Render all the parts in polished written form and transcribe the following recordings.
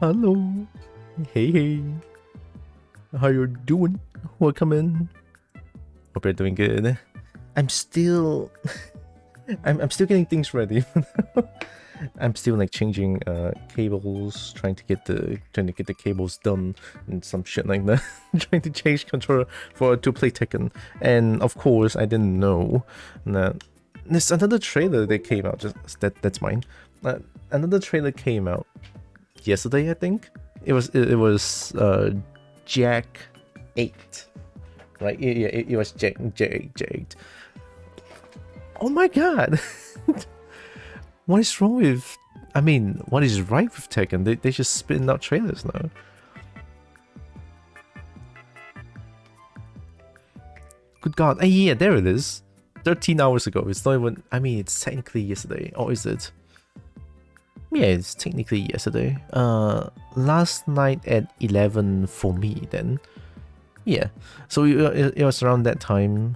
Hello. Hey. How you doing? Welcome in. Hope you're doing good. I'm still I'm still getting things ready. I'm still like changing cables, trying to get the cables done and some shit like that. Trying to change controller to play Tekken. And of course I didn't know that there's another trailer that came out. That's mine. Another trailer came out yesterday, I think. It was Jack 8. Right? Yeah, it was Jack 8. Oh my god. What is wrong with... I mean, what is right with Tekken? They just spitting out trailers now. Good god. Hey, yeah, there it is. 13 hours ago. It's not even... I mean, it's technically yesterday. Or is it? Yeah, it's technically yesterday. Last night at 11 for me then. Yeah. So it was around that time.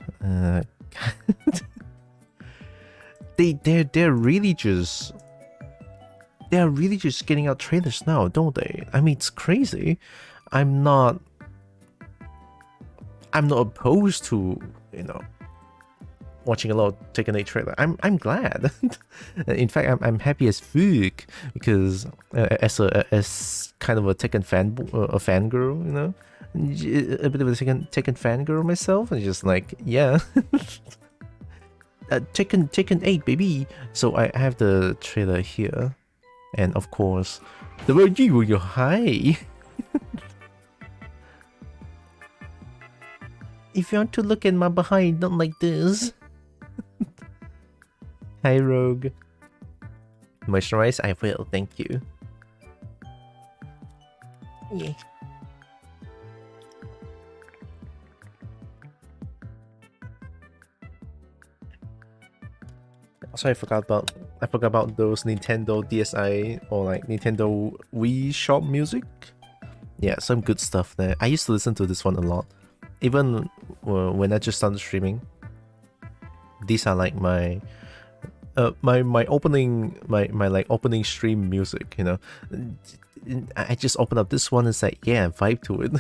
They're really just getting out trailers now, don't they? I mean, it's crazy. I'm not opposed to, you know, watching a lot of Tekken 8 trailer. I'm glad. In fact, I'm happy as fuck because as kind of a Tekken fangirl, you know, a bit of a Tekken fangirl myself. I'm just like, yeah. Tekken 8, baby. So I have the trailer here, and of course, the word you hi. If you want to look at my behind, not like this. Hi, Rogue. Moisturize, I will. Thank you. Yeah. Also, I forgot about those Nintendo DSi or like Nintendo Wii Shop music. Yeah, some good stuff there. I used to listen to this one a lot, even when I just started streaming. These are like my opening like opening stream music. You know, I just open up this one and say, yeah, vibe to it.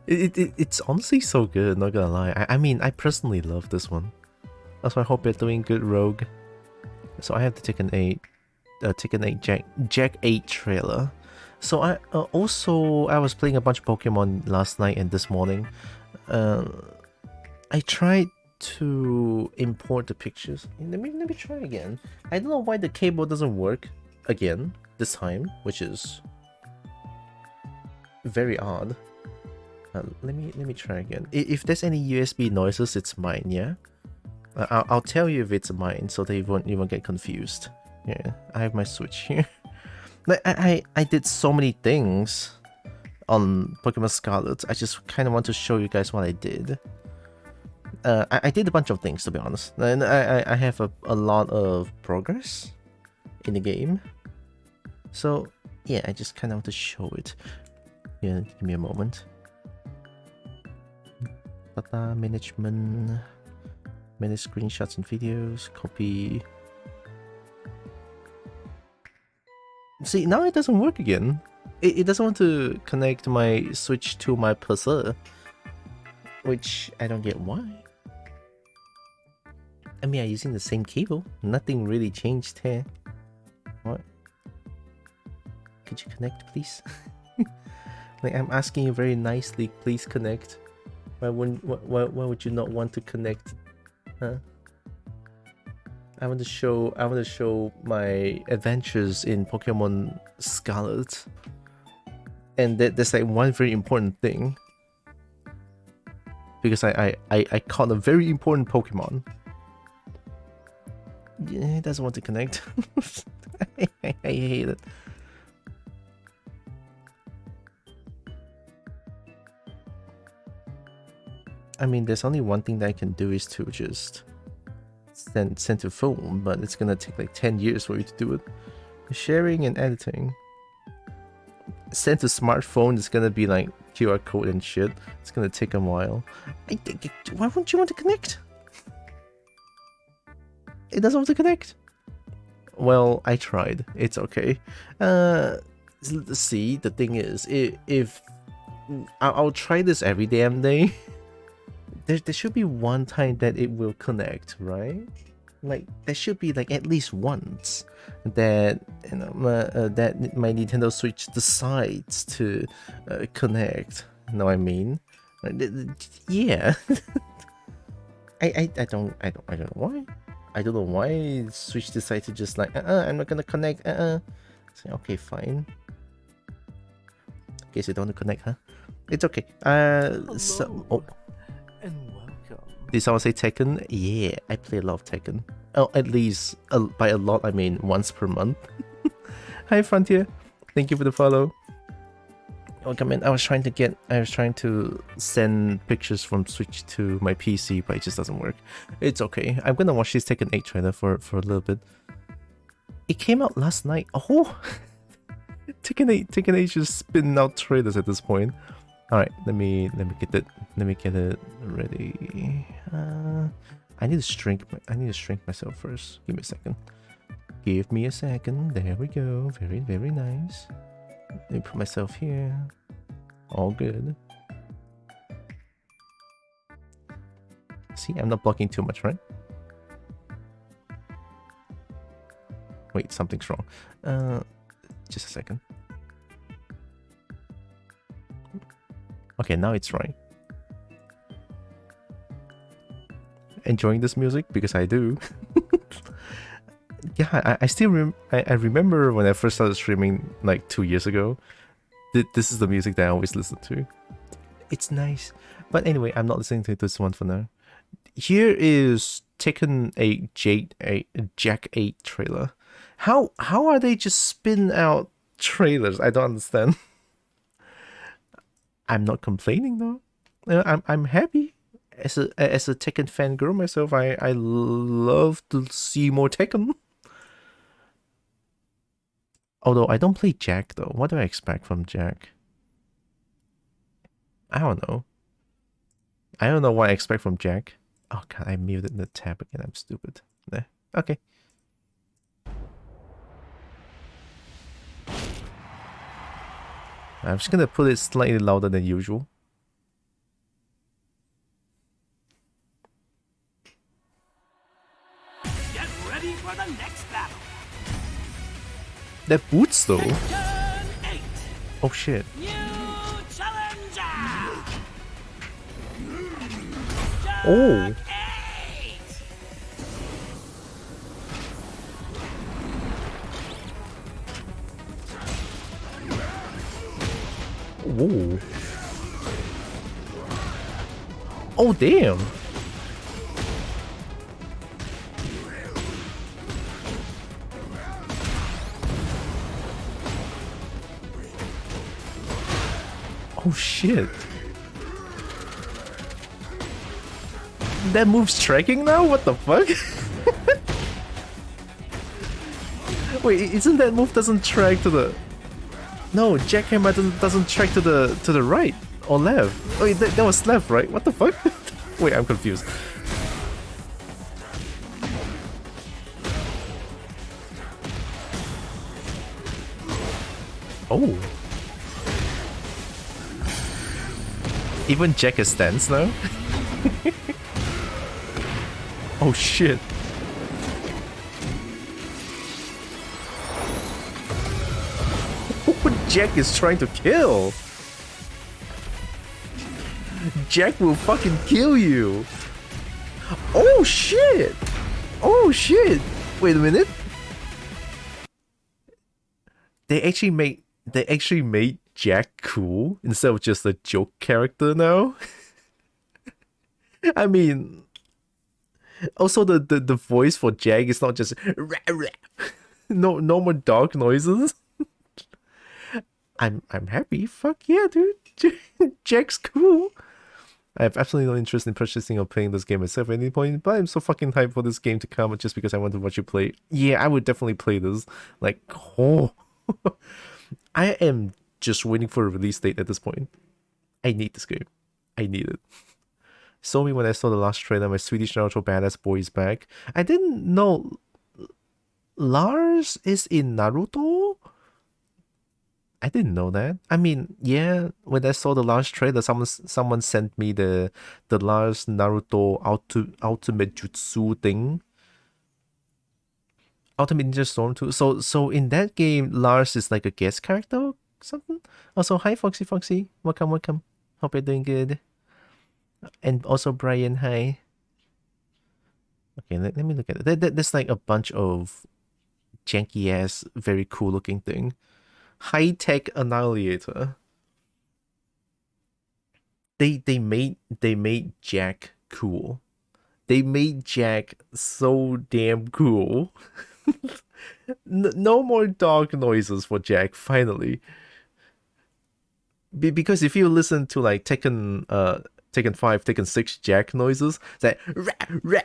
It's honestly so good. Not gonna lie. I mean, I personally love this one. Also, I hope you're doing good, Rogue. So I have the Tekken 8 Jack 8 trailer. So I was playing a bunch of Pokemon last night and this morning. I tried to import the pictures. Let me try again. I don't know why the cable doesn't work again this time, which is very odd. Let me try again. If there's any USB noises, it's mine. Yeah. I'll tell you if it's mine, so they won't get confused. Yeah, I have my Switch here. I did so many things on Pokemon Scarlet. I just kind of want to show you guys what I did. I did a bunch of things, to be honest, and I have a lot of progress in the game. So yeah, I just kind of want to show it. Yeah, give me a moment. Data management. Manage screenshots and videos, copy. See, now it doesn't work again. It doesn't want to connect my Switch to my PC, which I don't get why. I mean, I'm using the same cable. Nothing really changed here. What? Could you connect, please? Like, I'm asking you very nicely, please connect. Why would you not want to connect? Huh? I want to show my adventures in Pokemon Scarlet, and there's like one very important thing, because I caught a very important Pokemon. Yeah, it doesn't want to connect. I hate it. I mean, there's only one thing that I can do is to just send to phone, but it's gonna take like 10 years for you to do it. Sharing and editing. Send to smartphone is gonna be like QR code and shit. It's gonna take a while. Why wouldn't you want to connect? It doesn't want to connect. Well, I tried. It's okay. See, the thing is, if I'll try this every damn day, there should be one time that it will connect, right? Like there should be like at least once that that my Nintendo Switch decides to connect. Know what I mean? Yeah. I don't know why. I don't know why Switch decided to just like I'm not gonna connect. So, okay, fine. Guess you don't want to connect, huh? It's okay. So and welcome. did someone say Tekken? Yeah, I play a lot of Tekken. Oh, at least by a lot I mean once per month. Hi Frontier, thank you for the follow. Welcome in. I was trying to send pictures from Switch to my PC, but it just doesn't work. It's okay. I'm gonna watch this Tekken 8 trailer for a little bit. It came out last night. Oh, Tekken 8 just spitting out trailers at this point. All right, let me get it ready. I need to shrink myself first. Give me a second. Give me a second. There we go. Very, very nice. Let me put myself here. All good. See, I'm not blocking too much, right? Wait, something's wrong. Just a second. Okay, now it's right. Enjoying this music? Because I do. Yeah, I still I remember when I first started streaming like 2 years ago. This is the music that I always listen to. It's nice. But anyway, I'm not listening to this one for now. Here is Tekken 8 Jack 8 trailer. How are they just spin out trailers? I don't understand. I'm not complaining though. I'm happy. As a Tekken fangirl myself, I love to see more Tekken. Although I don't play Jack though. What do I expect from Jack? I don't know. I don't know what I expect from Jack. Oh god, I muted the tab again. I'm stupid. There. Okay. I'm just gonna put it slightly louder than usual. Get ready for the next battle. That boots though. Tekken 8. Oh shit. New challenger. Oh. Jack 8. Whoa. Oh damn. Oh shit. That move's tracking now? What the fuck? Wait, isn't that move doesn't track to the... No, jackhammer doesn't track to the right or left. Wait, that was left, right? What the fuck? Wait, I'm confused. Oh. Even Jack has stance now? Oh shit. Jack is trying to kill. Jack will fucking kill you. Oh shit. Oh shit. Wait a minute. They actually made Jack cool instead of just a joke character now. I mean, also the voice for Jack is not just no more dog noises. I'm happy. Fuck yeah, dude. Jack's cool. I have absolutely no interest in purchasing or playing this game myself at any point, but I'm so fucking hyped for this game to come just because I want to watch you play. Yeah, I would definitely play this. Like, oh. I am just waiting for a release date at this point. I need this game. I need it. Saw me when I saw the last trailer, my Swedish Naruto badass boy is back. I didn't know Lars is in Naruto? I didn't know that. I mean, yeah, when I saw the Lars trailer, someone sent me the Lars Naruto Ultimate Jutsu thing. Ultimate Ninja Storm 2. So in that game, Lars is like a guest character or something? Also, hi Foxy Foxy. Welcome. Hope you're doing good. And also Brian, hi. Okay, let me look at it. There's like a bunch of janky ass, very cool looking thing. High tech annihilator. They made Jack cool. They made Jack so damn cool. No more dog noises for Jack, finally. Because if you listen to like Tekken 5, Tekken 6 Jack noises, it's like rah, rah.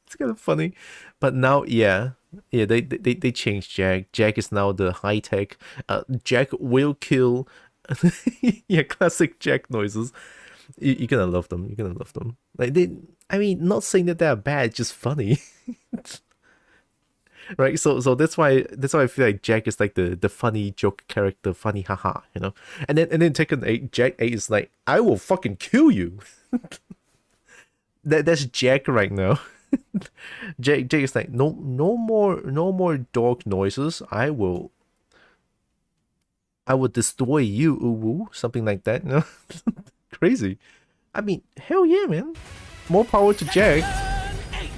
It's kind of funny. But now, yeah, they changed Jack. Jack is now the high tech. Jack will kill. Yeah, classic Jack noises. You're gonna love them. You're gonna love them. Like I mean, not saying that they're bad, just funny. Right? So that's why I feel like Jack is like the funny joke character, funny haha, you know. And then Tekken 8, Jack 8 is like, I will fucking kill you. That's Jack right now. Jack is like, no more dog noises. I will destroy you, uwu, something like that, you know. Crazy. I mean, hell yeah, man. More power to Jack. Turn 8.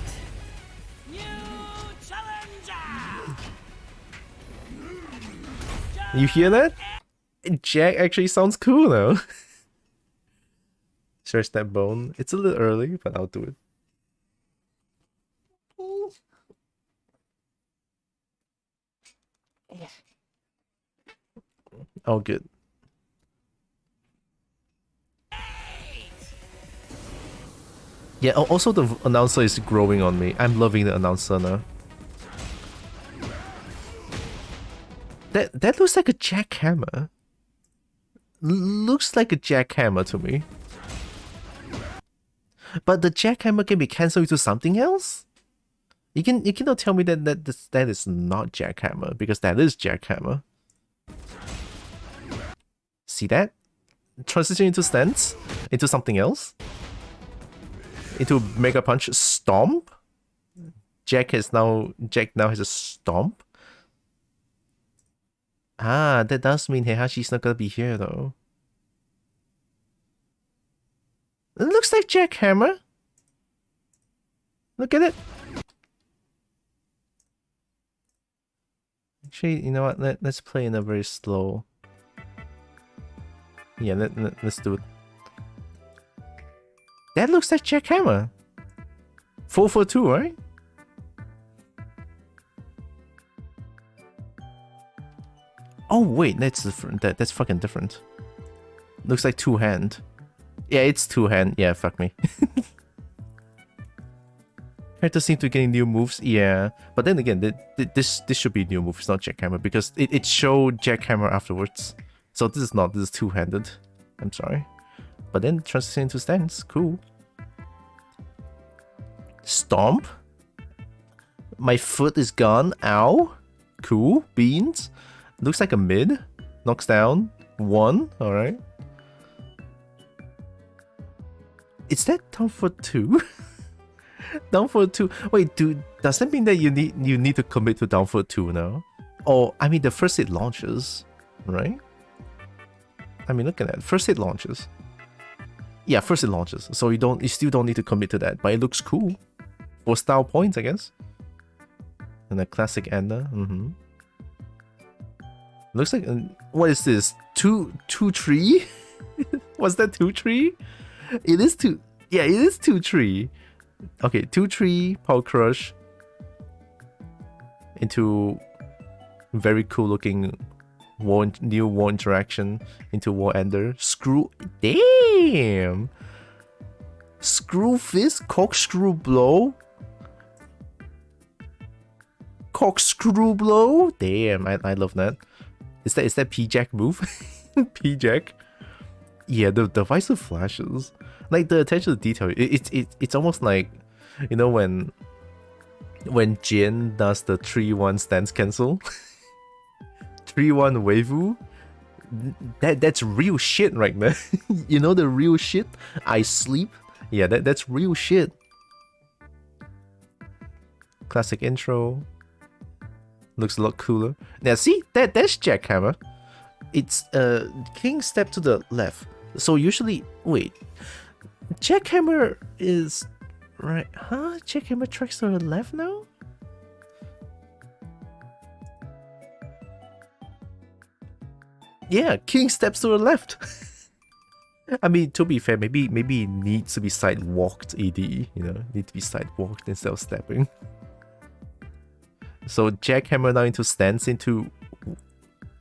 New challenger. You hear that? Jack actually sounds cool now. Stretch that bone. It's a little early, but I'll do it. Oh, good. Yeah, also the announcer is growing on me. I'm loving the announcer now. That looks like a jackhammer. Looks like a jackhammer to me. But the jackhammer can be cancelled into something else? You cannot tell me that is not jackhammer, because that is jackhammer. See that? Transition into stance? Into something else? Into Mega Punch Stomp? Jack now has a Stomp? Ah, that does mean Heihashi's not gonna be here though. It looks like Jackhammer. Look at it. Actually, you know what? Let's play in a very slow. Yeah, let's do it. That looks like Jackhammer. 442, right? Oh wait, that's different. That's fucking different. Looks like two hand. Yeah, it's two hand. Yeah, fuck me. Characters seem to be getting new moves. Yeah, but then again, this should be new move. It's not Jackhammer because it showed Jackhammer afterwards. So this is not. This is two handed. I'm sorry. But then transition into stance. Cool. Stomp. My foot is gone. Ow. Cool. Beans. Looks like a mid. Knocks down. 1. Alright. Is that down for 2? Down for 2. Wait, dude, does that mean that you need to commit to down for 2 now? Or I mean the first hit launches, right? I mean look at that. First hit launches. Yeah, first hit launches. So you still don't need to commit to that, but it looks cool. For style points, I guess. And a classic ender. Looks like what is this? 2-3? Was that 2-3? It is 2. Yeah, it is 2-3. Okay, 2-3 Power Crush into very cool looking new war interaction into War Ender. Screw. Damn! Screw Fist? Corkscrew Blow? Corkscrew Blow? Damn, I love that. Is that P-Jack move? P-Jack? Yeah, the visor flashes. Like the attention to detail, it's almost like, you know, when When Jin does the 3-1 stance cancel, 3-1 waifu, that's real shit right there. You know the real shit? I sleep? Yeah, that's real shit. Classic intro. Looks a lot cooler. Now see, that's Jackhammer. It's King step to the left. So usually, wait, Jackhammer is right, huh? Jackhammer tracks to the left now? Yeah, King steps to the left. I mean, to be fair, maybe it needs to be side walked. ED, you know, need to be side walked instead of stepping. So Jackhammer now into stance into.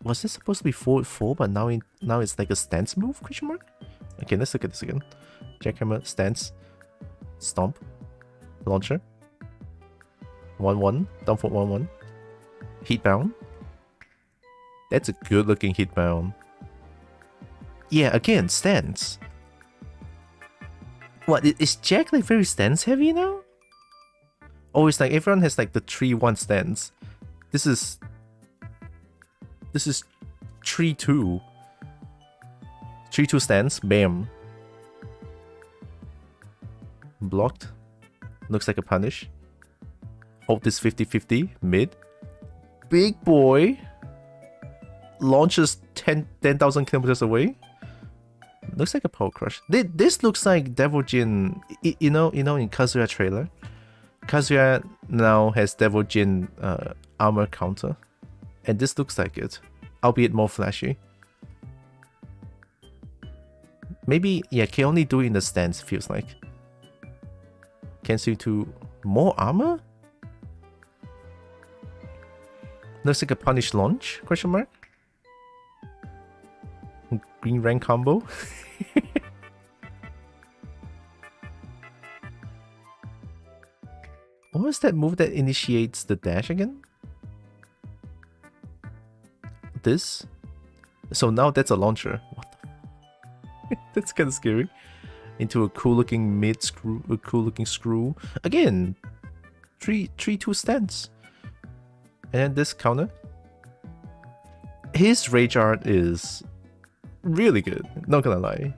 Was this supposed to be forward 4, but now it's like a stance move? Question mark. Okay, let's look at this again. Jackhammer stance, stomp, launcher. 1-1, down for 1-1. Heat bound. That's a good looking hit bound. Yeah, again, stance. What, is Jack like very stance heavy now? Oh, it's like everyone has like the 3-1 stance. This is 3-2. 3-2 stance, bam. Blocked. Looks like a punish. Hold this 50-50, mid. Big boy. Launches 10,000 kilometers away. Looks like a power crush. This looks like Devil Jin. You know in Kazuya trailer, Kazuya now has Devil Jin armor counter, and this looks like it, albeit more flashy. Maybe, yeah, can only do it in the stance, feels like. Cancel to more armor? Looks like a punish launch, question mark? Green rank combo? What was that move that initiates the dash again? This? So now that's a launcher. What the that's kind of scary. Into a cool looking mid screw, a cool looking screw. Again, 3-2 stance. And then this counter. His rage art is really good, not gonna lie.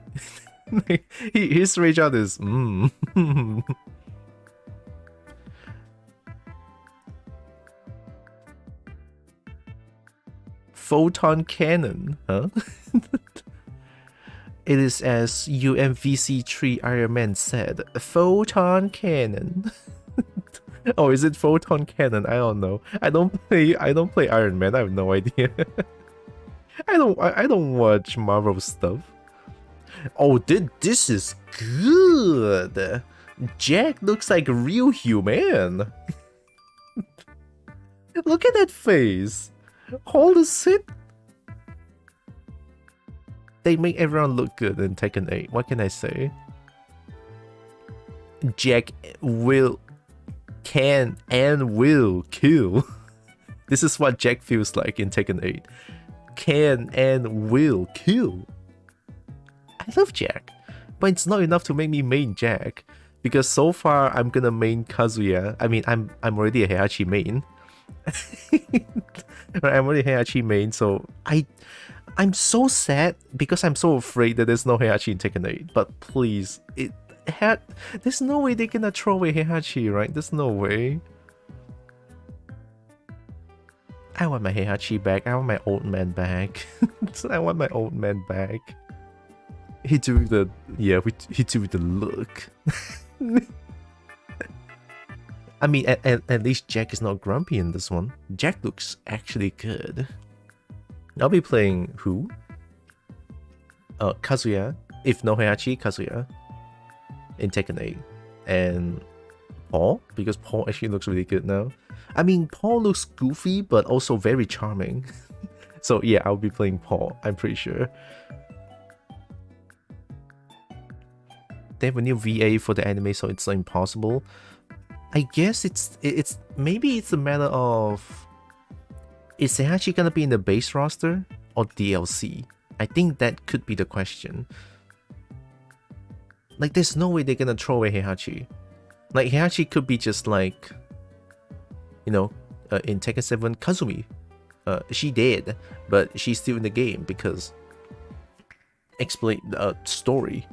His rage art is Photon cannon, huh? It is as UMVC3 Iron Man said, photon cannon. Oh, is it photon cannon? I don't know. I don't play Iron Man. I have no idea. I don't watch Marvel stuff. Oh, this is good. Jack looks like a real human. Look at that face. Holy shit. They make everyone look good in Tekken 8. What can I say? Jack can and will kill. This is what Jack feels like in Tekken 8. Can and will kill. I love Jack, but it's not enough to make me main Jack, because so far I'm gonna main Kazuya. I mean, I'm already a Heihachi main. Right, I'm already a Heihachi main, so I'm so sad because I'm so afraid that there's no Heihachi in Tekken 8. But please, there's no way they're gonna throw away Heihachi, right? There's no way. I want my Heihachi back. I want my old man back. I want my old man back. He do the look. I mean, at least Jack is not grumpy in this one. Jack looks actually good. I'll be playing who? Kazuya. If no Heihachi, Kazuya. In Tekken 8. And Paul, because Paul actually looks really good now. I mean, Paul looks goofy, but also very charming. So yeah, I'll be playing Paul, I'm pretty sure. They have a new VA for the anime, so it's impossible. I guess it's maybe it's a matter of, is Heihachi gonna be in the base roster or DLC? I think that could be the question. Like, there's no way they're gonna throw away Heihachi. Like, Heihachi could be just like you know, in Tekken 7, Kazumi. She did, but she's still in the game because explain story,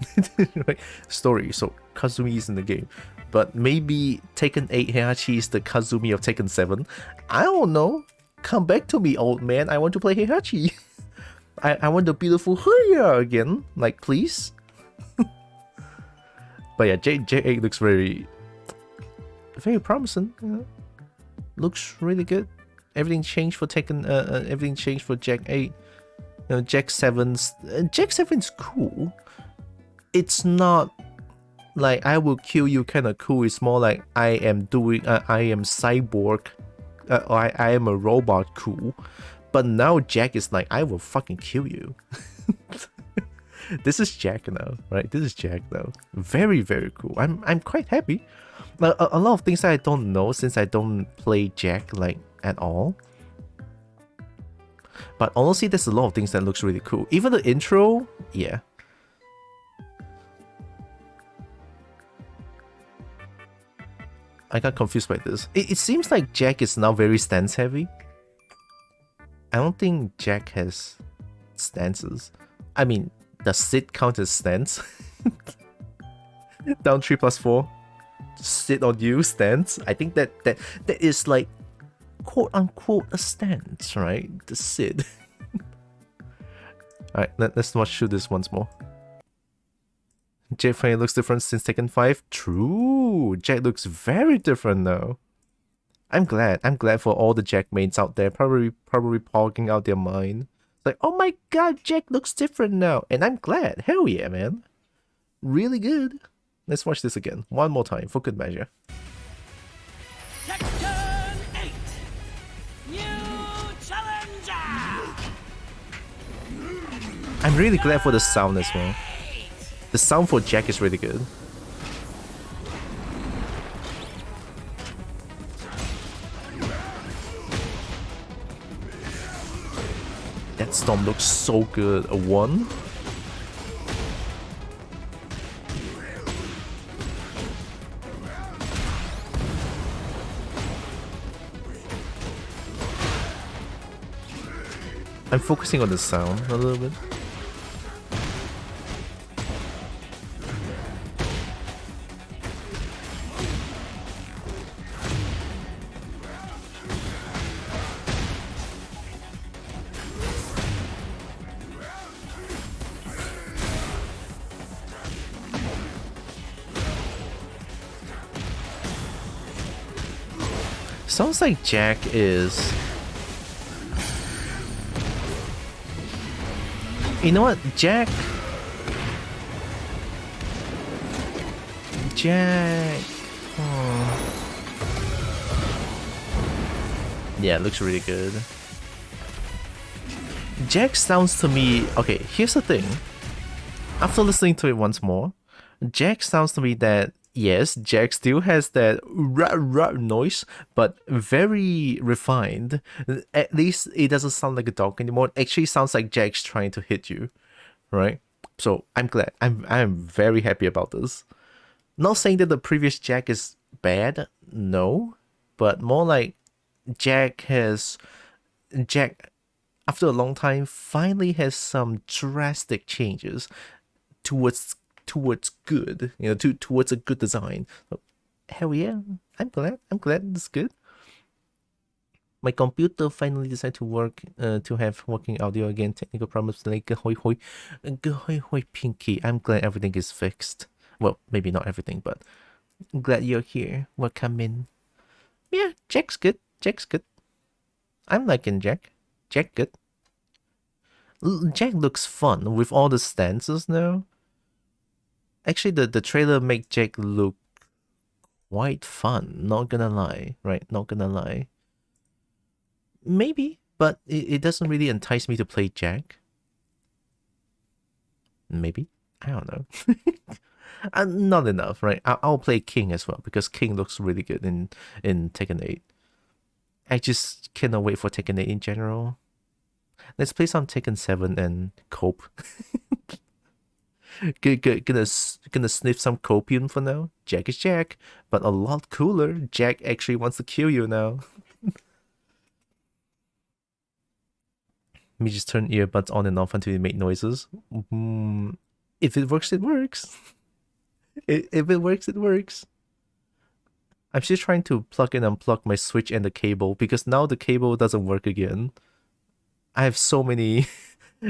right? Story. So Kazumi is in the game, but maybe Tekken 8 Heihachi is the Kazumi of Tekken 7. I don't know. Come back to me, old man. I want to play Heihachi. I want the beautiful Huya again. Like, please. But yeah, J8 looks very promising. Looks really good. Everything changed for Tekken. Everything changed for Jack 8. You know, Jack 7's Jack 7's cool. It's not like I will kill you kind of cool. It's more like I am cyborg. I am a robot cool. But now Jack is like, I will fucking kill you. This is Jack now, right? This is Jack now. Very, very cool. I'm quite happy. A lot of things I don't know since I don't play Jack like at all. But honestly, there's a lot of things that looks really cool. Even the intro, yeah. I got confused by this. It seems like Jack is now very stance heavy. I don't think Jack has stances. I mean, does Sid count as stance? Down 3+4. Sit on you, stance. I think that is like quote unquote a stance, right? The Sid. Alright, let's watch shoot this once more. Jack finally looks different since Tekken 5. True, Jack looks very different now. I'm glad for all the Jack mains out there, probably pogging out their mind. Like, oh my god, Jack looks different now, and I'm glad. Hell yeah, man. Really good. Let's watch this again, one more time, for good measure. Tekken 8. New challenger. I'm really glad for the sound as well. The sound for Jack is really good. That storm looks so good. A 1. I'm focusing on the sound a little bit. Sounds like Jack is... You know what? Jack... Oh. Yeah, it looks really good. Jack sounds to me... Okay, here's the thing. After listening to it once more, Jack sounds to me that yes, Jack still has that rah noise, but very refined. At least it doesn't sound like a dog anymore. It actually sounds like Jack's trying to hit you, right? So I'm glad. I'm very happy about this. Not saying that the previous Jack is bad, no, but more like Jack after a long time finally has some drastic changes towards good, you know, towards a good design. So, hell yeah, I'm glad it's good. My computer finally decided to work, to have working audio again. Technical problems like hoi pinky. I'm glad everything is fixed. Well, maybe not everything, but I'm glad you're here. Welcome in. Yeah, Jack's good. I'm liking Jack. Jack good. Jack looks fun with all the stances now. Actually, the trailer make Jack look quite fun. Not gonna lie, right? Not gonna lie. Maybe, but it doesn't really entice me to play Jack. Maybe, I don't know. Not enough, right? I'll play King as well because King looks really good in Tekken 8. I just cannot wait for Tekken 8 in general. Let's play some Tekken 7 and cope. Gonna sniff some copium for now. Jack is Jack, but a lot cooler. Jack actually wants to kill you now. Me just turn earbuds on and off until it make noises. If it works, it works. If it works, it works. I'm still trying to plug and unplug my Switch and the cable because now the cable doesn't work again. I have so many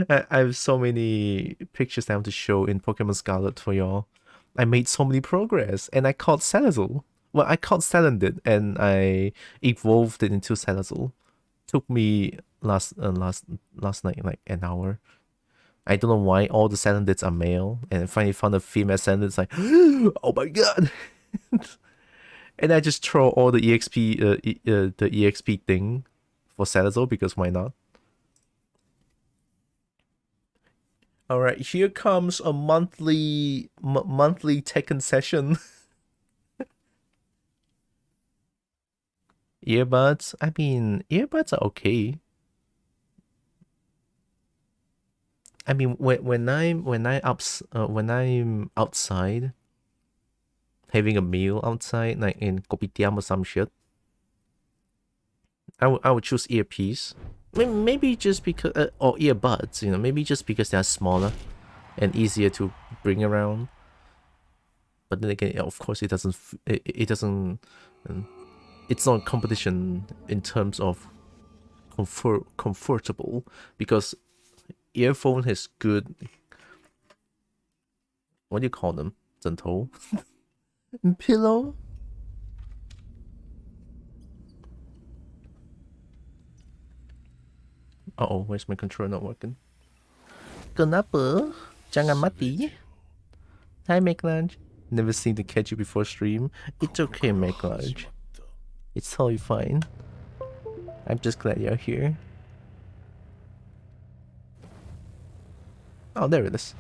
I have so many pictures I have to show in Pokemon Scarlet for y'all. I made so many progress and I caught Salazzle. Well, I caught Salandit and I evolved it into Salazzle. Took me last night like an hour. I don't know why all the Salandits are male, and I finally found a female Salandit. It's like, oh my god! And I just throw all the EXP thing for Salazzle because why not? All right, here comes a monthly Tekken session. Earbuds. I mean, earbuds are okay. I mean, when I'm outside, having a meal outside, like in kopitiam or some shit, I would choose earpiece. Maybe just because, or earbuds, you know, maybe just because they're smaller and easier to bring around. But then again, of course, it doesn't. It's not competition in terms of comfortable because earphone has good. What do you call them? 枕头? Pillow? Uh-oh, where's my controller not working? Kenapa? Jangan mati. Hi, McLunch. Never seen to catch you before stream. It's okay, McLunch. It's totally fine. I'm just glad you're here. Oh, there it is.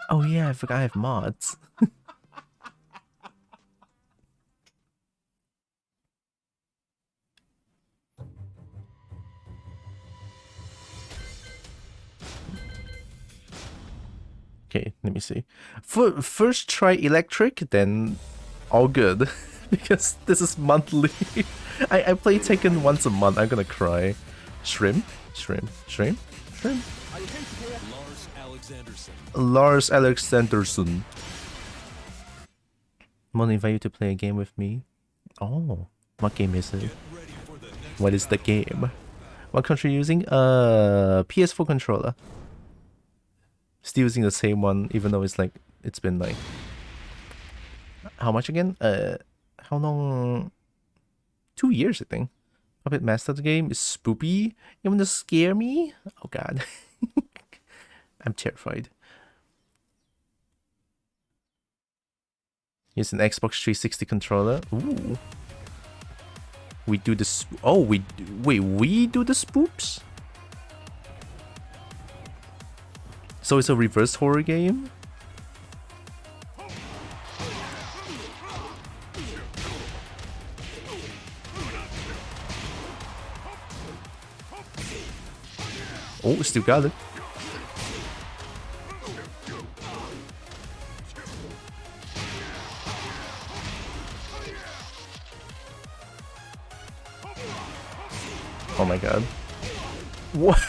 Oh yeah, I forgot I have mods. Okay, let me see. First try electric, then all good. Because this is monthly. I play Tekken once a month. I'm gonna cry. Shrimp? Shrimp? Shrimp? Shrimp? Lars Alexanderson. Want to invite you to play a game with me? Oh, what game is it? What is the game? What controller are you using? PS4 controller. Still using the same one, even though it's like it's been like how much again? How long? 2 years, I think. Puppet Master the game is spoopy. You want to scare me? Oh god. I'm terrified. Here's an Xbox 360 controller. Ooh. We do this. Oh, wait, we do the spoops? So it's a reverse horror game? Oh, still got it. Oh my god. What?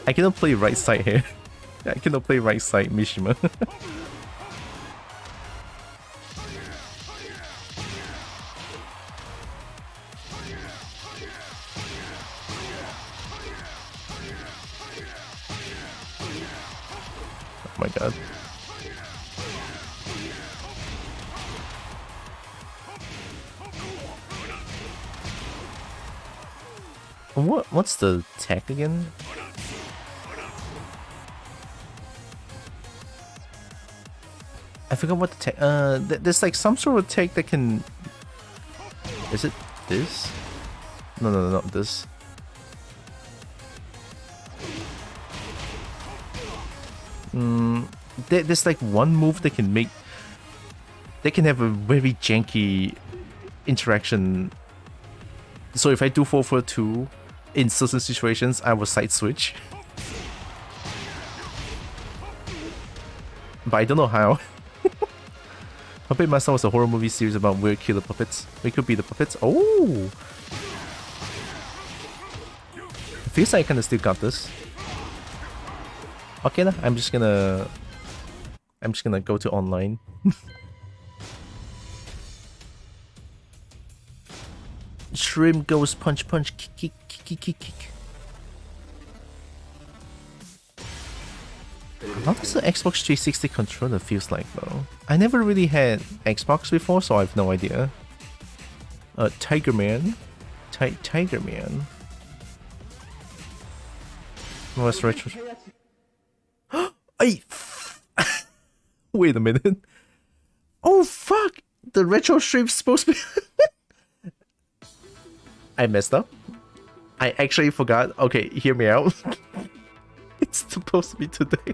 I cannot play right side here. I cannot play right side Mishima. Oh my god. What's the tech again? I forgot what the tech. There's like some sort of tech that can. Is it this? No, not this. There's like one move that can make. They can have a very janky interaction. So if I do 4-4-2 in certain situations, I will side switch. But I don't know how. Puppet Master was a horror movie series about weird killer puppets. We could be the puppets. Oh! It feels like I kinda still got this. Okay, I'm just gonna go to online. Shrimp goes punch punch kick kick kick kick kick. How does the Xbox 360 controller feels like though? I never really had Xbox before, so I have no idea. Tiger Man. Tiger Man. What's retro? Ay! Wait a minute. Oh fuck! The retro stream's supposed to be. I messed up. I actually forgot. Okay, hear me out. It's supposed to be today.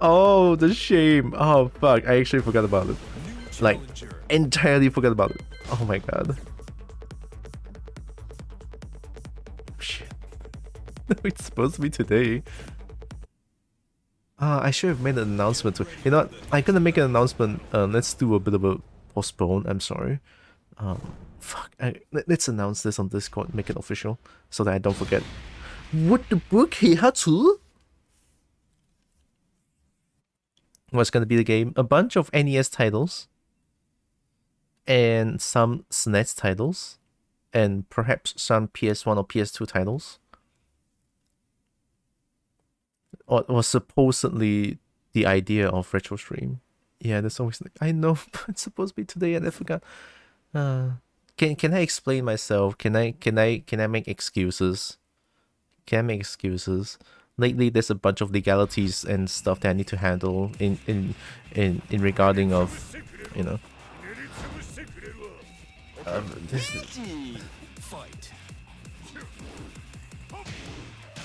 Oh, the shame. Oh fuck, I actually forgot about it. Like, entirely forgot about it. Oh my god. Shit. It's supposed to be today. I should have made an announcement too. You know what? I'm gonna make an announcement. Let's do a bit of a postpone. I'm sorry. Fuck. Let's announce this on Discord. Make it official so that I don't forget. What the book Heihatsu? What's gonna be the game? A bunch of NES titles and some SNES titles and perhaps some PS1 or PS2 titles. Or was supposedly the idea of retro stream. Yeah, that's always like, I know, but it's supposed to be today and I forgot. Can I explain myself? Can I make excuses? Can I make excuses? Lately there's a bunch of legalities and stuff that I need to handle in regarding of, you know.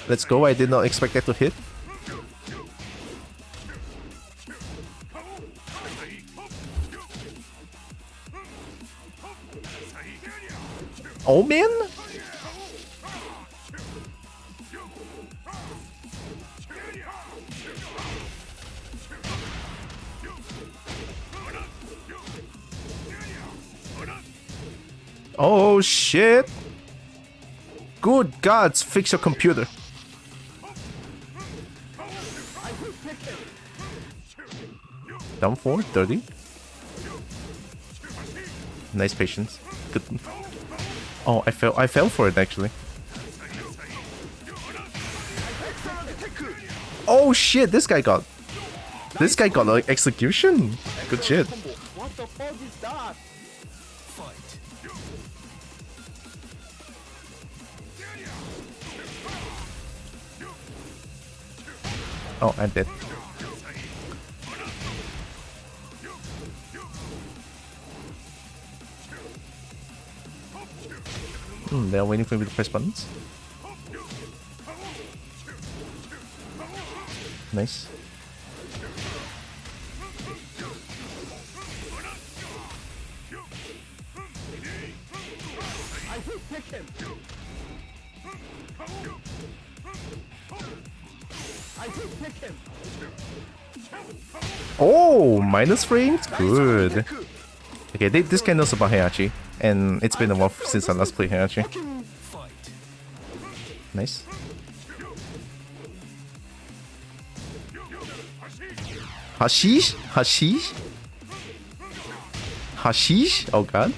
Let's go. I did not expect that to hit. Oh man! Oh shit! Good gods, fix your computer. Down 4, 30. Nice patience. Good. Oh, I fell for it actually. Oh shit, this guy got like execution. Good shit. What the fuck is that? Oh, I'm dead. They're waiting for me to press buttons. Nice. Oh, minus frames? Good. Okay, this guy knows about Heihachi, and it's been a while since I last played Heihachi. Nice. Hashish? Hashish? Hashish? Oh god.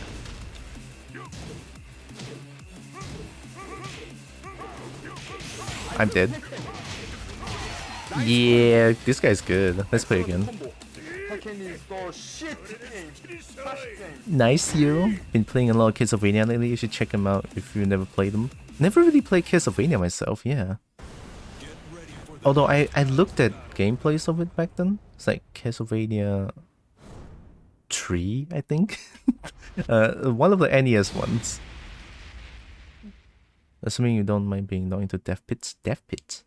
I'm dead. Yeah, this guy's good. Let's play again. Nice, you. Been playing a lot of Castlevania lately. You should check them out if you never played them. Never really played Castlevania myself, yeah. Although I looked at gameplays of it back then. It's like Castlevania 3, I think. One of the NES ones. Assuming you don't mind being known into Death Pits. Death Pits.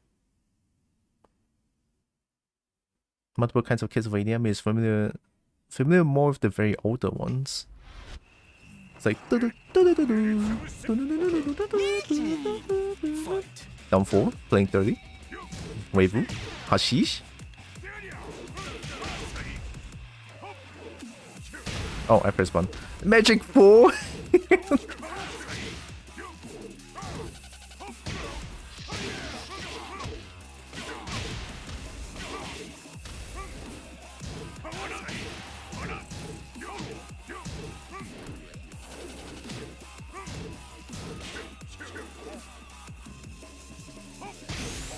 Multiple kinds of Castlevania is familiar more with the very older ones. It's like down 4, playing 30. Weiwu, Hashish. Oh, I pressed one. Magic 4!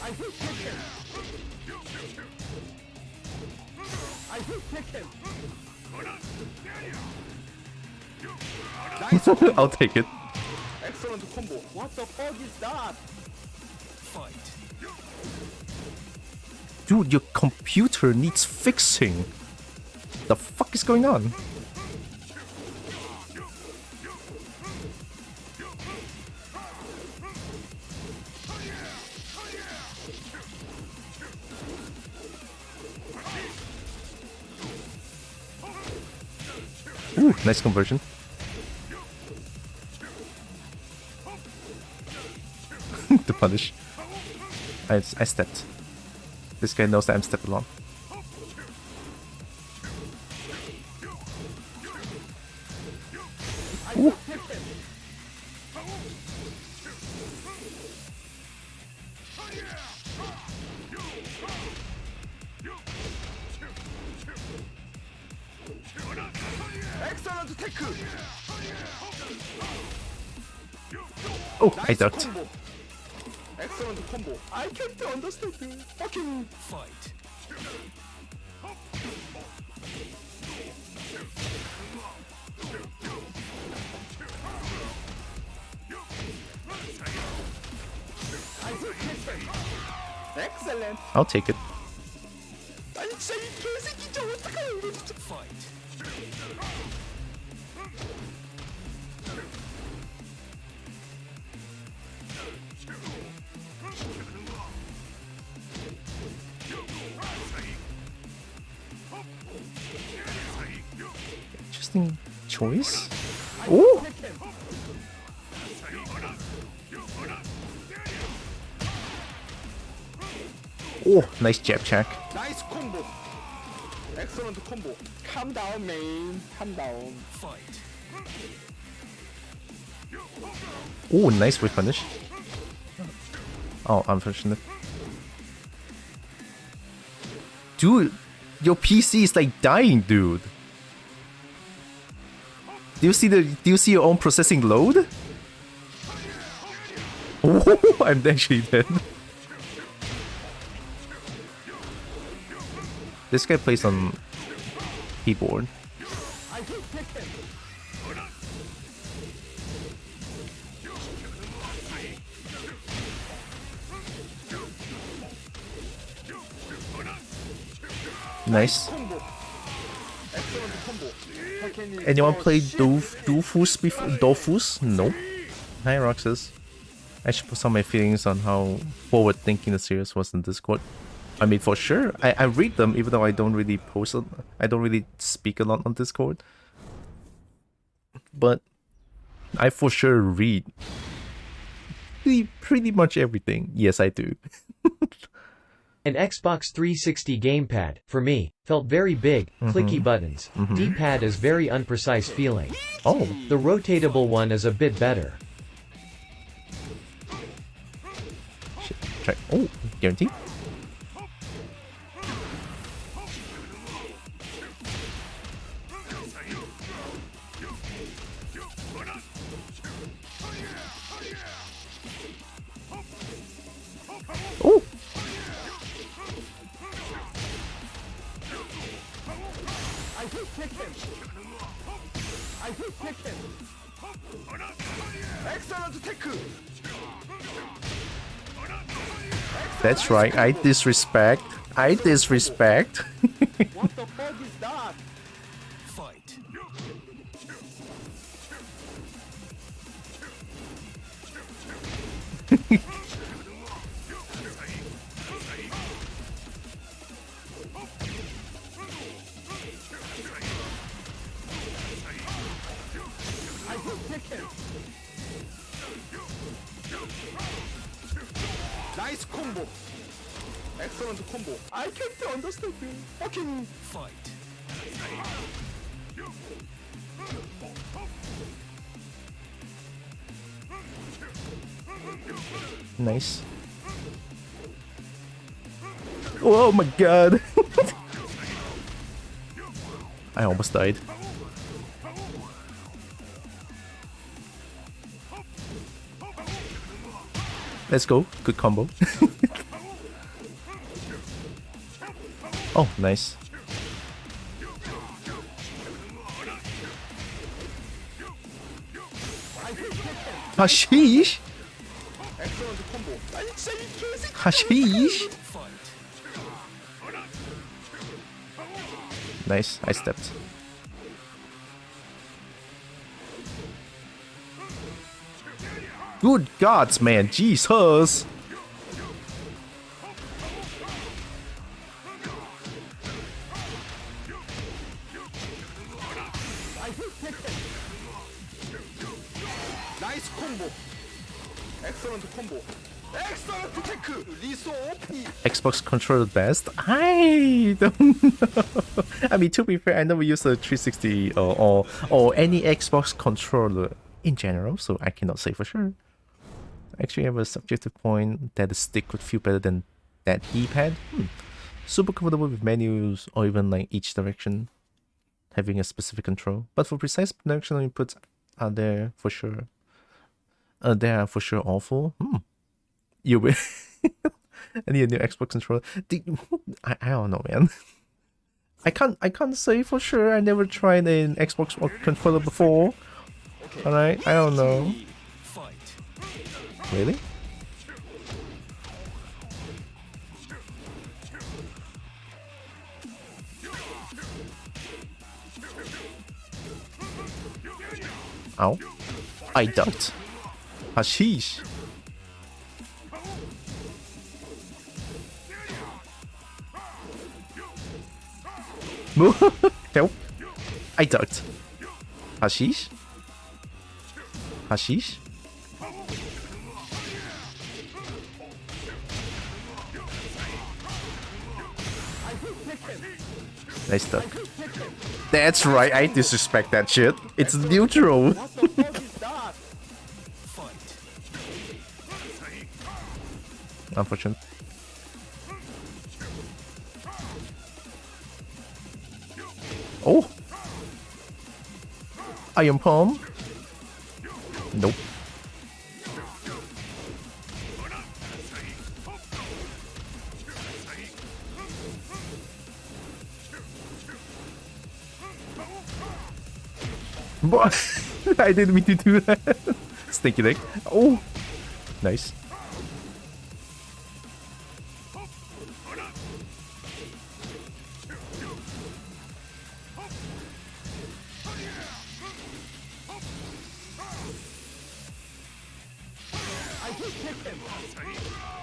I hate Tekken. I hate Tekken. Nice combo. I'll take it. Excellent combo. What the fuck is that? Fight. Dude, your computer needs fixing. The fuck is going on? Ooh, nice conversion. To punish. I stepped. This guy knows that I'm stepping along. Ooh. Excellent tech. Oh, I Nice ducked. combo. Excellent combo. I can't understand. Fucking Fight. I hate Tekken. Excellent. I'll take it. 아니 진짜 이 개새끼 진짜 어떡해 이거 진짜. Fight. Interesting choice. Oh, oh, nice jab check. Nice combo. Excellent combo. Calm down, man. Calm down. Fight. Oh, nice whip punish. Oh, unfortunate. Dude, your PC is like dying, dude. Do you see your own processing load? Oh, I'm actually dead. This guy plays on keyboard. I hate Tekken. Nice. Combo. Excellent combo. Tekken is Anyone for played shit. Dofus before? Dofus? No. Hi, Roxas. I should put some of my feelings on how forward-thinking the series was in Discord. I mean, for sure, I read them even though I don't really post it. I don't really speak a lot on Discord. But I for sure read pretty much everything. Yes, I do. An Xbox 360 gamepad, for me, felt very big, clicky buttons. D-pad is very unprecise feeling. Oh, The rotatable one is a bit better. shit. Try. Oh, guarantee. Oh. I hate Tekken. I hate Tekken. Excellent tech. That's right, I disrespect. I disrespect. What the fuck is that? Fight. I hate Tekken. Nice combo. Excellent combo. I can't understand. Fucking Fight. Nice. Oh my god. I almost died. Let's go. Good combo. Oh, nice. Hashish? 엑셀런트 콤보. 아니 진짜 이 개새끼. Hashish? Fight. Nice. I stepped. Good gods, man. Jesus. 나이스 콤보. 엑셀런트 콤보. 엑셀런트 테크. 리소 오피. Xbox controller best? I don't know. I mean, to be fair, I never use a 360 or any Xbox controller in general, so I cannot say for sure. Actually, I have a subjective point that the stick would feel better than that D-pad. Super comfortable with menus or even like each direction having a specific control. But for precise directional inputs, are there for sure? They are for sure awful. You will. I need a new Xbox controller. I don't know, man. I can't say for sure. I never tried an Xbox controller before. Alright, I don't know. Fight. Really? Ow. I ducked. Hashish. Help. I ducked. Hashish? Hashish? Nice duck. That's right, I disrespect that shit. It's neutral. What the fuck is that? Fight. Unfortunate. Oh! Iron Palm? Nope. What? I didn't mean to do that. Stinky leg. Oh! Nice.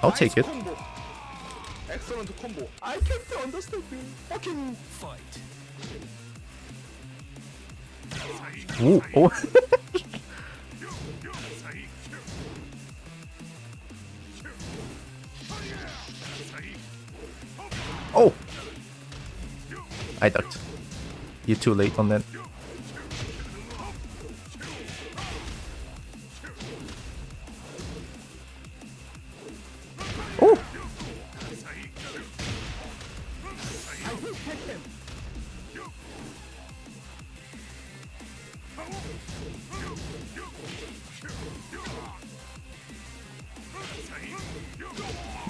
I'll take it. 콤보. 엑셀런트 콤보. I can't understand you. Fucking Fight. Ooh, oh. Oh! I ducked. You're too late on that. Oh!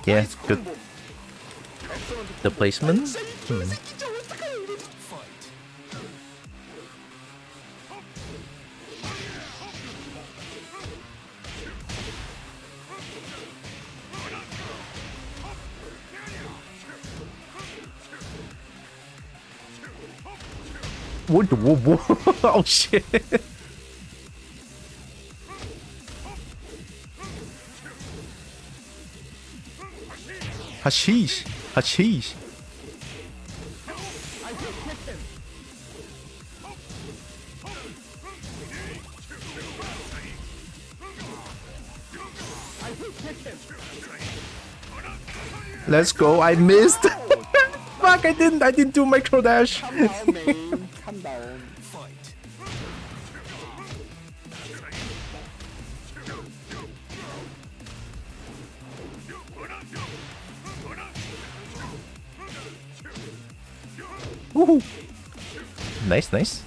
Yeah, good. The placement? Fight. What? Whoa. Oh shit. Hashish. Hashish. Let's go. I missed. Fuck, I didn't do micro dash. calm down, man. Calm down. Fight. Woohoo! Nice, nice.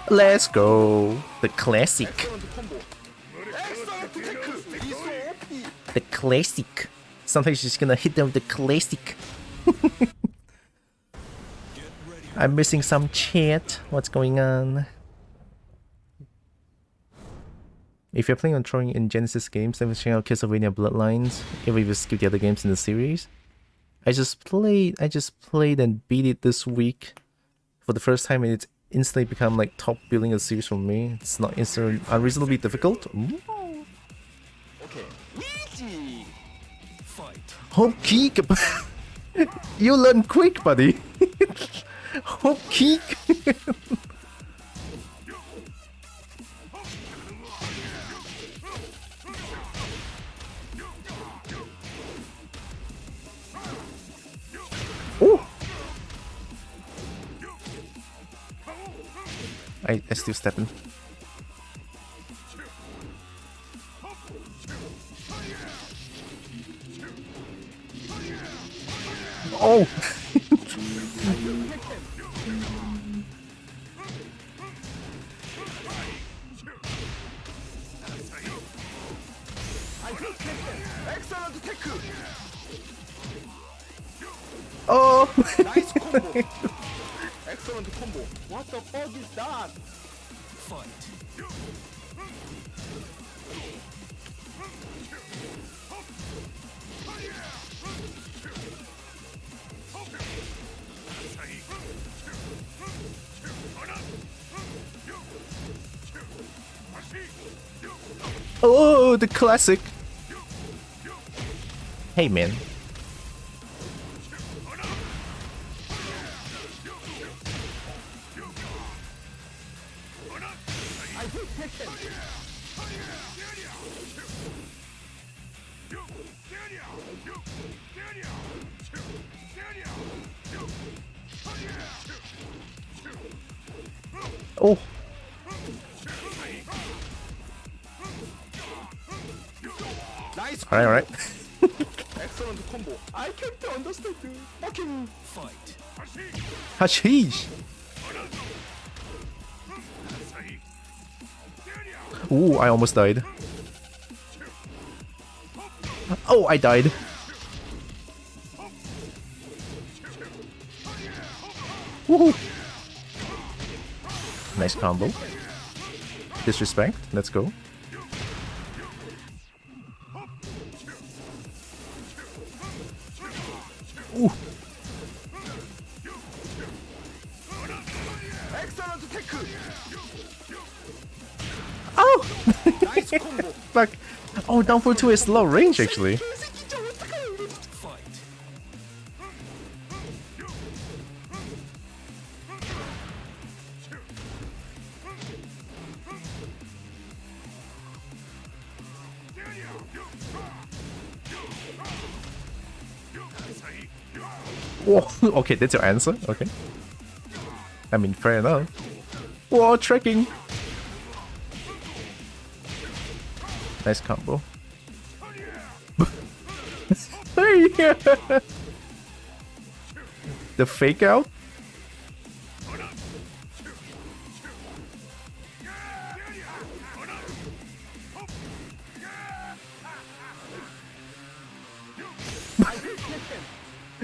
Let's go. The classic. 엑셀런트 콤보. 엑셀런트 테크. 리소 오피. The classic. Sometimes you're just gonna hit them with the classic. I'm missing some chat. What's going on? If you're planning on trying in Genesis games, then check out Castlevania Bloodlines. If you skip the other games in the series, I just played and beat it this week for the first time, and it's instantly become like top billing a series for me. It's not instantly unreasonably difficult. 오케이. 이지. Fight. Hop kick. You learn quick, buddy. Hop kick. Oh. I still stepping. Oh. 엑셀런트 테크. Oh. 나이스 콤보. 엑셀런트 콤보. What the fuck is that? Fight. Oh, the classic. Hey, man. I hate Tekken. Oh. 나이스. Alright, alright. 엑셀런트 콤보. I can't understand. Fucking. Fight. Hashish. Ooh, I almost died. Oh, I died. Woohoo. Nice combo. Disrespect. Let's go. Ooh. 엑셀런트 테크. Oh! 나이스 콤보. Fuck. Oh, down for 2 is low range actually. Fight. Whoa. Okay, that's your answer. Okay. I mean, fair enough. Whoa, tracking. Nice combo. Hey! The fake out?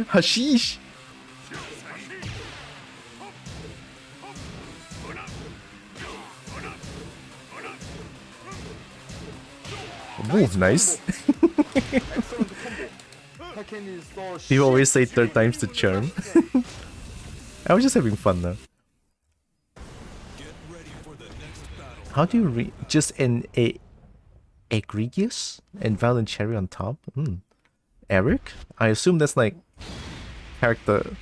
Hashish! Ooh, nice. 엑셀런트 콤보. Tekken is so People always say third time's the charm. I was just having fun though. Get ready for the next battle. How do you read just an egregious and violent cherry on top? Eric? I assume that's like character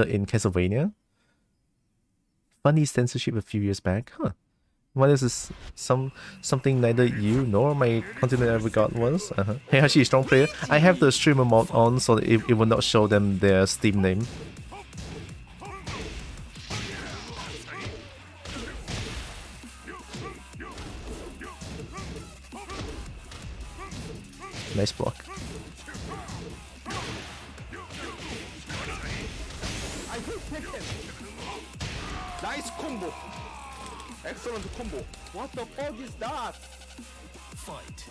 in Castlevania. Funny censorship a few years back, huh? What is this? Something neither you nor my continent ever got once? Hey Hashi, strong player. I have the streamer mode on so that it will not show them their Steam name. Nice block. I hate Tekken. Nice combo. Excellent combo. What the fuck is that? Fight.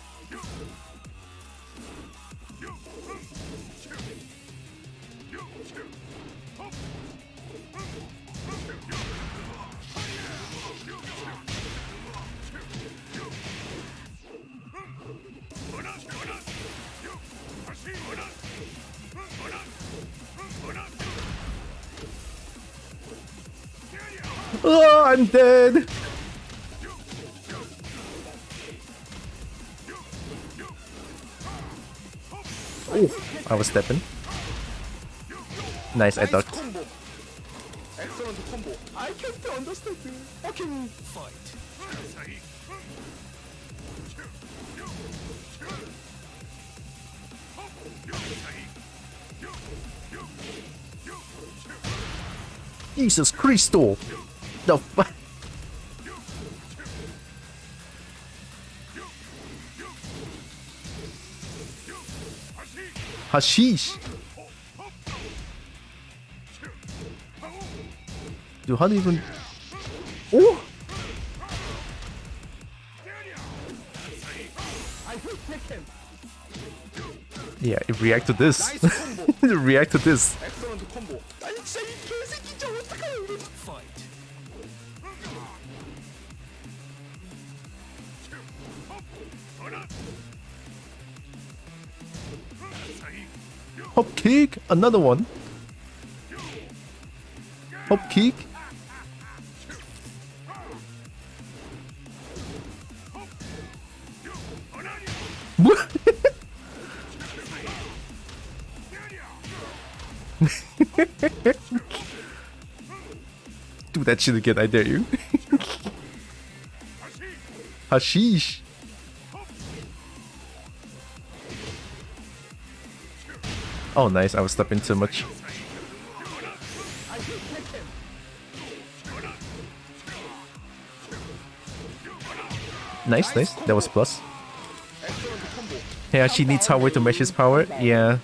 Oh, I'm dead! Oh, I was stepping. Nice, I Nice ducked. combo. Excellent combo. I can't understand you. Fucking Fight. Jesus Christo! The fuck? Hashish! Dude, how do you even... Oh! I hate Tekken. Yeah, it react to this. Nice combo. React to this. Excellent combo. 아니 진짜 이 개새끼 진짜 어떡하냐 이거. Fight. Hop kick! Another one! Hop kick! What? Do that shit again, I dare you. Hashish! Oh nice, I was stepping too much. I hate Tekken. Nice, nice. That was plus. Excellent combo. Yeah, she needs her way to match his power. Yeah.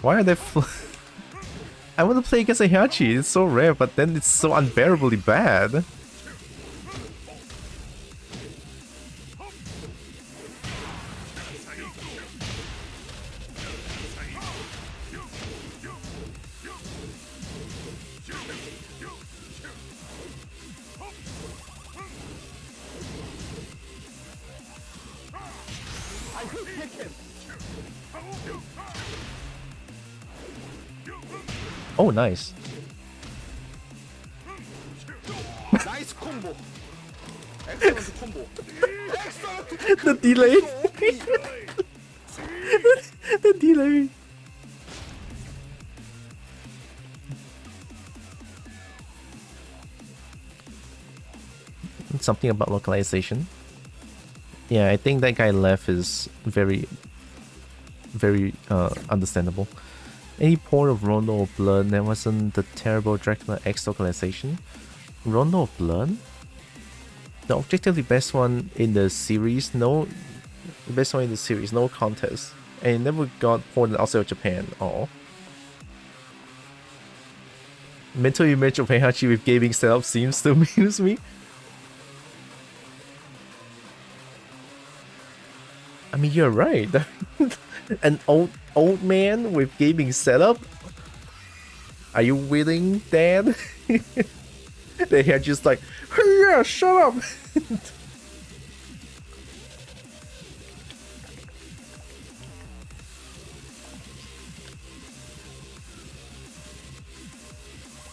Why are they I want to play against a Heihachi. It's so rare, but then it's so unbearably bad. I hate Tekken. Oh, nice. Nice combo. Excellent combo. Excellent. The delay. The delay. Something about localization. Yeah, I think that guy left is very understandable. Any port of Rondo of Blood that wasn't the terrible Dracula X localization? Rondo of Blood? The objectively best one in the series, no contest. And it never got ported outside of Japan. Oh. Mental image of Heihachi with gaming setup seems to amuse me. I mean, you're right. An old man with gaming setup? Are you willing, Dad? They are just like, yeah, shut up.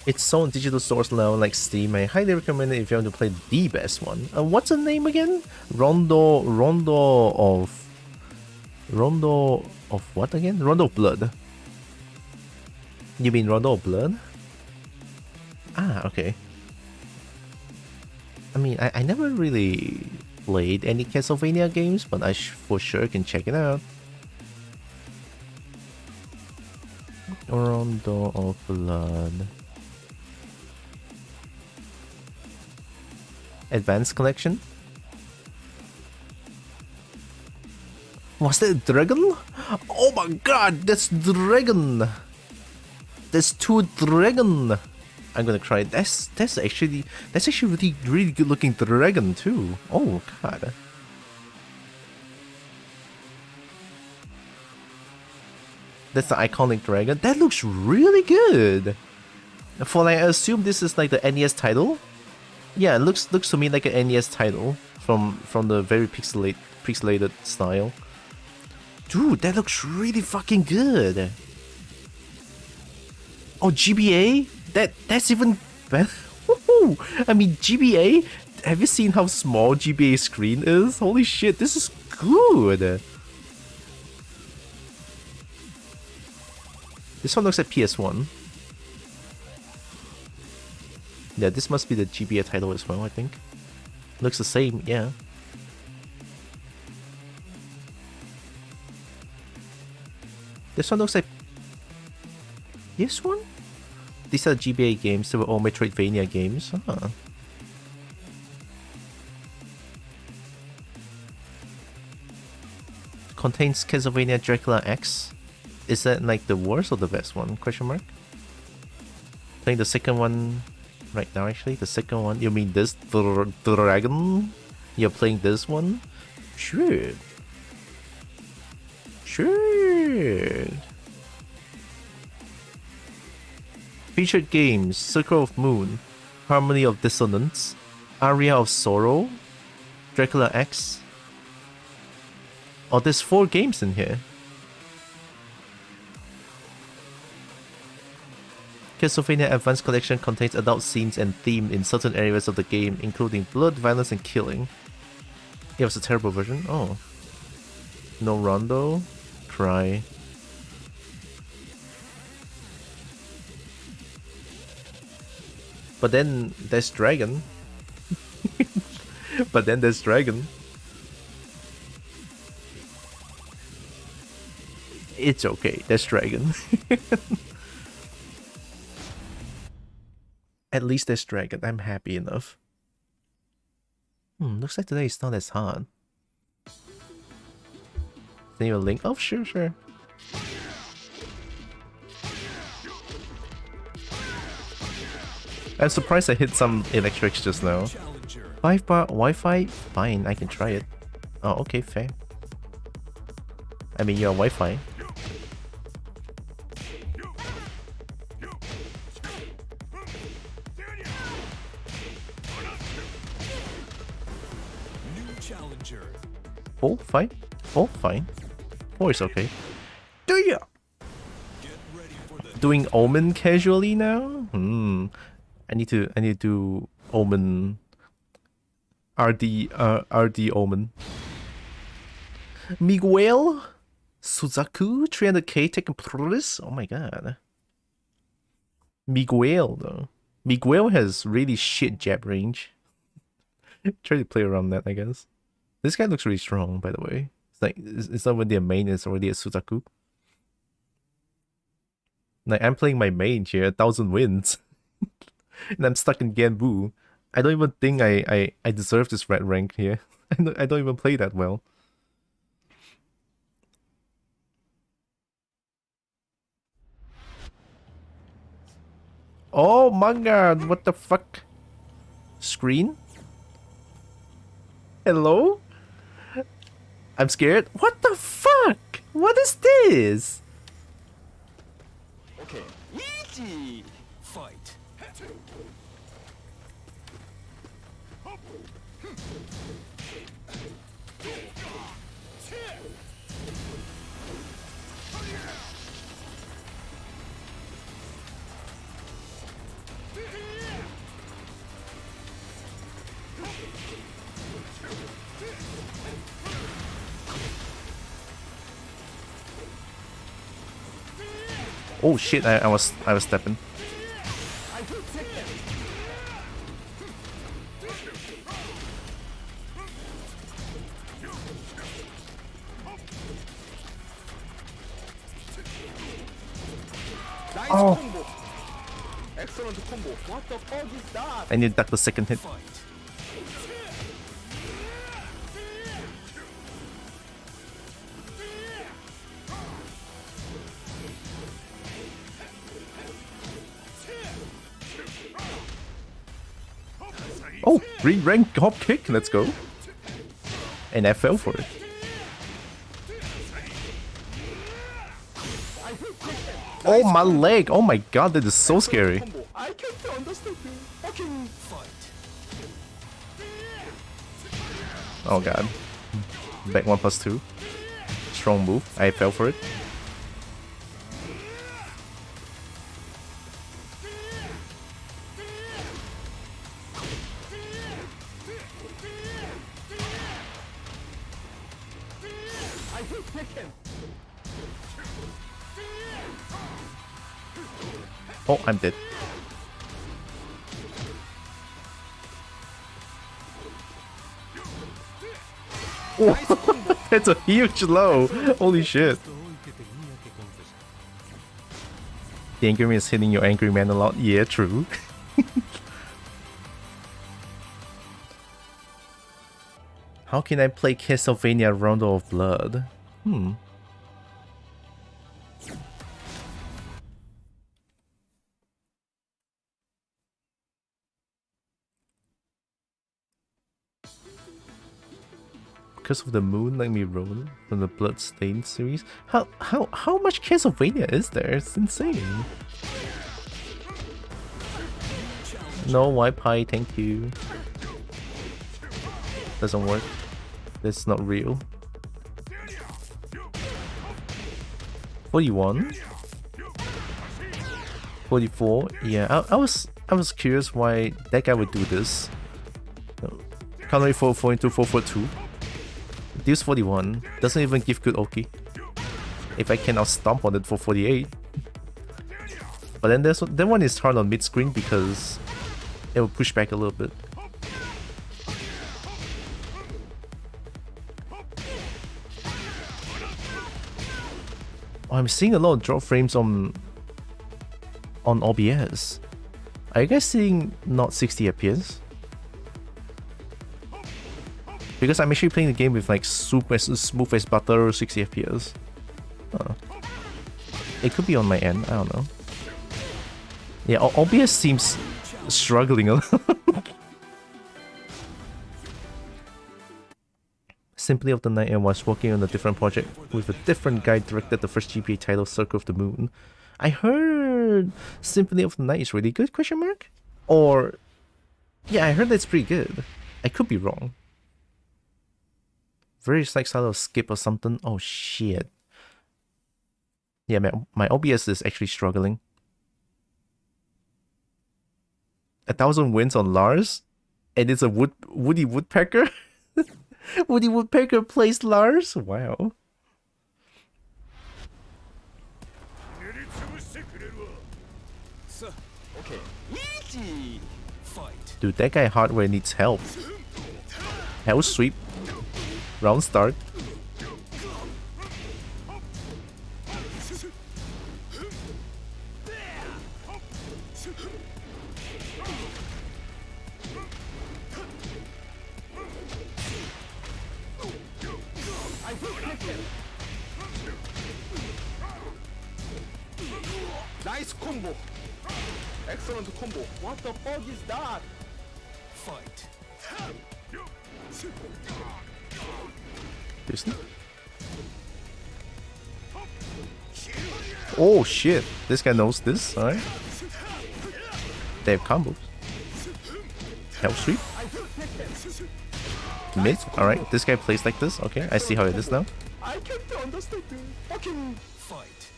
It's sold on digital stores now, like Steam. I highly recommend it if you want to play the best one. What's the name again? Rondo of what again? Rondo of Blood. You mean Rondo of Blood? Ah, okay. I mean, I never really played any Castlevania games, but I for sure can check it out. Rondo of Blood. Advanced Collection? Was that dragon? Oh my god, that's dragon! There's 2 dragon! I'm gonna try it. That's actually really good looking dragon too. Oh god. That's the iconic dragon. That looks really good. For like, I assume this is like the NES title. Yeah, it looks to me like an NES title from the very pixelated style. Dude, that looks really fucking good. Oh, GBA? That's even better. I mean, GBA? Have you seen how small GBA screen is? Holy shit, this is good. This one looks like PS1. Yeah, this must be the GBA title as well, I think. Looks the same, yeah. This one looks like... This one? These are GBA games, they were all Metroidvania games. Huh. Contains Castlevania Dracula X. Is that like the worst or the best one? Question mark? Playing the second one right now actually. The second one. You mean this dragon? You're playing this one? Sure. Sure. Featured games: Circle of Moon, Harmony of Dissonance, Aria of Sorrow, Dracula X. Oh, there's 4 games in here. Castlevania Advanced Collection contains adult scenes and theme in certain areas of the game, including blood, violence, and killing. It was a terrible version. Oh. No Rondo. Cry. But then there's Dragon. But then there's Dragon. It's okay, there's Dragon. At least there's Dragon, I'm happy enough. Looks like today is not as hard. Send you a link? Oh, sure. I'm surprised I hit some electrics just now. 5-bar Wi-Fi? Fine, I can try it. Oh, okay, fair. I mean, you're Wi-Fi. Oh, fine. Oh, fine. 4 is okay. Do ya? Doing Omen casually now? I need to do Omen. RD Omen. Miguel Suzaku 300k Tekken Plus. Oh my god. Miguel though. Miguel has really shit jab range. Try to play around that, I guess. This guy looks really strong, by the way. It's like it's not when their main is already a Suzaku. Like I'm playing my main here, 1000 wins. And I'm stuck in Ganbu. I don't even think I deserve this red rank here. I don't even play that well. Oh my god, what the fuck? Screen? Hello? I'm scared. What the fuck? What is this? Okay, easy. Fight. Oh shit, I was stepping. Nice Oh. combo. Excellent combo. What the fuck is that? I need to duck the second hit. Oh, green rank hop kick, let's go. And I fell for it. Oh, my leg! Oh my god, that is so scary. Combo. I can't understand you. Fucking Oh god. Back 1+2. Strong move. I fell for it. I hate Tekken. Oh, I'm dead. Oh, that's a huge low. Holy shit. The angry man is hitting your angry man a lot. Yeah, true. How can I play Castlevania Rondo of Blood? Because of the moon, let me roll from the Bloodstained series. How much Castlevania is there? It's insane. No white pie, thank you. Doesn't work. That's not real. 41. 44. Yeah, I was curious why that guy would do this. Can't rate 4 into 442. Deals 41. Doesn't even give good Oki. If I can, I'll stomp on it for 48. But then that one is hard on mid screen because it will push back a little bit. Oh, I'm seeing a lot of drop frames on OBS. Are you guys seeing not 60 FPS? Because I'm actually playing the game with like super smooth as butter 60 FPS. It could be on my end, I don't know. Yeah, OBS seems struggling a lot. Simply of the Night, and was working on a different project with a different guy directed the first GPA title, Circle of the Moon. I heard Symphony of the Night is really good, question mark? Or... yeah, I heard that's pretty good. I could be wrong. Very like style of skip or something. Oh shit. Yeah, my OBS is actually struggling. 1,000 wins on Lars? And it's a Woody Woodpecker? Woody Woodpecker plays Lars? Wow. Okay. Easy. Fight. Dude, that guy hardware needs help. Hell sweep. Round start. Nice combo. Excellent combo. What the fuck is that? Fight. Seriously? Oh shit, this guy knows this, alright. They have combos. Hell sweep. Mid, alright, this guy plays like this, okay, I see how it is now. I can't understand you. Fucking fight.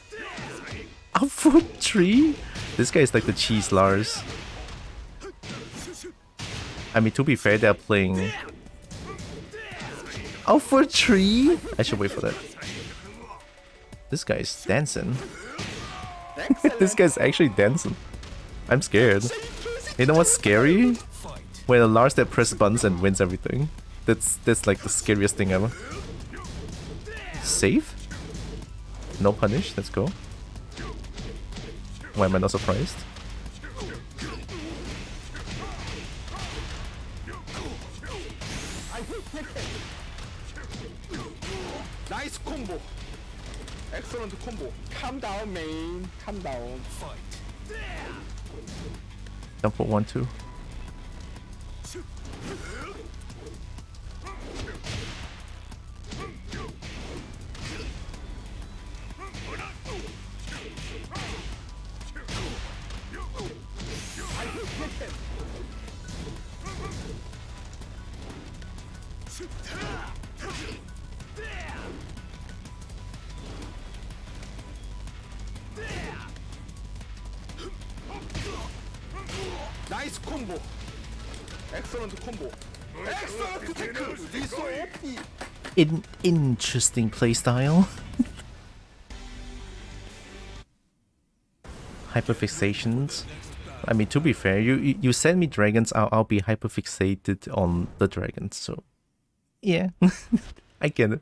Outfoot tree? This guy is like the cheese Lars. I mean, to be fair, they're playing Outfoot tree? I should wait for that. This guy is dancing. This guy's actually dancing. I'm scared. You know what's scary? When a Lars that press buttons and wins everything. That's like the scariest thing ever. Save? No punish, let's go. Why am I not surprised? I hate Tekken. Nice combo. Excellent combo. Calm down, man. Calm down. Fight. Jump for 1-2. Nice combo. Excellent combo. Excellent tackle. This so OP. Interesting playstyle. Hyperfixations. I mean, to be fair, you send me dragons, I'll be hyperfixated on the dragons. So, yeah, I get it.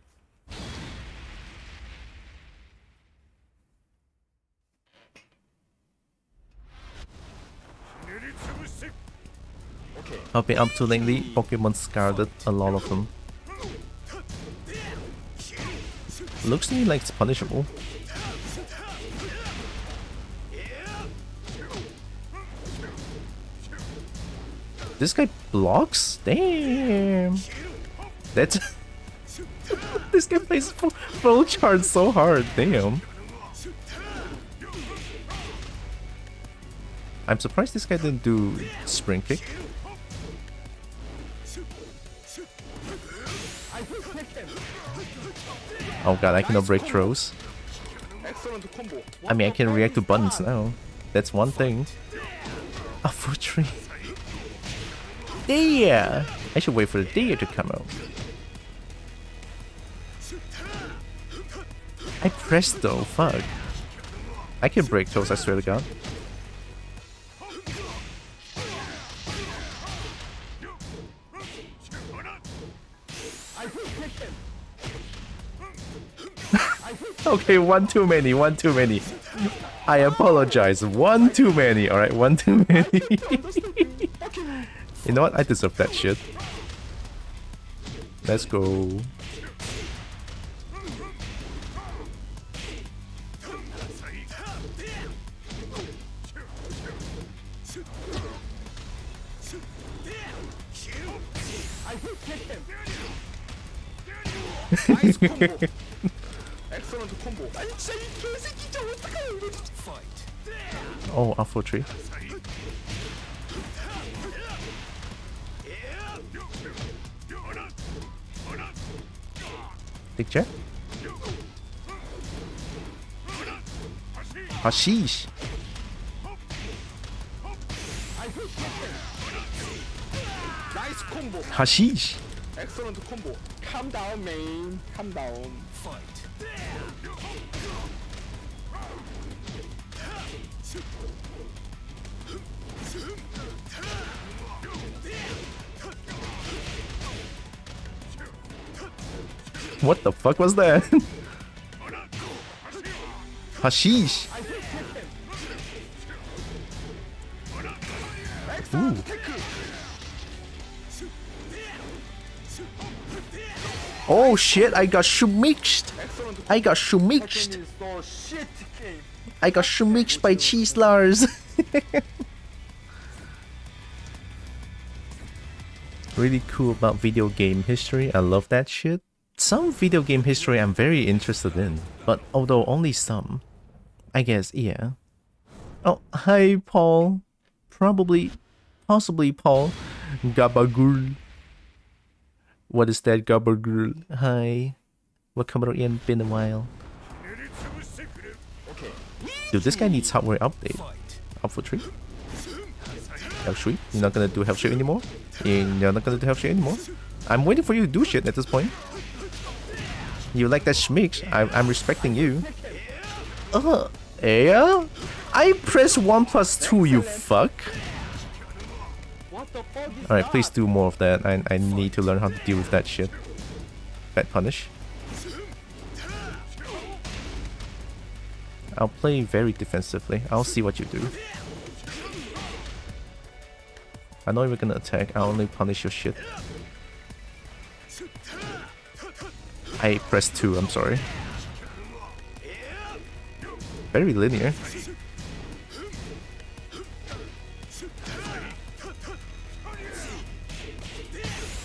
Okay. I've been up to lately. Pokemon Scarlet, a lot of them. Looks to me like it's punishable. This guy blocks? Damn. That's... This guy plays full charge so hard. Damn. I'm surprised this guy didn't do spring kick. Oh god, I cannot break throws. Excellent combo. I mean, I can react to buttons now. That's one thing. A foot tree. There! I should wait for the deer to come out. I pressed though, fuck. I can break throws, I swear to god. Okay, one too many, one too many. I apologize, one too many, alright, one too many. You know what, I deserve that shit. Let's go. Nice combo. Excellent combo. Fight. Oh, Alpha tree. Big check. Hashish. Nice combo. Hashish. Excellent combo. Calm down, man. Calm down. Fight. What the fuck was that? Hashish. Ooh. Oh shit, I got shumixed. I got shumixed. I got shumixed by Cheese Lars. Really cool about video game history. I love that shit. Some video game history I'm very interested in, but although only some. I guess, yeah. Oh, hi Paul. Possibly Paul. Gabagool. What is that, Gabagool? Hi. Welcome in, been a while. Dude, this guy needs hardware update. Up for 3. Health sweep? You're not gonna do health shit anymore? You're not gonna do health shit anymore? I'm waiting for you to do shit at this point. You like that schmix? I'm respecting you. Yeah? I press 1+2, you fuck. Alright, please do more of that. I need to learn how to deal with that shit. Bad punish. I'll play very defensively. I'll see what you do. I'm not even gonna attack. I'll only punish your shit. I pressed 2, I'm sorry. Very linear.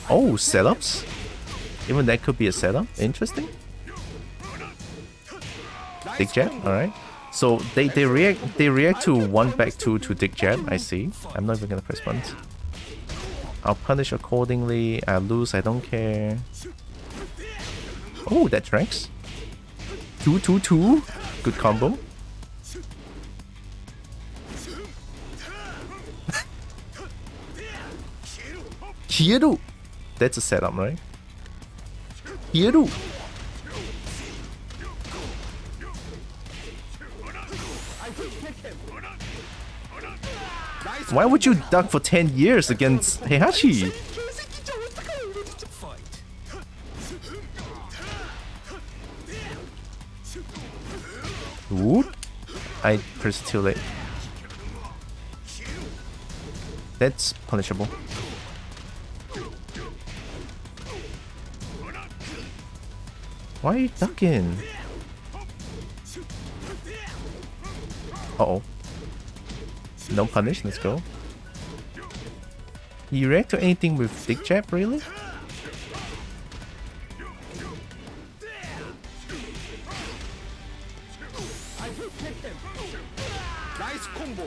Oh, setups? Even that could be a setup? Interesting. Dick jab, alright. So they react to 1 back 2 to dick jab, I see. I'm not even gonna press buttons. I'll punish accordingly. I lose, I don't care. Oh, that tracks. 2-2-2. Good combo. Hieru! That's a setup, right? Hieru! Why would you duck for 10 years against Heihachi? Ooh, I pressed too late. That's punishable. Why are you ducking? Uh-oh. No punish, let's go. You react to anything with dick jab, really? Nice combo.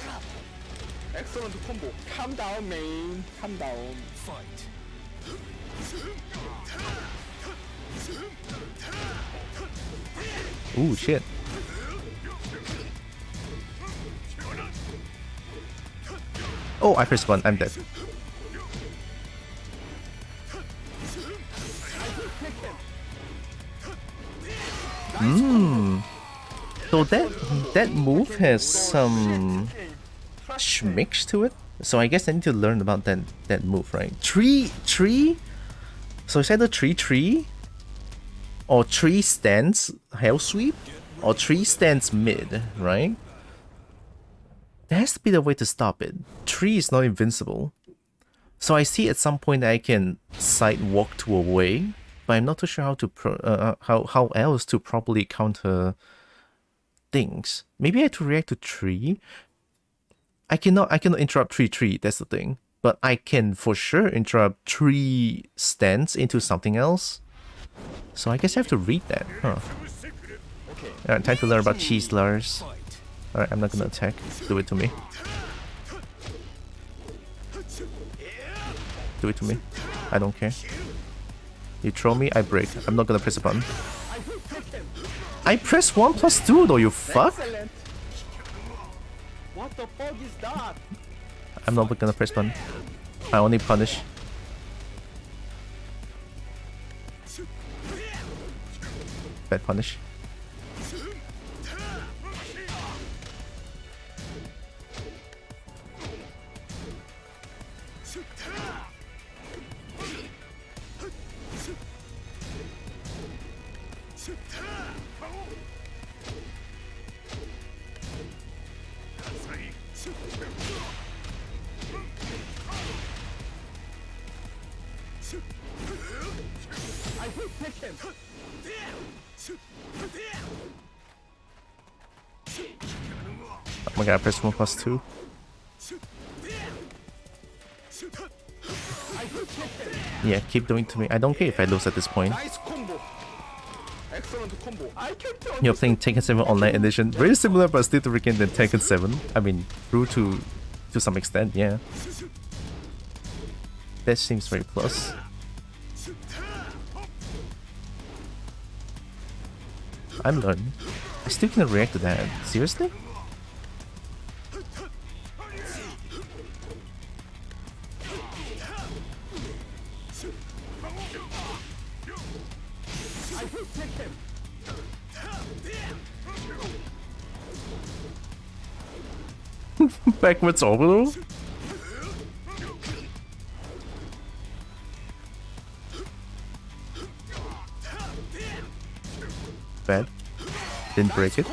Excellent combo. Calm down, man. Calm down. Fight. Ooh, shit. Oh, I pressed 1, I'm dead. So that move has some schmicks to it. So I guess I need to learn about that move, right? Tree. So it's either tree or tree stands hell sweep or tree stands mid, right? There has to be the way to stop it. Tree is not invincible. So I see at some point I can side walk to away, but I'm not too sure how to how else to properly counter things. Maybe I have to react to tree. I cannot interrupt tree, that's the thing. But I can for sure interrupt tree stance into something else. So I guess I have to read that, huh? Alright, time to learn about cheese lures. Alright, I'm not gonna attack. Do it to me. Do it to me. I don't care. You throw me, I break. I'm not gonna press a button. I press 1+2 though, you fuck! Excellent. What the fuck is that? I'm not gonna press button. I only punish. Bad punish. Oh my god, I press 1+2. Yeah, keep doing to me. I don't care if I lose at this point. Nice combo. Excellent combo. I can't tell You're playing Tekken 7 Online Edition. Very similar but still different than Tekken 7. I mean, true to some extent, yeah. That seems very plus. I'm learning. I still can react to that. Seriously? Backwards orbital? Bad. Didn't break it.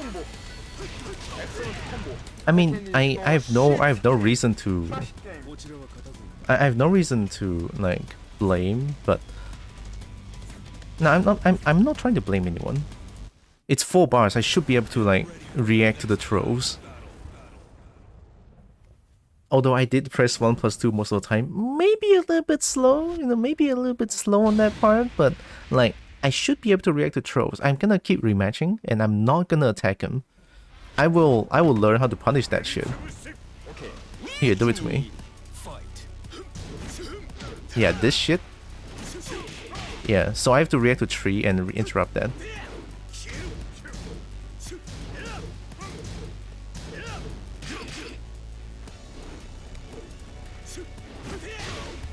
I mean, I have no reason to I have no reason to like blame, but no, I'm not trying to blame anyone. It's 4 bars. I should be able to like react to the trolls. Although I did press 1+2 most of the time, maybe a little bit slow, you know, maybe a little bit slow on that part, but like I should be able to react to trolls. I'm gonna keep rematching, and I'm not gonna attack him. I will learn how to punish that shit. Here, do it to me. Yeah, this shit. Yeah, so I have to react to 3 and interrupt that.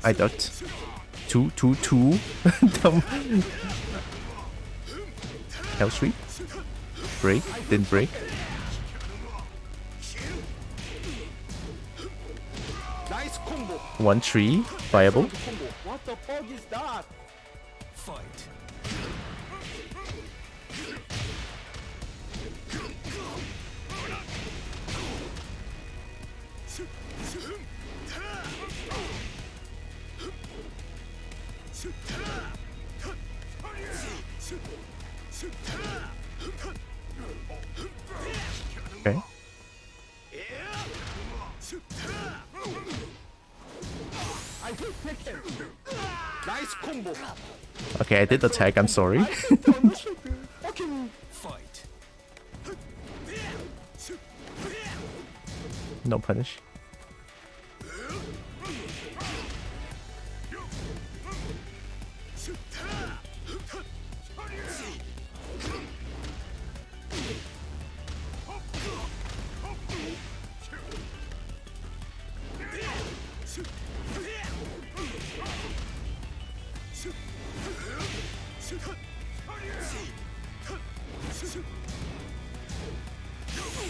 I ducked. 2, 2, 2. Dumb. Hell sweep. Break. Didn't break. Nice combo. 1, 3. Viable. What the fuck is that? Fight. Okay. I hit Tekken. Nice combo. Okay, I did attack. I'm sorry. Fucking Fight. No punish.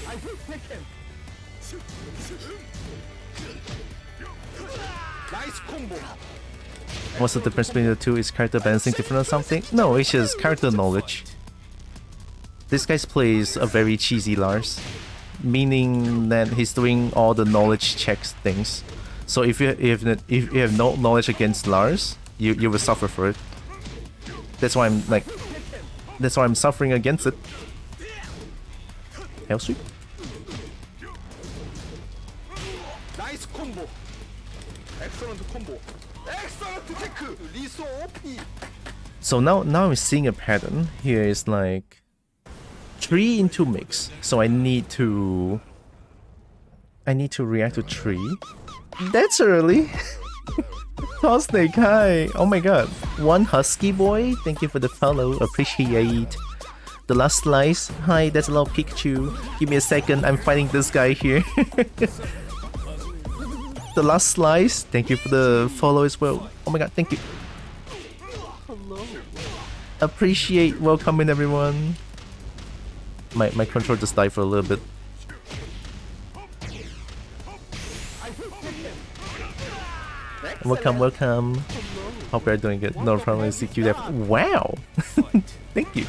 I hit Tekken. Nice combo. What's the difference between the two? Is character balancing different or something? No, it's just character knowledge. This guy plays a very cheesy Lars, meaning that he's doing all the knowledge checks things. So if you have no knowledge against Lars, you will suffer for it. That's why I'm suffering against it. Hell sweep. Nice combo. Excellent combo. Excellent tech. Liso OP. So now I'm seeing a pattern. Here is like 3 into mix. So I need to react to 3. That's early. Tall Snake, hi. Oh my god. 1 Husky Boy, thank you for the follow. Appreciate. The last slice. Hi, that's a little Pikachu. Give me a second. I'm fighting this guy here. The last slice. Thank you for the follow as well. Oh my god, thank you. Hello. Appreciate. Welcome in, everyone. My control just died for a little bit. Welcome, welcome. Hope you're doing good. No problem. CQ there. Wow. Thank you.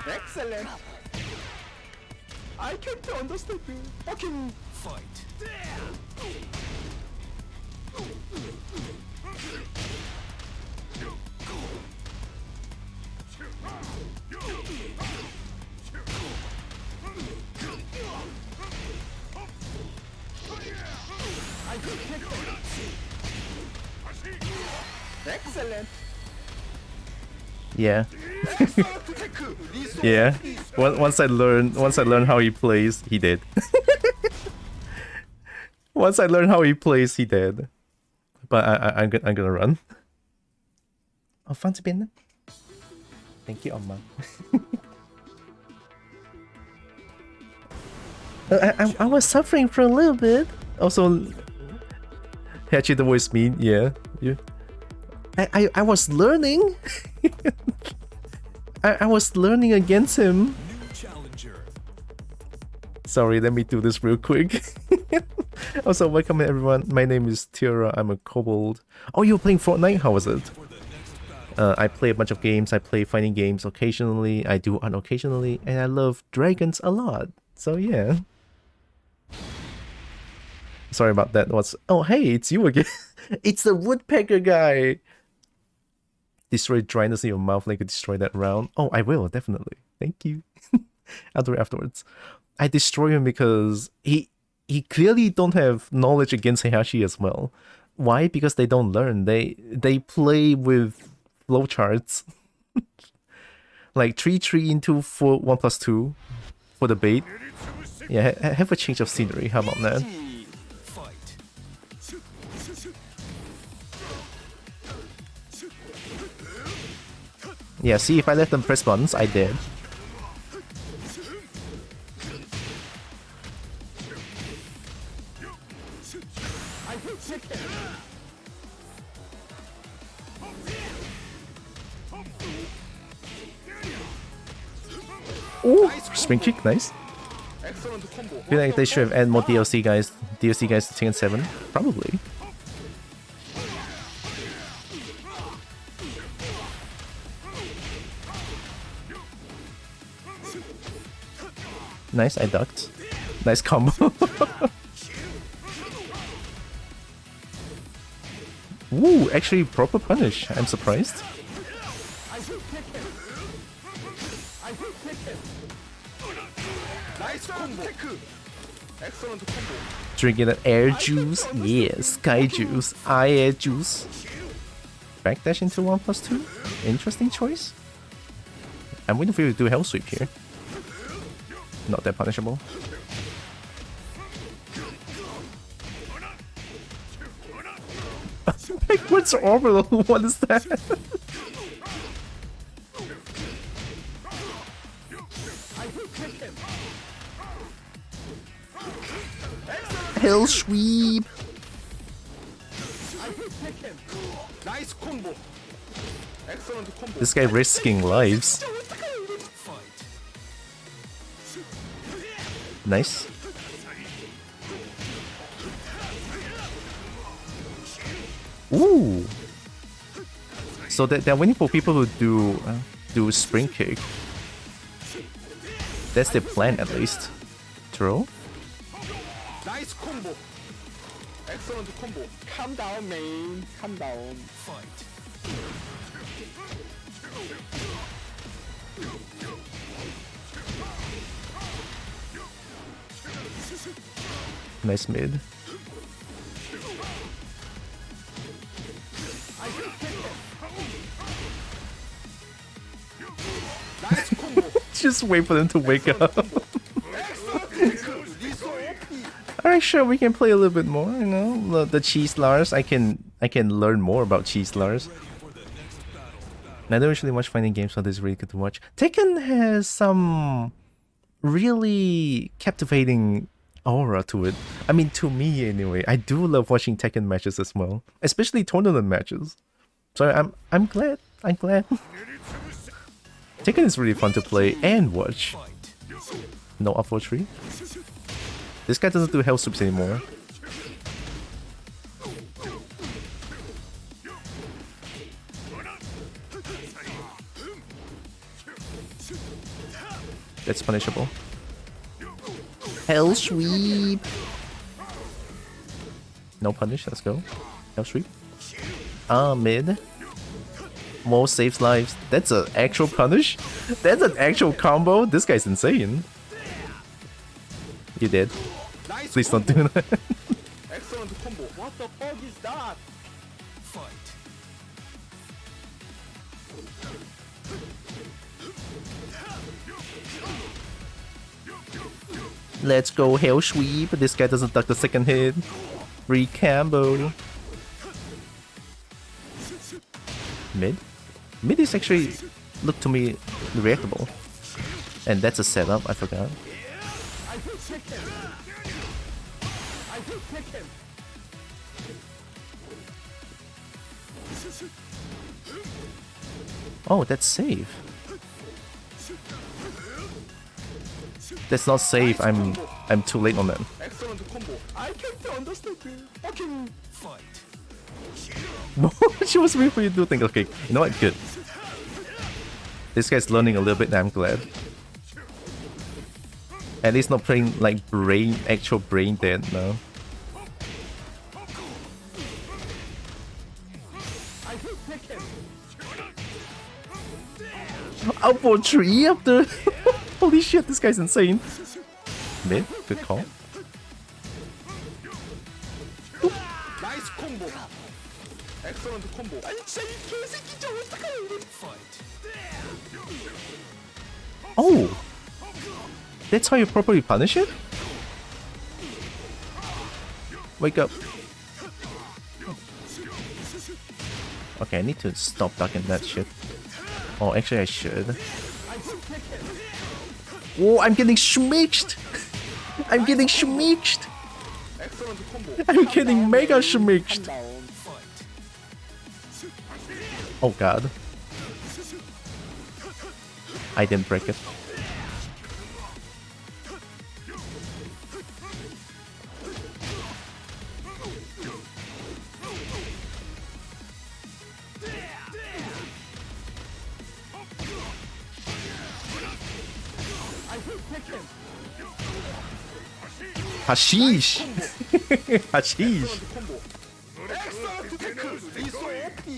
Excellent. I can't understand. Fucking Fight. excellent. Yeah. Yeah. Once I learned how he plays, he did. Once I learned how he plays, he did. But I'm gonna run. Oh, fun to be in. Thank you, Oma. I was suffering for a little bit. Also, actually, the voice mean, yeah. I was learning. I was learning against him. New challenger. Sorry, let me do this real quick. Also, welcome everyone. My name is Tira. I'm a kobold. Oh, you're playing Fortnite? How was it? I play a bunch of games. I play fighting games occasionally. I do unoccasionally, and I love dragons a lot. So yeah. Sorry about that. Oh, hey, it's you again. It's the woodpecker guy. Destroy dryness in your mouth like you destroy that round. Oh, I will, definitely. Thank you. I'll do it afterwards. I destroy him because he clearly don't have knowledge against Heihachi as well. Why? Because they don't learn. They play with flowcharts. Like 3 into 4 1+2 for the bait. Yeah, have a change of scenery. How about that? Yeah, see, if I let them press buttons, I did. Ooh, spring kick, nice. I feel like they should have added more DLC guys to Tekken 7. Probably. Nice, I ducked. Nice combo. Ooh, actually proper punish. I'm surprised. Drinking that air juice? Yeah, sky juice. Air juice. Backdash into 1+2? Interesting choice. I'm waiting for you to do hell sweep here. Not that punishable. Backwards orbital, what is that? Hell sweep! Nice combo. Excellent combo. This guy risking lives. Nice. Ooh. So they're waiting for people who do spring kick. That's their plan at least. Throw. Nice combo. Excellent combo. Calm down, man. Calm down. Fight. Nice mid. Just wait for them to wake up. Alright, sure, we can play a little bit more, you know. The cheese Lars, I can learn more about cheese Lars. I don't usually watch fighting games, so this is really good to watch. Tekken has some really captivating aura to it. I mean, to me anyway. I do love watching Tekken matches as well, especially tournament matches. So I'm glad. Tekken is really fun to play and watch. No up 4-3. This guy doesn't do hell sweeps anymore. That's punishable. Hell sweep. No punish, let's go. Hell sweep. Mid. More saves lives. That's an actual punish? That's an actual combo? This guy's insane. You did. Please don't do that. Excellent combo. What the fuck is that? Fight. Let's go hell sweep. This guy doesn't duck the second hit. Free combo. Mid? Mid is actually, look to me, reactable. And that's a setup, I forgot. Oh, that's safe. That's not safe. I'm too late on that. Excellent combo. I can't understand. Fucking Fight. She was waiting for you to do things. Okay, you know what? Good. This guy's learning a little bit, and I'm glad. At least not playing like actual brain dead now. I hate Tekken. Out for 3 after. Holy shit, this guy's insane. Mid, good call. Nice combo. Excellent combo. 아니 진짜 이 개새끼 진짜 어떡하냐 이거. Fight. Oh! That's how you properly punish it? Wake up. Okay, I need to stop ducking that shit. Oh, actually I should. Oh, I'm getting schmicked! I'm getting schmicked! Excellent combo. I'm getting mega schmicked! Down. Oh god. I didn't break it. Hashish! Hashish!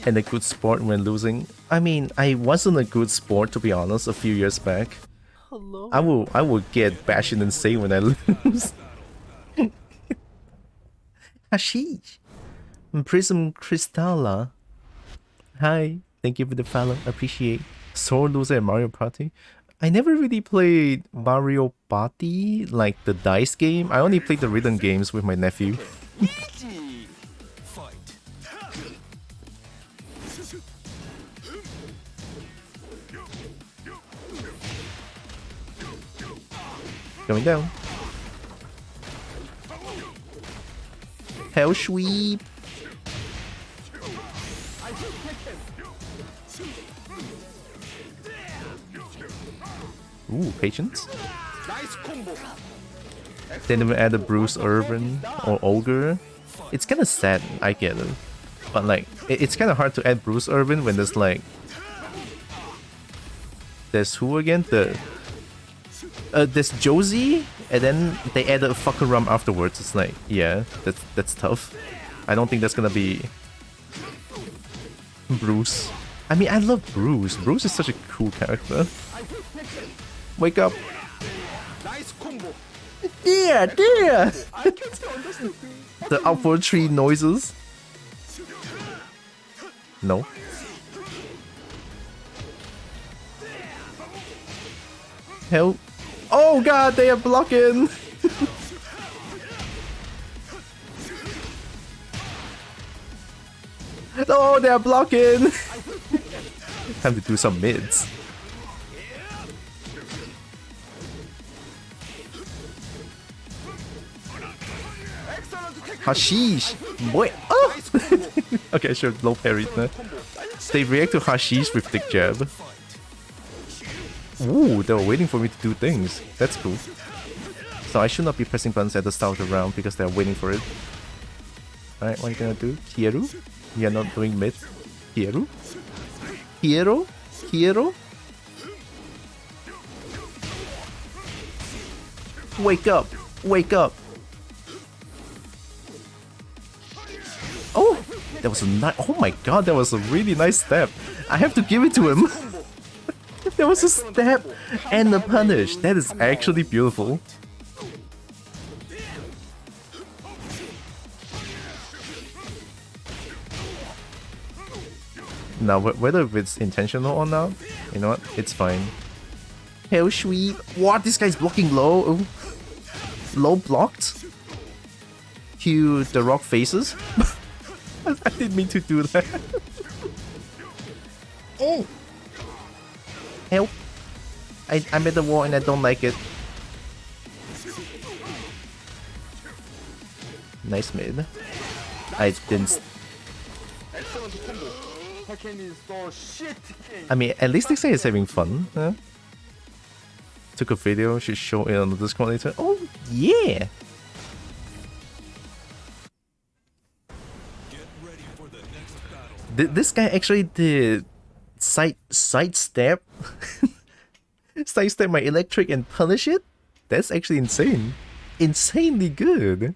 And a good sport when losing. I mean, I wasn't a good sport to be honest a few years back. Hello. I will get bashing insane when I lose. Hashish! Prism Crystalla. Hi, thank you for the follow. Appreciate. Sore loser at Mario Party. I never really played Mario Party, like the dice game. I only played the rhythm games with my nephew. Fight. Going down. Hell sweep. Ooh, patience. Nice combo. Then we add a Bruce Urban or Ogre. It's kind of sad, I get it. But like, it's kind of hard to add Bruce Urban when there's like... There's who again? There's Josie, and then they added a fucker rum afterwards. It's like, yeah, that's tough. I don't think that's gonna be... Bruce. I mean, I love Bruce. Bruce is such a cool character. Wake up. Nice combo. Yeah, yeah! I can't understand. The upward tree noises. No. Hell. Oh god, they are blocking! Oh, they are blocking! Time to do some mids. Hashish! Boy! Oh! Okay, sure, low parried now. They react to Hashish with the jab. Ooh, they were waiting for me to do things. That's cool. So I should not be pressing buttons at the start of the round because they're waiting for it. Alright, what are you gonna do? Hieru? You're not doing mid. Hieru? Hieru? Hieru? Wake up! Wake up! Oh! That was a nice... Oh my god, that was a really nice step. I have to give it to him. There was a step and a punish. That is actually beautiful. Now, whether it's intentional or not, you know what? It's fine. Hell sweep. What? This guy's blocking low. Oh. Low blocked? To the rock faces? I didn't mean to do that. Oh! Help! I'm at the wall and I don't like it. Nice mid. I didn't... Excellent combo. Tekken is so shit. I mean, at least this guy is having fun. Huh? Took a video, should show it on the Discord later. Oh, yeah! the next battle. This guy actually did sidestep sidestep my electric and punish it? That's actually insane. Insanely good.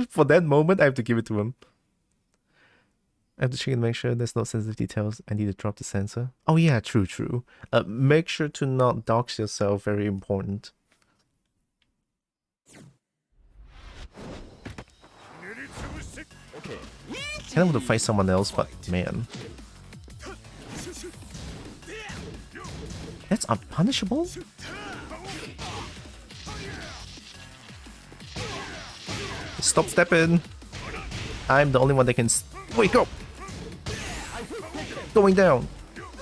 For that moment, I have to give it to him. I have to check and make sure there's no sensitive details. I need to drop the sensor. Oh yeah, true. Make sure to not dox yourself, very important. Okay. Kind of want to fight someone else, but man. That's unpunishable? Stop stepping! I'm the only one that can wake up! Going down!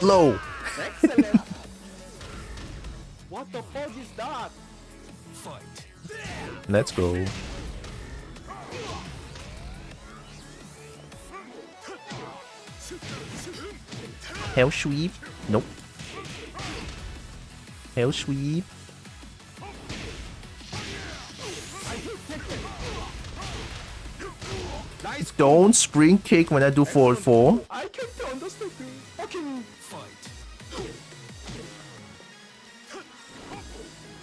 Low! Excellent. What the fuck is that? Fight. Let's go. Hell sweep? Nope. Hell sweep. Nice. Don't spring kick when I do forward 4. I can't understand. Fucking Fight.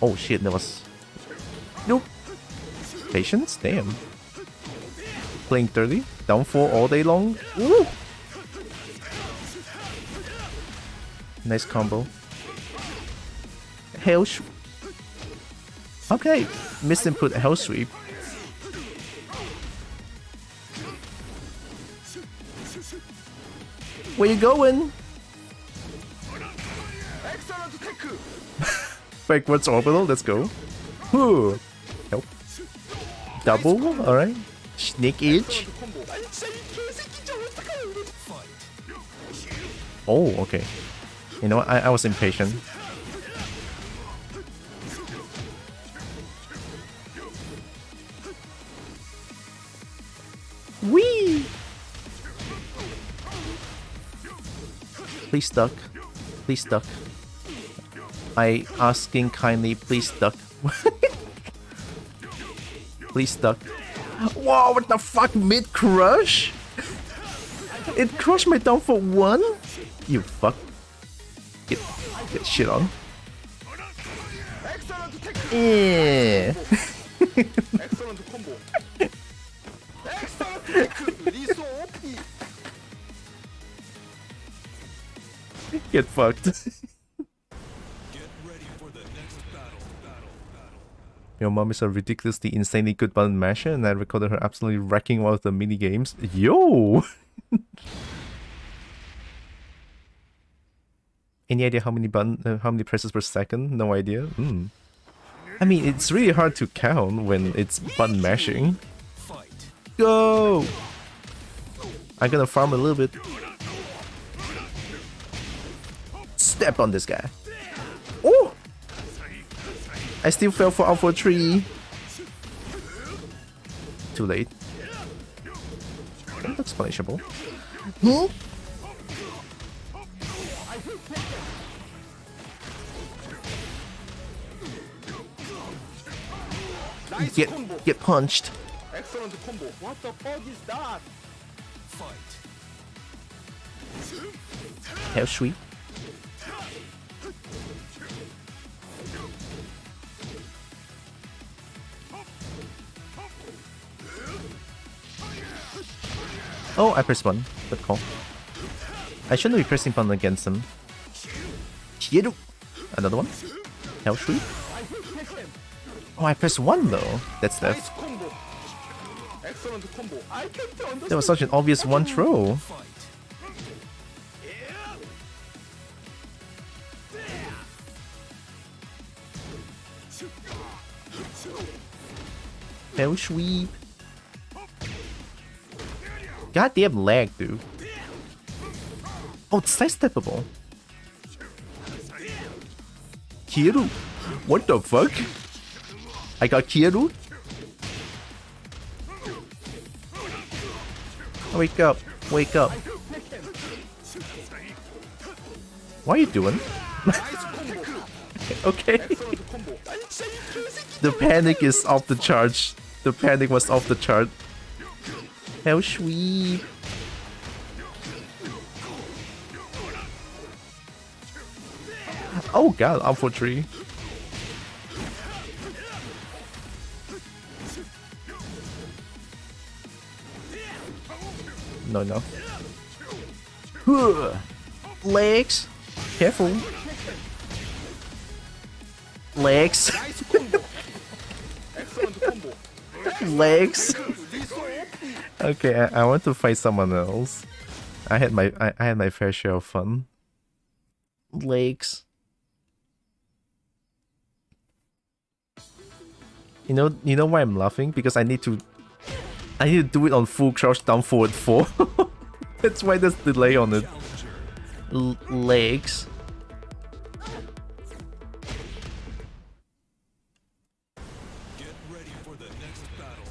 Oh shit, that was... Nope. Patience? Damn. Playing 30? Down 4 all day long? Ooh! Nice combo. Hell sweep. Okay. Misinput hell sweep. Where you going? excellent tech. Backwards orbital, let's go. Whew. Nope. Double, alright. Sneak edge. combo. 아니 진짜 이 개새끼 저 어떡해. Fight. Oh, okay. You know what? I was impatient. Whee! Please duck. Please duck. I asking kindly, please duck. Please duck. Whoa, what the fuck? Mid crush? It crushed my down for 1? You fuck. Get shit on. excellent tech. Yeah. excellent combo. excellent tech. 리소 OP. Get fucked. Get ready for the next battle. Your mom is a ridiculously insanely good button masher, and I recorded her absolutely wrecking all of the mini games. Yo! Any idea how many presses per second? No idea. I mean, it's really hard to count when it's button mashing. Fight. Go! I'm gonna farm a little bit. Step on this guy. Oh! I still fell for out for 3. Too late. That's punishable. Hmm? Nice Get combo. punched. excellent combo. What the fuck is that? Fight. Hell sweep. Oh, I pressed 1. Good call. I shouldn't be pressing button against him. Shieru. Another one. Hell sweep. Oh, I pressed 1 though. That's nice death. combo. excellent combo. I can't understand. That was such an obvious one throw. Fight. Hell sweep. Goddamn lag, dude. Oh, it's sidesteppable. Kiru? What the fuck? I got Kiru? Wake up. Wake up. What are you doing? Okay. The panic is off the charge. The panic was off the chart. Hell sweep. Oh god, up for 3. No, no. Legs. Careful. Legs. 나이스 콤보. 엑셀런트 콤보. Legs. 리소. Okay, I want to fight someone else. I had my fair share of fun. Legs. You know why I'm laughing? Because I need to do it on full crouch down forward 4. That's why there's delay on it. Legs. Get ready for the next battle.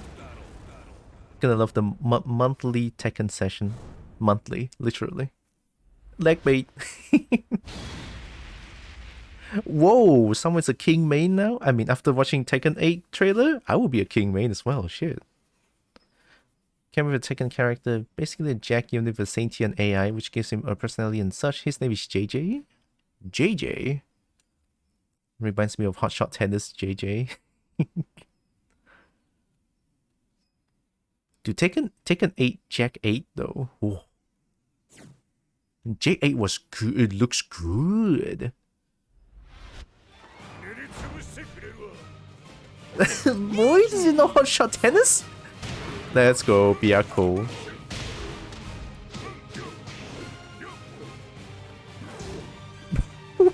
Gonna love the monthly Tekken session. Monthly, literally. Leg bait. Whoa, someone's a king main now? I mean, after watching Tekken 8 trailer, I will be a king main as well, shit. Came with a Tekken character, basically a Jack unit with a sentient AI, which gives him a personality and such. His name is JJ? JJ? Reminds me of Hotshot Tennis JJ. Dude, Tekken 8 Jack 8 though. Whoa. J8 was good. It looks good. Boy, does you know Hotshot Tennis? Let's go, Byako.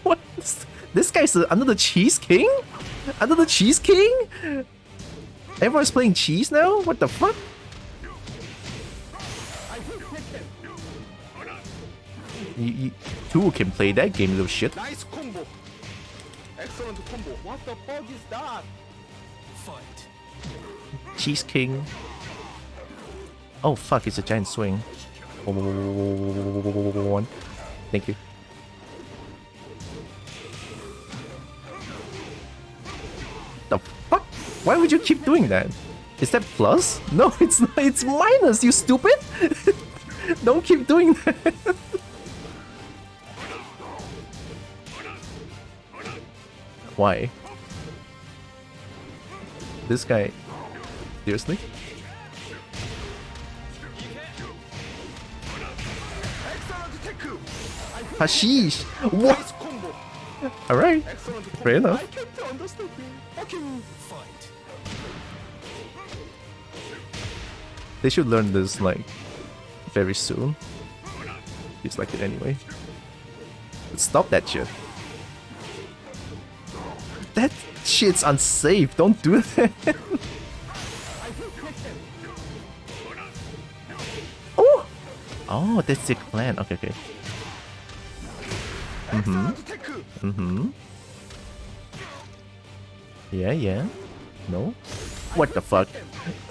What? This guy's under the Cheese King? Under the Cheese King? Everyone's playing cheese now? What the fuck? You two can play that game, little shit. 나이스 콤보. 엑셀런트 콤보. What the fuck is that? Fight. Cheese King. Oh fuck, it's a giant swing. One. Thank you. The fuck? Why would you keep doing that? Is that plus? No, it's not. It's minus, you stupid! Don't keep doing that. Why? This guy... Seriously? 엑셀런트 테크. Hashish! What? 나이스 콤보. Alright. 엑셀런트 콤보. Fair enough. I can't understand you. Okay. Fight. They should learn this, like, very soon. It's like it anyway. Stop that shit. That shit's unsafe. Don't do that. Oh! Oh, that's the plan. Okay, okay. 엑셀런트 테크. Mm-hmm. Yeah, yeah. No? What the fuck?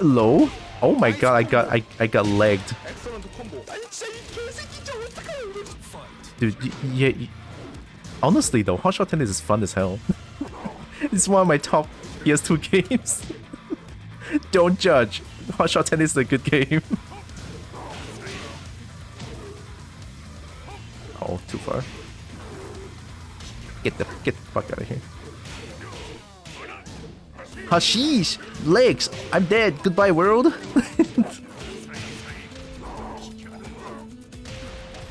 Low? Oh my god, I got legged. 엑셀런트 콤보. 아니 진짜 이 개새끼 좀 어떡해요 이거. Fight. Dude, yeah. Honestly though, Hotshot Tennis is fun as hell. It's one of my top PS2 games. Don't judge. Hotshot Tennis is a good game. Oh, too far. Get the fuck out of here. Hashish! Legs! I'm dead! Goodbye, world!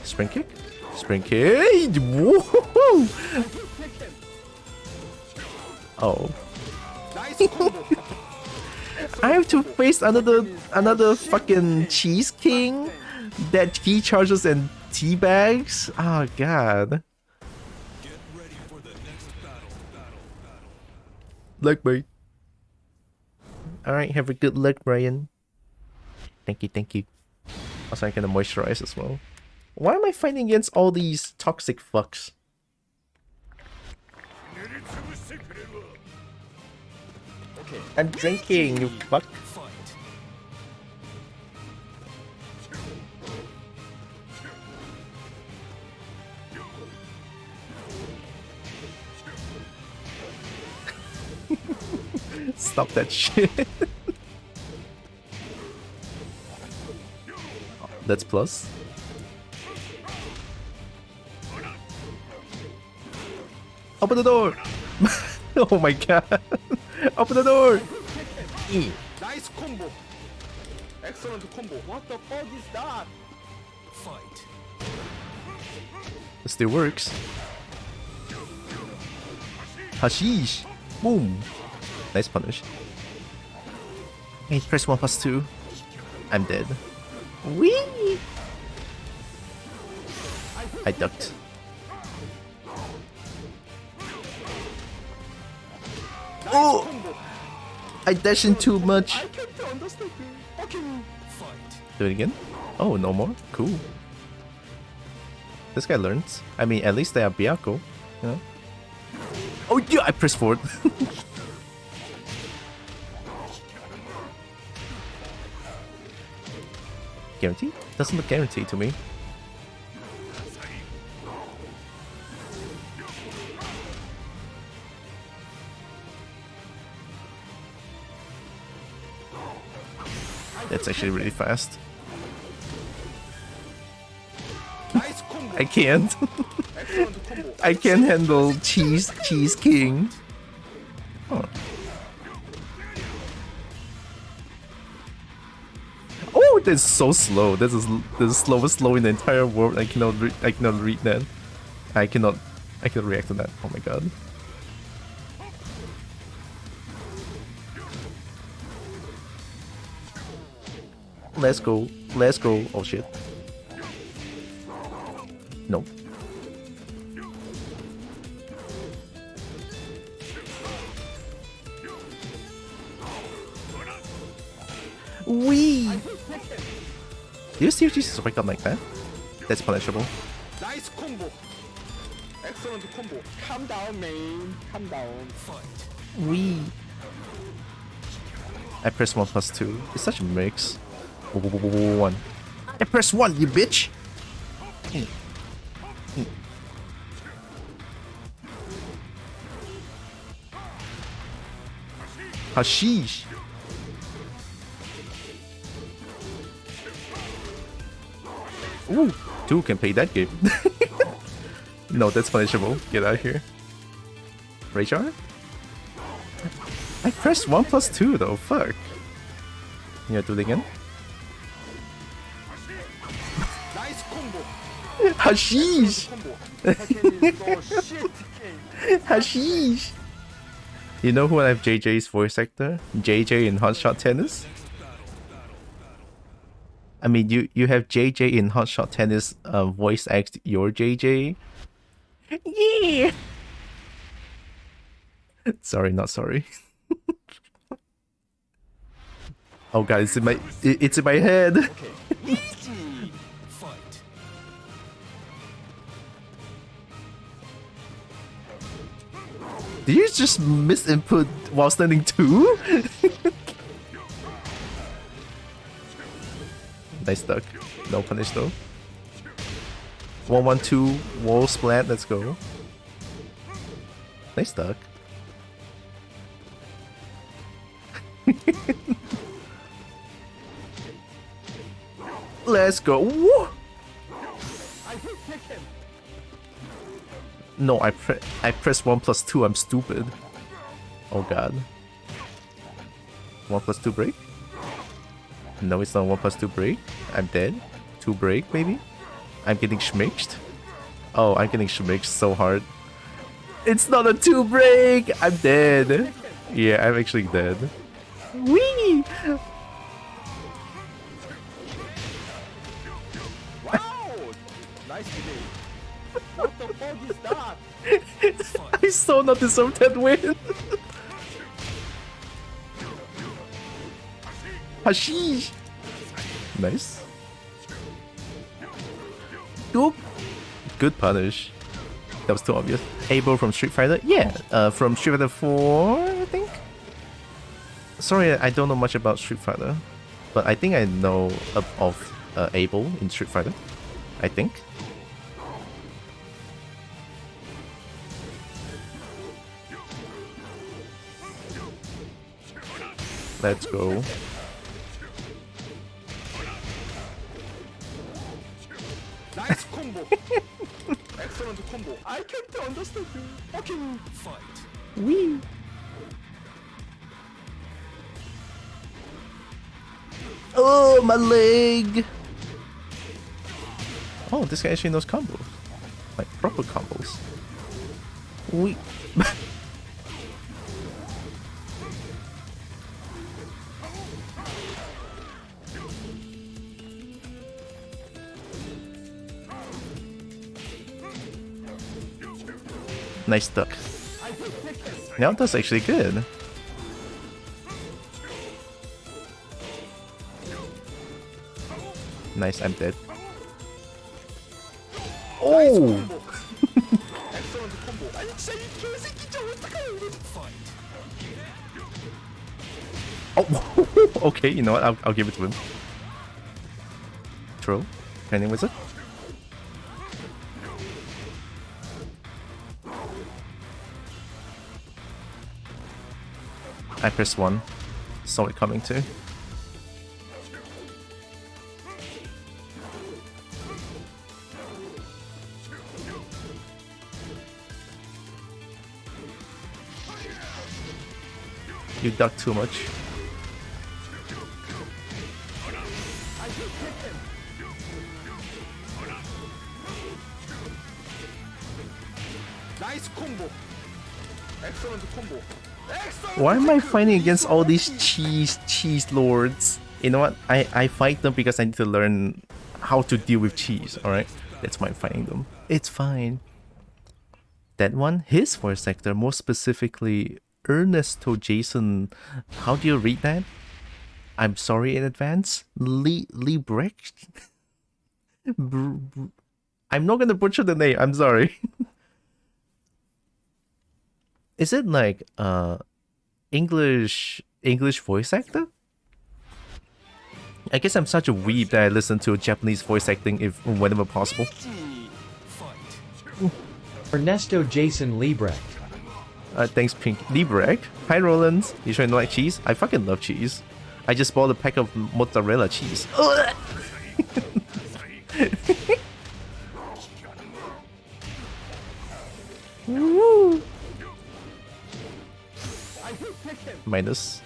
Spring kick? Spring kick! Woohoo! Oh. 나이스 콤보. I have to face another fucking Cheese King that key charges and teabags? Oh god. Get ready for the next battle. Leg bait. Alright, have a good leg, Brian. Thank you, thank you. Also, I can moisturize as well. Why am I fighting against all these toxic fucks? Okay. I'm drinking, you fuck. Fight. Stop that shit. That's plus. Open the door! Oh my god! Open the door! Nice combo. Excellent combo. What the fuck is that? Fight. It still works. Hashish! Boom! Nice punish. Hey, press 1+2. I'm dead. Whee! I ducked. Oh! I dash in too much. I can't understand you. Fucking Fight. Do it again? Oh, no more? Cool. This guy learns. I mean, at least they are Byakko, you know? Oh yeah, I pressed forward. Guarantee? Doesn't look guaranteed to me. That's actually really fast. nice combo. I can't. Excellent combo. I can't handle Cheese King. Oh. Oh, that's so slow. This is the slowest slow in the entire world. I cannot read that. I cannot react to that. Oh my god. Let's go. Let's go. Oh shit. No. Wee! Do you seriously just wake up like that? That's punishable. Nice combo. Excellent combo. Calm down, man. Calm down. Fight. Wee! I press 1+2. It's such a mix. 1. I press 1, you bitch! Hashish! Ooh, 2 can play that game. No, that's punishable. Get out of here. Rachar? I pressed 1+2 though, fuck. You gotta do it again? Nice combo. Hashish! Combo. Tekken is so shit game. Hashish! You know who I have JJ's voice actor? JJ in Hotshot Tennis? I mean, you have JJ in Hotshot Tennis voice act your JJ? Yeah! Sorry, not sorry. Oh god, it's in my head. Fight. Did you just miss input while standing 2? Nice duck. No punish though. 1-1-2 wall splat. Let's go. Nice duck. Let's go. Woo! I hate Tekken. No, I press 1+2. I'm stupid. Oh god. 1+2 break? No, it's not 1+2 break. I'm dead. 2 break maybe. I'm getting schmixed. Oh, I'm getting schmixed so hard. It's not a 2 break. I'm dead. Yeah, I'm actually dead. Wee! Wow. Nice play. What the fuck is that? I so not deserve that win. Hashish. Nice. Oop. Good punish. That was too obvious. Abel from Street Fighter? Yeah, from Street Fighter 4, I think? Sorry, I don't know much about Street Fighter. But I think I know of Abel in Street Fighter. I think. Let's go. Nice combo. Excellent combo. I can't understand. Okay. Fight. Wee. Oh, my leg! Oh, this guy actually knows combos. Like, proper combos. Wee. Nice duck. Now that's actually good. Nice, I'm dead. Oh! Excellent combo. 아니 진짜 이 개새끼 저 어떡해. Fight. Oh! Okay, you know what? I'll give it to him. Throw. Training wizard. I pressed 1. Saw it coming too. You duck too much. Nice combo. Excellent combo. Excellent. Why am I fighting against all these cheese lords? You know what? I fight them because I need to learn how to deal with cheese, alright? That's why I'm fighting them. It's fine. That one, his voice actor, more specifically Ernesto Jason. How do you read that? I'm sorry in advance. Liebrecht? I'm not gonna butcher the name, I'm sorry. Is it like English voice actor? I guess I'm such a weeb that I listen to Japanese voice acting whenever possible. Fight. Ernesto Jason Liebrecht. Thanks, Pink. Liebrecht. Hi, Roland. You sure you don't like cheese? I fucking love cheese. I just bought a pack of mozzarella cheese. Woo. Minus.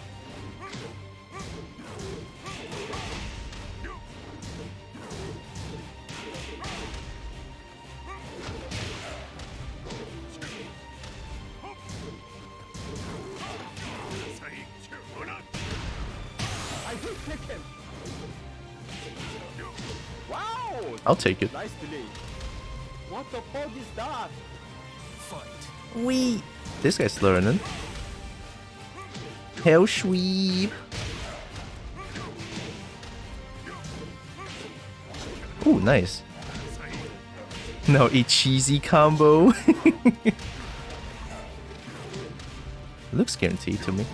Wow. I'll take it. Nice delay. What the fuck is that? Fight. Wee. This guy's learning. Hell sweep. Ooh, nice. No, a cheesy combo. Looks guaranteed to me.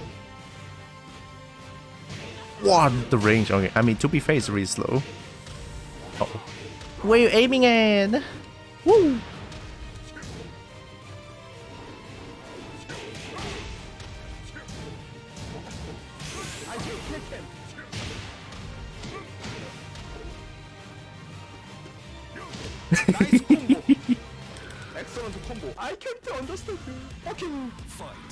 Wow, the range. Okay, I mean, to be fair, it's really slow. Uh oh. Where are you aiming at? Woo! Nice combo. Excellent combo. I can't understand. Okay. Fight.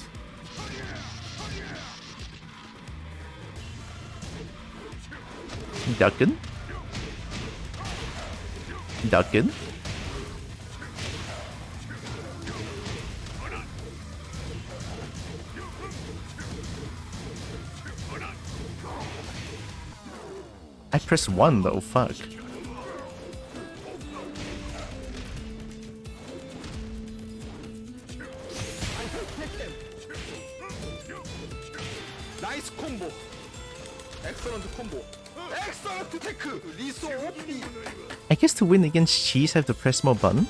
Duckin'. Duckin'. I pressed 1 though, fuck. Nice combo. Excellent combo. Excellent tech. Liso OP. I guess to win against cheese, I have to press more button.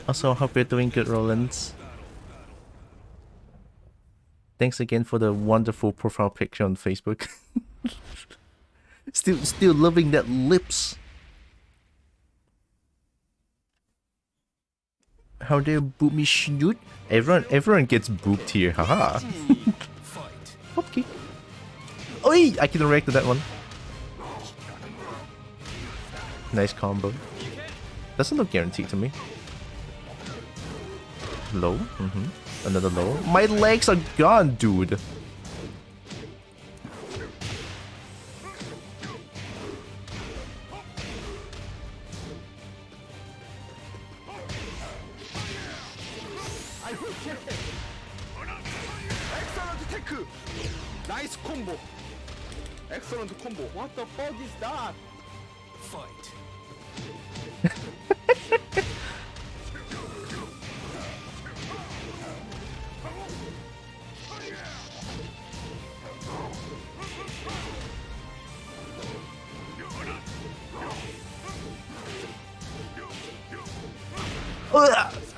Also, hope you're doing good, Roland. Thanks again for the wonderful profile picture on Facebook. still loving that lips. How dare boop me snoot? Everyone gets booped here, haha. Fight. Okay. Oi! I can react to that one. Nice combo. Doesn't look guaranteed to me. Low. Another low. My legs are gone, dude. Excellent tech. Nice combo. Excellent combo. What the fuck is that? Fight.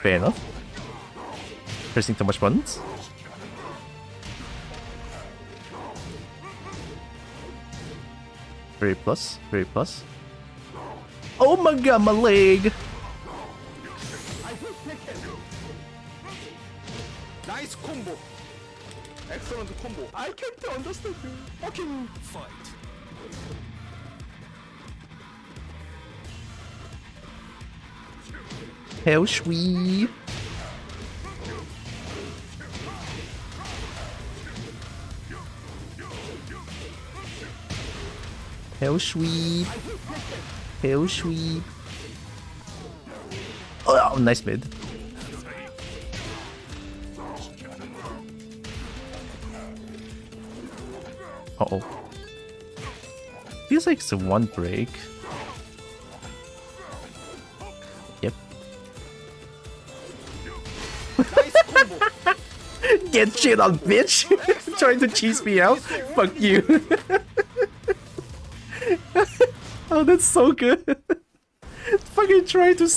Fair enough. Pressing too much buttons. Very plus, very plus. Oh my god, my leg! Nice combo. Excellent combo. I can't understand you. Fucking Fight. Hell sweet. Hell sweet. Hell sweet. Oh, nice mid. Uh-oh. Feels like it's a one break. Yep. nice combo. Get shit on, bitch! Trying to cheese me out? Fuck you. Oh, that's so good. Fucking trying to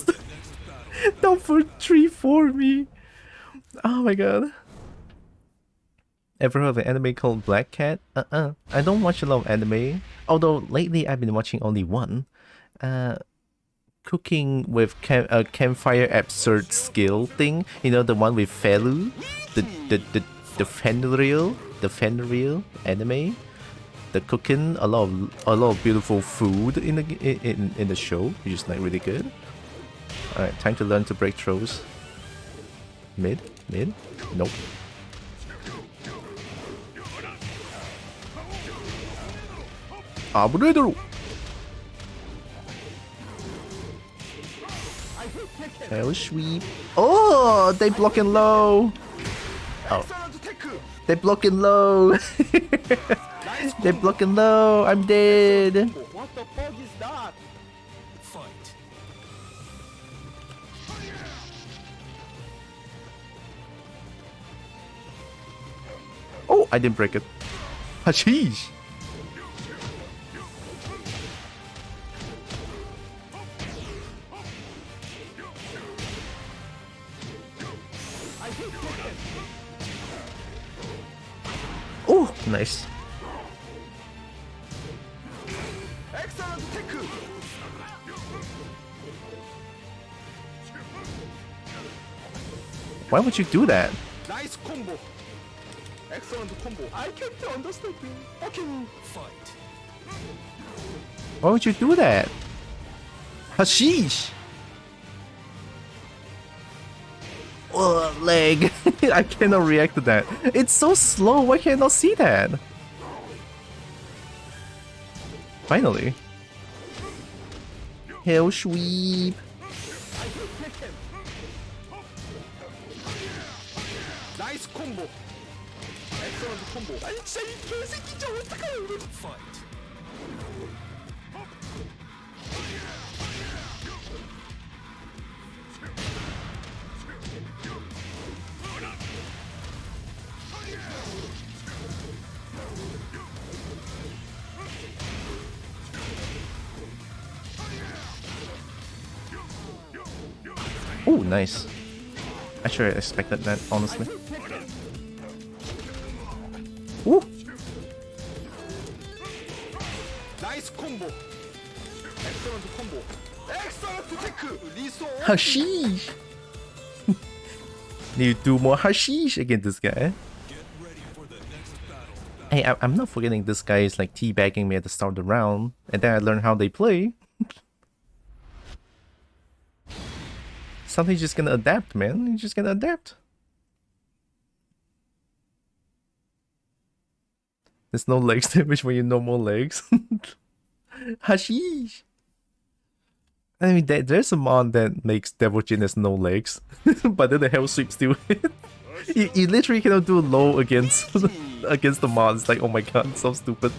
down for 3-4 me. Oh my god. Ever heard of an anime called Black Cat? I don't watch a lot of anime. Although lately I've been watching only one. Cooking with campfire absurd skill thing. You know, the one with Felu? The Fenrir anime? The cooking, a lot of beautiful food in the show, which is like really good. Alright, time to learn to break throws. Mid? Nope. Abredo! Hell sweep. Oh, they blocking low. Oh, they blocking low. They're blocking low. I'm dead. What the fuck is that? Fight. Oh, I didn't break it. Hashish. Oh, nice. Excellent tech. Why would you do that? Nice combo. Excellent combo. I can't understand you. Fucking Fight. Why would you do that? Hashish. Oh, leg. I cannot react to that. It's so slow. Why can't I not see that? Finally. Hell sweep. nice combo. Excellent combo. 아니 진짜 이 개새끼 진짜 어떡해요 이거. Fight. Oh, nice. I should have expected that, honestly. Ooh. Nice combo. Excellent combo. Excellent tech. 리소. Hashish! Need to do more hashish against this guy. Get ready for the next battle. Hey, I'm not forgetting this guy is like teabagging me at the start of the round, and then I learn how they play. Something's just gonna adapt, man. You're just gonna adapt. There's no legs damage when you no more legs. Hashish. I mean, there's a mod that makes Devil Jin as no legs, but then the Hell Sweep still hit. You literally cannot do low against against the mods. Like, oh my god, so stupid.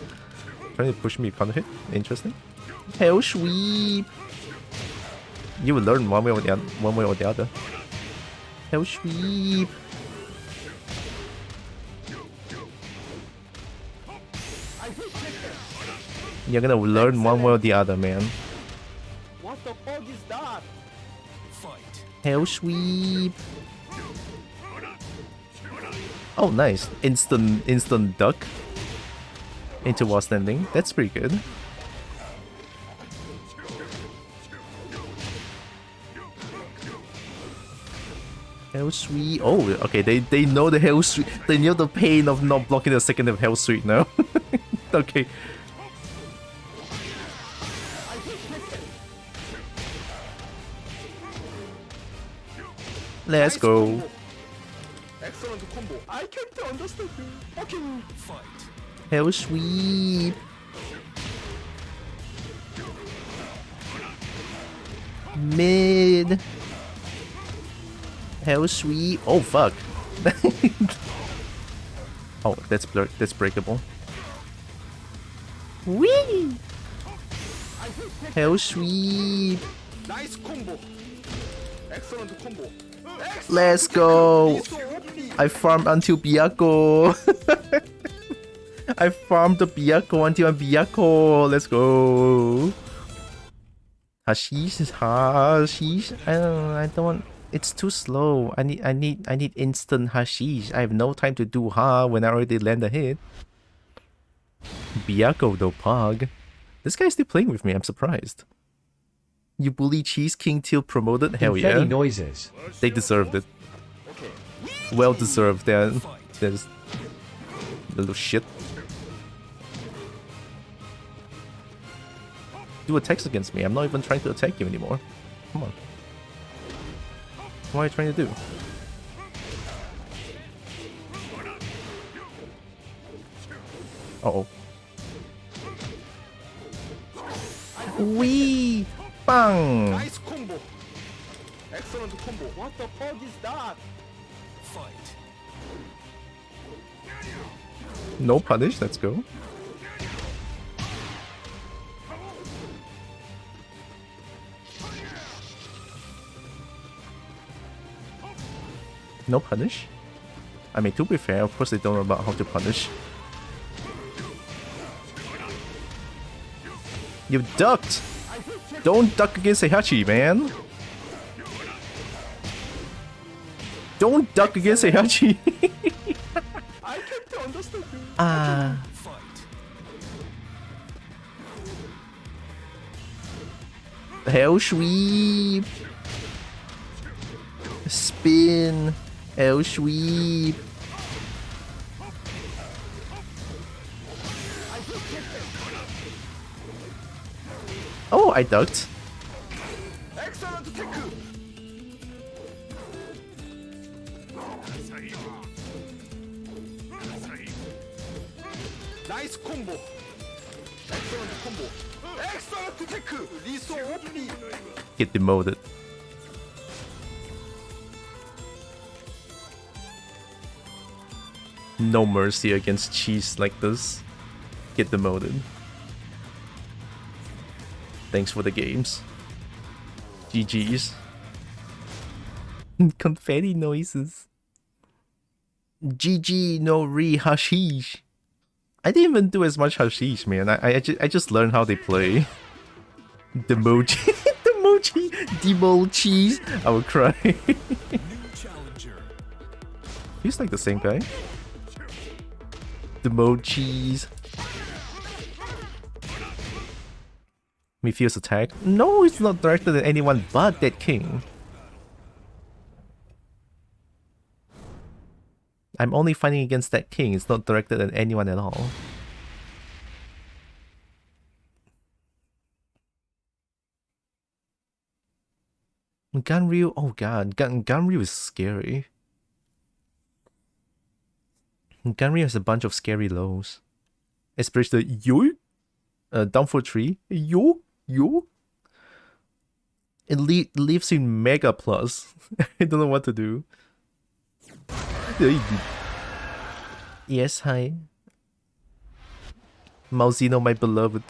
Trying to push me, can't hit. Interesting. Hell Sweep. You will learn one way or the other. Hell Sweep. You're gonna learn one way or the other, man. What the fuck is that? Fight. Hell Sweep. Oh, nice. Instant duck into wall standing. That's pretty good. Hell Sweep. Oh, okay. They know the Hell Sweep. They know the pain of not blocking the second of Hell Sweep now. Okay. Let's go. Excellent combo. I can't understand. Fucking Fight. Hell Sweep. Mid. Hell Sweep. Oh fuck. Oh, that's breakable. Whee! Hell Sweep. nice combo. Excellent combo. Let's go. I farmed until Byakuo. I farmed the Byakuo until I'm Byakuo. Let's go. Hashish is hashish. I don't want. It's too slow. I need instant hashish. I have no time to do when I already land a hit. Byakuo though, Pog. This guy's still playing with me. I'm surprised. You bully Cheese King till promoted? Hell Confetti yeah. noises. They deserved it. Well deserved. There's little shit. Do attacks against me. I'm not even trying to attack you anymore. Come on. What are you trying to do? Uh-oh. Wee! Bang! Nice combo. Excellent combo. What the fuck is that? Fight. No punish, let's go. No punish? I mean, to be fair, of course they don't know about how to punish. You ducked! Don't duck against Heihachi, man! Don't duck against Heihachi! I can't understand. Ah. Fight. Hell Sweep! Spin! Hell Sweep! Oh, I ducked. Excellent teku. Nice combo. Excellent combo. Excellent teku. Liso OP. Get demoted. No mercy against cheese like this. Get demoted. Thanks for the games. GG's. Confetti noises. GG no re hashish. I didn't even do as much hashish, man. I just learned how they play. Demoji. Demoji. Democheese. I will cry. New challenger. He's like the same guy. Democheese. Mephios attack. No, it's not directed at anyone but that king. I'm only fighting against that king. It's not directed at anyone at all. Ganryu, oh god, Ganryu is scary. Ganryu has a bunch of scary lows. Especially the yo, down for 3, yo. It leaves in Mega Plus. I don't know what to do. Yes, hi. Mauzino, my beloved.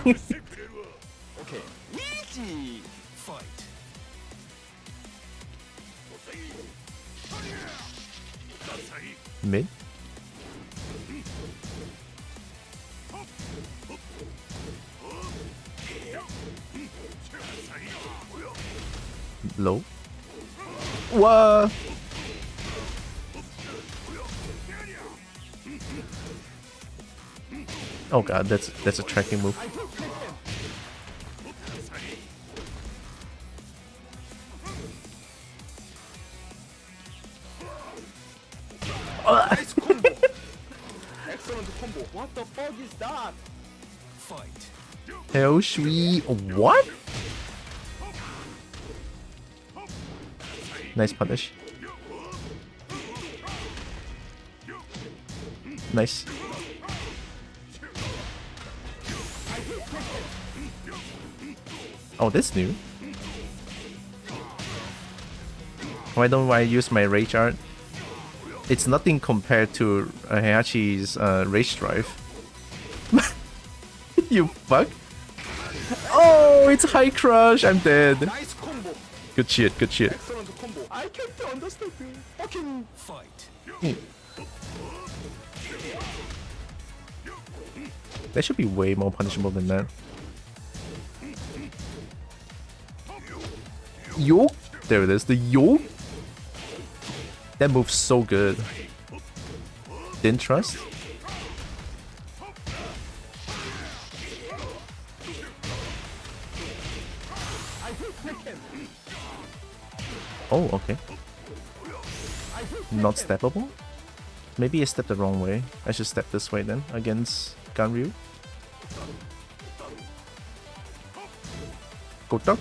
Okay. Easy. Fight. Mid. Low. Whoa. Oh god, that's a tracking move. Nice combo. Excellent combo. What the fuck is that? Fight. Hell sweet. What? Nice punish. Nice. Oh, that's new. Why don't I use my rage art? It's nothing compared to Heihachi's rage drive. You fuck. Oh, it's high crush. I'm dead. Nice combo. Good shit, good shit. Excellent combo. I can't understand you. Fucking Fight. That should be way more punishable than that. Yo! There it is, the yo! That move's so good. Didn't trust? Oh, okay. Not steppable? Maybe I stepped the wrong way. I should step this way then, against Ganryu. Go duck.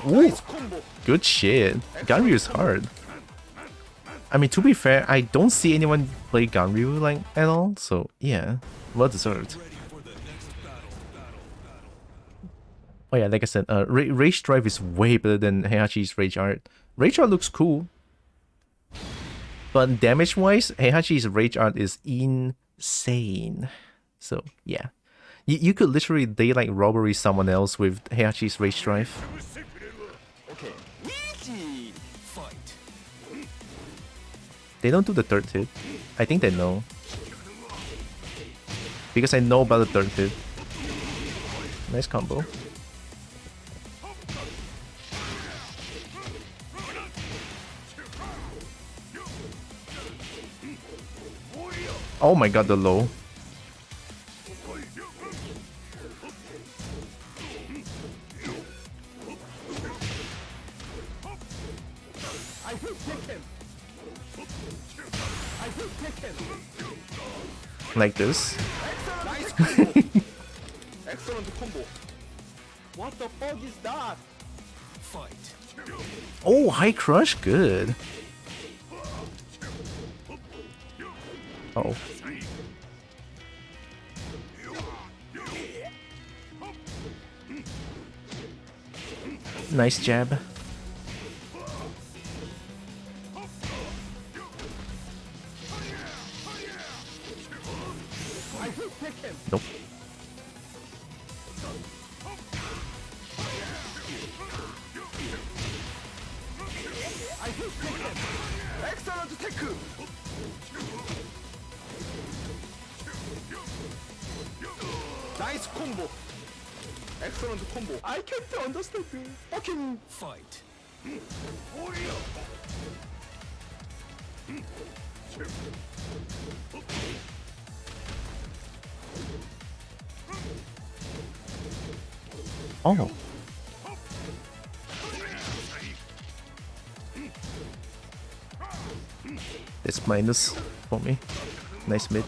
Ooh, good shit. Ganryu is hard. I mean, to be fair, I don't see anyone play Ganryu like at all, so yeah, well deserved. Oh yeah, like I said, Rage Drive is way better than Heihachi's Rage Art. Rage Art looks cool, but damage-wise, Heihachi's Rage Art is insane. So yeah, you could literally daylight robbery someone else with Heihachi's Rage Drive. okay. Easy. Fight. They don't do the third hit. I think they know. Because I know about the third hit. Nice combo. Oh my god, the low. I will Tekken. I will Tekken. Like this. Nice combo. Excellent combo. What the fuck is that? Fight. Oh, high crush, good. Oh. Nice jab. Nope. Excellent tech. Nice combo. Excellent combo. I can't understand you. Fucking Fight. Oh. It's minus for me. Nice mid.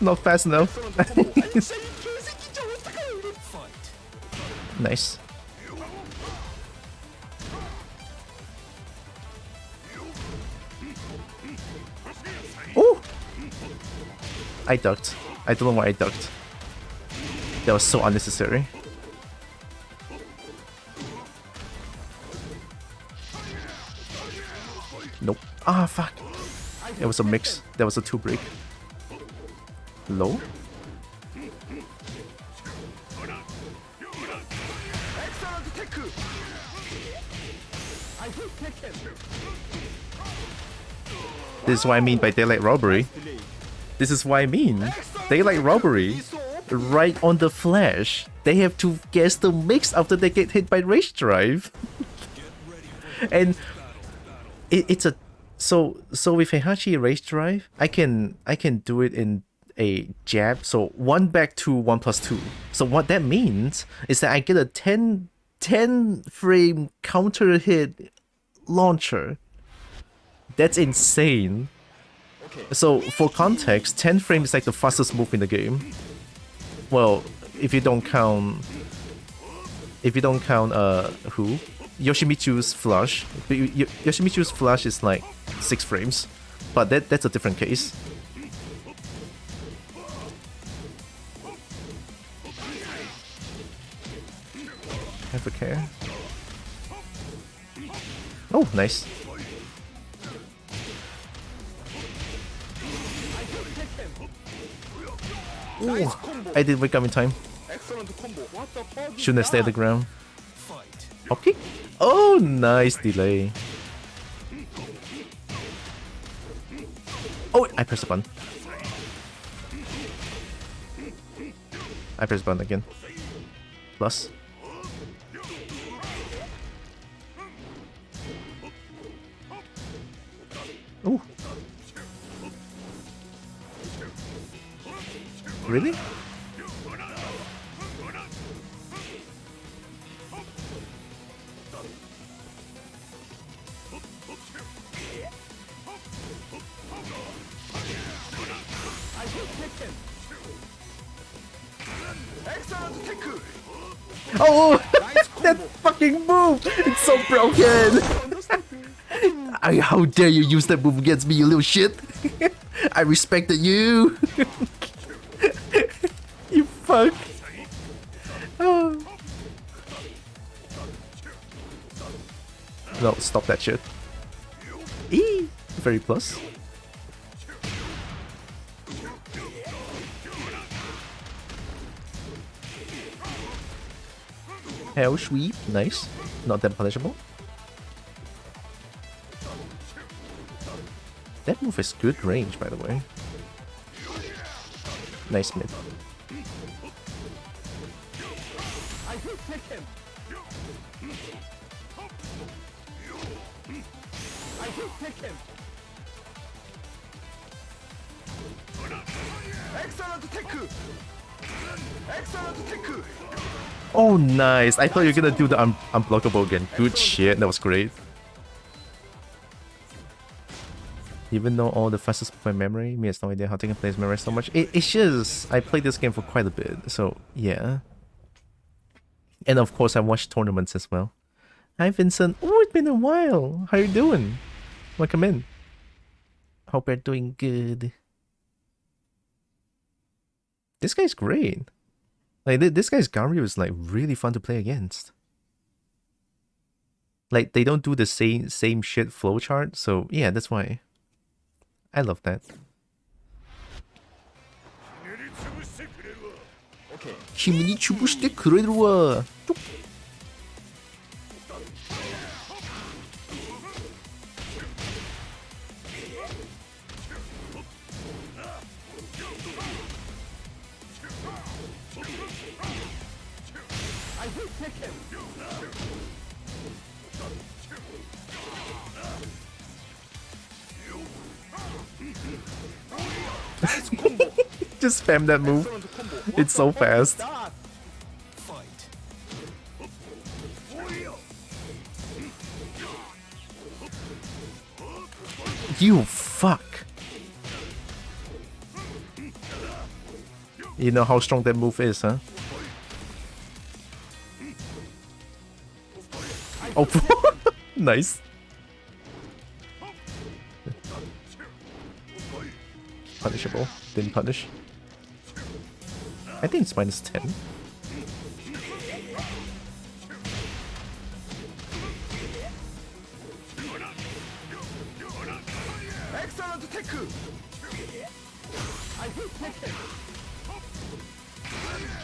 Not fast enough. 엑셀런트 콤보. 아니 진짜 이 개새끼 진짜 어떡해. Fight. Nice. Oh! I ducked. I don't know why I ducked. That was so unnecessary. Nope. Ah, fuck. It was a mix. That was a 2-break. Low? 엑셀런트 테크. I hate Tekken. This is what I mean by daylight robbery. 딜레이. This is what I mean. Daylight robbery. Right on the flash. They have to guess the mix after they get hit by rage drive. And it's a so with Heihachi rage drive, I can do it in a jab. So 1 back to 1 plus 2. So what that means is that I get a 10 frame counter hit launcher. That's insane. So for context, 10 frames is like the fastest move in the game. Well, if you don't count who? Yoshimitsu's flush. Yoshimitsu's flush is like 6 frames. But that's a different case. Have a care. Oh, nice. Ooh, I did wake up in time. 엑셀런트 콤보. What the fuck? is Shouldn't have stayed at the that? ground. Fight. Hop kick. Oh, nice delay. Oh, I pressed the button. I pressed the button again. Plus. Ooh. Really? 엑셀런트 테크. Oh, that fucking move! It's so broken! How dare you use that move against me, you little shit! I respected you! You fuck! Oh. No, stop that shit. Eee! Very plus. Hell sweep, nice. Not that punishable. That move is good range, by the way. Nice mid. I hate Tekken. I hate Tekken. 엑셀런트 테크. 엑셀런트 테크. Oh, nice. I thought you were gonna do the unblockable again. Good shit. That was great. Even though all the fastest move in memory, me has no idea how Tekken plays memory so much. It's just I played this game for quite a bit, so yeah. And of course, I watched tournaments as well. Hi, Vincent. Oh, it's been a while. How you doing? Welcome in. Hope you're doing good. This guy's great. Like, this guy's Gario is like really fun to play against. Like, they don't do the same shit flowchart, so yeah, that's why. I love that. 힘이 주부실 때 그래 들어와. 뚝. I hate Tekken. Just spam that move. 엑셀런트 콤보. It's so fast. That. Fight. You fuck. You know how strong that move is, huh? Oh, nice. Punishable. Didn't punish. I think it's -10. Excellent Tekken. I hate Tekken.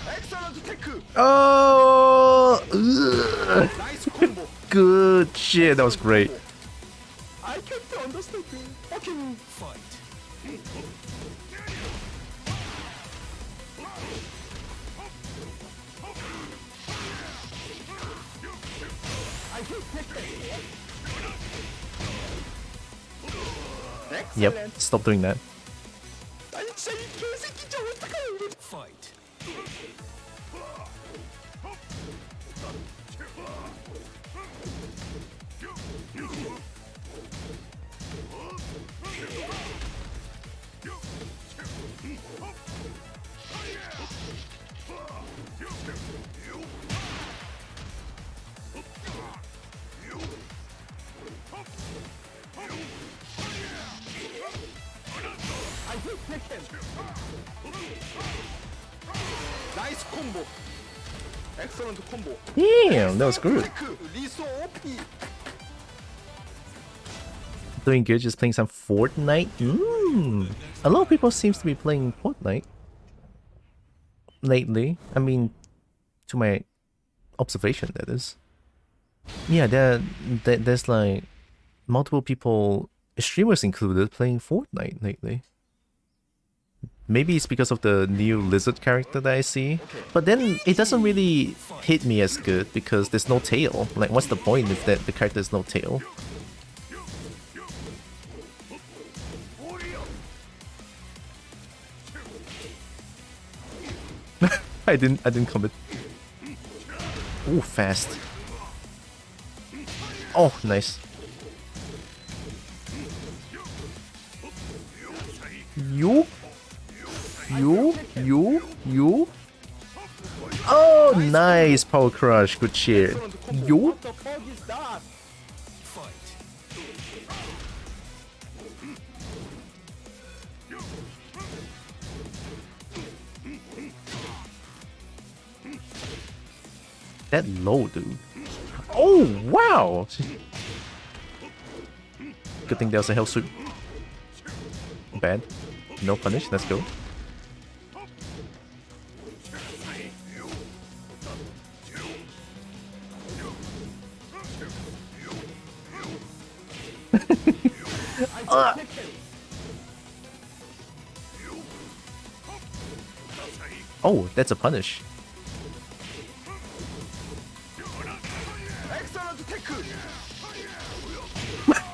Excellent Tekken. Oh! Ugh. Nice combo. Good shit. That was great. I can't understand. Fucking Fight. I hate Tekken. Yep. Excellent. Stop doing that. 아니 진짜 이 개새끼 진짜 어떡해. Fight. I hate Tekken. Nice combo. Excellent combo. Damn, that was good. Tekken. Liso OP. Doing good, just playing some Fortnite. A lot of people seems to be playing Fortnite lately. I mean, to my observation, that is. Yeah, there's like multiple people, streamers included, playing Fortnite lately. Maybe it's because of the new lizard character that I see, but then it doesn't really hit me as good because there's no tail. Like, what's the point if the character has no tail? I didn't commit. Ooh, fast. Oh, nice. You. Oh, nice power crush. Good shit. Excellent combo. You. What the fuck is that? Fight. That low, dude. Oh, wow. Good thing there was a hell suit. Bad. No punish. Let's go. Oh, that's a punish. Excellent Tekken.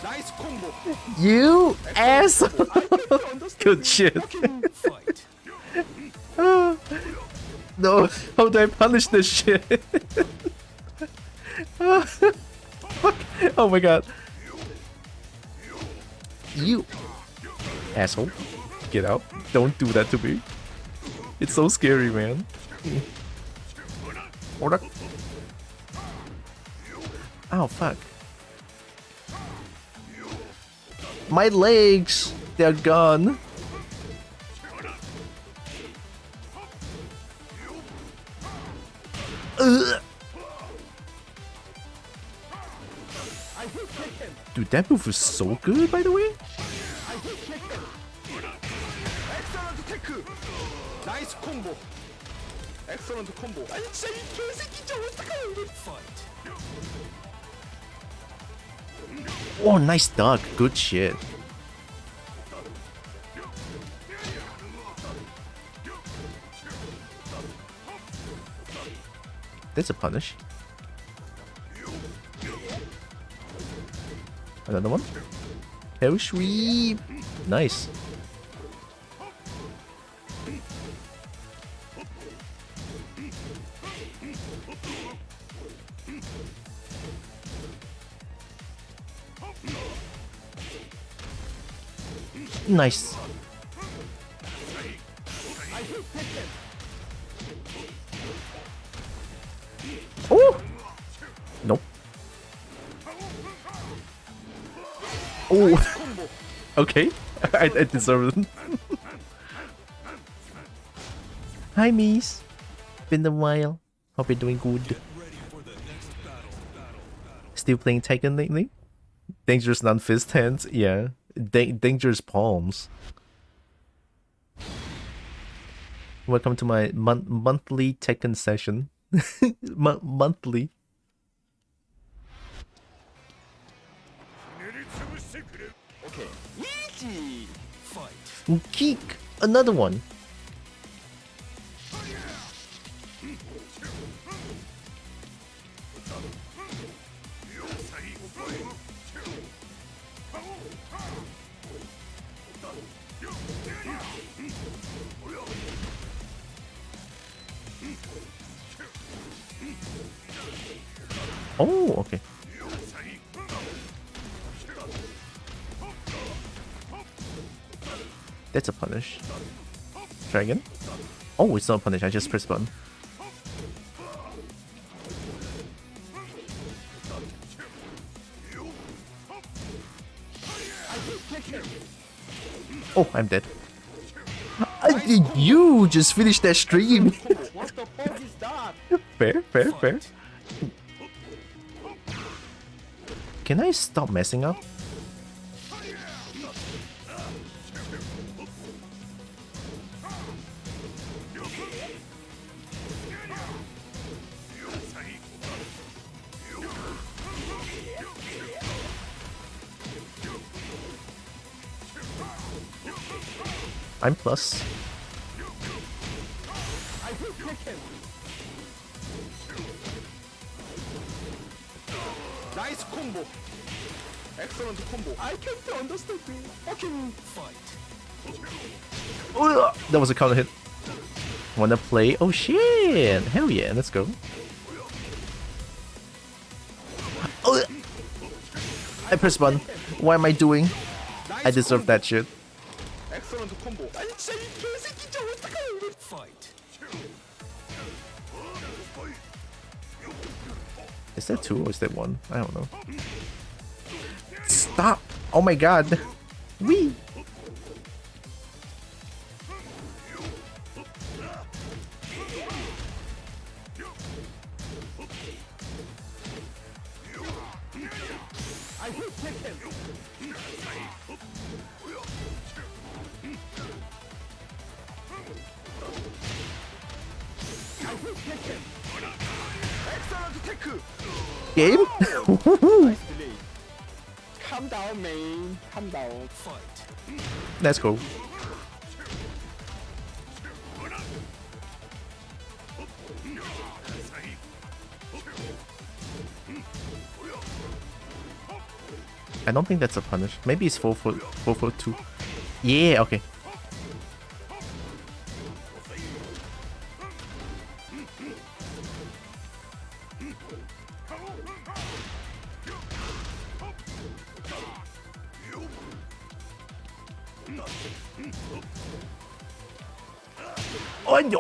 Nice combo. You asshole. I can't understand. Good shit. Fucking Fight. No, how do I punish this shit? Fuck. Oh my god. You asshole. Get out. Don't do that to me. It's so scary, man. Order. Oh, fuck. My legs! They're gone. Ugh. I hate Tekken. Dude, that move was so good, by the way. I hate Tekken. Excellent Tekken. Nice combo. Excellent combo. 아니 진짜 이 개새끼 진짜 어떡해. Fight. Oh, nice duck. Good shit. That's a punish. Another one. Hell sweep. Nice. Nice. Oh! Okay, I deserve it. Hi, Miss. Been a while. Hope you're doing good. Still playing Tekken lately? Dangerous non-fist hands? Yeah. Dangerous palms. Welcome to my monthly Tekken session. Monthly. Okay. Easy. Fight. Kick! Another one. Oh, okay. That's a punish. Try again. Oh, it's not a punish. I just press button. Oh, I'm dead. You just finished that stream. What the fuck is that? Fair, fair, fair. Can I stop messing up? I'm plus. Nice combo. Excellent combo. I can't understand me. Fucking fight. Ugh, that was a counter hit. Wanna play? Oh shit! Hell yeah, let's go. Oh, I pressed button. What am I doing? I deserve that shit. Excellent combo. 아니 진짜 이 개새끼 진짜 어떡해. Fight. Is that two or is that one? I don't know. Stop! Oh my god! Wee! I hate Tekken. Excellent tech. Game? Nice delay. Calm down, man. Calm down. Fight. Let's go. I don't think that's a punish. Maybe it's 4-4-2. Yeah, okay.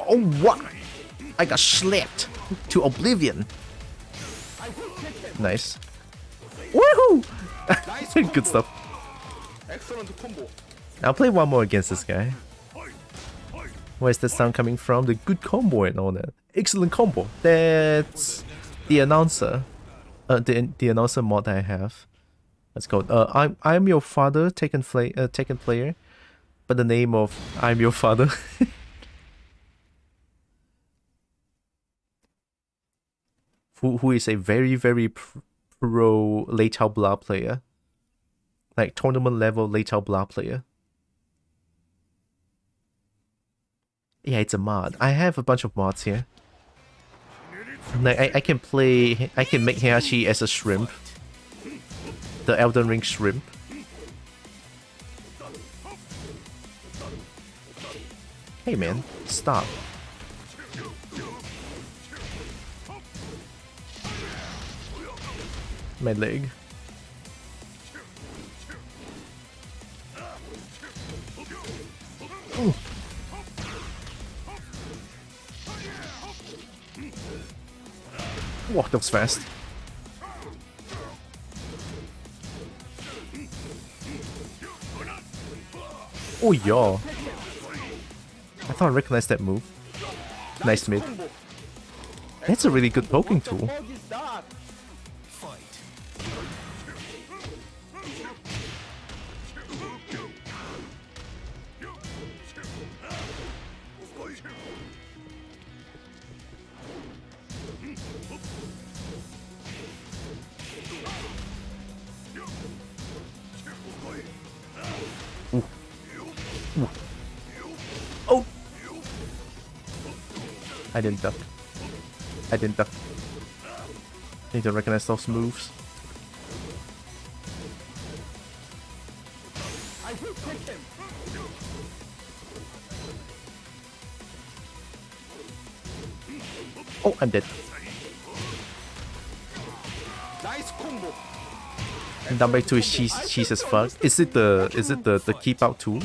Oh, what? I got slapped to oblivion. Nice. Woohoo! Good stuff. Excellent combo. I'll play one more against this guy. Where's the sound coming from? The good combo and all that. Excellent combo. That's the announcer. The announcer mod I have. That's called I'm your father, Tekken player. But the name of I'm your father. who is a very, very pro Lei Chao Blah player. Like tournament level Lei Chao Blah player. Yeah, it's a mod. I have a bunch of mods here. Like I can make Heihachi as a shrimp. The Elden Ring shrimp. Hey man, stop. My leg. Ooh. Wow, that was fast. Oh, yeah. I thought I recognized that move. Nice mid. That's a really good poking tool. What is that? Oh! I didn't duck. I didn't duck. Need to recognize those moves. I hate Tekken. Oh, I'm dead. Nice combo. And down back to his cheese as fuck. Is it the keep out tool?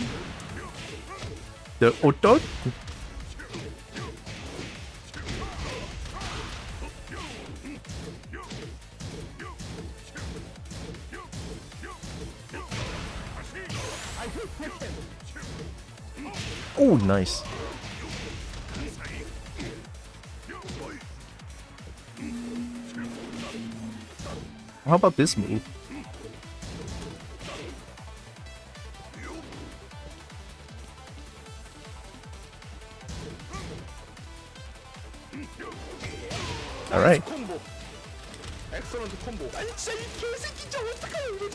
The auto? Oh, nice. How about this move? All right. combo. Excellent combo. 아니 진짜 이 개새끼 진짜 어떡해 이거.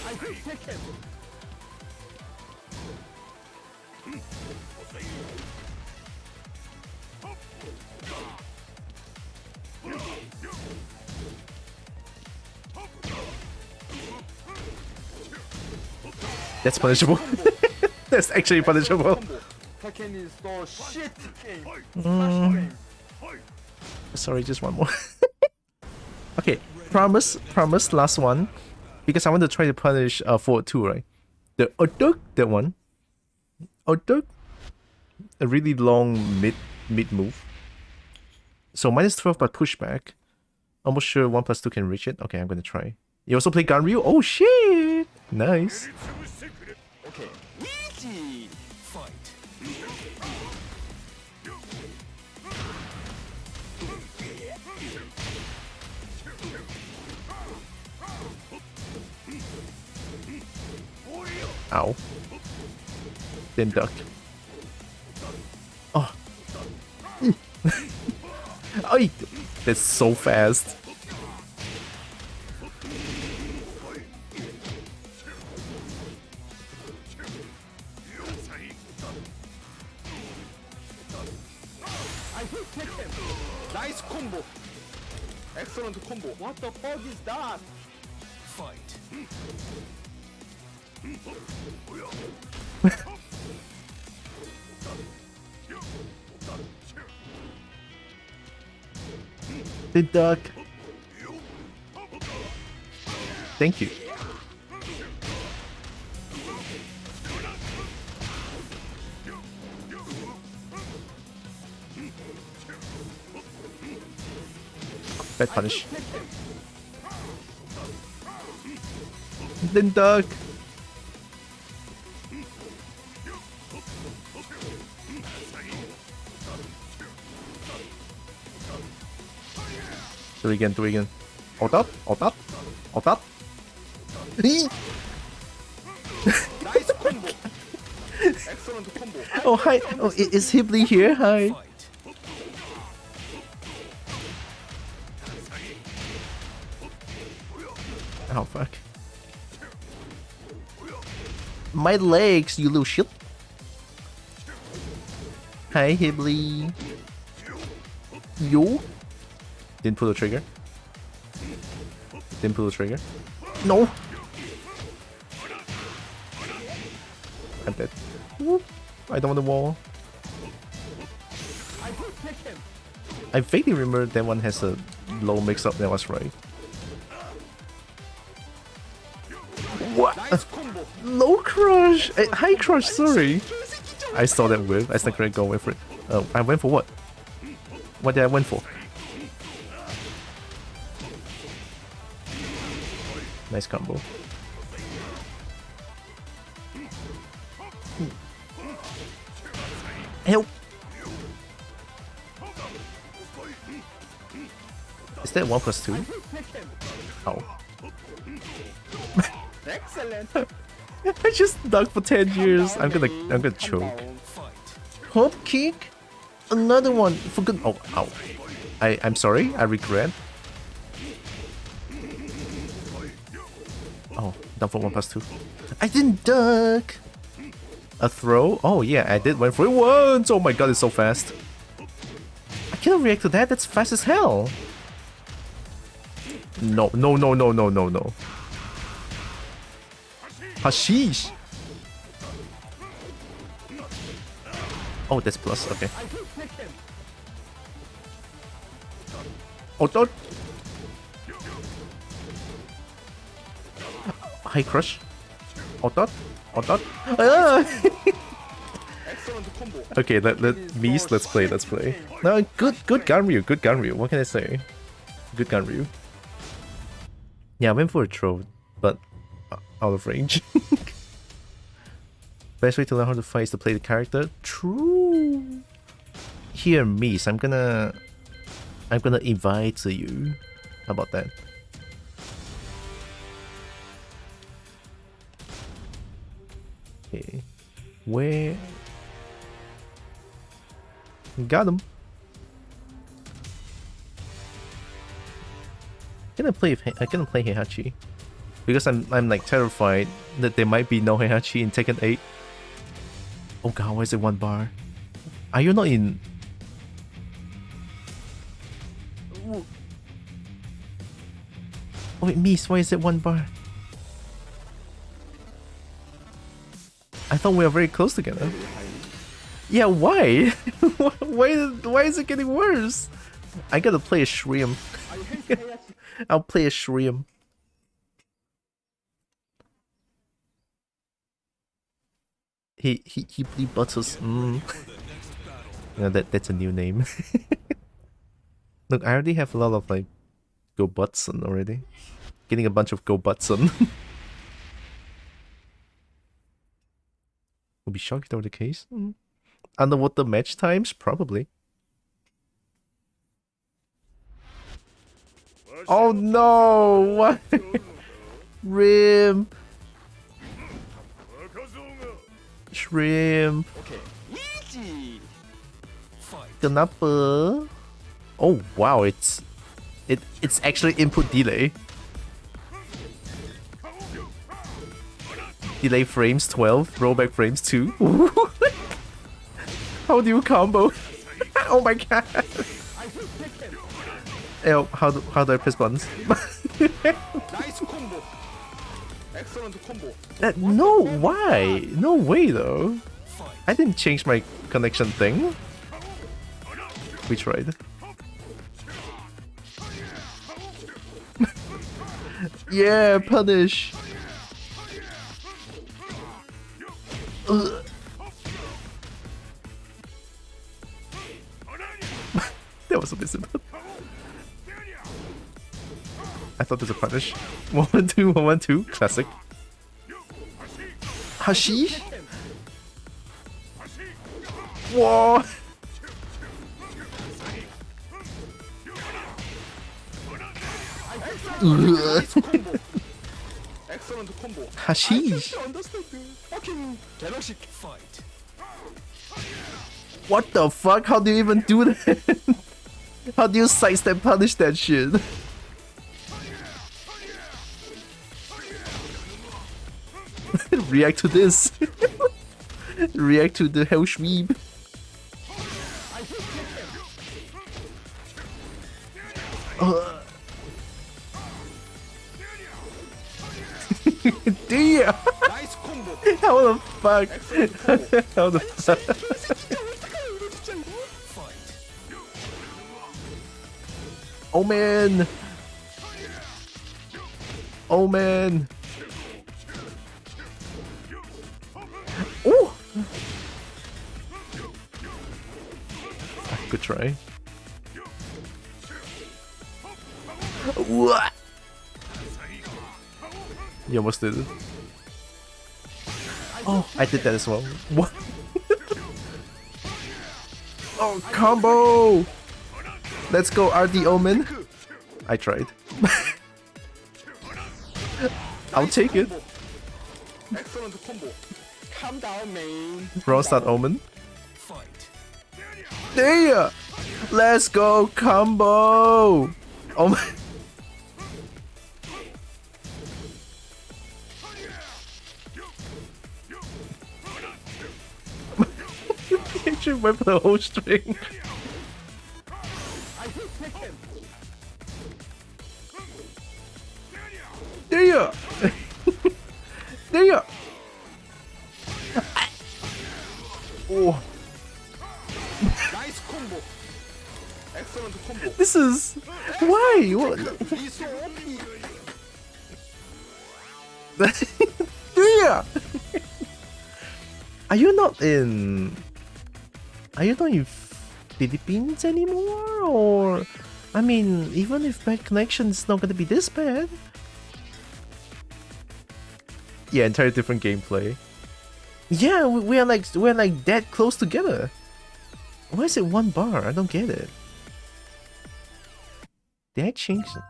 I hate Tekken. That's punishable. That's actually punishable. Tekken is so shit game. Smash game. Sorry, just one more. Okay, promise, last one. Because I want to try to punish forward 2, right? The Odok, that one. Odok, a really long mid move. So -12 but pushback. Almost sure 1+2 can reach it. Okay, I'm gonna try. You also play Ganryu? Oh shit! Nice. Okay. Easy. Ow. Then duck. Oh. Oh, that's so fast. I hate Tekken. Nice combo. Excellent combo. What the fuck is that? The duck. Thank you. Bad punish. Then duck. Do it again. Hold up. Nice combo. Excellent combo. Oh, hi. Oh, is Hibley here? Hi. Oh, fuck. My legs, you little shit. Hi, Hibley. Yo. Didn't pull the trigger. No. I'm dead. Whoop. I don't want the wall. I hate Tekken. I vaguely remember that one has a low mix-up. That was right. What? 나이스 콤보. Low crush! High crush, sorry. I saw that whip. I still couldn't go away for it. I went for what? What did I went for? Nice combo. Help! Is that 1+2? Oh. Excellent. I just dug for 10 years. I'm gonna choke. Hop kick? Another one for good. Oh, ow. I'm sorry. I regret. Oh, down for 1+2. I didn't duck. A throw? Oh yeah, I did went for it once. Oh my god, it's so fast. I cannot react to that. That's fast as hell. No, no, no, no, no, no, no. Hashish. Oh, that's plus. Okay. Oh, don't. High crush. Oh, dot. Oh, dot. Ah! Okay, let's play. Let's play. No, good Ganryu. Good Ganryu. What can I say? Good Ganryu. Yeah, I went for a throw, but out of range. Best way to learn how to fight is to play the character. True. Here, Mies, I'm gonna invite you. How about that? Okay, where? Got him. I'm gonna play Heihachi because I'm like terrified that there might be no Heihachi in Tekken 8. Oh god, why is it 1 bar? Are you not in? Oh wait, Mies, why is it 1 bar? I thought we were very close together. Yeah, why? why is it getting worse? I gotta play a Shreem. I'll play a Shreem. He butters. Yeah, that's a new name. Look, I already have a lot of like Go Butson already. Getting a bunch of Go Butson. Would be shocked if that were the case. Underwater match times? Probably. Oh no! What? Shrimp! Shrimp! Kenapa? Oh wow, it's actually input delay. Delay frames 12, rollback frames 2. How do you combo? Oh my god! Ew, how do I press buttons? Nice combo. Excellent combo. No, why? No way though. I didn't change my connection thing. We tried. Yeah, punish. Ugh. That was a bit simple. I thought there's a punish. 1-1-2, 1-1-2, classic. Hashish? Whoa! Excellent combo. Hashish! Fucking galaxy fight. What the fuck? How do you even do that? How do you sidestep punish that shit? React to this. React to the hell sweep. Damn! Nice combo. How the fuck? How the fuck? Oh man! Oh man! Ooh! Good try. What? You almost did it. Oh, I did that as well. What? Oh, combo! Let's go, RD Omen. I tried. I'll take it. Excellent combo. Calm down, man. Bronze that Omen. There! Let's go, combo! Oh my. You should whip the whole string. I hate Tekken. There you! There you! Oh. Nice combo. Excellent combo. This is... Why? What? He's so OP. Yeah. Are you not in Philippines anymore? Or I mean, even if bad connection, it's not gonna be this bad. Yeah, entirely different gameplay. Yeah, we're like that close together. Why is it 1 bar? I don't get it. Did I change it?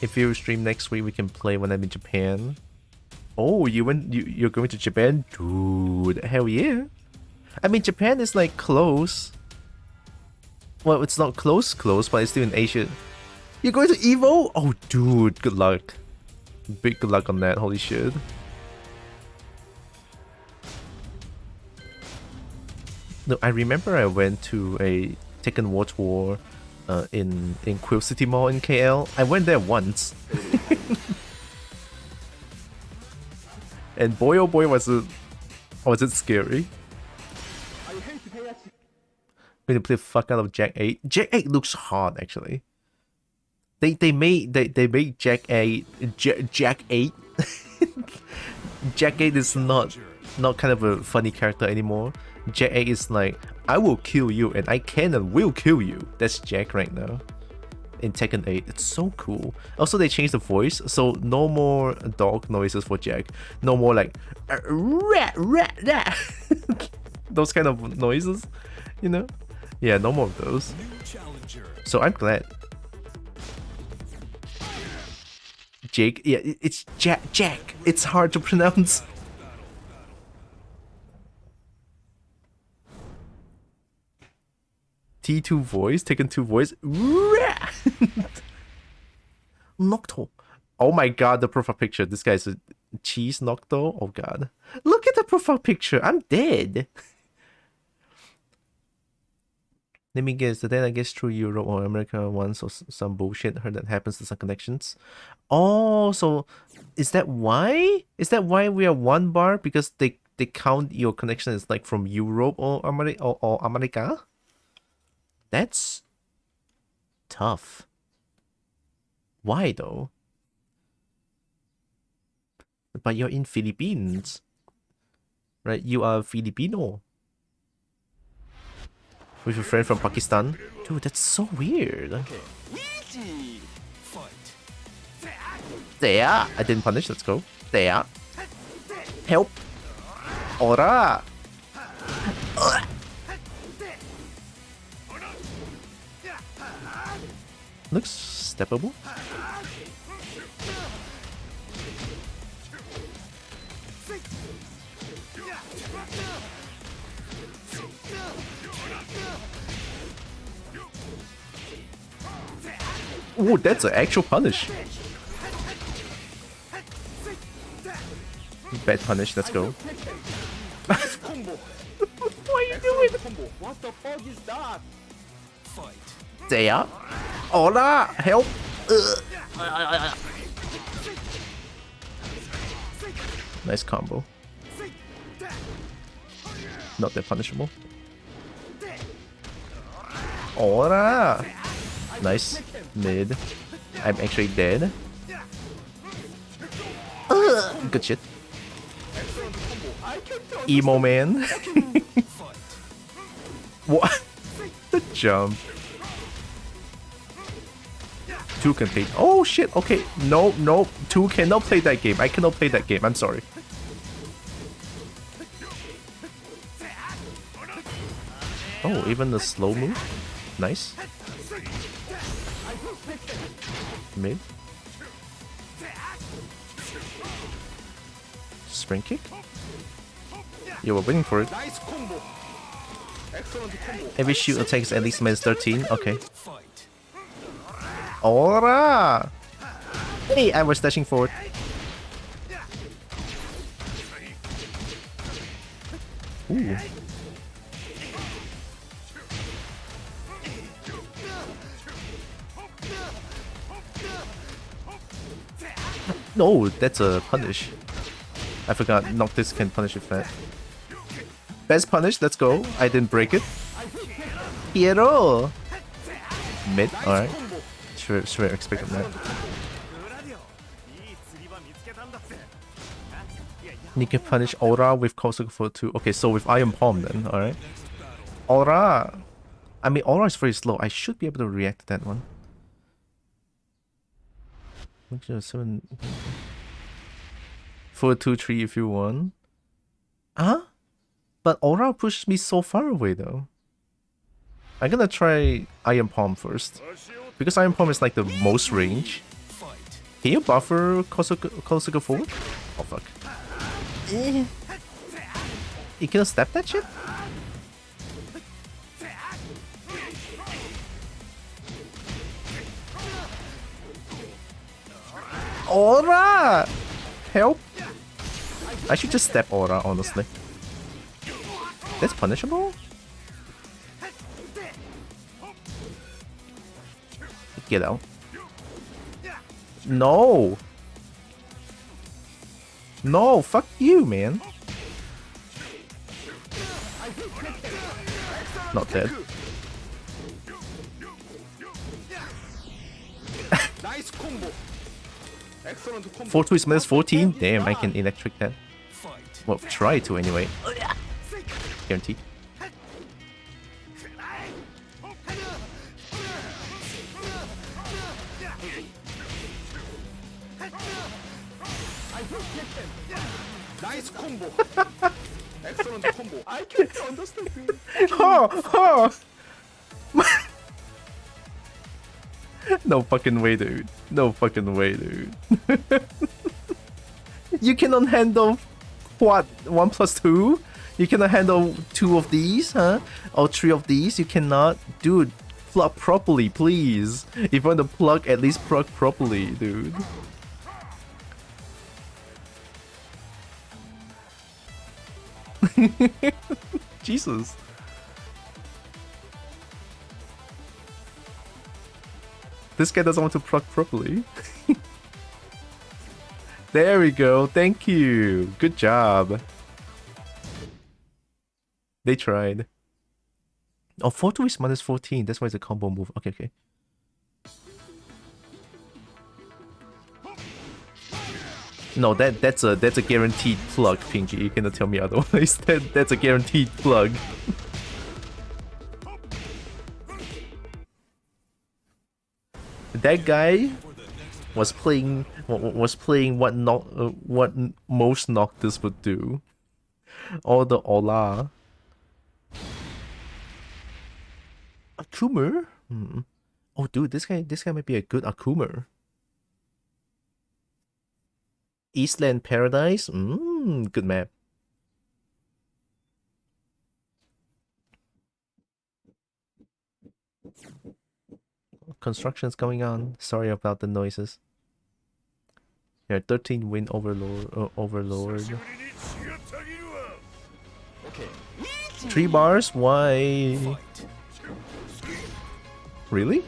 If you stream next week, we can play when I'm in Japan. Oh, you're going to Japan? Dude, hell yeah. I mean, Japan is like close. Well, it's not close, but it's still in Asia. You're going to Evo? Oh, dude, good luck. Big good luck on that, holy shit. No, I remember I went to a Tekken War Tour in Quill City Mall in KL. I went there once. And boy oh boy was it scary. I hate Heihachi. Going to play the fuck out of Jack 8. Jack 8 looks hard actually. They made Jack 8 Jack 8. Jack 8 is not kind of a funny character anymore. Jack 8 is like, I will kill you and I can and will kill you. That's Jack right now. In Tekken 8, it's so cool. Also, they changed the voice, so no more dog noises for Jack. No more like rat rat rat. Those kind of noises, you know? Yeah, no more of those. So I'm glad. Jake, yeah, it's Jack. It's hard to pronounce. T2 voice, Tekken 2 voice. Nocto. Oh my god, the profile picture. This guy's a cheese Nocto. Oh god. Look at the profile picture. I'm dead. Let me guess. Then I guess through Europe or America once or some bullshit. Heard that happens to some connections. Oh, so is that why? Is that why we are 1 bar? Because they count your connection as like from Europe or America? That's tough. Why though? But you're in Philippines, right? You are Filipino with a friend from Pakistan. Dude, that's so weird. Easy. There, I didn't punish. Let's go. There, help. Ora. Looks steppable. Oh, that's an actual punish. Bad punish, let's go. Nice combo. What are you doing? Combo. What the fuck is that? There. Hola, help. Nice combo. Not that punishable. Ora! Nice. Mid. I'm actually dead. Good shit. Emo man. What? The jump. 2 can play. Oh shit, okay. No, no. 2 cannot play that game. I cannot play that game. I'm sorry. Oh, even the slow move. Nice. Mid. Spring kick. You were waiting for it. 나이스 콤보. 엑셀런트 콤보. Every shoot attacks at least minus 13. Okay. Ora! Hey, I was dashing forward. Ooh. No, that's a punish. I forgot Noctis can punish with that. Best punish, let's go. I didn't break it. Hero! Mid, alright. Sure, expected that. You can punish Aura with Kosuke for 2. Okay, so with Iron Palm then, alright. Aura! I mean, Aura is very slow. I should be able to react to that one. 7 4 2 3 if you want. Huh? But Aura pushes me so far away though. I'm gonna try Iron Palm first. Because Iron Palm is like the most range. Can you buffer Kosuke forward? Oh fuck. You can step that shit? Aura! Help! I should just step Aura, honestly. That's punishable? Get out. No! No, fuck you, man. Not dead. 나이스 콤보. 엑셀런트 콤보. 4-2 is minus 14? Damn, I can electric that. Well, try to anyway. Guaranteed. 나이스 콤보. 엑셀런트 콤보. I can't understand. No fucking way, dude. No fucking way, dude. You cannot handle what? 1 plus 2? You cannot handle 2 of these, huh? Or 3 of these? You cannot? Dude, plug properly, please. If you want to plug, at least plug properly, dude. Jesus. This guy doesn't want to plug properly. There we go. Thank you. Good job. They tried. Oh, 4-2 is minus 14. That's why it's a combo move. Okay, okay. No, that's a guaranteed plug, Pinky. You cannot tell me otherwise. That's a guaranteed plug. That guy was playing what most Noctis would do. All the Ola. Akumer? Oh dude, this guy might be a good Akumer. Eastland Paradise? Good map. Construction's going on. Sorry about the noises. Yeah, 13 win overlord. 3 bars? Why? Really?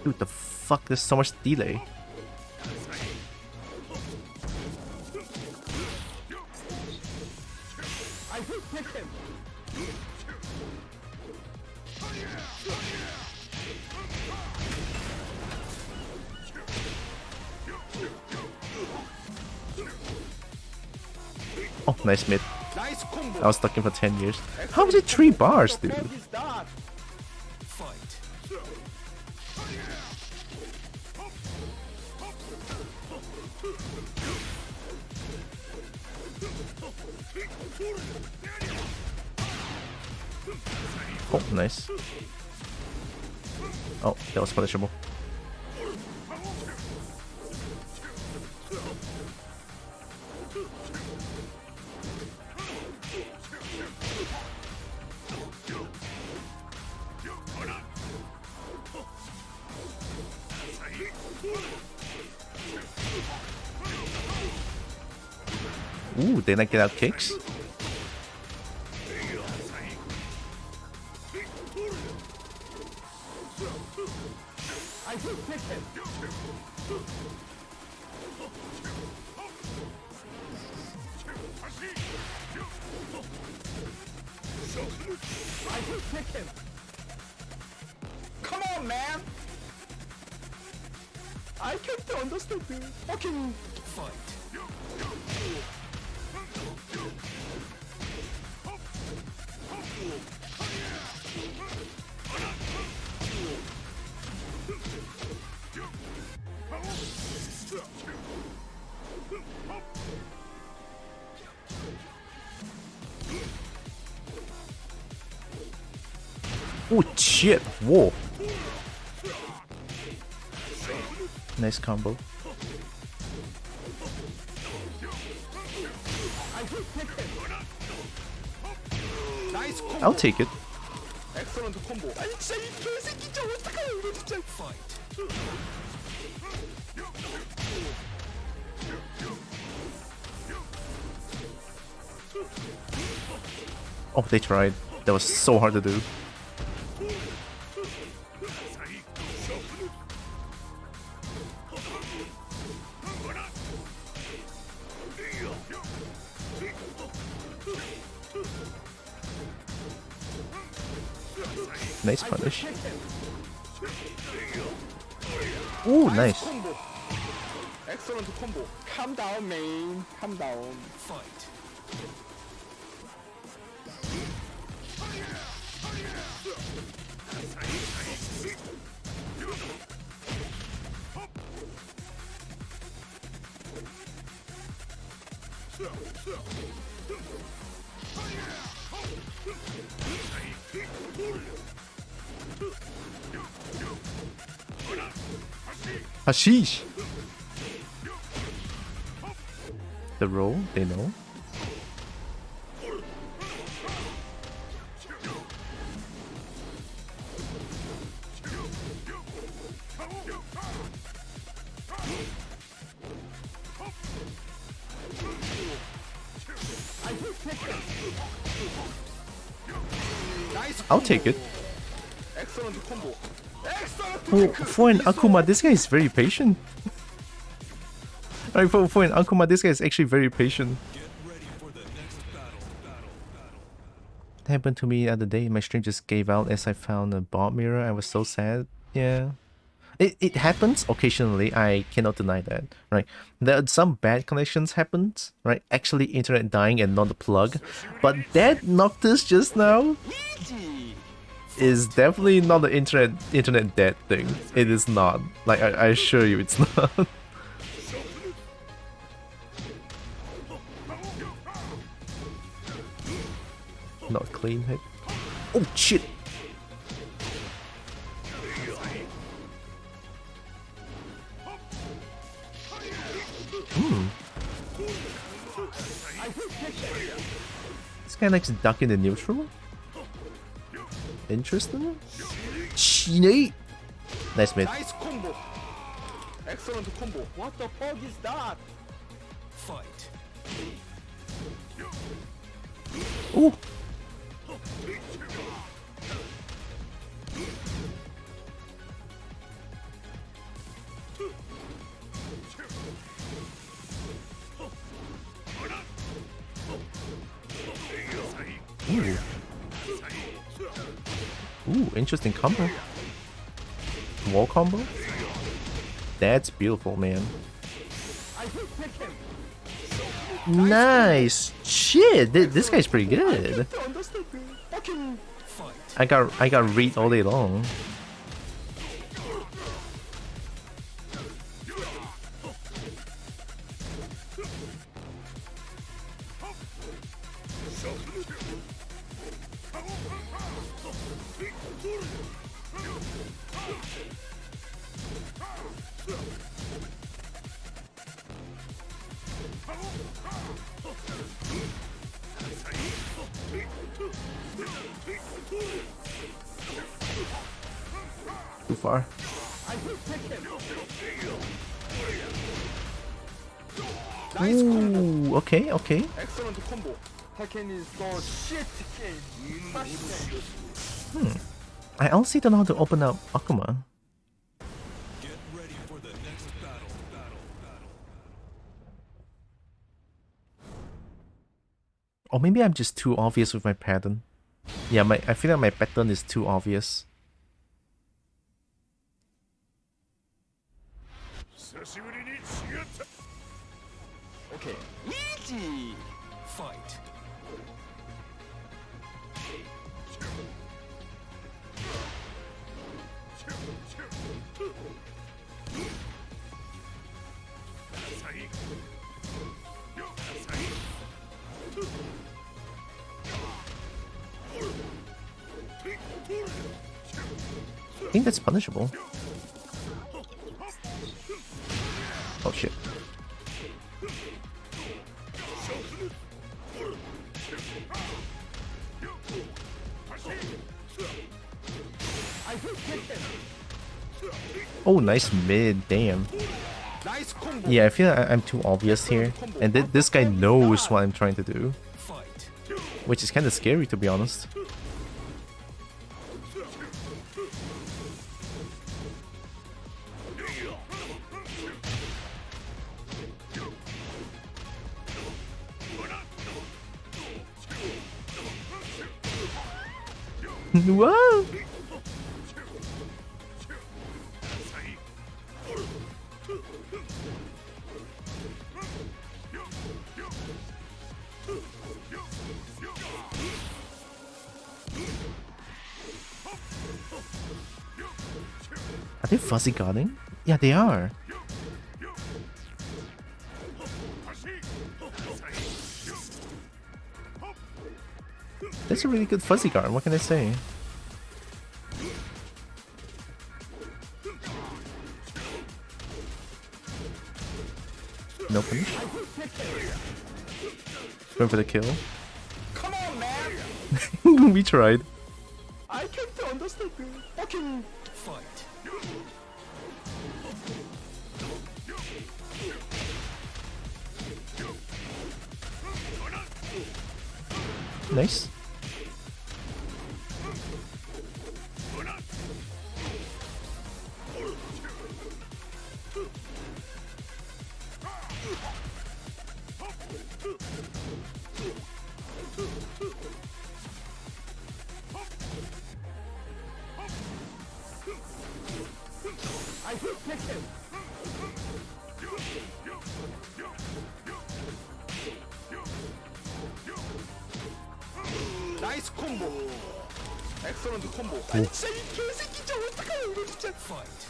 Dude, the fuck? There's so much delay. I hate Tekken. Oh, nice mid. Nice combo. I was stuck in for 10 years. How was it 3 bars, dude? Fight. Oh, nice. Oh, that was punishable. Ooh, did I get out kicks? I hate Tekken. I hate Tekken. Come on, man. I can't understand you. Fucking Fight. Oh shit! Whoa! Nice combo. nice combo. I'll take it. Excellent combo. 아니 진짜 이 개새끼 진짜 어떡해요 이거 진짜. Fight. Oh, they tried. That was so hard to do. Nice punish. Ooh, nice. combo. Excellent combo. Calm down, man. Calm down. Fight. Hashish! The roll, they know. Nice I'll take it. Excellent combo. Excellent For an Akuma, this guy is very patient. Like for an Akuma, this guy is actually very patient. Get ready for the next battle. It happened to me the other day. My stream just gave out as I found a bot mirror. I was so sad. Yeah. It happens occasionally. I cannot deny that. Right. There are some bad connections happens. Right. Actually, internet dying and not the plug. But that Noctis just now is definitely not the internet dead thing. It is not. Like I assure you, it's not. Not clean hit. Oh shit! This guy likes ducking the neutral. Interesting. Cheat. Nice mid. Nice combo. Excellent combo. What the fuck is that? Fight. Ooh. Ooh. Ooh, interesting combo. Wall combo? That's beautiful, man. Nice! Shit, this guy's pretty good. I got read all day long. Too far. Ooh, okay, okay. Excellent combo. Tekken is so shit game. I honestly don't know how to open up Akuma. Get ready for the next battle. Or maybe I'm just too obvious with my pattern. Yeah, I feel like my pattern is too obvious. Okay, easy. Fight. I think that's punishable. Oh shit. Oh, nice mid, damn. Nice combo. Yeah, I feel like I'm too obvious here. And this guy knows what I'm trying to do. Fight. Which is kind of scary, to be honest. Whoa! Are they fuzzy guarding? Yeah, they are. That's a really good fuzzy guard, what can I say? No punish. Going for the kill. Come on, man. We tried. I can't understand. Fucking Fight. Nice. I hit Tekken. Nice combo. Excellent combo. 아니 진짜 이 개새끼 진짜 어떡해요 이거 진짜. Fight.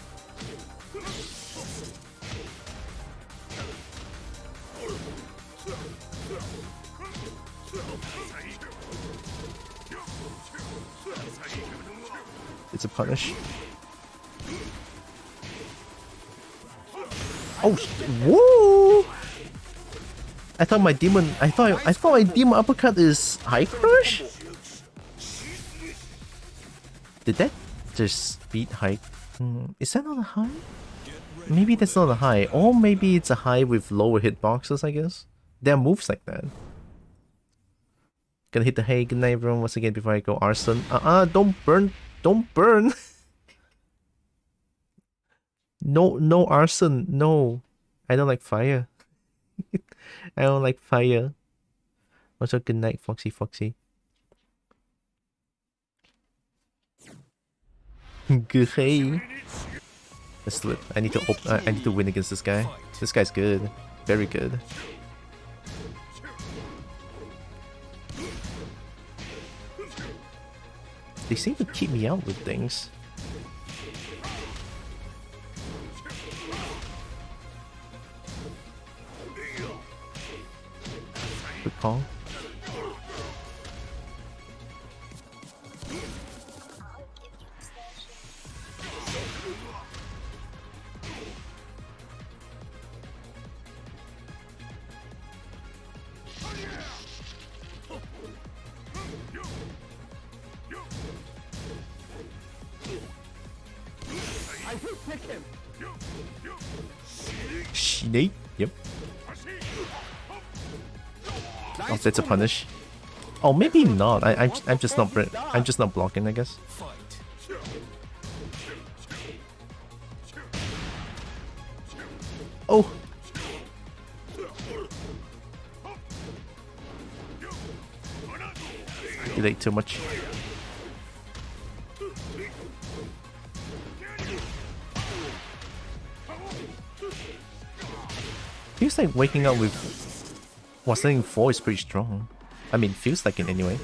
It's a punish. Oh, whoa! I thought my demon. I thought my demon uppercut is high crush. Did that just beat high? Is that not a high? Maybe that's not a high, or maybe it's a high with lower hitboxes. I guess there are moves like that. Gonna hit the hay. Good night, everyone. Once again, before I go, arson. Don't burn. Don't burn. No arson. No, I don't like fire. I don't like fire. Also, good night, Foxy. Good. Hey. Let's do it. I need to I need to win against this guy. This guy's good. Very good. They seem to keep me out with things. Good call. I hit Tekken. Snake? Yep. Oh, that's a punish. Oh, maybe not. I'm just not I'm just not blocking, I guess. Oh. Delayed too much. Feels like waking up with what's saying 4 is pretty strong. I mean, feels like it anyway.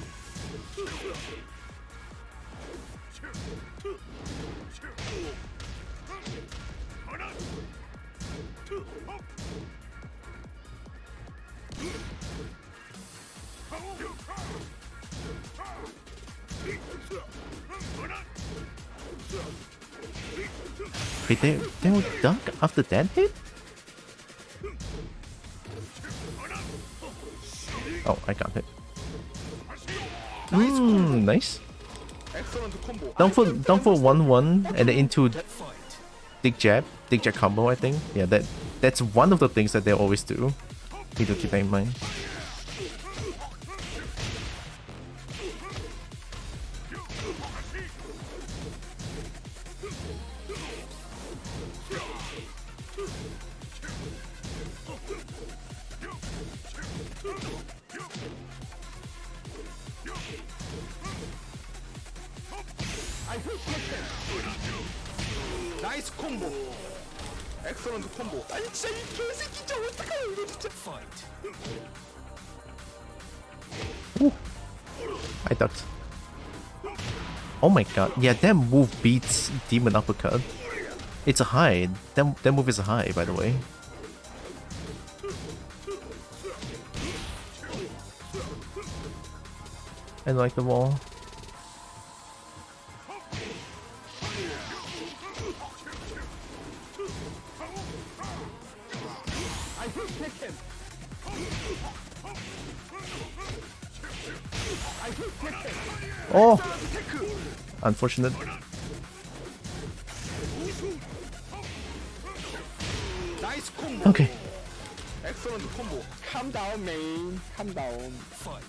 Wait, they were dunk after that hit? Oh, I got it. Nice. Down for 1-1 and then into dig jab combo, I think. Yeah, that's one of the things that they always do. Need to keep that in mind. 나이스 콤보. 엑셀런트 콤보. 아니 진짜 이 개새끼 진짜 어떡하냐 이거 진짜. Ooh. I ducked. Oh my god. Yeah, that move beats Demon Uppercut. It's a high. That move is a high, by the way. I like the wall. Oh! Unfortunate. Okay. Excellent combo. Calm down, man. Calm down. Fight.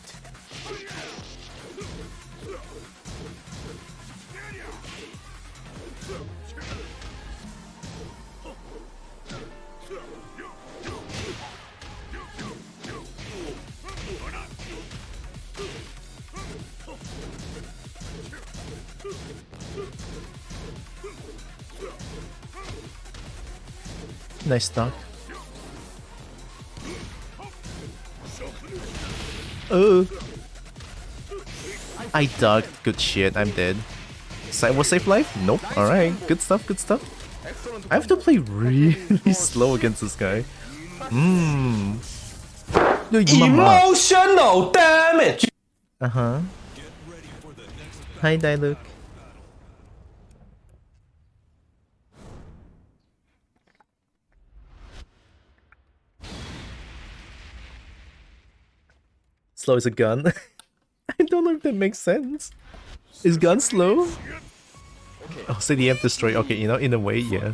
Nice stock. Oh! I ducked. Good shit, I'm dead. Was safe life? Nope. Alright, good stuff, good stuff. I have to play really slow against this guy. Emotional damage! Uh-huh. Hi, Diluc. Slow as a gun. I don't know if that makes sense. Is gun slow? Oh, CDM destroy. Okay, you know, in a way, yeah.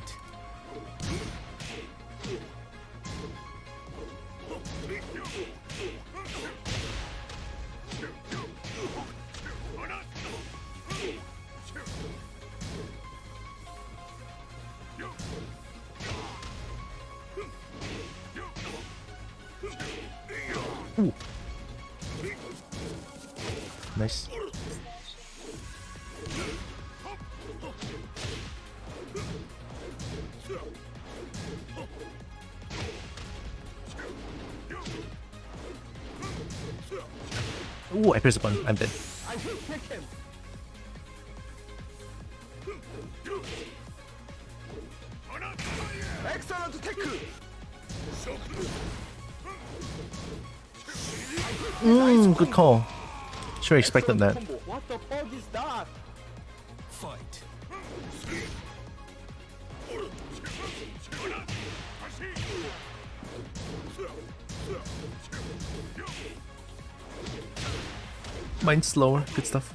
Ooh. Nice. Ooh, I pressed the button. I'm dead. I hate Tekken. Excellent tech. Good call. Sure expected that. Combo. What the fuck is that? Fight. Mine's slower. Good stuff.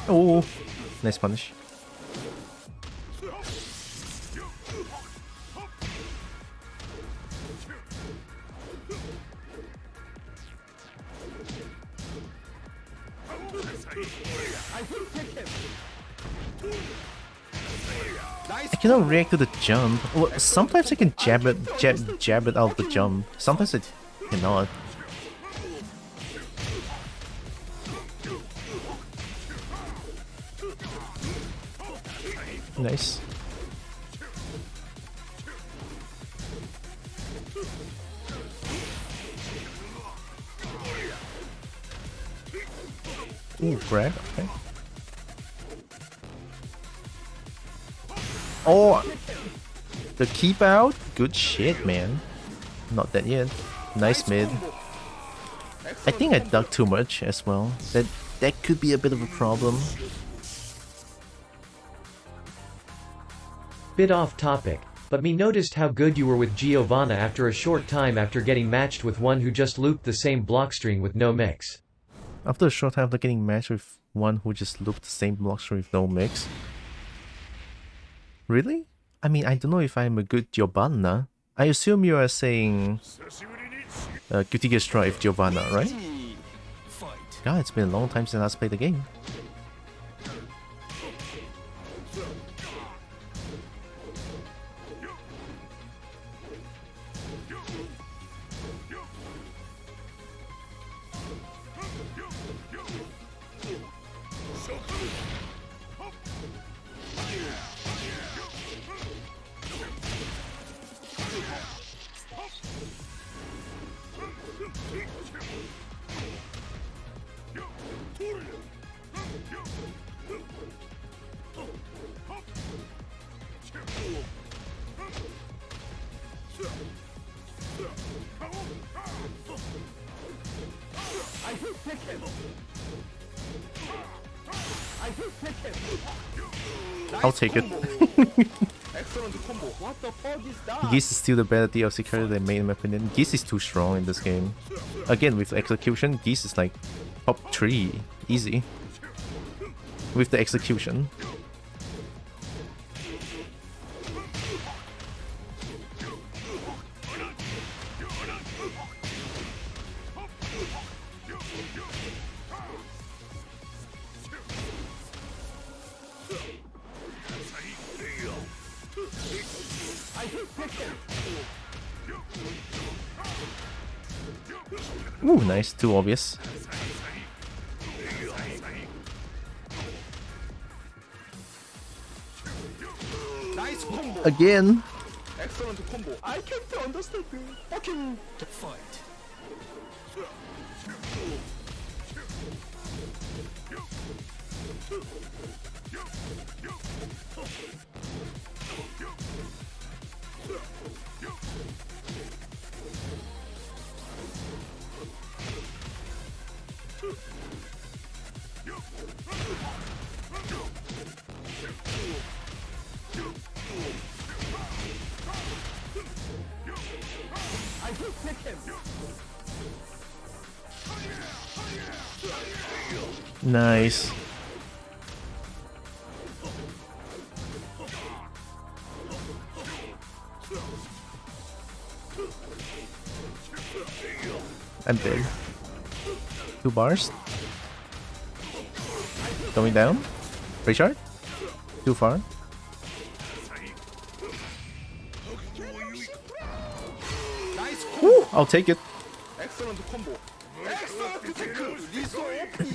Oh, nice punish. I cannot react to the jump. Well, sometimes I can jab it out of the jump. Sometimes I cannot. Nice. Ooh, grab. Okay. Oh, the keep out. Good shit, man. Not dead yet. Nice mid. I think I ducked too much as well. That could be a bit of a problem. Bit off topic, but me noticed how good you were with Giovanna after a short time after getting matched with one who just looped the same block string with no mix. After a short time after getting matched with one who just looped the same block string with no mix. Really? I mean, I don't know if I'm a good Giovanna. I assume you are saying Guilty Gear Strive Giovanna, right? Fight. God, it's been a long time since I last played the game. I'll take it. Excellent combo. What the fuck is that? Geese is still the better DLC character than main in my opinion. Geese is too strong in this game. Again, with execution, Geese is like top 3. Easy. With the execution. Ooh, nice. Too obvious. Nice combo. Again. Excellent combo. I can't understand. Fucking Fight. Nice. I'm dead. 2 bars. Going down. Richard. Too far. nice combo. Woo, I'll take it. Excellent combo. Excellent 테크 리소 오프닝.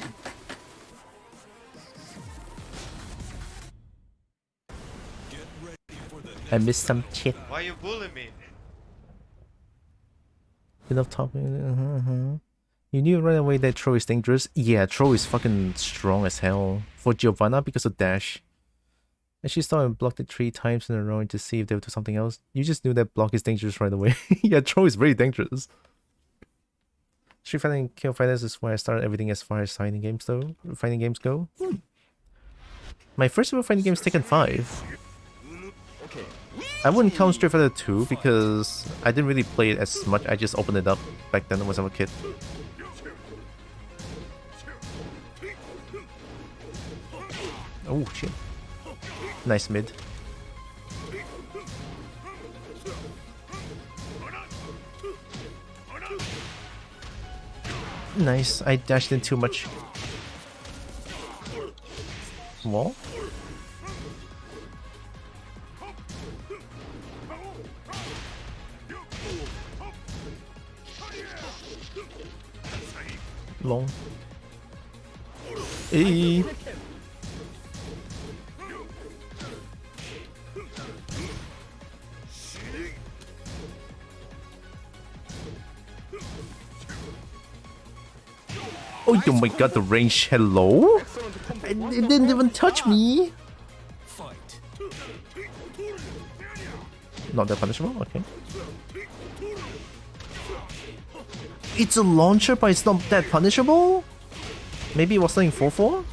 Get ready for the I missed some shit. Why you bullying me? Enough talking. You knew right away that Tro is dangerous? Yeah, Tro is fucking strong as hell. For Giovanna, because of dash. And she saw and blocked it 3 times in a row to see if they would do something else. You just knew that block is dangerous right away. Yeah, Tro is very dangerous. Street Fighter and Kill Fighters is where I started everything as far as fighting games go. My first ever fighting game is Tekken 5. I wouldn't count Street Fighter 2 because I didn't really play it as much. I just opened it up back then when I was a kid. Oh shit. Nice mid. Nice. I dashed in too much. Wall? Long. Hey. Oh my god, the range, hello? It didn't even touch me. fight. Not that punishable? Okay. It's a launcher, but it's not that punishable? Maybe it was something 4-4?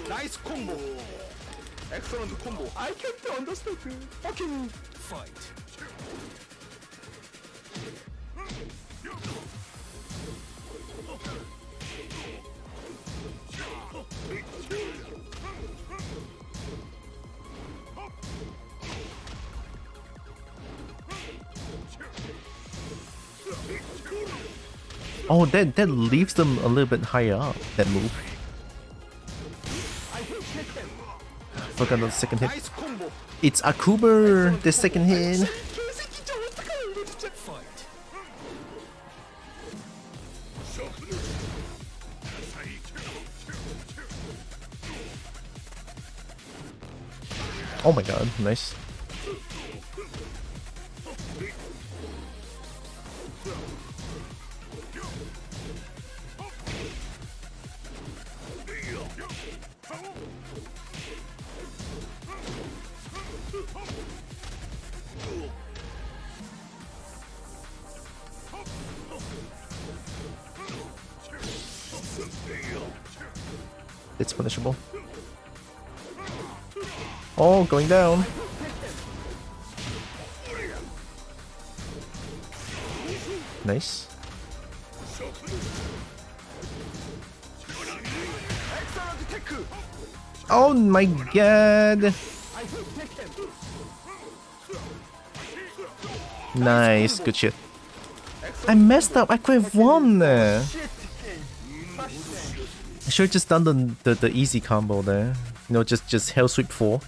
나이스 콤보. 엑셀런트 콤보. I can't understand. Fucking Fight. Oh, that leaves them a little bit higher up, that move. Forgot the second hit. 나이스 콤보. It's Akuber, the second hit. 개새끼 저 어떡하냐 이거 진짜. Fight. Oh my god, nice. It's punishable. Oh, going down. Nice. 엑셀런트 테크. Oh my god. Nice, good shit. I messed up. I could have won there. I should have just done the easy combo there. You know, just Hell Sweep 4.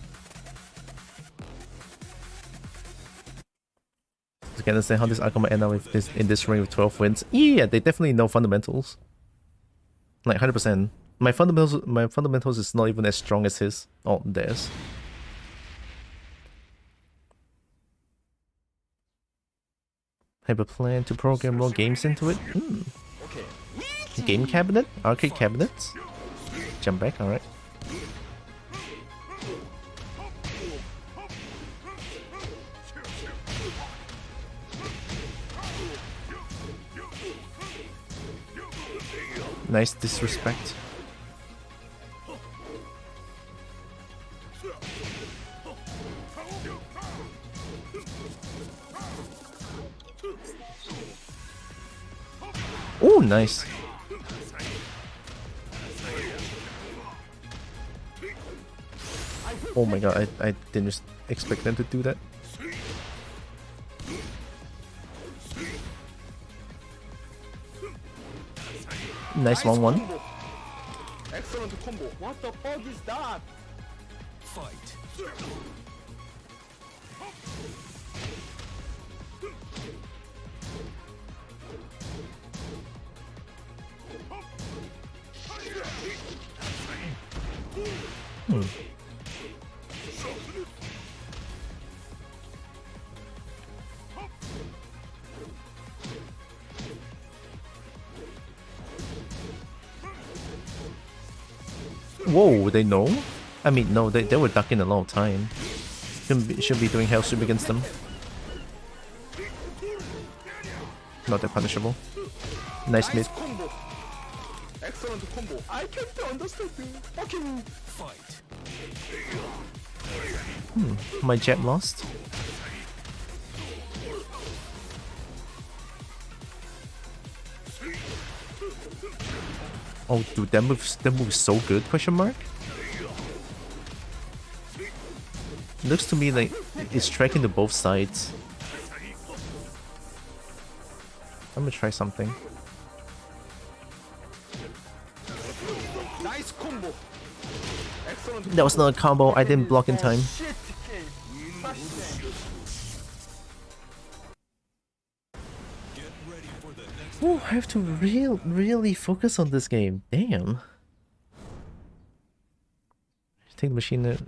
I can understand how this Akuma end up with this in this ring with 12 wins. Yeah, they definitely know fundamentals. Like 100%. My fundamentals is not even as strong as his. Oh, theirs. Have a plan to program more games into it? Game cabinet? Arcade cabinets? Jump back, alright. Nice disrespect. Oh, nice. Oh my god, I didn't expect them to do that. Nice 1-1. combo. Excellent combo. What the fuck is that? Fight. Whoa, they know? I mean, no, they were ducking a long time. Should be doing hell sweep against them. Not that punishable. Nice mid. combo. Excellent combo. I can't understand you. Fucking Fight. My jet lost. Oh, dude, that move's so good? Question mark. Looks to me like it's tracking to both sides. I'm gonna try something. nice combo. Excellent. That was not a combo. I didn't block in time. Shit. Get ready for the next Ooh, I have to really focus on this game. Damn. Take the machine that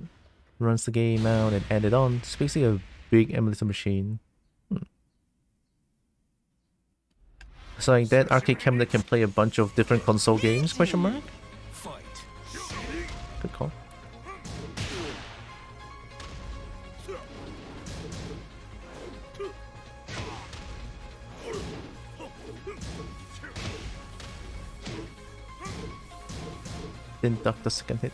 runs the game out and add it on. It's basically a big emulator machine. So like that arcade cabinet can play a bunch of different console games? Question mark. fight. Good call. Didn't duck the second hit.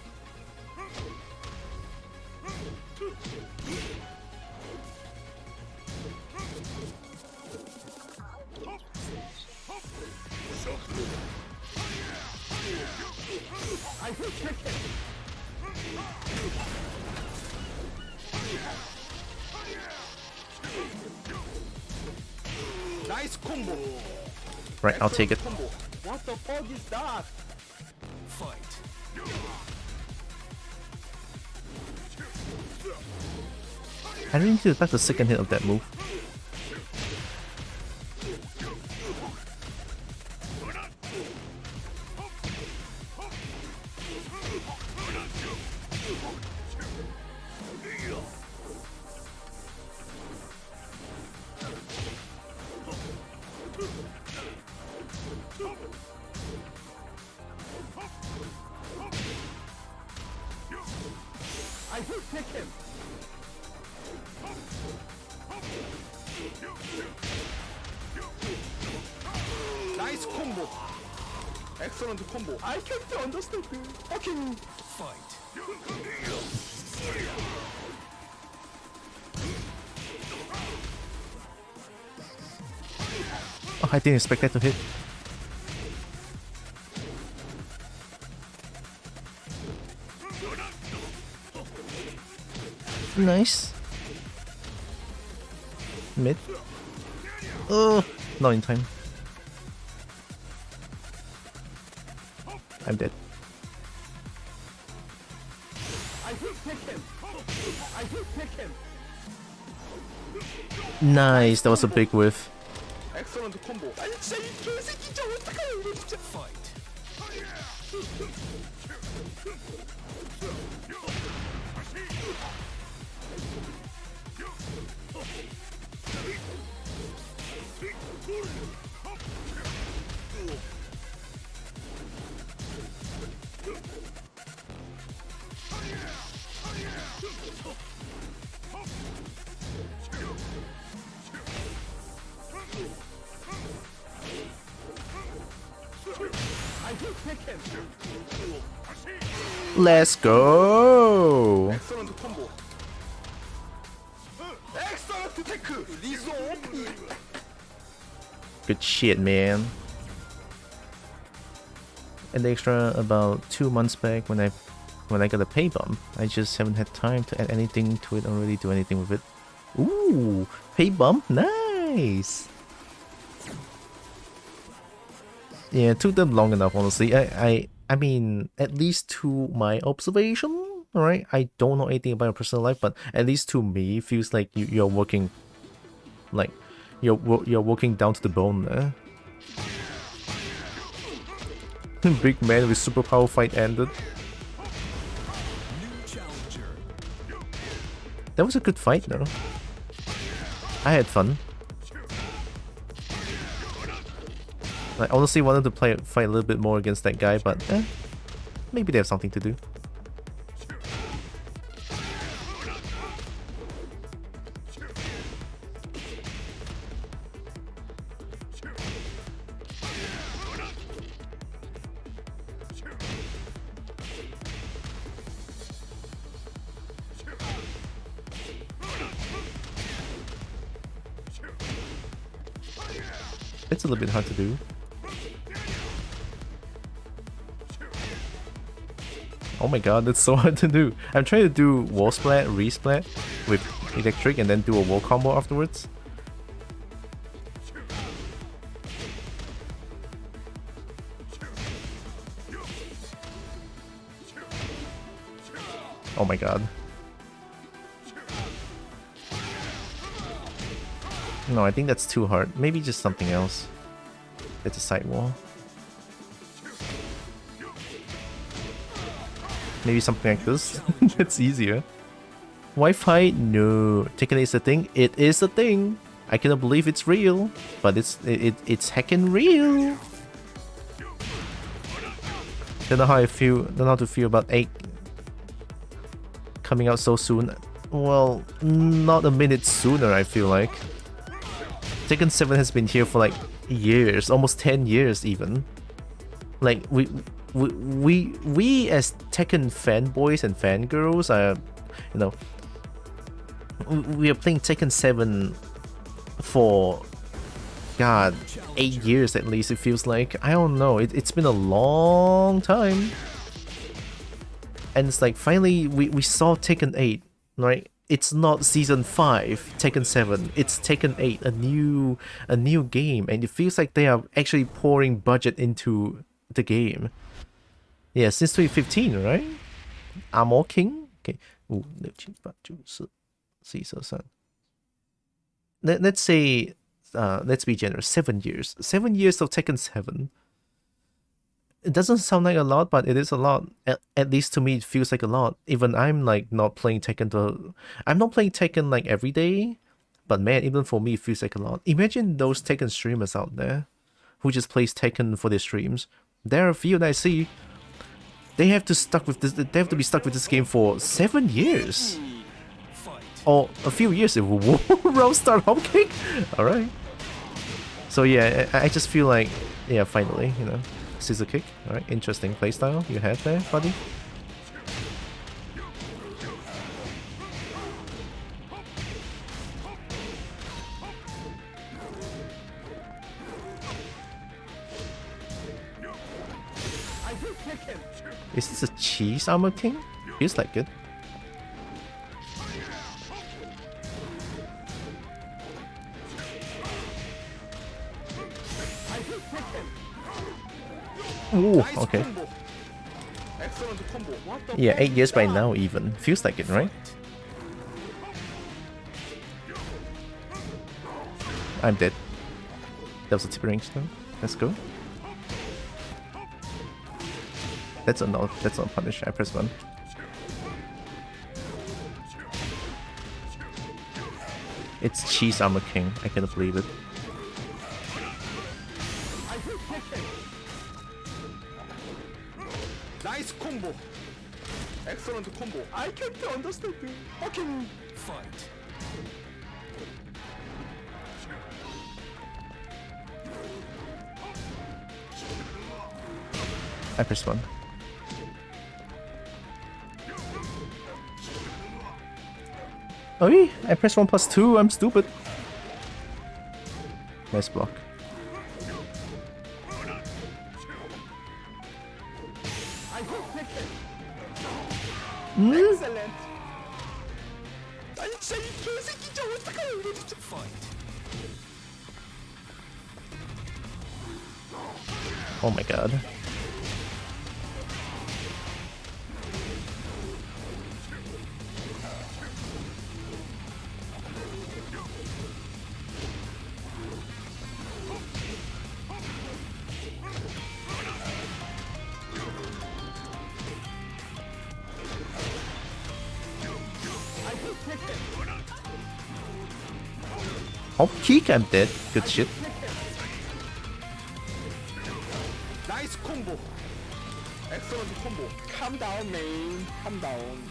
Nice combo. Right, I'll take it. Combo. What the fuck is that? Fight. I didn't need to duck the second hit of that move. I hit Tekken. Nice combo. Excellent combo. I can't understand you. Fucking Fight. Oh, I didn't expect that to hit. Nice. Mid. Oh, not in time. I'm dead. I hit Tekken. I hit Tekken. Nice, that was a big whiff. Excellent combo. 아니 진짜 이 개새끼 진짜 어떡해요 이거 진짜. Fight. I hit Tekken. Let's go. Excellent combo. Excellent 테크. 리소. Good shit, man. And the extra about 2 months back when I when I got a pay bump. I just haven't had time to add anything to it or really do anything with it. Ooh, pay bump, nice. Yeah, it took them long enough, honestly. I mean, at least to my observation, alright? I don't know anything about your personal life, but at least to me, it feels like you're working, like, you're working down to the bone there. Big man with superpower fight ended. That was a good fight though. I had fun. I honestly wanted to fight a little bit more against that guy, but maybe they have something to do. It's a little bit hard to do. Oh my god, that's so hard to do. I'm trying to do wall splat, resplat with electric and then do a wall combo afterwards. Oh my god. No, I think that's too hard. Maybe just something else. It's a side wall. Maybe something like this. That's easier. Wi-Fi? No. Tekken is a thing. It is a thing. I cannot believe it's real, but it's heckin' real. Don't know how I feel. Don't know how to feel about 8 coming out so soon. Well, not a minute sooner. I feel like Tekken 7 has been here for like years, almost 10 years even. Like we as Tekken fanboys and fangirls are, you know, we are playing Tekken 7 for, god, 8 years at least, it feels like. I don't know, it's been a long time. And it's like, finally, we saw Tekken 8, right? It's not Season 5, Tekken 7, it's Tekken 8, a new game, and it feels like they are actually pouring budget into the game. Yeah, since 2015, right? Armor King? Okay. Ooh, 6, 7, 8, 9, 10, 11, 12. Let's say, let's be generous, 7 years. 7 years of Tekken 7. It doesn't sound like a lot, but it is a lot. At least to me, it feels like a lot. Even I'm like not playing Tekken I'm not playing Tekken like every day, but man, even for me, it feels like a lot. Imagine those Tekken streamers out there who just plays Tekken for their streams. There are a few that I see. They have to stuck with this. They have to be stuck with this game for 7 years, or a few years if round start hop kick. All right. So yeah, I just feel like, yeah, finally, you know, scissor kick. All right, interesting playstyle you had there, buddy. Is this a cheese armor king? Feels like it. Ooh, okay. Yeah, 8 years by now even. Feels like it, right? I'm dead. That was a tip range though. Let's go. That's not punish. I press 1. It's Cheese Armor King. I cannot believe it. Nice combo. Excellent combo. I can't understand. Fucking Fight. I press 1. Oh yeah, I pressed 1 plus 2, I'm stupid. Nice block. Excellent. 아니 진짜 이 개새끼 진짜 어떡하냐 이거 진짜. Oh my god. Oh, kick, I'm dead. Good shit. 나이스 콤보. 엑셀런트 콤보. Calm down, man. Calm down.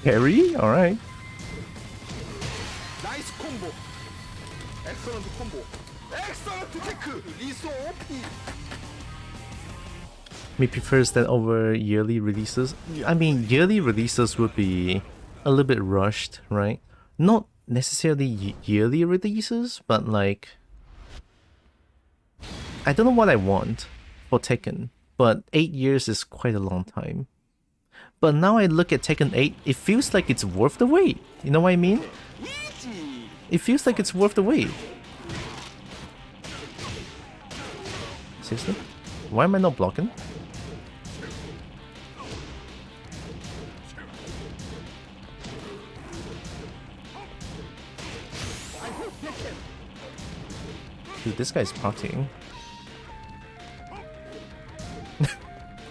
Harry? Alright. 나이스 콤보. 엑셀런트 콤보. 엑셀런트 테크. 리소 OP. Me prefers that over yearly releases. I mean, yearly releases would be a little bit rushed, right? Not necessarily yearly releases, but like... I don't know what I want for Tekken, but 8 years is quite a long time. But now I look at Tekken 8, it feels like it's worth the wait. You know what I mean? It feels like it's worth the wait. Seriously? Why am I not blocking? Dude, this guy's partying.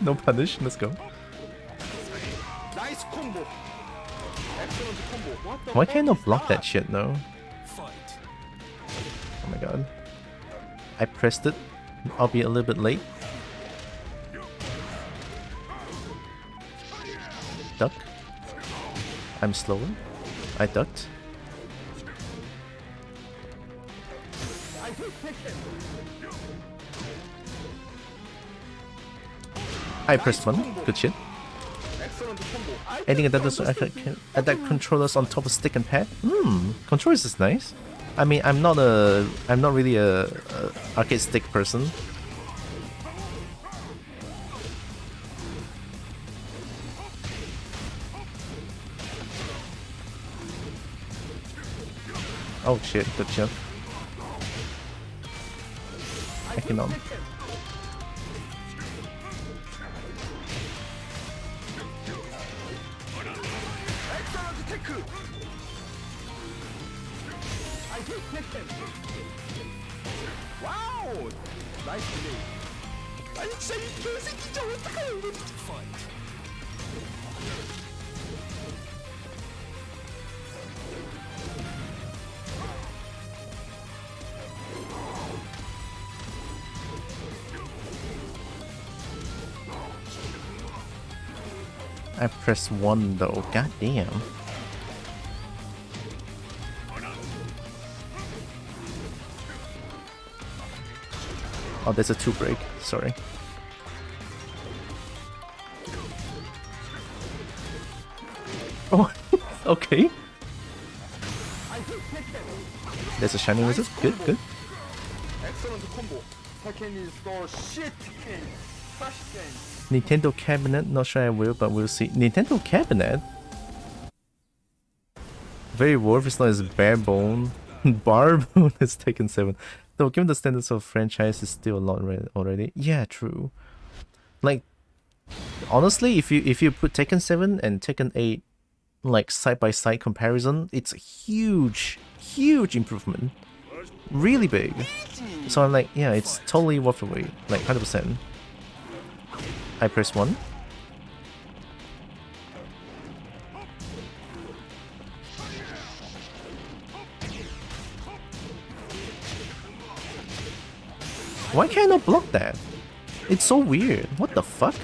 No punish, let's go. 나이스 콤보. 엑셀런트 콤보. What the Why fuck can't I is block that that? shit though? Oh my god. I pressed it. I'll be a little bit late. Duck. I'm slower. I ducked. I pressed one. Good shit. 엑셀런트 콤보. Adding attack controllers on top of stick and pad. Controllers is nice. I mean, I'm not really a arcade stick person. Oh shit, good jump. Hacking on. 엑셀런트 테크. 와우. 나이스 플레이. 아니 진짜 이 개새끼 진짜 어떡하냐 이거 진짜. I pressed one though. God damn. Oh, there's a 2 break. Sorry. Oh, okay. There's a shiny wizard. Good, good. 엑셀런트 콤보. Tekken is the shit game. Trash game. Nintendo cabinet. Not sure I will, but we'll see. Nintendo cabinet. Very worth. It's not as bare bone. Bar bone is Tekken 7. Though, given the standards of franchise, it's still a lot already. Yeah, true. Like, honestly, if you put Tekken 7 and Tekken 8 like side by side comparison, it's a huge improvement. Really big. So I'm like, yeah, it's totally worth the wait. Like 100%. I press 1. Why can't I not block that? It's so weird. What the fuck?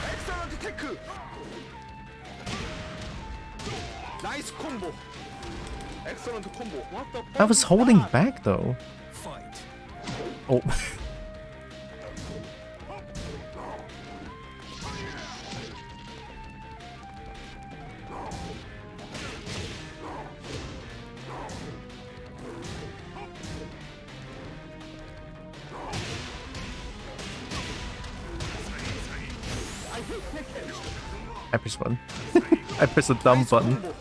Excellent tech. Nice combo. Excellent combo. What the fuck I was is holding that? back though. Fight. Oh. I press one. I press the dumb Nice button. combo.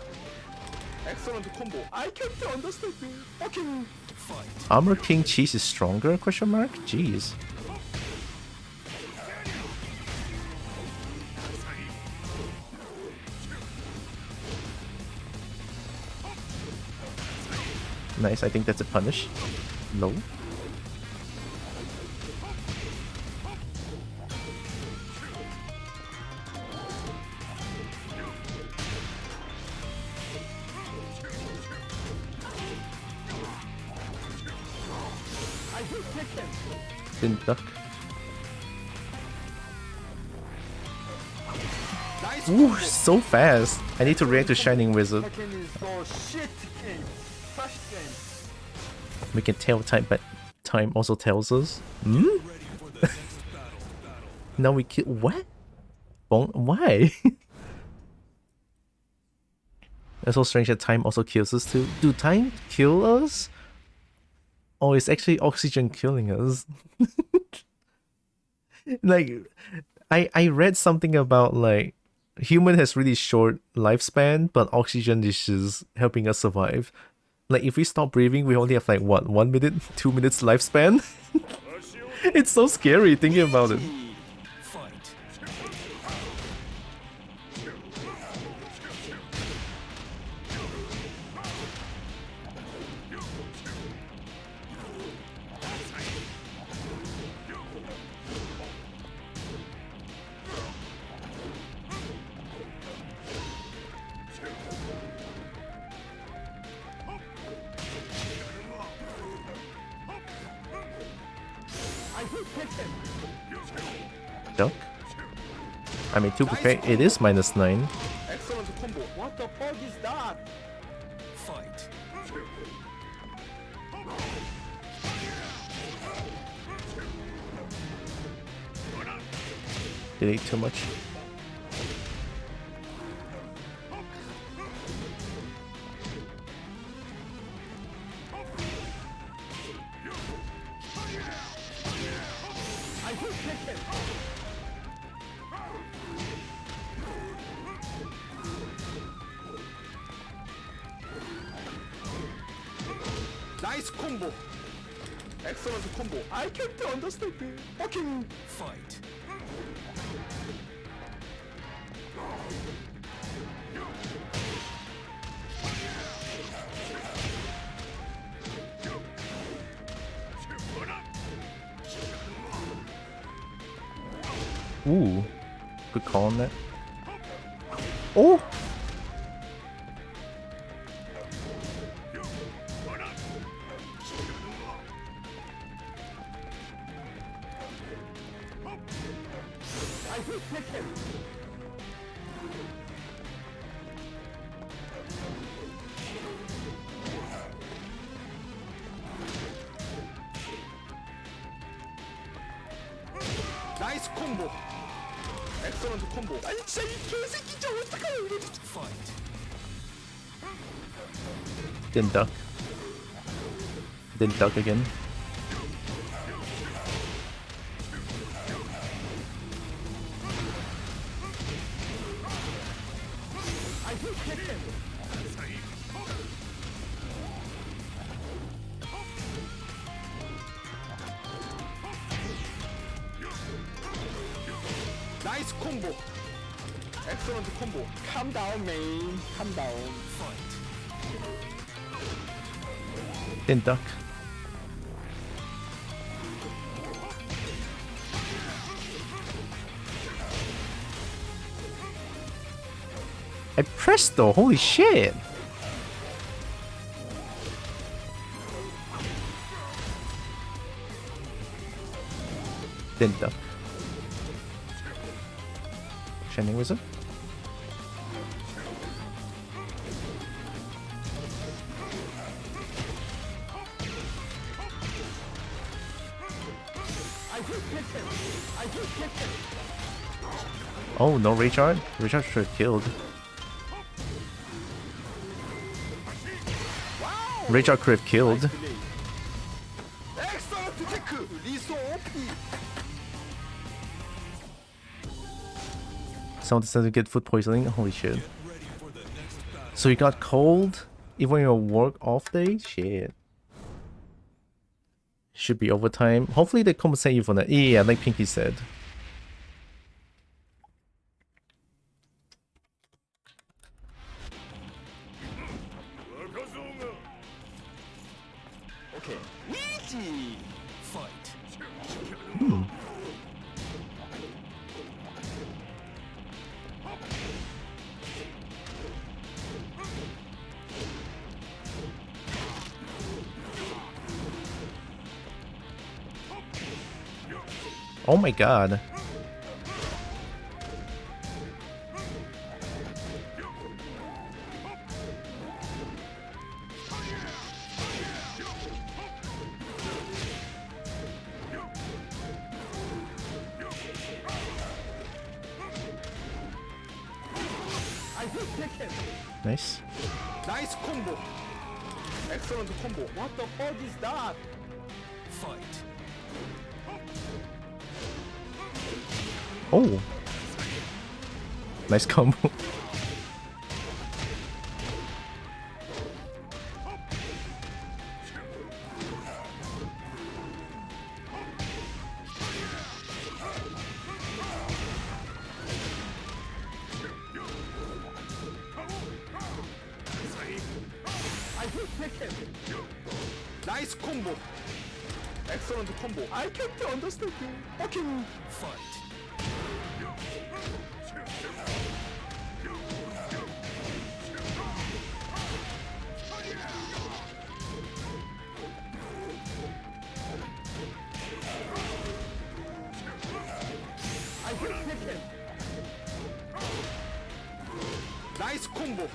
Excellent combo. I can't understand. Fucking Fight. Armor King Cheese is stronger? Question mark? Jeez. Nice, I think that's a punish. No. I hate Tekken. Didn't duck. Nice Ooh, combo. so fast. I need to react to Shining Wizard. Tekken is so shit game. Trash game. We can tell time, but time also tells us. Hmm? Ready for the next battle. Now we kill. What? Why? It's so strange that time also kills us too. Do time kill us? Or is actually oxygen killing us? Like, I read something about like human has really short lifespan, but oxygen is just helping us survive. Like if we stop breathing, we only have like what, 1 minute, 2 minutes lifespan? It's so scary thinking about it. Fight. I hate Tekken. Duck? I mean, to be fair, it is -9. Excellent combo. What the fuck is that? Fight. Did I eat too much? I hate Tekken. Nice combo. Excellent combo. I can't understand. Fucking Fight. Ooh. Good call on that. Oh! I hate Tekken. 나이스 콤보. 엑셀런트 콤보. 아니 진짜 이 개새끼 진짜 어떡하냐 이거. Fight. Didn't duck. Didn't duck again. I hate Tekken. 나이스 콤보. 엑셀런트 콤보. Calm down, man. Calm down. Fight. Didn't duck. I pressed though, holy shit! Then duck. Shining Wizard. Oh, no Richard? Richard should have killed. Richard could have killed. Excellent tech. Liso OP. Someone decided to get food poisoning. Holy shit. So you got cold even on your work off day? Shit. Should be overtime. Hopefully they compensate you for that. Yeah, like Pinky said. Okay. Easy. Fight. Oh my god. Nice. Nice combo. Excellent combo. What the fuck is that? Fight. Oh. Nice combo. Nice combo. Excellent combo. I can't understand you. Okay. Fight. Nice combo.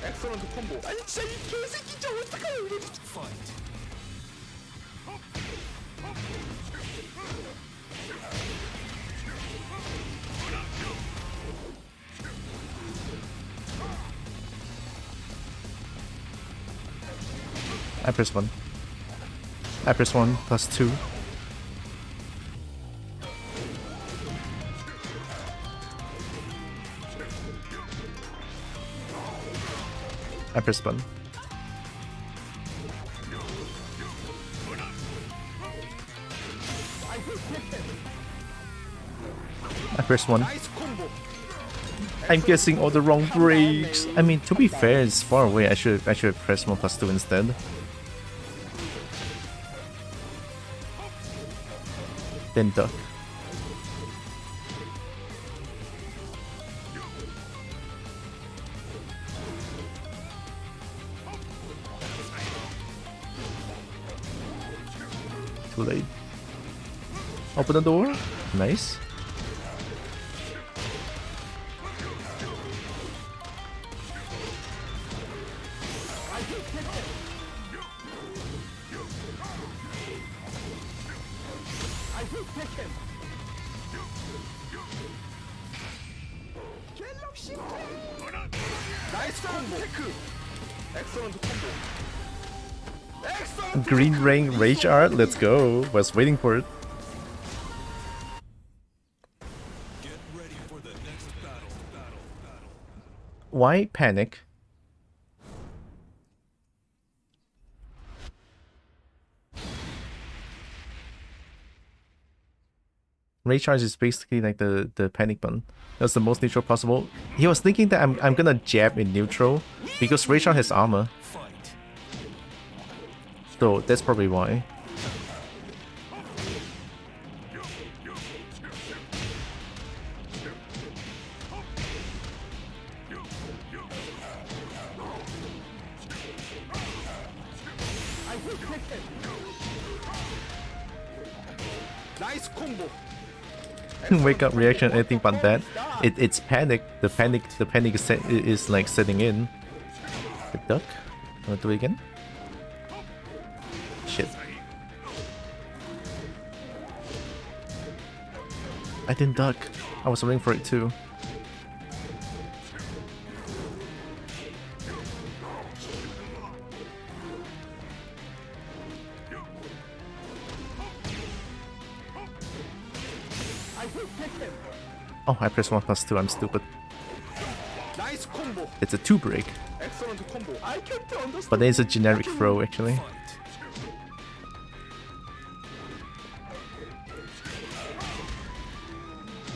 Excellent combo. 아니 진짜 이 개새끼 진짜 어떡하냐 이거. Fight. I press 1. I press 1 plus 2. I press 1. I press 1. Nice combo. I'm guessing all the wrong breaks. I mean, to be fair, it's far away. I should press 1 plus 2 instead. Then duck. Too late. Open the door. Nice. Nice combo. Excellent combo. Excellent. Green Ring Rage Art. Let's go. Was waiting for it. Get ready for the next battle. Why panic? Rage Charge is basically like the panic button. That's the most neutral possible. He was thinking that I'm gonna jab in neutral because Rage Charge has armor. Fight. So that's probably why. 나이스 콤보. Wake up reaction, anything but that. It's panic. The panic is like setting in. The duck. Wanna do it again? Shit. I didn't duck. I was waiting for it too. Oh, I pressed 1+2. I'm stupid. 나이스 콤보. It's a 2 break, 엑설런트 콤보. I can't understand. but then it's a generic throw actually.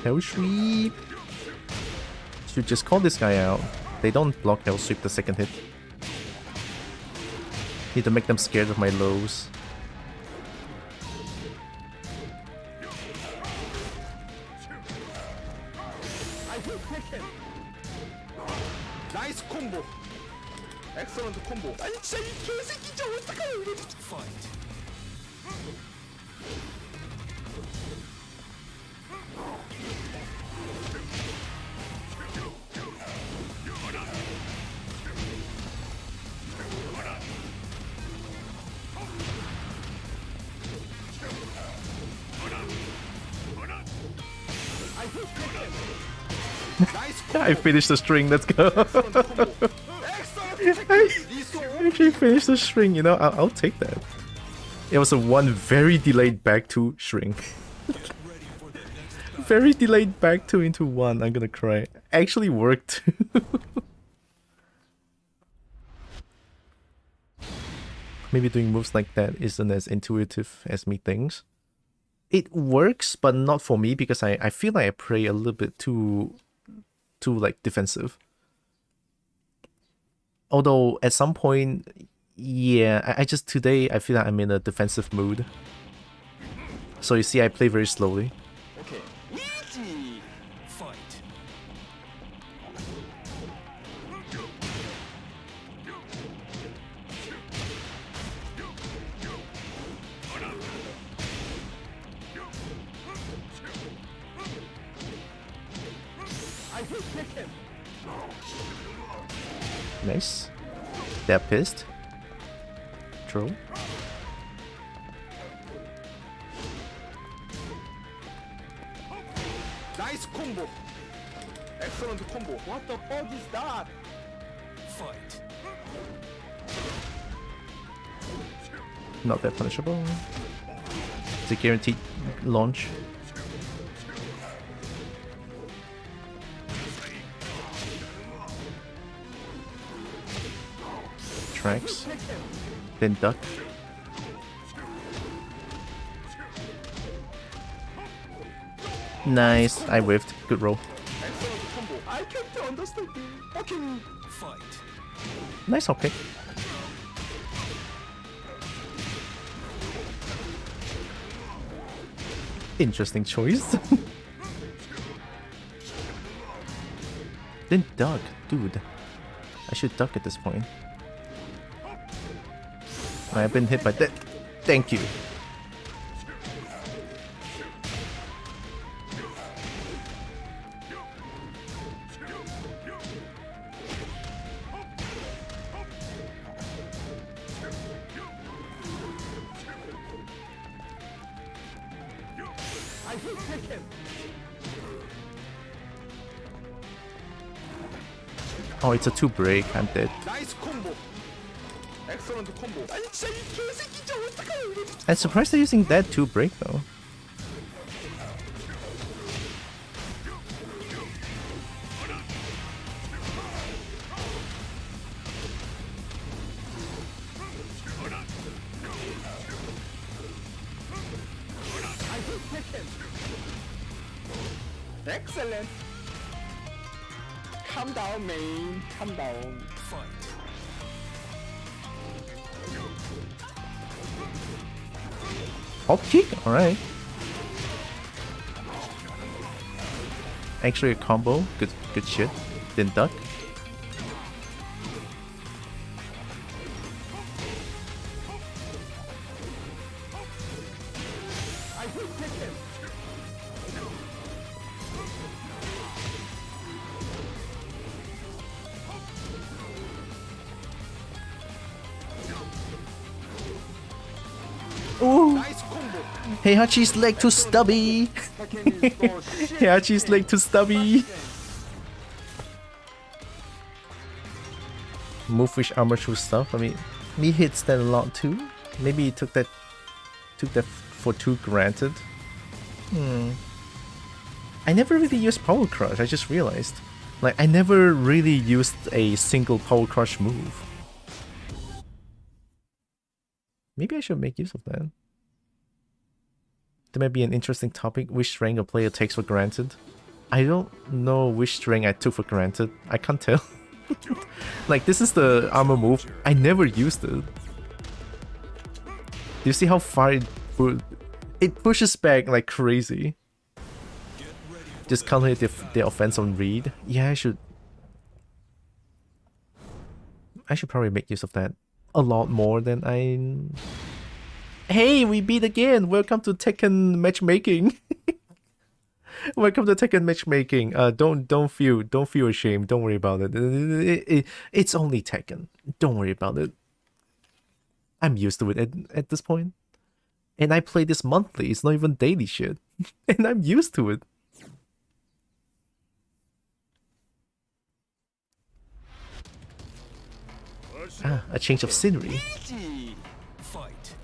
Hell sweep. Should just call this guy out. They don't block hell sweep the second hit. Need to make them scared of my lows. 나이스 콤보. 엑설런트 콤보. 아니 진짜 이 개새끼 진짜 어떡하냐 이거. Fight. I finished the string, let's go. 엑설런트 테크. 리소. I actually finished the string, you know, I'll take that. It was a one very delayed back two string. Ready for the next Very delayed back two into one, I'm gonna cry. Actually worked. Maybe doing moves like that isn't as intuitive as me thinks. It works, but not for me because I feel like I play a little bit too like defensive. Although at some point, yeah, I just today I feel like I'm in a defensive mood. So you see, I play very slowly. 오케이. 이지. fight. Nice. They're pissed. Throw. 나이스 콤보. 엑설런트 콤보. What the fuck is that? Fight. Not that punishable. It's a guaranteed launch. Tracks. Then duck. Nice. I whiffed. Good roll. 엑설런트 콤보. I can't understand. 오케이. Fight. Nice hop kick. Interesting choice. Then duck. Dude. I should duck at this point. I've been hit by that. Thank you. Oh, it's a 2 break. I'm dead. 나이스 콤보. 엑설런트 콤보. 아니 진짜 이 개새끼 진짜 어떡하냐 이거. I'm surprised they're using that 2 break though. Excellent. Calm down, man. Calm down. Fight. Hop kick? Alright. Actually a combo. Good shit. Then duck. Heihachi's leg too stubby. Heihachi's leg too stubby. Move with armor through stuff. I mean, me hits that a lot too. Maybe he took that for too granted. I never really used Power Crush. I just realized, like, I never really used a single Power Crush move. Maybe I should make use of that. There might be an interesting topic, which strength a player takes for granted. I don't know which strength I took for granted. I can't tell. Like, this is the armor move. I never used it. Do you see how far it pushes back like crazy? Just counter the offense on read. Yeah, I should probably make use of that a lot more than I... Hey, we beat again! Welcome to Tekken matchmaking. Welcome to Tekken matchmaking. Don't feel ashamed. Don't worry about it. It's only Tekken. Don't worry about it. I'm used to it at this point. And I play this monthly. It's not even daily shit. And I'm used to it. Ah, a change of scenery. Fight.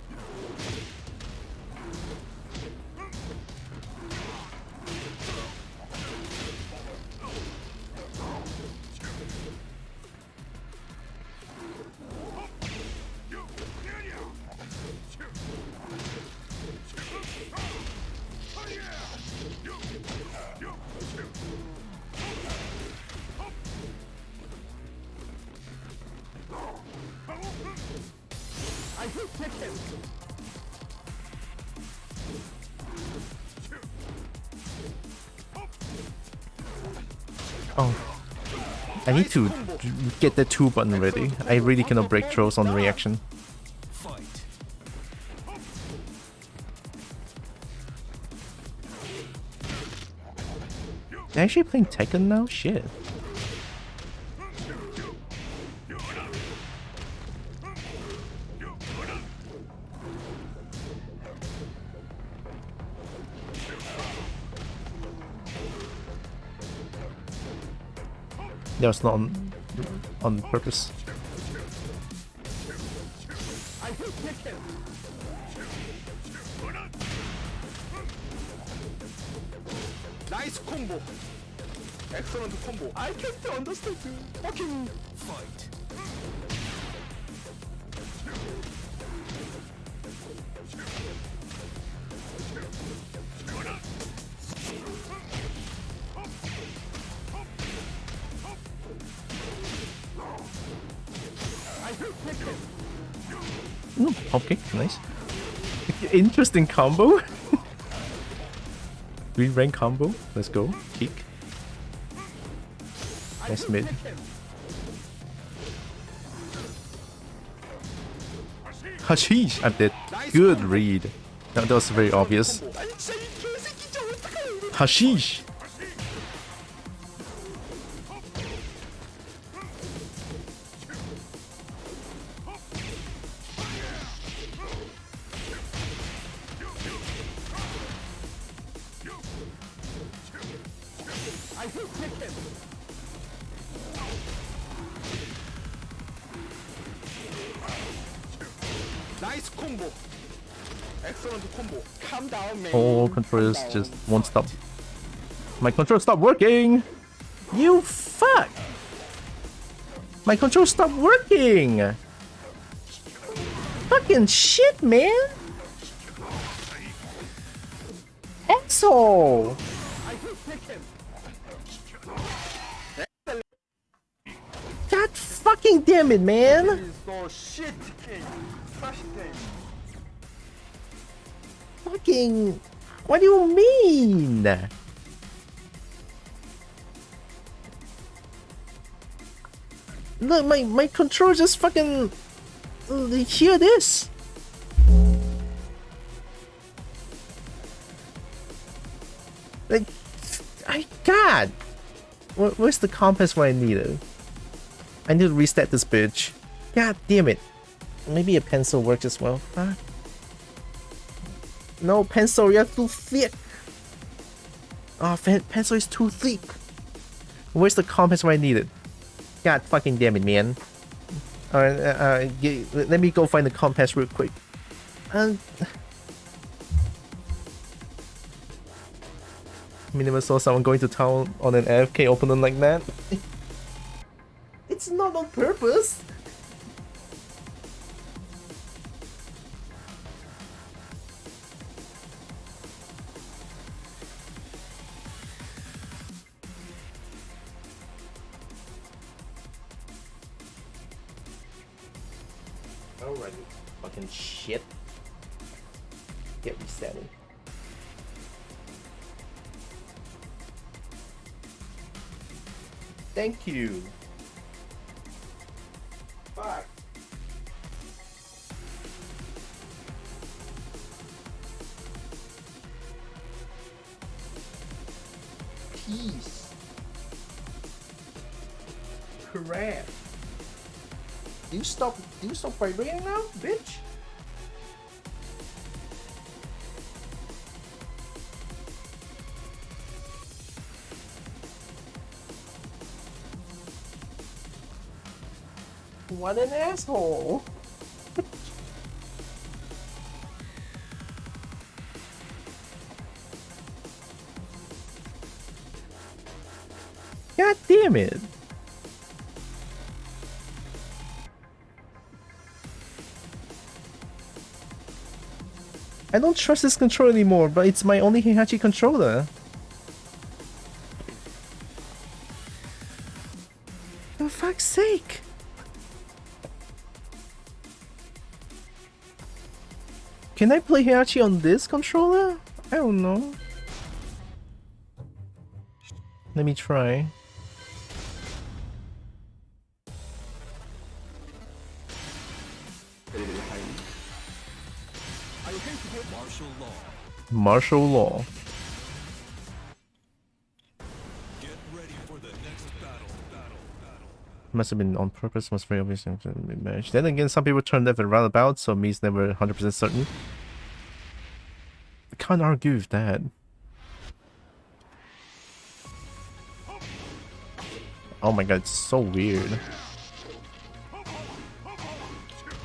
Oh, I need to get the 2 button ready. I really cannot break throws on reaction. Fight. They're actually playing Tekken now? Shit. That was not on purpose. Nice combo. Excellent combo. I can't understand. Fucking Fight. Okay, nice. Interesting combo. 3 rank combo. Let's go. Kick. Nice mid. Hashish! I'm dead. Good read. That was very obvious. Hashish! Nice combo. Excellent combo. Calm down, man. All controllers just won't stop. My control stopped working! You fuck! My control stopped working! Fucking shit, man! Asshole! God fucking damn it, man! So shit. Fucking... What do you mean? Look, my control just fucking... Hear this! Like... God! Where's the compass where I need it? I need to reset this bitch. God damn it. Maybe a pencil works as well. Fuck. No, pencil, you're too thick. Oh, pencil is too thick. Where's the compass where I need it? God fucking damn it, man. Alright, let me go find the compass real quick. I never saw someone going to town on an AFK opponent like that. It's not on purpose. Alright, fucking shit. Get resetting. Thank you. Fuck. Peace. Crap. Do you stop vibrating now, bitch? What an asshole. God damn it. I don't trust this controller anymore, but it's my only Heihachi controller. For fuck's sake. Can I play Heihachi on this controller? I don't know. Let me try. Martial law. Martial law. Get ready for the next battle. Must have been on purpose, was very obvious. Then again, some people turn left and roundabout, so me's never 100% certain. I can't argue with that. Oh my god, it's so weird.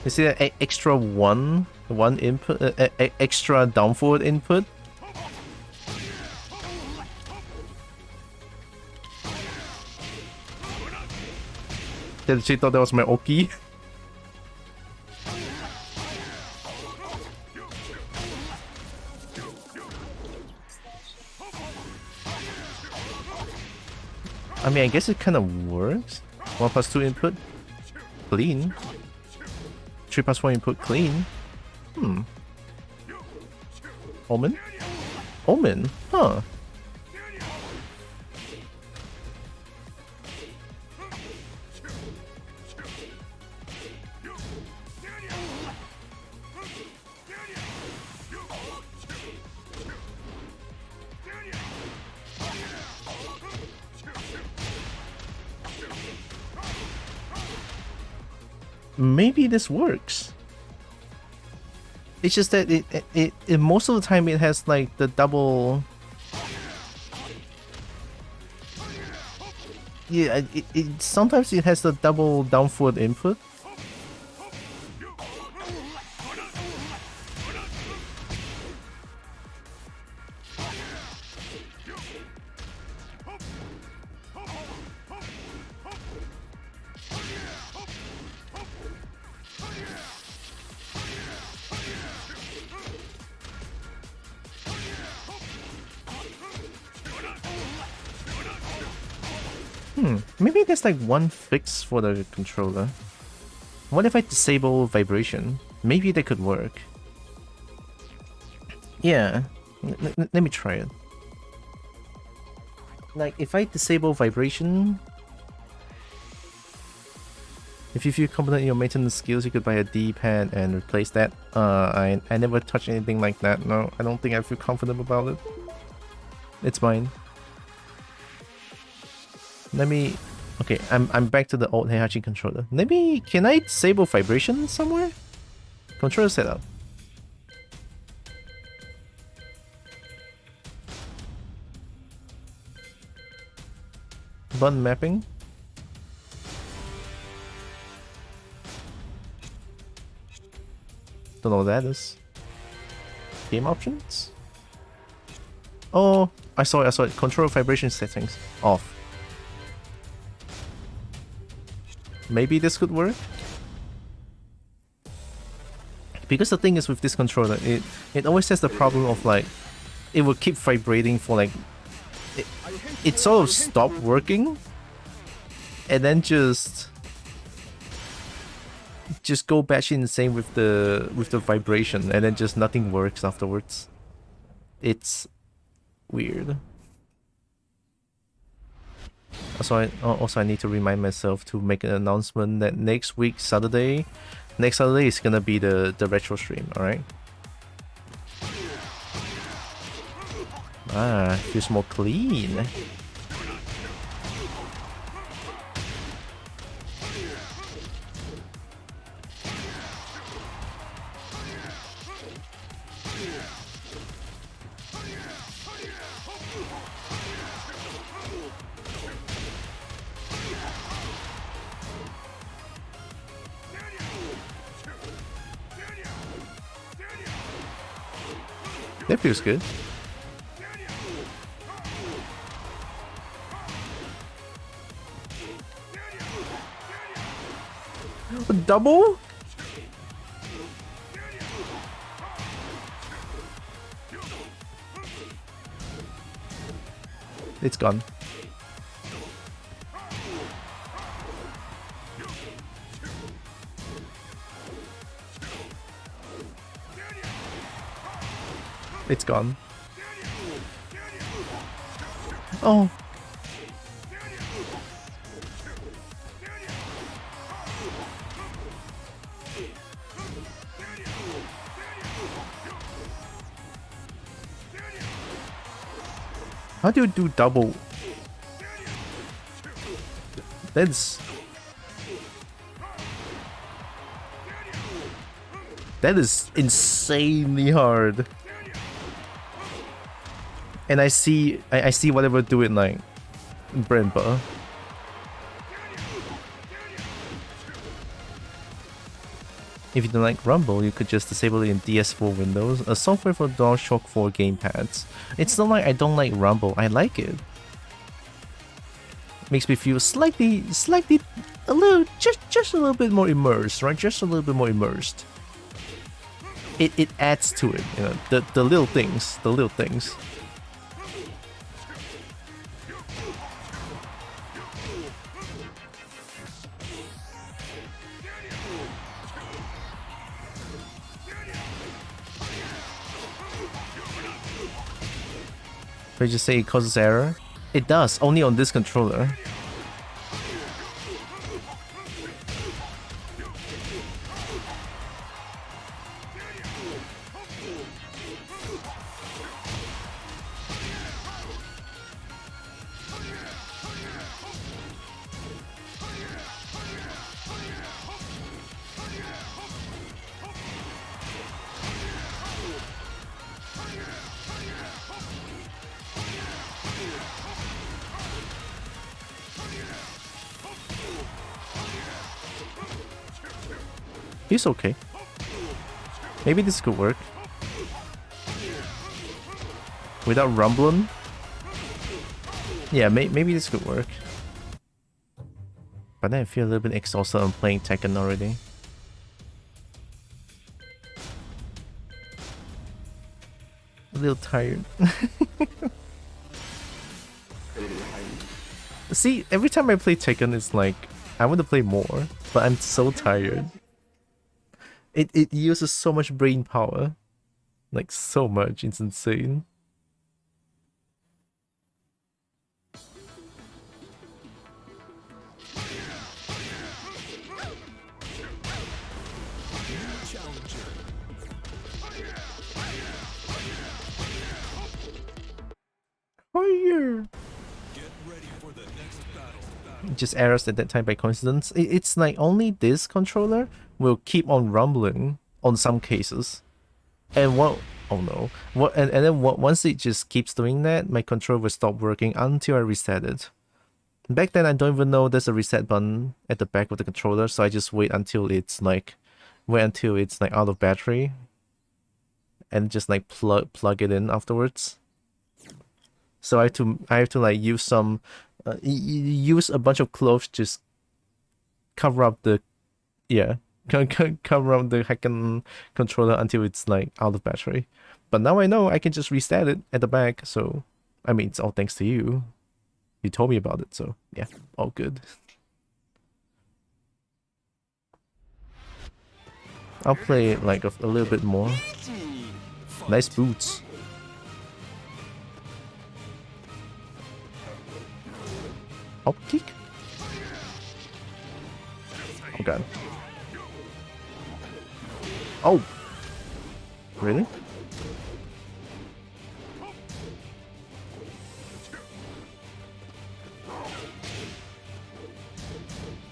You see that extra one input, extra down forward input? Did she thought that was my Oki? I mean, I guess it kind of works. 1+2 input, clean. 3+1 input, clean. Omen? Omen? Huh. Maybe this works. It's just that it most of the time it has like the double. Yeah, sometimes it has the double down forward input. Maybe there's like one fix for the controller. What if I disable vibration? Maybe that could work. Yeah, let me try it. Like if I disable vibration, if you feel confident in your maintenance skills, you could buy a D-pad and replace that. I never touched anything like that. No, I don't think I feel confident about it. It's mine. Let me. Okay, I'm back to the old Heihachi controller. Maybe can I disable vibration somewhere? Controller setup. button mapping. Don't know what that is. Game options? Oh, I saw it. Control vibration settings. Off. Maybe this could work? Because the thing is with this controller, it always has the problem of like, it will keep vibrating for like, it sort of stopped working, and then just go batshit insane with the vibration, and then just nothing works afterwards. It's weird. Also I need to remind myself to make an announcement that next Saturday is gonna be the retro stream. All right. Ah, feels more clean. That feels good. Double? It's gone. It's gone. Oh. How do you do double? That is insanely hard. And I see whatever do it like bread and butter. If you don't like Rumble, you could just disable it in DS4 Windows, a software for DualShock 4 gamepads. It's not like I don't like Rumble, I like it. Makes me feel slightly, a little, just a little bit more immersed, right? Just a little bit more immersed. It adds to it, you know, the little things, Did I just say it causes error? It does, only on this controller. He's okay. Maybe this could work. Without rumbling? Yeah, maybe this could work. But then I feel a little bit exhausted on playing Tekken already. A little tired. See, every time I play Tekken, it's like, I want to play more, but I'm so tired. It uses so much brain power. Like, so much, it's insane. Fire! Just errors at that time by coincidence. It's like only this controller will keep on rumbling on some cases, and what? Oh no! And then once it just keeps doing that, my controller will stop working until I reset it. Back then, I don't even know there's a reset button at the back of the controller, so I just wait until it's like out of battery, and just like plug it in afterwards. So I have to like use some use a bunch of clothes, just cover up the cover up the hacking controller until it's like out of battery. But now I know I can just reset it at the back. So I mean, it's all thanks to you. You told me about it, so yeah, all good. I'll play like a little bit more. Nice boots. Hop kick? Oh god. Oh! Really?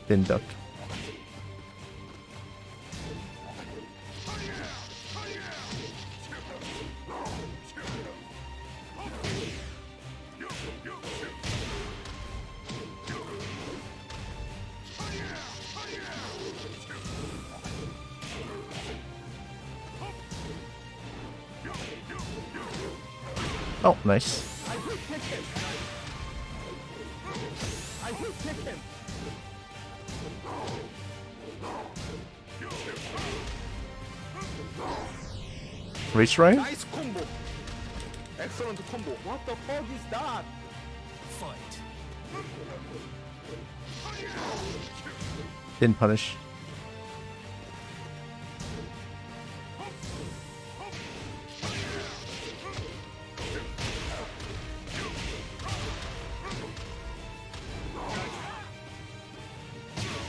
Then duck. Oh, nice. Race right? Nice combo. Excellent combo. What the fuck is that? Fight. Didn't punish.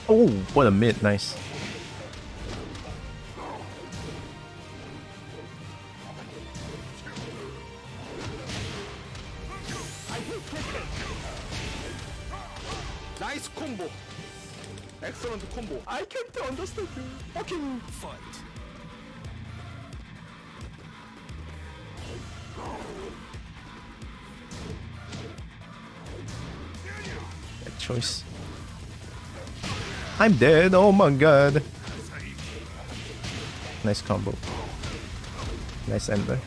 Oh, what a mid, nice. Nice combo. Excellent combo. I can't understand you. Fucking Fight. Bad choice. I'm dead, oh my god. Nice combo. Nice ender.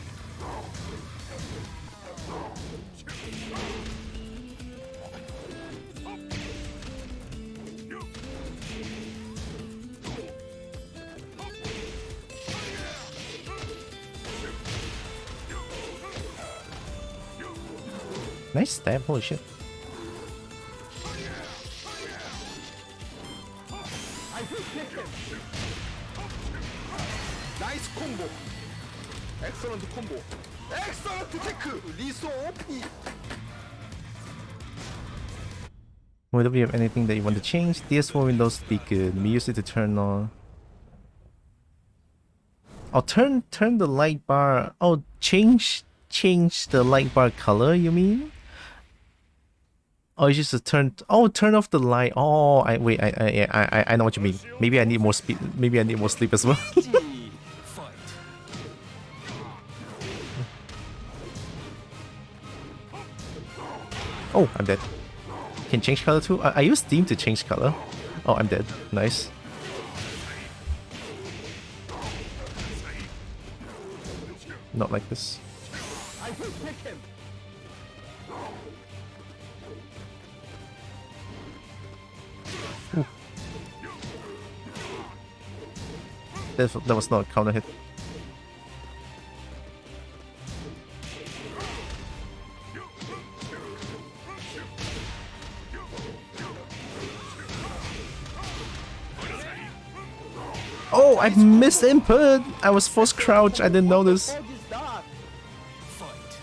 Nice stab, holy shit. nice combo. Excellent combo. Excellent tech. Liso OP. Whether we have anything that you want to change, DS4 Windows be good. We use it to turn on. Oh, turn the light bar. Oh, change the light bar color. You mean? Oh, it's just to turn. Oh, turn off the light. Oh, I know what you mean. Maybe I need more speed. Maybe I need more sleep as well. Fight. Oh, I'm dead. Can change color too? I use Steam to change color. Oh, I'm dead. Nice. Not like this. I will take him. That was not a counter hit. Oh, I missed input! I was forced crouch, I didn't notice. What is that? Fight.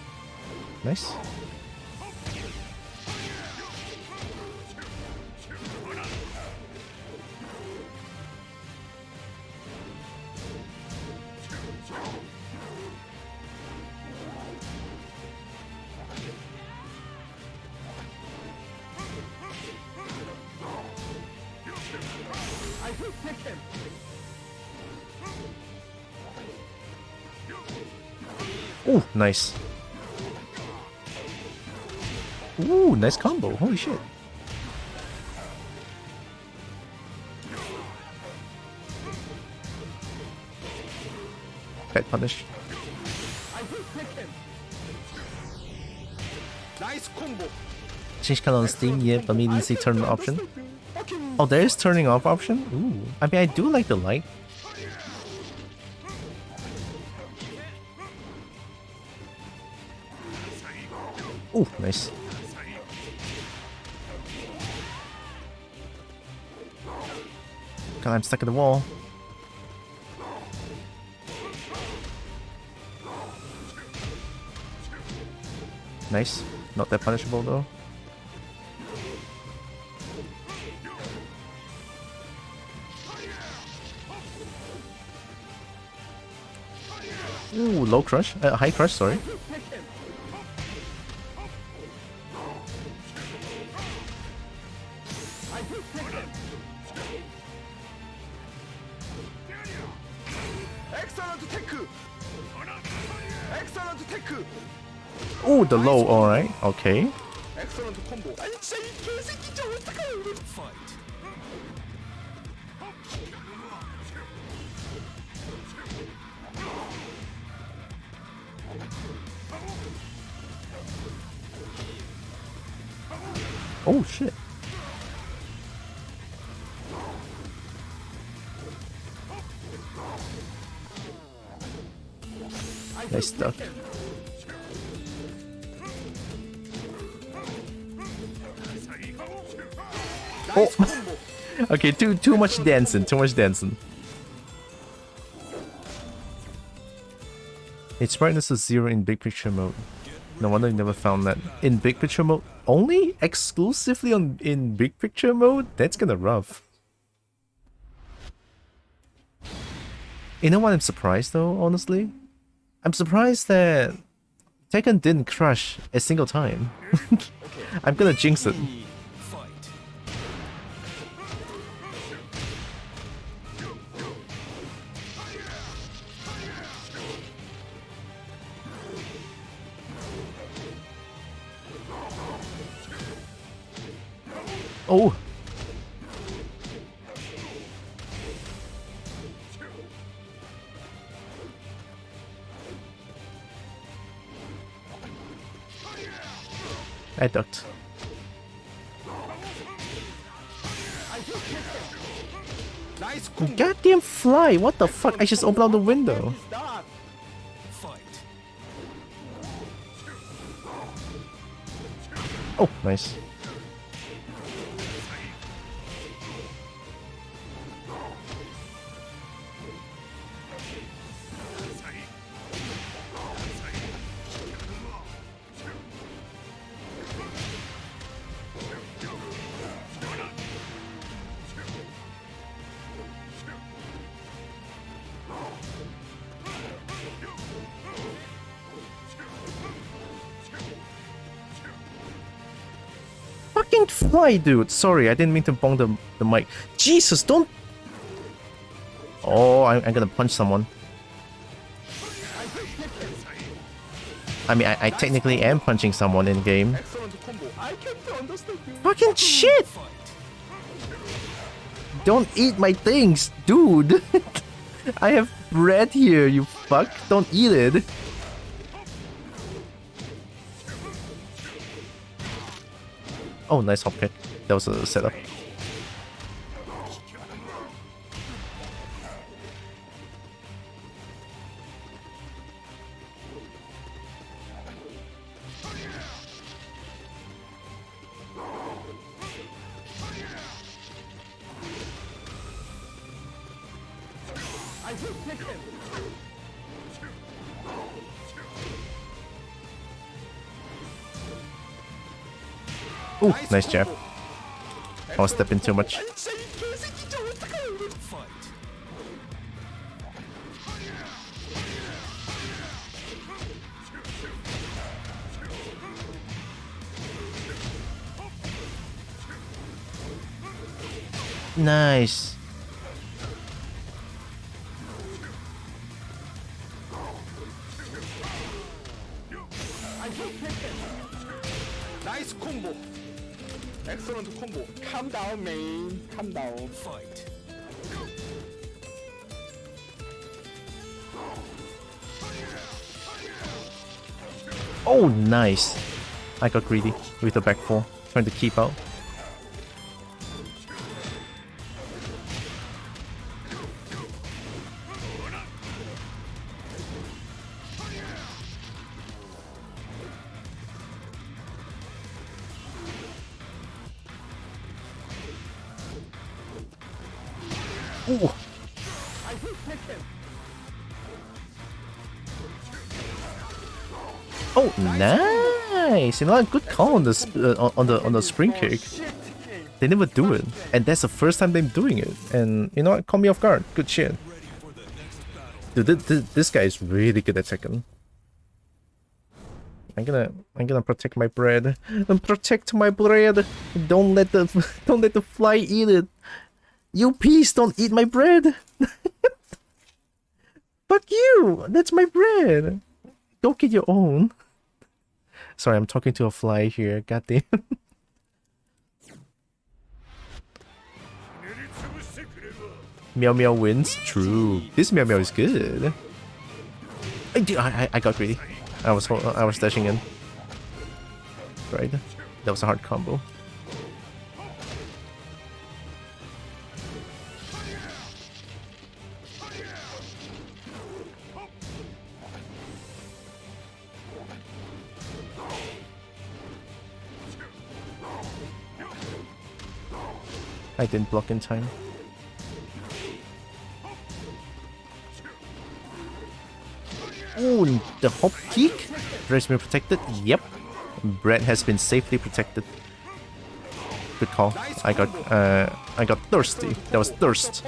Nice. I will take him. Ooh, nice. Ooh, nice combo. Holy shit. Bad punish. 나이스 콤보. Change color on Steam, yeah, but me didn't see turn option. Oh, there is turning off option? Ooh. I mean, I do like the light. Ooh, nice. God, I'm stuck in the wall. Nice. Not that punishable though. Ooh, low crush. High crush, sorry. 엑셀런트 테크. 엑셀런트 테크. Ooh, the low, alright. Okay. 엑셀런트 콤보. 아니 진짜 이 개새끼 진짜 어떡해요 이거. Fight. Oh shit. Nice stuff. Oh. Okay, too much dancing, too much dancing. Its brightness is 0 in big picture mode. No wonder you never found that. In big picture mode? Only exclusively in big picture mode? That's kinda rough. You know what I'm surprised though, honestly? I'm surprised that Tekken didn't crush a single time. I'm gonna jinx it. Fight. Oh! I ducked. 나이스 콤보. Goddamn fly! What the fuck? I just opened up the window. 스타트. Fight. Oh, nice. Fucking fly, dude. Sorry, I didn't mean to bong the mic. Jesus, don't... Oh, I'm gonna punch someone. I mean, I technically am punching someone in game. 엑셀런트 콤보. I can't understand you. Fucking shit! Don't eat my things, dude! I have bread here, you fuck. Don't eat it. Oh, nice hop kick. That was a setup. Ooh, nice jab. I was stepping too much. 아니 진짜 이 개새끼 진짜 어떡해요 이거. Fight. Nice. 나이스 콤보. 엑셀런트 콤보. Calm down, man. Calm down. Fight. Oh, nice. I got greedy with the back four, trying to keep out. Ooh. Oh, nice! You know, a good call on the spring kick. They never do it, and that's the first time they're doing it. And you know what? Caught me off guard. Good shit. Dude, this guy is really good at Tekken. I'm gonna protect my bread. And protect my bread. Don't let the fly eat it. You piece, don't eat my bread. Fuck you. That's my bread. Go get your own. Sorry, I'm talking to a fly here. Goddamn. Meow Meow wins. True. This Meow Meow is good. I got greedy. I was dashing in. Right. That was a hard combo. I didn't block in time. Oh, the hop kick? Bread's been protected? Yep. Bread has been safely protected. Good call. I got thirsty. That was thirst.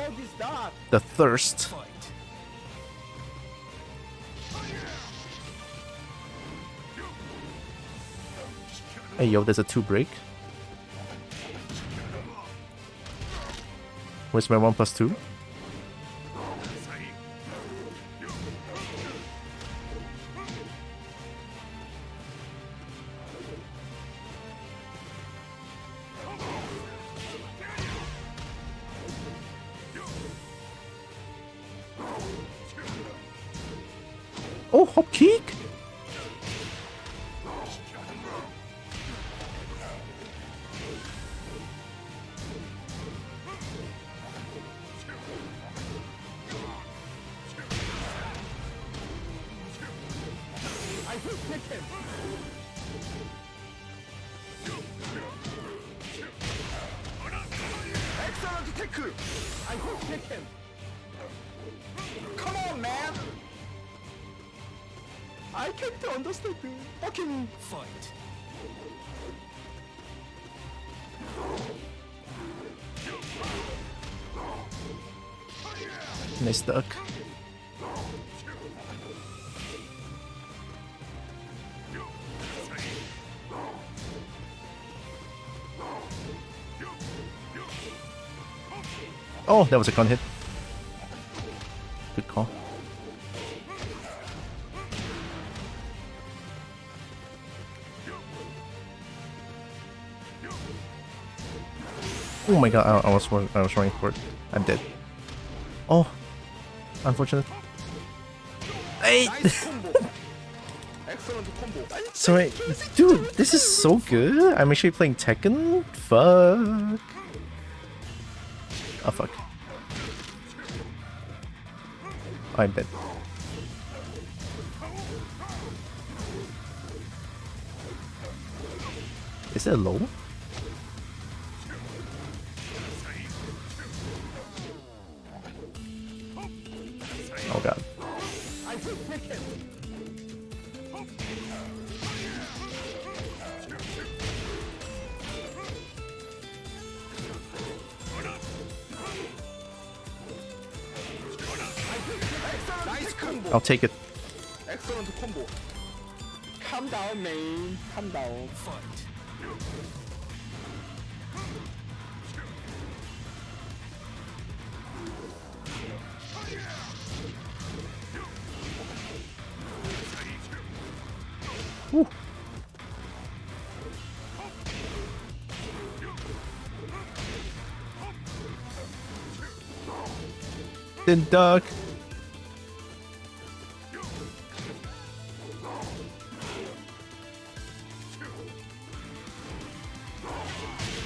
The thirst. Hey yo, there's a 2 break. Where's my 1+2? Oh, hop kick! Excellent tackle. I hope Tekken. Come on, man. I can't understand you. Fucking Fight. Nice duck. Oh, that was a con hit. Good call. Oh my god, I was running for it. I'm dead. Oh, unfortunate. Hey! Sorry, dude, this is so good. I'm actually playing Tekken. Fuck. Oh fuck. I'm dead. Is that low? Oh god. I'll take it. excellent combo. Calm down, man. Calm down. Fight. Woo. Then duck.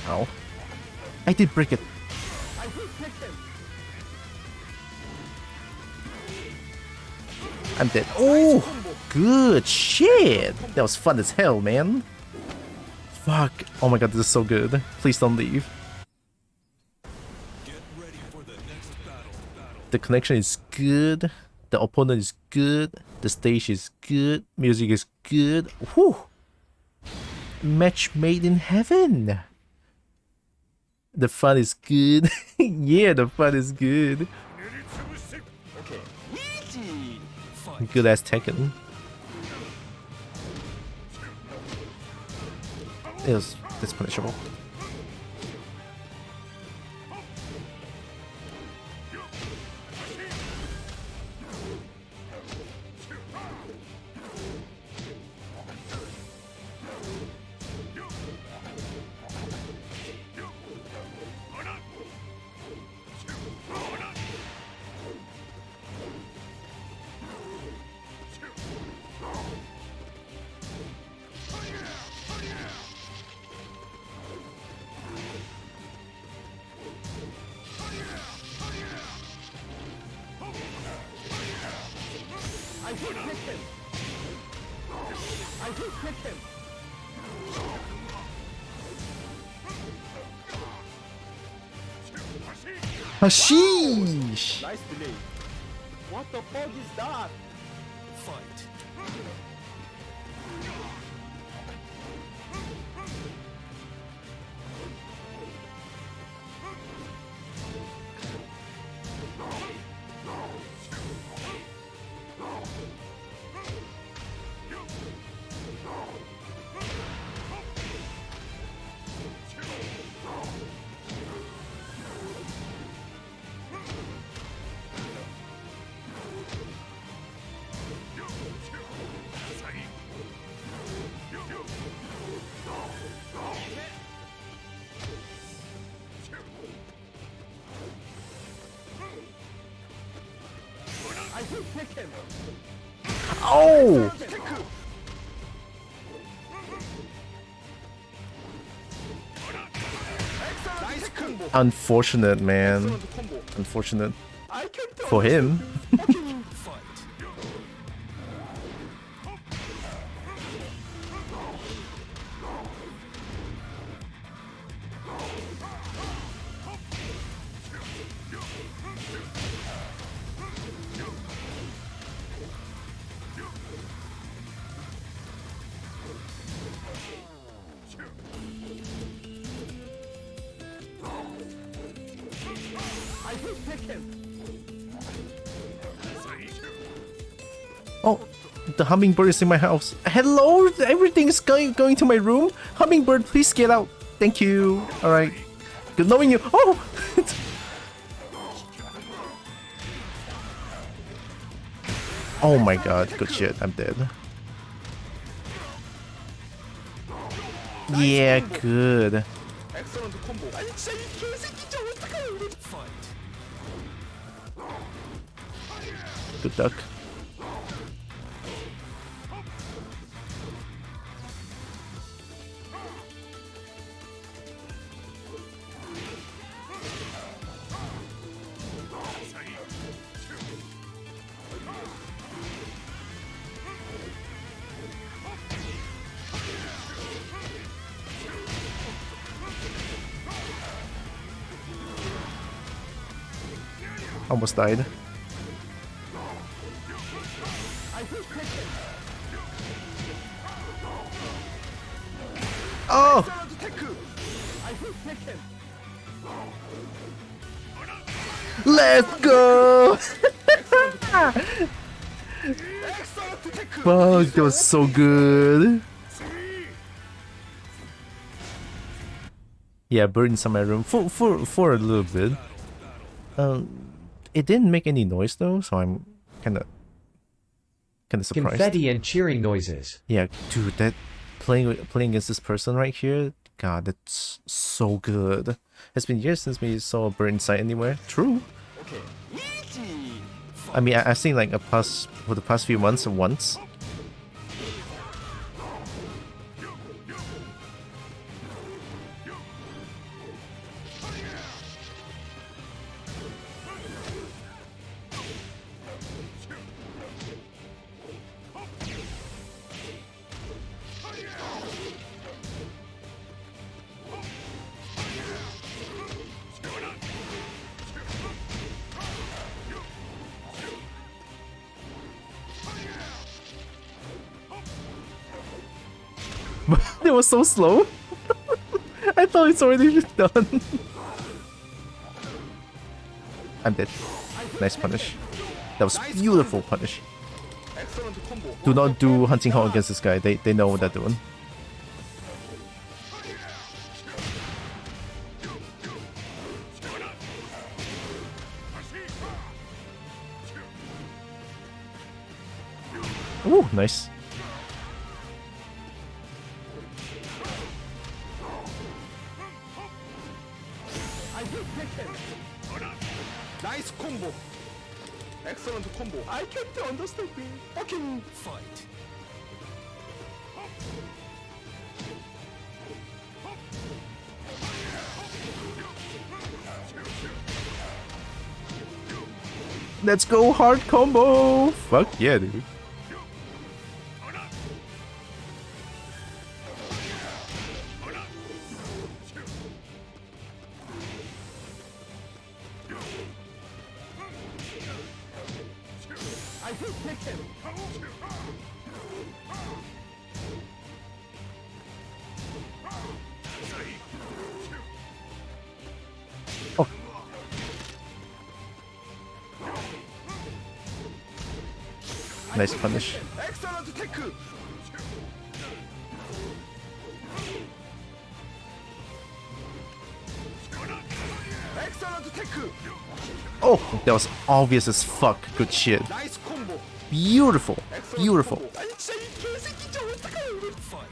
Ow. I did break it. I'm dead. Oh, good shit. That was fun as hell, man. Fuck. Oh my god, this is so good. Please don't leave. Get ready for the next battle. The connection is good. The opponent is good. The stage is good. Music is good. Whew. Match made in heaven. The fun is good. Yeah, the fun is good. Okay. Easy. Good as Tekken. That's punishable. Hashish! Nice delay. What the fuck is that? Fight. Oh! Nice combo. Unfortunate, man. Excellent combo. Unfortunate I can tell. for him. Fight. Oh, the hummingbird is in my house. Hello, everything is going to my room. Hummingbird, please get out. Thank you. All right. Good knowing you. Oh. Oh my god. Good shit. I'm dead. Yeah, good. Excellent combo. 아니 진짜 이 개새끼 진짜 어떡해 우리. Fight. Good duck. Almost died. Oh! Let's go! Fuck, that was so good. Yeah, bird inside my room for a little bit. It didn't make any noise though, so I'm kind of surprised. Confetti and cheering noises. Yeah, dude, that playing against this person right here, God, that's so good. It's been years since we saw a bird inside anywhere. True. Okay. Easy. I mean, I've seen like for the past few months once. It was so slow. I thought it's already done. I'm dead. Nice punish. That was beautiful punish. excellent combo. Do not do hunting horn against this guy. They know what they're doing. Ooh, nice. I hit Tekken. Nice combo. Excellent combo. I can't understand me. Fucking Fight. Let's go hard combo. Fuck yeah, dude. I hit Tekken. Oh. Nice punish. Excellent tech. Excellent tech. Oh, that was obvious as fuck. Good shit. Nice combo. Beautiful. Excellent Beautiful. combo. 아니 진짜 이 개새끼 저 어떡해. Fight.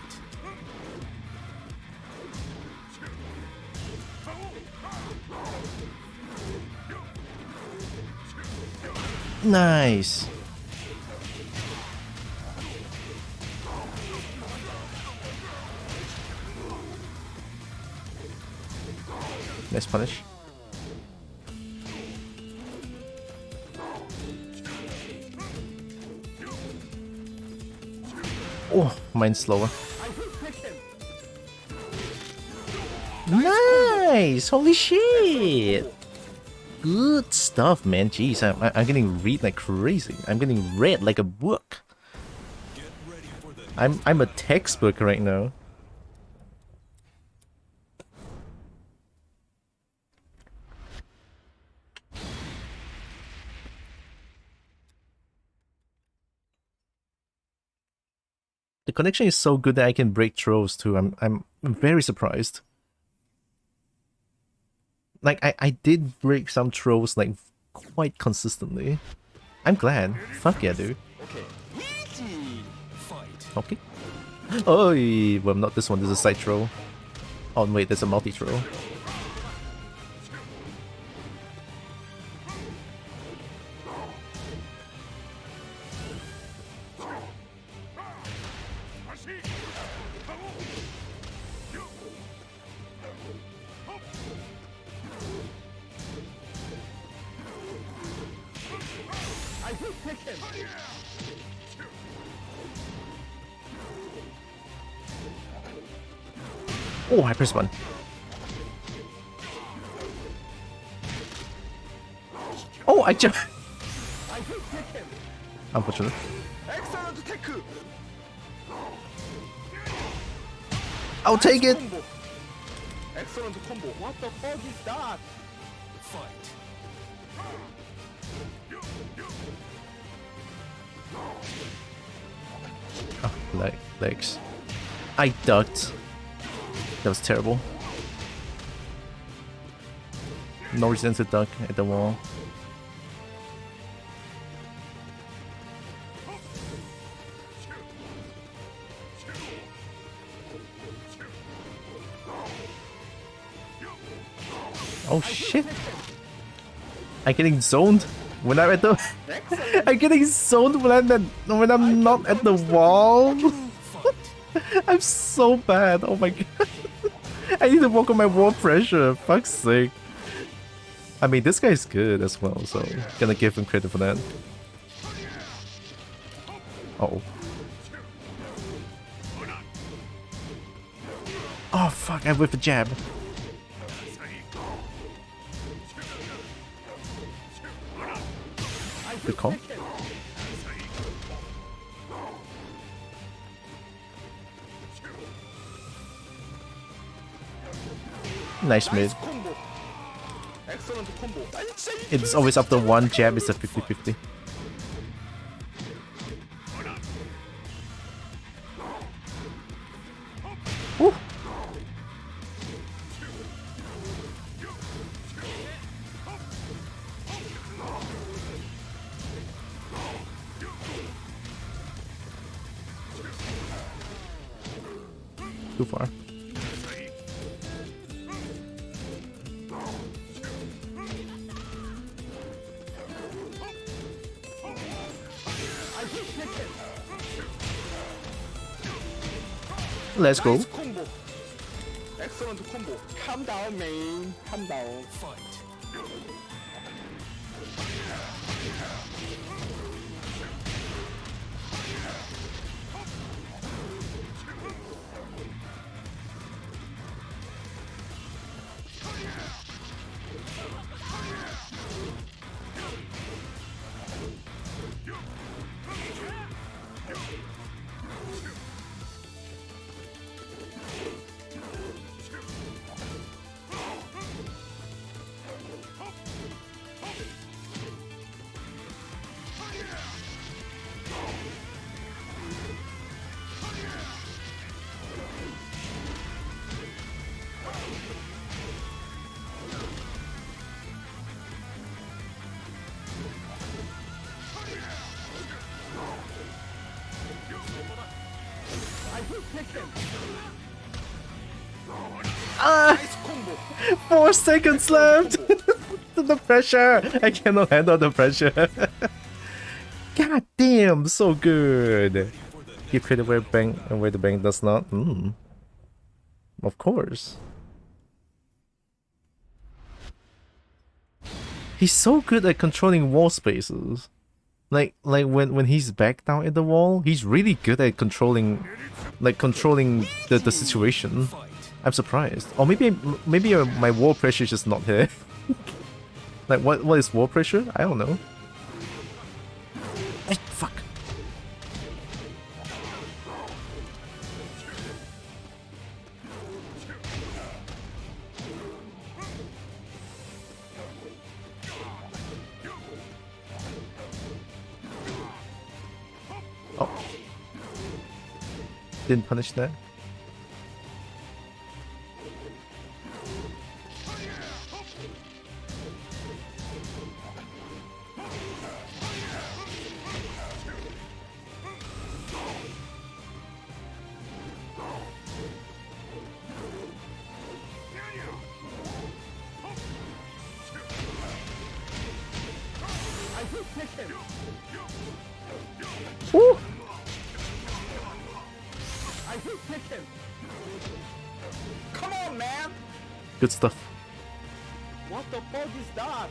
Nice. Nice punish. Oh, mine's slower. I hit Tekken. Nice! Holy shit! Good stuff, man. Jeez, I'm getting read like crazy. I'm getting read like a book. Get ready for the I'm a textbook right now. The connection is so good that I can break throws too. I'm very surprised. Like I did break some throws like quite consistently. I'm glad. Fuck yeah, dude. Okay. Easy. fight. Okay. Oh, well, not this one. This is a side throw. Oh wait, there's a multi throw. I hit Tekken. Oh, I pressed one. Oh, I jumped. I hit Tekken. Unfortunate. Excellent tech. I'll take it. Combo. Excellent combo. What the fuck is that? Fight. Oh, legs. I ducked. That was terrible. No reason to duck at the wall. Oh shit! I'm getting zoned when I'm at the. I'm getting zoned when I'm not at the wall. I'm so bad. Oh my god! I need to work on my wall pressure. Fuck's sake! I mean, this guy's good as well, so gonna give him credit for that. Uh-oh. Oh fuck! I whipped a jab. Good call. Nice mid. 콤보. 엑설런트 콤보. 아니 진짜 이 It's always after one jab, it's a 50-50. Woo. Too far. Let's go. 나이스 콤보. 엑설런트 콤보. Calm down, man. Calm down. Fight. 나이스 콤보. 4 seconds left. The pressure. I cannot handle the pressure. God damn, so good. Give credit where bank and where the bank does not. Of course. He's so good at controlling wall spaces. Like when he's back down at the wall, he's really good at controlling the situation. I'm surprised. Or maybe my wall pressure is just not here. Like what is wall pressure? I don't know. Ay, fuck. Oh. Didn't punish that. Woo! I hate Tekken. Come on, man. Good stuff. What the fuck is that?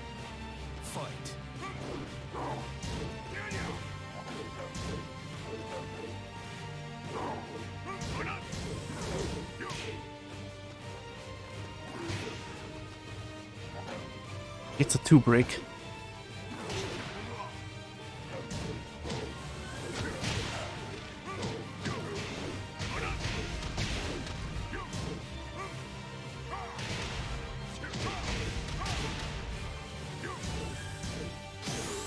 Fight. It's a 2 break.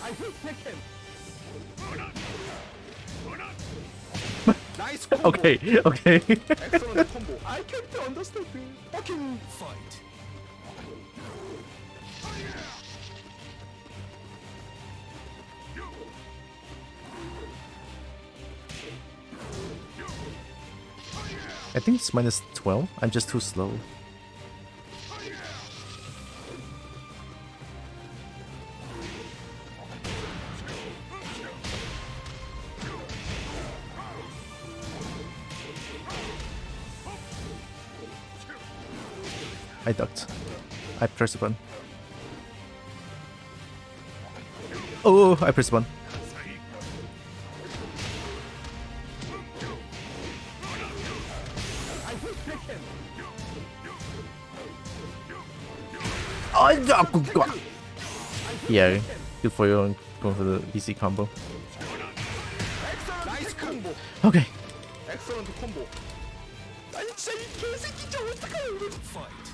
I hate Tekken. Nice combo. Okay, okay. Excellent combo. I can't understand the fucking Fight. I think it's minus 12. I'm just too slow. I ducked. I pressed the button. Oh, I pressed the button. Oh, yeah, good for you going for the easy combo. nice combo. Okay. Excellent combo. 아니 진짜 이 개새끼 저 어떡해. Fight.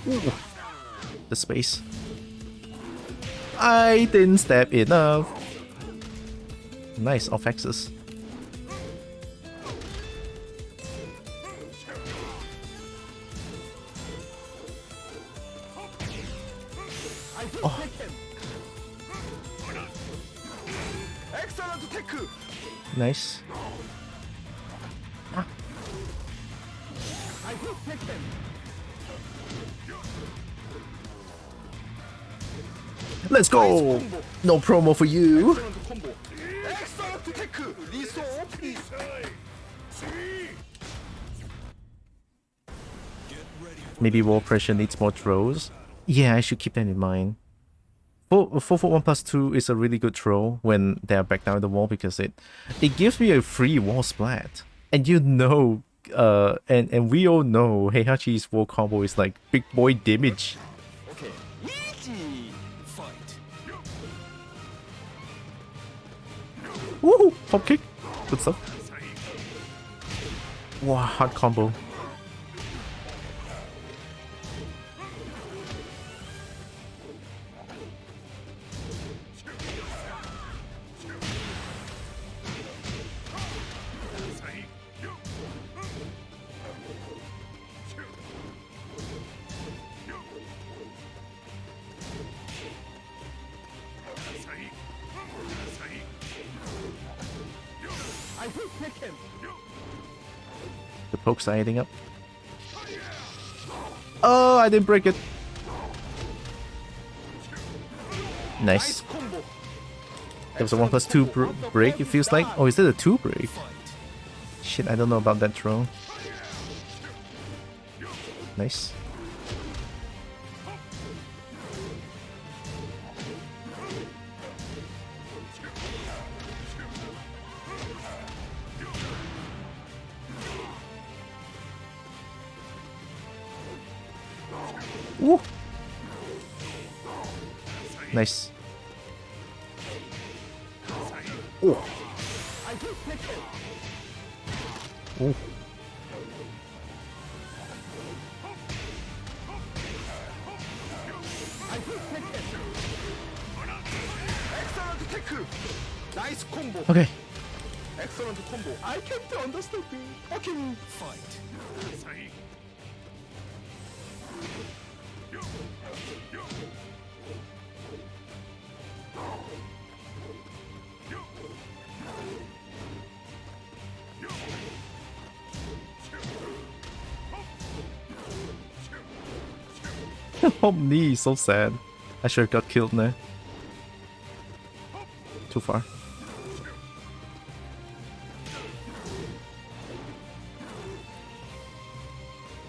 Ooh. The space. I didn't step enough. Nice off axis. Oh. Excellent tech. Nice. Ah. I hit Tekken. Let's go! No promo for you. Excellent combo. Excellent tech. Liso opening. Maybe wall pressure needs more throws. Yeah, I should keep that in mind. 441+2 is a really good throw when they're back down the wall because it gives me a free wall splat. And you know, and we all know Heihachi's wall combo is like big boy damage. Okay. Easy. Fight. Woohoo! Pop kick. Good stuff. Wow, hard combo. I hit Tekken. The pokes are adding up. Oh, I didn't break it. Nice. Combo. There was a 1+2 break, it feels like. Oh, is that a 2 break? Shit, I don't know about that throw. Nice. Woo. Nice. Oh. Oh. Excellent tech. Nice combo. Okay. Excellent combo. I can't understand. Okay. Fight. Oh, knee, so sad. I should have got killed now. Too far.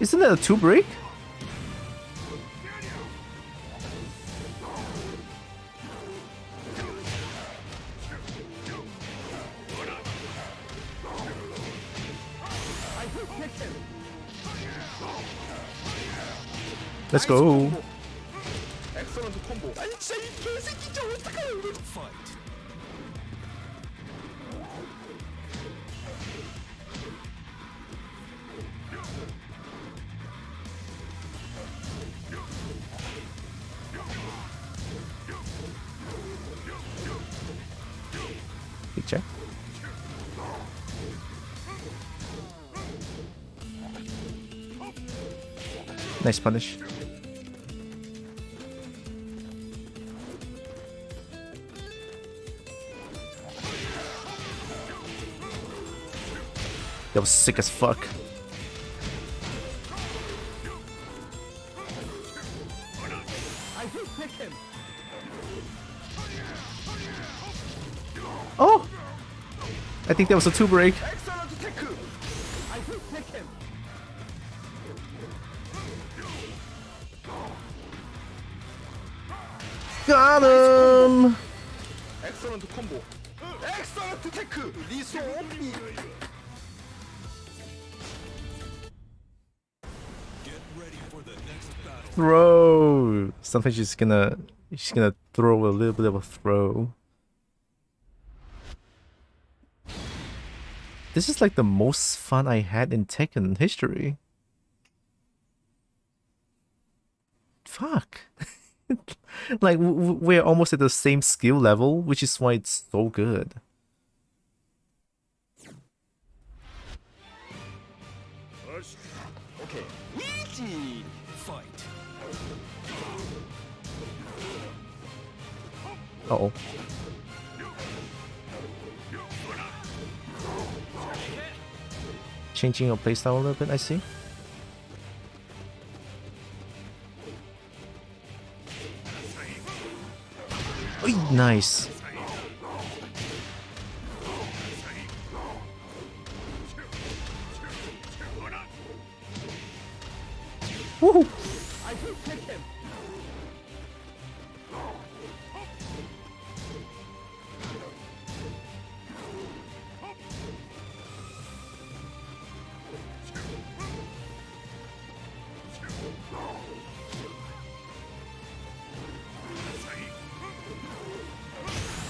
Isn't that a 2 break? Let's go. Excellent combo. 아니 진짜 이 개새끼 진짜 어떡해요. Fight. Big check. Nice punish. That was sick as fuck. Oh! I think that was a 2 break. Excellent tech. I hit Tekken. Got him! Excellent combo. Excellent tech. Liso opening. throw. Something she's gonna throw a little bit of a throw. This is like the most fun I had in Tekken history. Fuck. Like, we're almost at the same skill level, which is why it's so good. Okay. Easy. Fight. Uh-oh. Changing your playstyle a little bit, I see. Oh, nice. Woohoo! I will take him.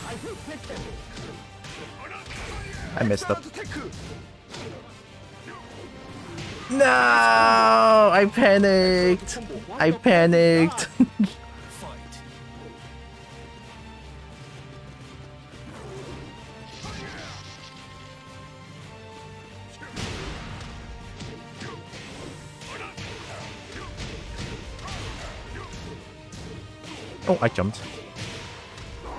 I will take him. I messed up. Tekken. No! I panicked! I panicked! Fight. Oh, I jumped.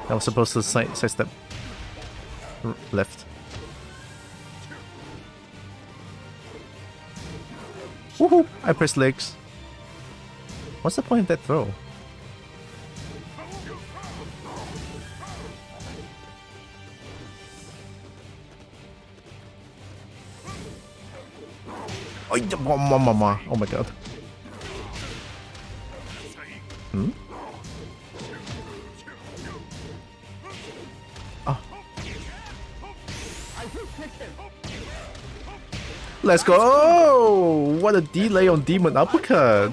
I was supposed to sidestep left. Woohoo! I pressed legs. What's the point of that throw? Oh my god. Hmm? Oh. Let's go! What a delay on Demon Uppercut!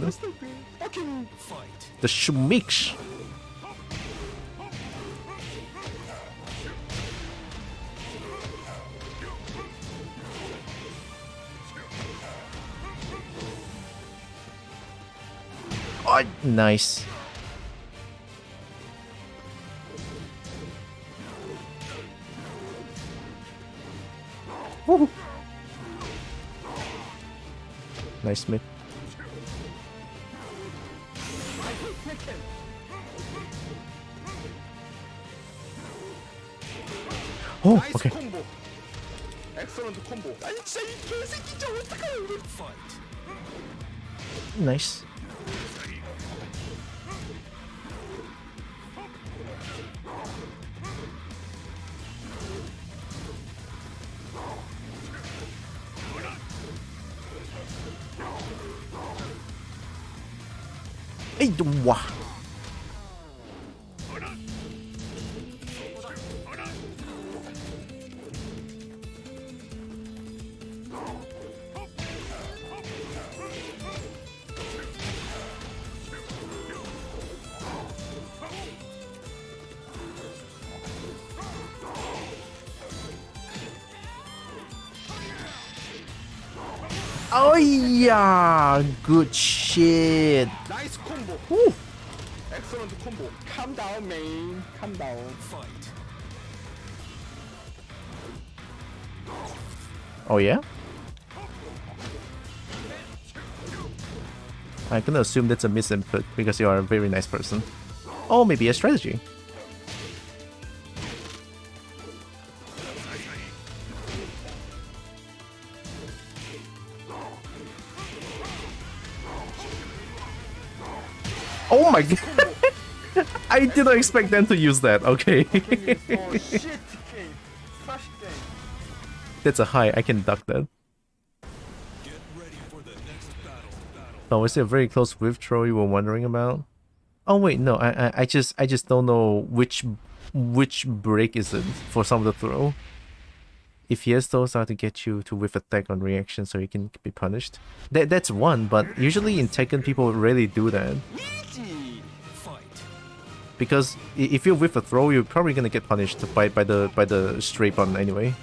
Fight. The Shumix! Oh, nice. Woohoo. Nice mid. Oh, 나이스 okay. 콤보. 엑설런트 콤보. 아니 진짜 이 개새끼 진짜 어떡해. Fight. Nice. Hey, wow. Oh yeah, good shit. 나이스 콤보. Woo. 엑설런트 콤보. Calm down, man. Calm down. Fight. Oh yeah? I'm gonna assume that's a misinput because you are a very nice person. Or maybe a strategy. Oh my god! I didn't expect them to use that, okay. Oh shit, game. Crash game. That's a high, I can duck that. Get ready for the next battle. Oh, was it a very close whiff throw you were wondering about? Oh wait, no, I just don't know which break is it for some of the throw. if he has those are to get you to whiff attack on reaction so you can be punished. That's one, but usually in Tekken people rarely do that. Fight. Because if you whiff a throw, you're probably gonna get punished by the straight button anyway.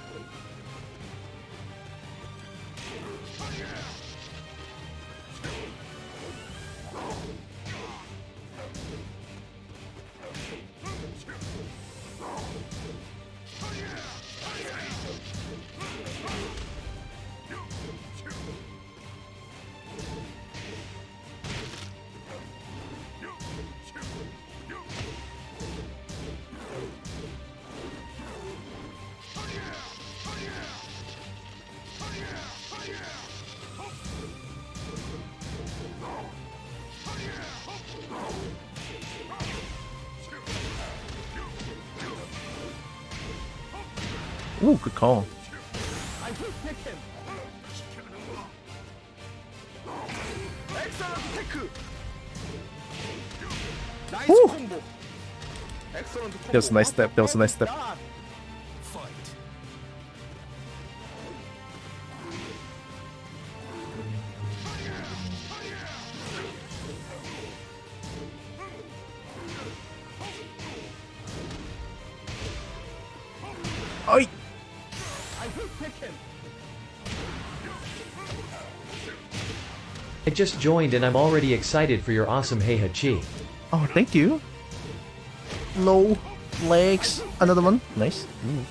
Ooh, good call. Woo! That was a nice step. That was a nice step. Fight. Oi! I just joined and I'm already excited for your awesome Heiha Chi. Oh, thank you. Low legs. Another one. Nice. Ooh.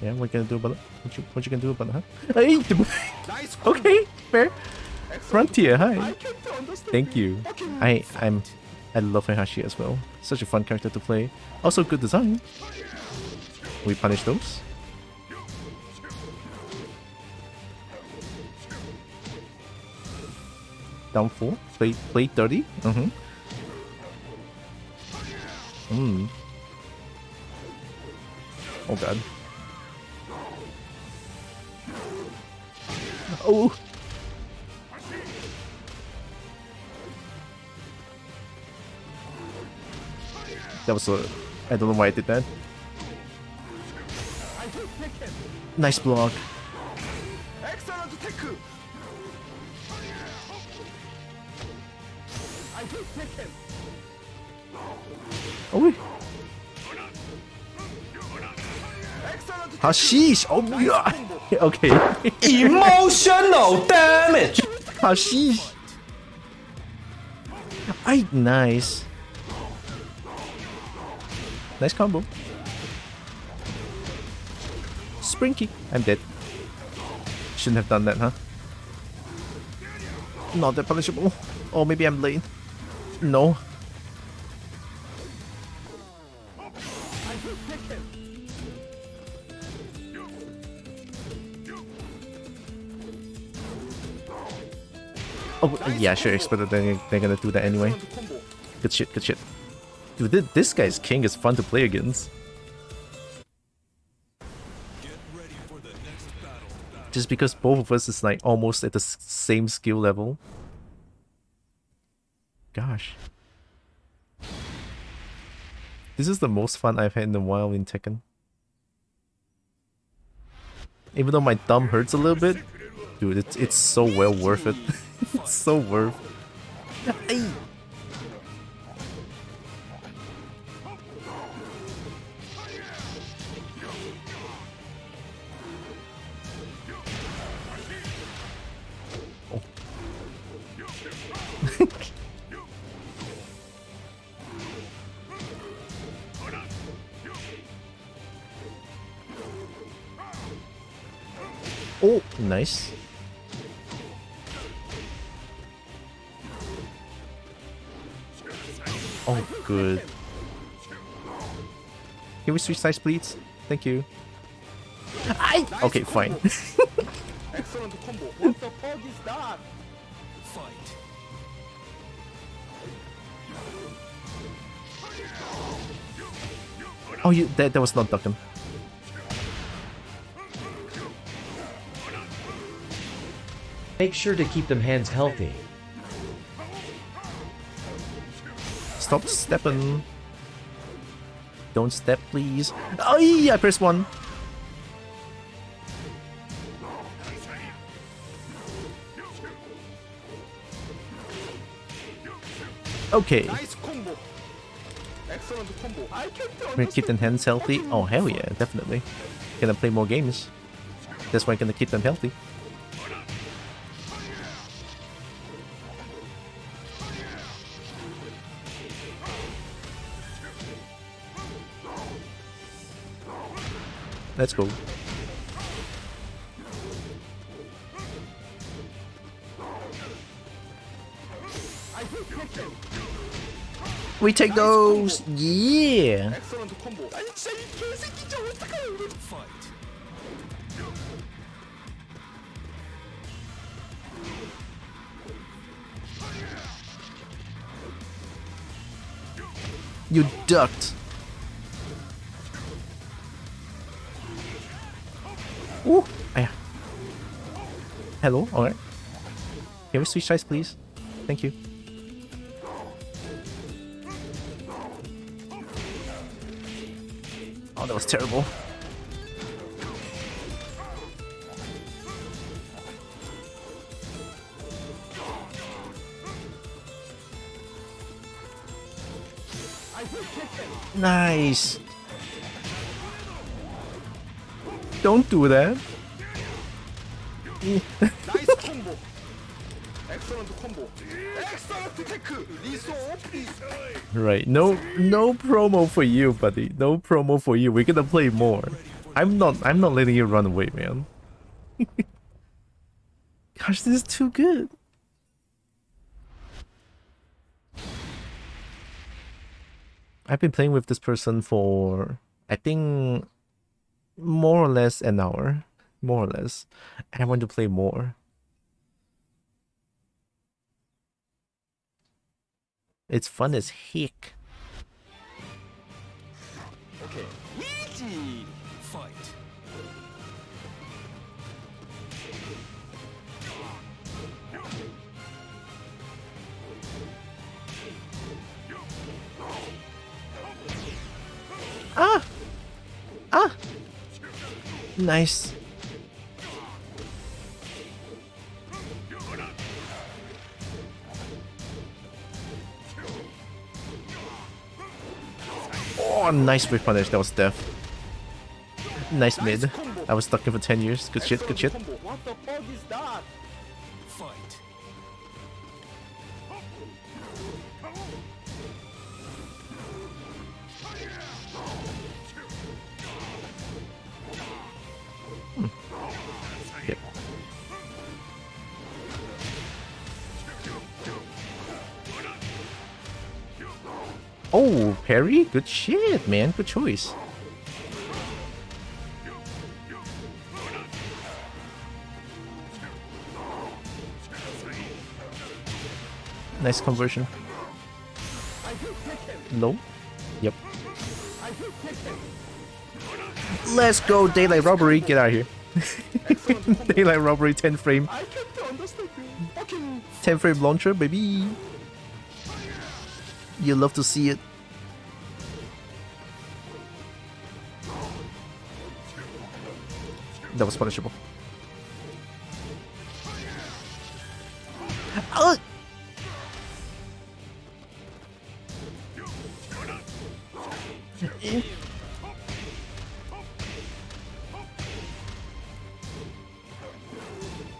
Yeah, what you gonna do about it? What you gonna do about it, huh? Hey! Okay, fair. Frontier, hi. Thank you. I love Heihachi as well. Such a fun character to play. Also good design. We punish those. Down 4. Play 30. Oh god. Oh! That was a... I don't know why I did that. Nice block. Oh! Hashish! Oh yeah! Okay. Emotional damage! Hashish! Ay, nice. Nice combo. Spring kick. I'm dead. Shouldn't have done that, huh? Not that punishable. Or maybe I'm late. No. Oh, yeah, sure, expected they're gonna do that anyway. Good shit, good shit. Dude, this guy's king is fun to play against. Get ready for the next battle. Just because both of us is like almost at the same skill level. Gosh. This is the most fun I've had in a while in Tekken. Even though my thumb hurts a little bit, dude, it's so well worth it. It's so worth. Ay. Oh. Oh, nice. Oh, good. Can we switch sides, please? Thank you. Okay, fine. Excellent combo. What the fuck is that? Fight. Oh, that was not ducking. Make sure to keep them hands healthy. Stop stepping. Don't step, please. Oh, yeah, I pressed one. Okay. 나이스 콤보. 엑셀런트 콤보. I can't We're keeping hands healthy. Oh, hell yeah, definitely. Gonna play more games. That's why I'm gonna keep them healthy. Let's go. We take those! Yeah! 엑셀런트 콤보. 아니 진짜 이 개새끼 진짜 어떡해요 이거. Fight. You ducked! Ooh! Aya. Hello? Alright. Can we switch sides, please? Thank you. Oh, that was terrible. Nice. Don't do that. 나이스 콤보. 엑셀런트 콤보. 엑셀런트 테크. 리소 오피스. Right. No promo for you, buddy. No promo for you. We're gonna play more. I'm not letting you run away, man. Gosh, this is too good. I've been playing with this person for, I think, more or less an hour. More or less. And I want to play more. It's fun as heck. 오케이. 위지. Fight. Ah! Ah! Nice. Oh, nice whip punish. That was death. Nice mid. I was stuck in for 10 years. Good shit, good shit. 콤보. What the fuck is that? Fight. Yep. Oh, parry? Good shit, man. Good choice. Nice conversion. Low? Yep. Let's go, Daylight Robbery. Get out of here. Daylight Robbery 10 frame. I can't understand you. Fucking 10 frame launcher, baby. You love to see it. That was punishable. Oh!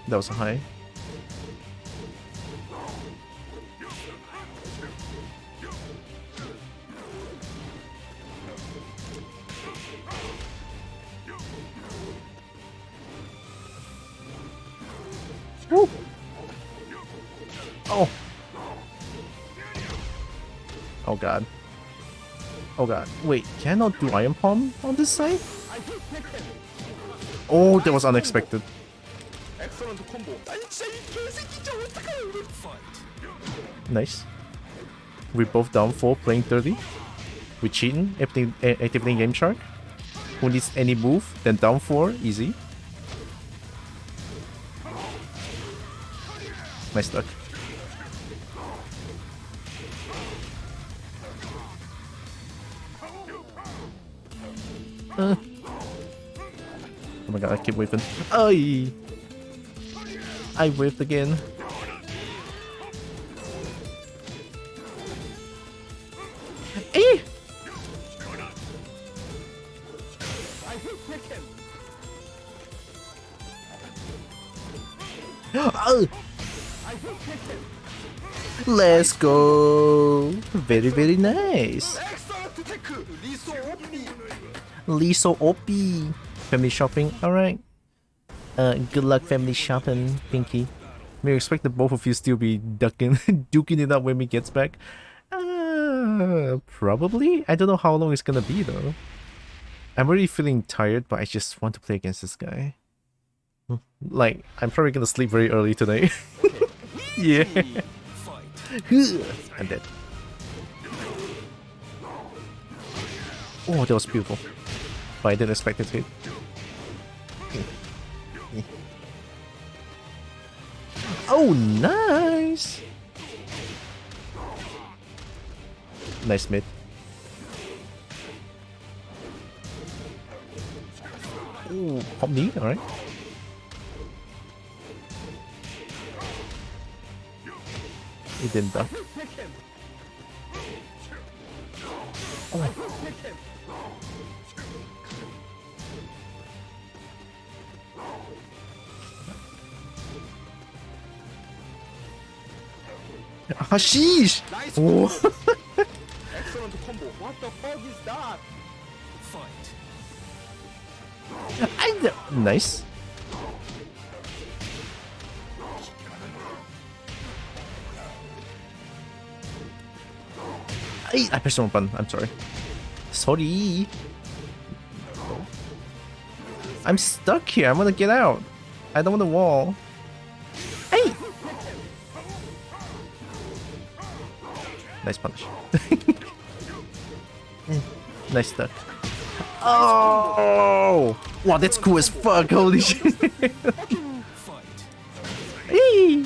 That was a high. Woo. Oh. Oh god. Oh god. Wait, can I not do Iron Palm on this side? Oh, that was unexpected. 엑셀런트 콤보. 아니 진짜 이 개새끼 진짜 어떡해요 이거. Fight. Nice. We both down 4 playing 30. We cheating, activating Game Shark. Who needs any move? Then down 4, easy. Nice duck. Oh my god, I keep whiffing. Ay! I whiffed again. Eh! Oh! Let's go! Very, very nice. Liso OP. Family shopping, alright. Good luck family shopping, Pinky. May expect the both of you still be duking it up when he gets back. Probably? I don't know how long it's gonna be though. I'm already feeling tired, but I just want to play against this guy. Like, I'm probably gonna sleep very early tonight. Yeah. I'm dead. Oh, that was beautiful. But I didn't expect it to hit. Oh, nice! Nice mid. Ooh, pop knee, alright. He didn't duck. Oh. Hashish! Oh. Excellent combo. What the fuck is that? Nice. I pressed the wrong button. I'm sorry. Sorry. I'm stuck here. I want to get out. I don't want the wall. Hey! Nice punish. Nice duck. Oh! Wow, that's cool as fuck. Holy shit. Hey!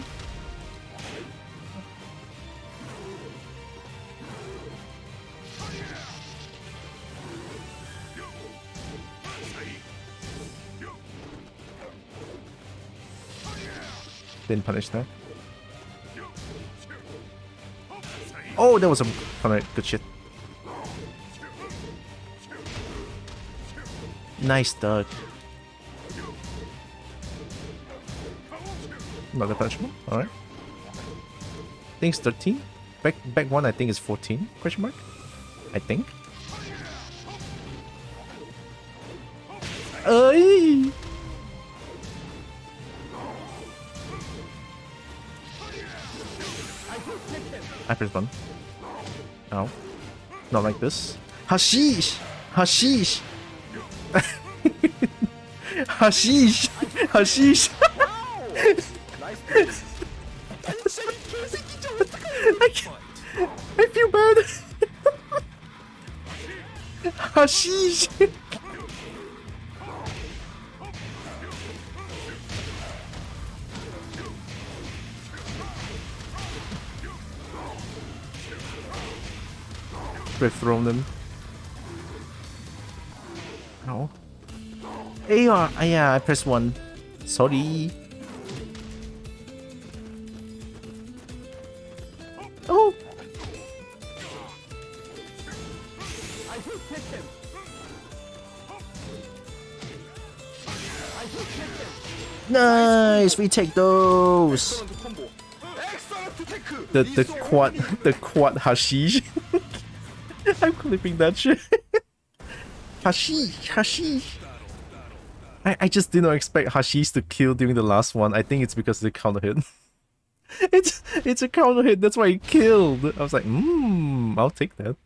Didn't punish that. Oh, that was a alright, good shit. Nice duck. Another punishment. Alright. I think it's 13. Back one I think is 14, question mark? I think. Ay! I press button. Ow. Not like this. Hashish! Hashish! Hashish! Hashish! I feel bad! Hashish! We've thrown them. No. AR! Yeah, I pressed 1. Sorry. Oh! Nice! We take those! The quad hashish. I'm clipping that shit. Hashish, hashish. I just did not expect hashish to kill during the last one. I think it's because of the counter hit. it's a counter hit. That's why he killed. I was like, I'll take that.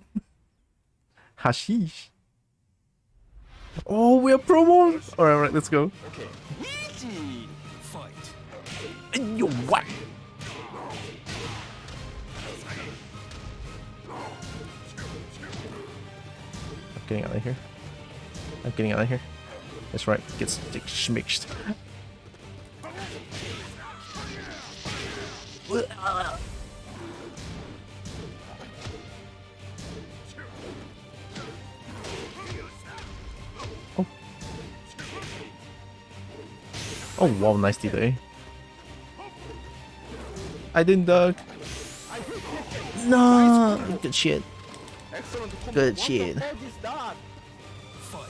Hashish. Oh, we're promo. Alright, let's go. Okay. Easy. Fight. Yo, what? I'm getting out of here. I'm getting out of here. That's right. Gets schmixed. Oh wow, nice delay. I didn't duck. No, good shit. Excellent combo. Good What shit. the heck is that? Fight.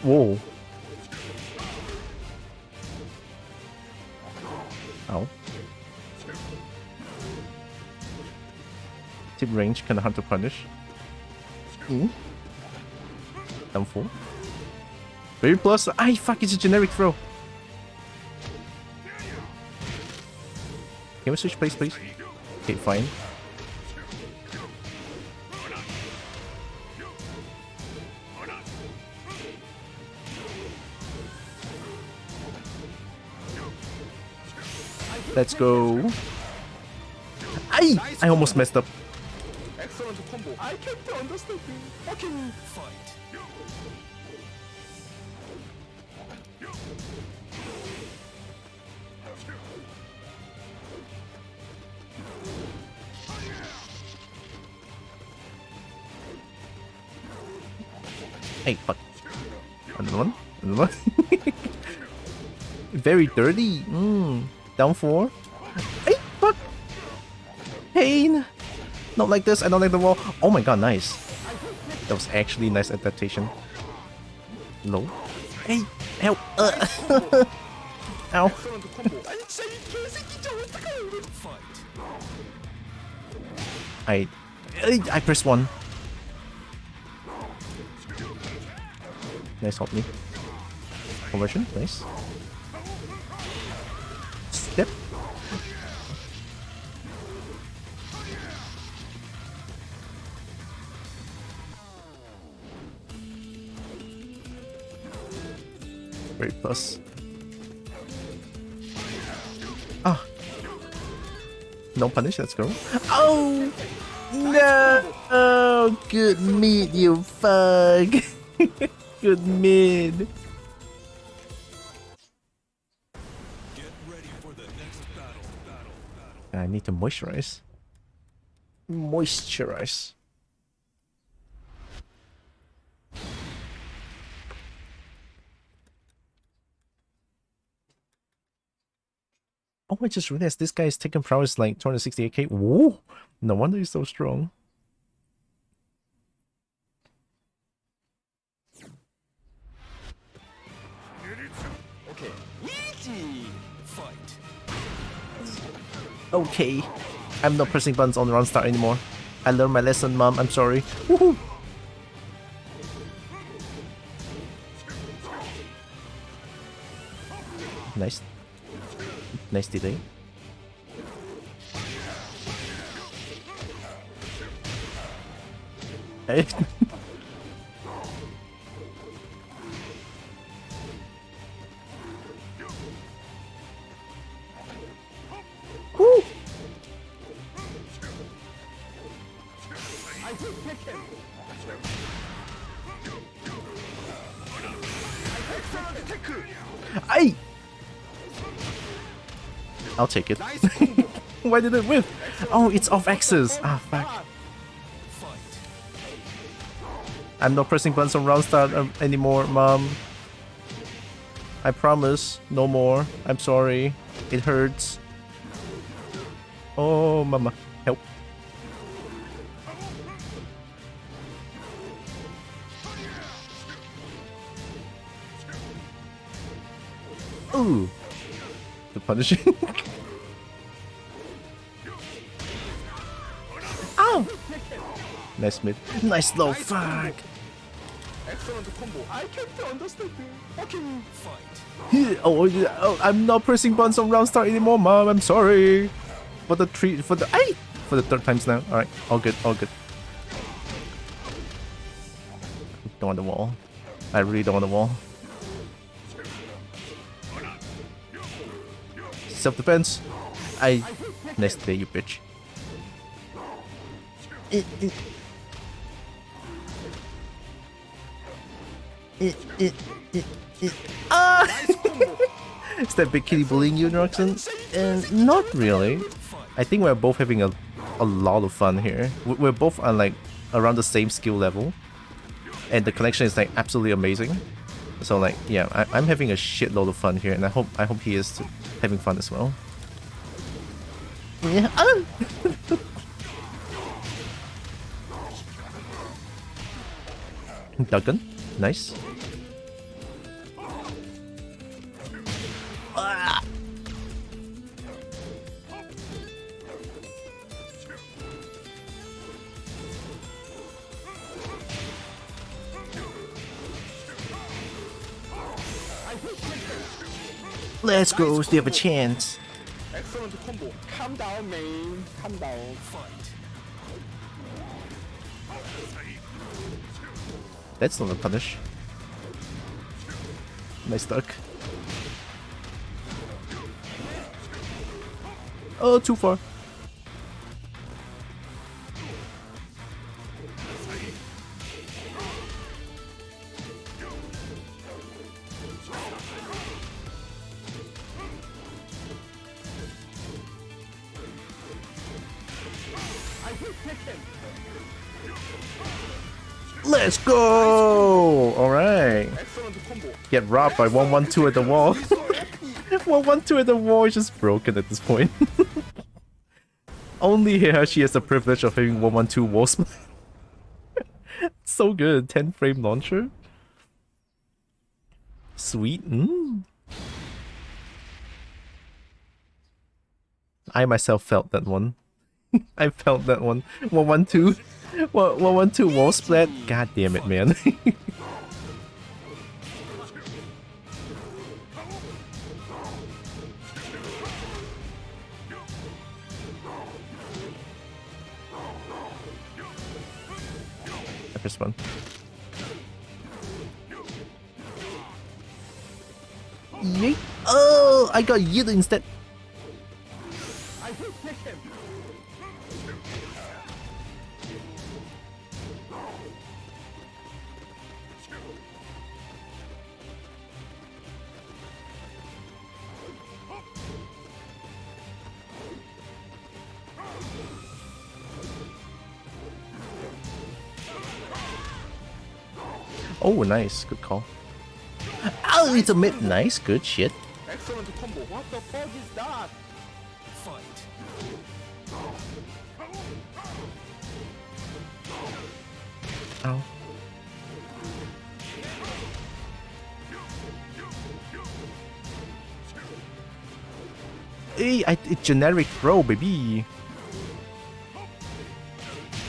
Whoa. Ow. Tip range, kinda hard to punish. Down 4. Very plus. Ay, fuck, it's a generic throw. Can we switch place, please? Okay, fine. Let's go. Ay! I almost messed up. Excellent combo. I can't understand. Fucking Fight. Hey, fuck. Another one? Another one? Very dirty. Down 4. Hey, fuck. Pain. Not like this. I don't like the wall. Oh my god, nice. That was actually nice adaptation. Low. Hey, help. Ow. excellent combo. 아니 진짜 이 개새끼 저 어떡해. Fight. I pressed 1. Nice, help me. Conversion, nice. Step. Great plus. Ah. No punish, let's go. Oh! No! Oh, good meat, you fuck! Good mid. Get ready for the next battle. I need to moisturize. Moisturize. Oh, I just realized this guy's Tekken prowess like 268k. Whoa! No wonder he's so strong. Okay. Easy. Fight. Okay. I'm not pressing buttons on Run Start anymore. I learned my lesson, mom. I'm sorry. Woohoo! Nice. Nice delay. Hey. Woo! I hate Tekken. Excellent tech. Aye! I'll take it. Nice combo. Why did it whiff? Oh, it's off axis. Ah, fuck. Fight. I'm not pressing buttons on Round Start anymore, mom. I promise, no more. I'm sorry. It hurts. Oh, mama, help. Ooh. The punishing. Ow! Nice mid. Nice low, fuck. Excellent combo. I can't understand. Fucking Fight. Oh, I'm not pressing buttons on Round Start anymore, mom. I'm sorry. For the third times now. Alright, all good, all good. Don't want the wall. I really don't want the wall. Self-defense. Nice day, you bitch. Ah! Is that big kitty bullying you, Droxen? Not really. Fight. I think we're both having a lot of fun here. We're both on like around the same skill level, and the connection is like absolutely amazing. So like, yeah, I'm having a shitload of fun here, and I hope he is having fun as well. Yeah. Duggan, nice. Let's go, still have a chance. Excellent combo. Calm down, man. Calm down. That's not a punish. Nice duck. Oh, too far. Let's go! Alright. Excellent combo. Get robbed by 112 at the wall. 112 at the wall is just broken at this point. Only Heihachi has the privilege of having 112 wall split. So good. 10 frame launcher. Sweet. I myself felt that one. I felt that one. 112. 112 wall splat. God damn it, man. First one. Yeet. Oh, I got yeeted instead. Oh, nice. Good call. Oh, it's a mid. Nice. Good shit. Excellent combo. What the fuck is that? Fight. Ow. Hey, it's generic throw, baby.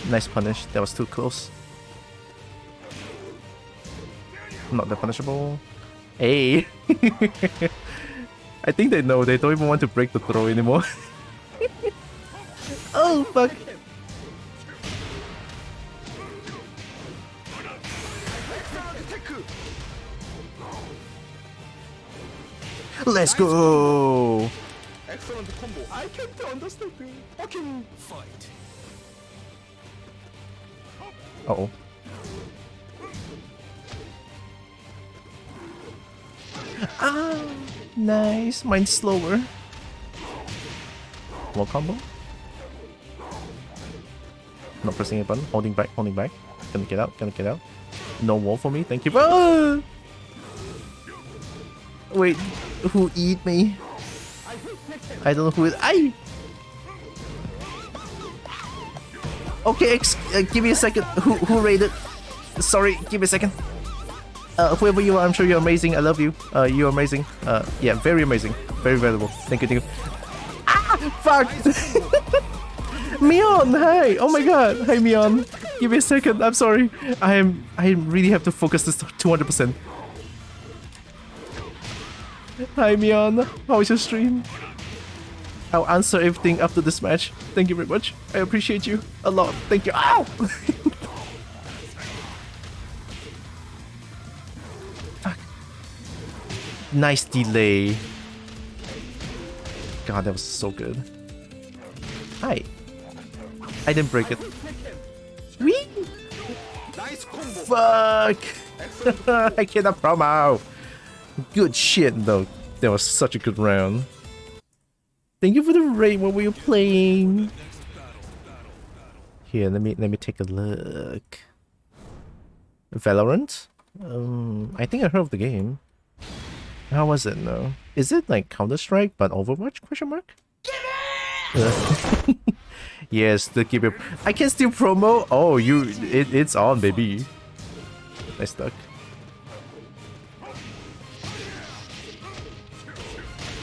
Nice punish. That was too close. Not that punishable. Hey. I think they know. They don't even want to break the throw anymore. Oh, fuck. Let's go. Excellent combo. I can't understand. Fucking Fight. Uh-oh. Ah, nice. Mine's slower. Wall combo. Not pressing a button. Holding back. Holding back. Gonna get out. Gonna get out. No wall for me. Thank you. Ah! Wait, who eat me? I don't know who it. I. Okay, give me a second. Who raided? Sorry, give me a second. Whoever you are, I'm sure you're amazing. I love you. You're amazing. Yeah, very amazing. Very valuable. Thank you, thank you. Ah, fuck! Mion, hi! Oh my god, hi Mion. Give me a second. I'm sorry. I really have to focus this 200%. Hi Mion, how is your stream? I'll answer everything after this match. Thank you very much. I appreciate you a lot. Thank you. Ow! Fuck. Nice delay. God, that was so good. Hi. I didn't break it. Whee! nice combo. Fuck! I cannot promo. Good shit though. That was such a good round. Thank you for the raid. What were you playing? Here, let me take a look. Valorant? I think I heard of the game. How was it though? Is it like Counter-Strike but Overwatch? Question mark? Yes, the keep it. I can still promo. Oh, it's on, baby. I stuck.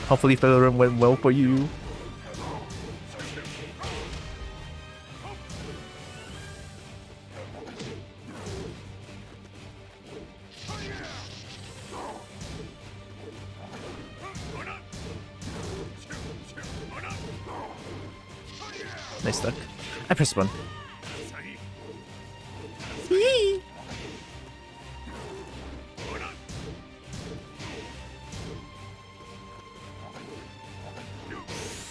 Hopefully Valorant went well for you. Nice stuck. I pressed one.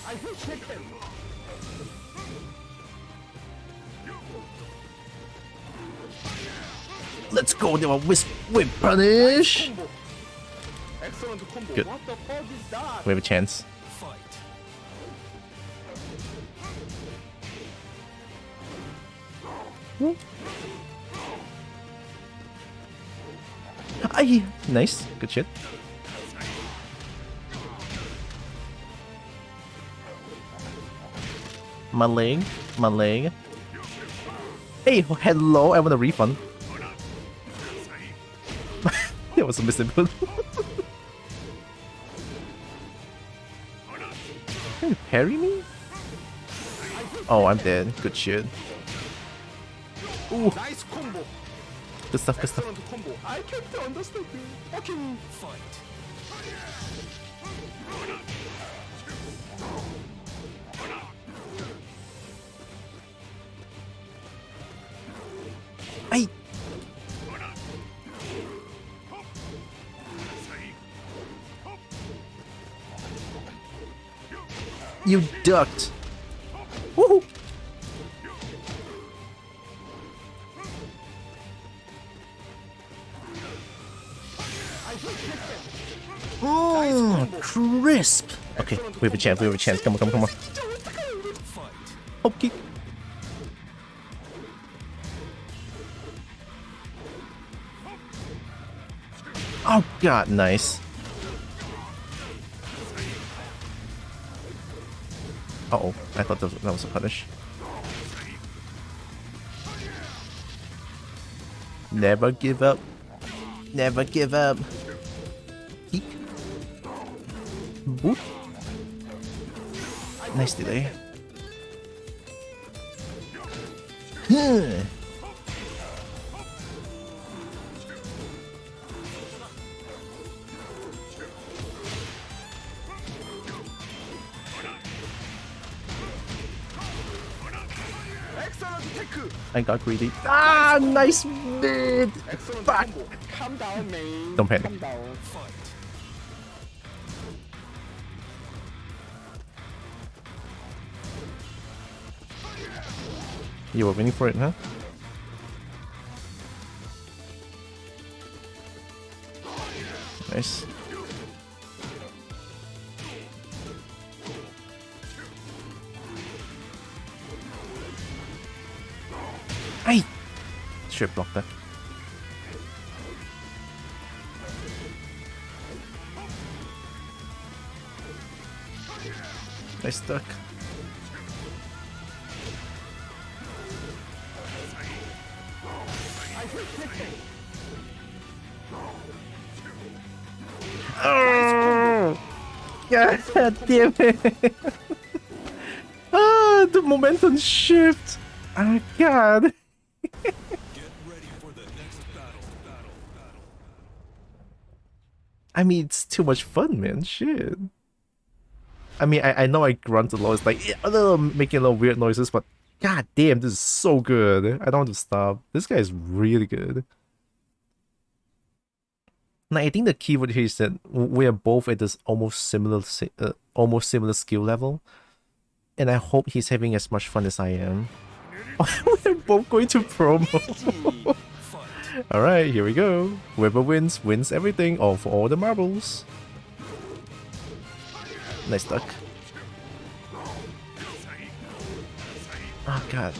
I hate Tekken. Let's go, now whip punish. Excellent combo. Good. What the fuck is that? We have a chance. Fight. Aye, nice, good shit. My leg. Hey, hello, I want a refund. That was a misinput. Can you parry me? Oh, I'm dead. Good shit. Ooh, Nice combo. good stuff, good stuff. Excellent combo. I can't understand you. Fucking Fight. Ay! You ducked. Woohoo! Crisp. Okay, we have a chance. Come on. Fight. Hope kick. Oh god, nice. Uh-oh, I thought that was a punish. Never give up. Never give up. Eek. Boop. Nice delay. Huh. excellent tech. I got greedy. Ah, nice mid. Excellent Fuck. combo. Calm down, man. Don't panic. Calm down. Fight. You were waiting for it, huh? Nice. Ay! Should have blocked that. Nice stuck. Oh! God damn it! Ah, the momentum shift! Oh god! Get ready for the next battle. I mean, it's too much fun, man. Shit. I mean, I know I grunt a lot. It's like making a little weird noises, but god damn, this is so good. I don't want to stop. This guy is really good. Now, I think the keyword here is that we are both at this almost similar skill level, and I hope he's having as much fun as I am. We're both going to promo. All right, here we go. Whoever wins everything. All for all the marbles. Nice duck. Oh god.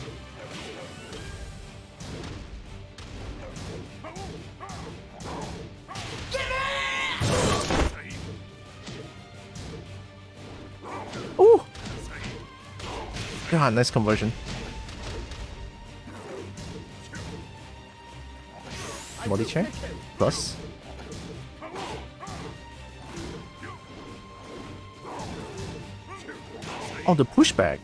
Oh! God, nice conversion. Body check. Plus. Oh, the pushback.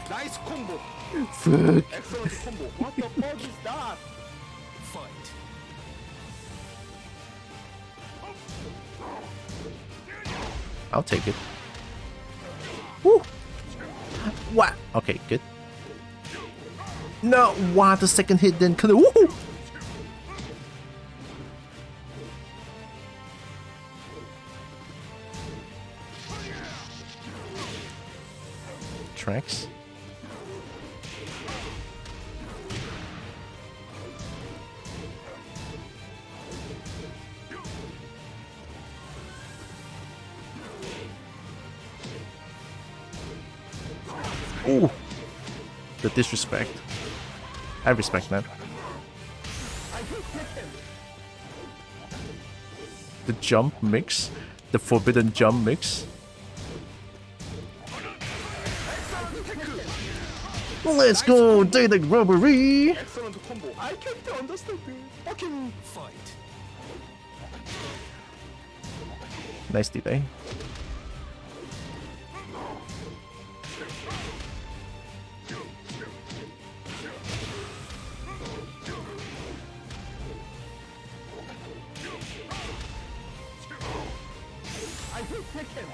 나이스 콤보. Fuck. 엑셀런트 콤보. What the fuck is that? Fight. I'll take it. Woo! What? Okay, good. No, wow, the second hit then could have. Woo! Tracks. Ooh, the disrespect. I respect that. The jump mix, the forbidden jump mix. Let's go, data robbery. 엑셀런트 콤보. I can't understand. Fucking Fight. Nice delay. I hate Tekken.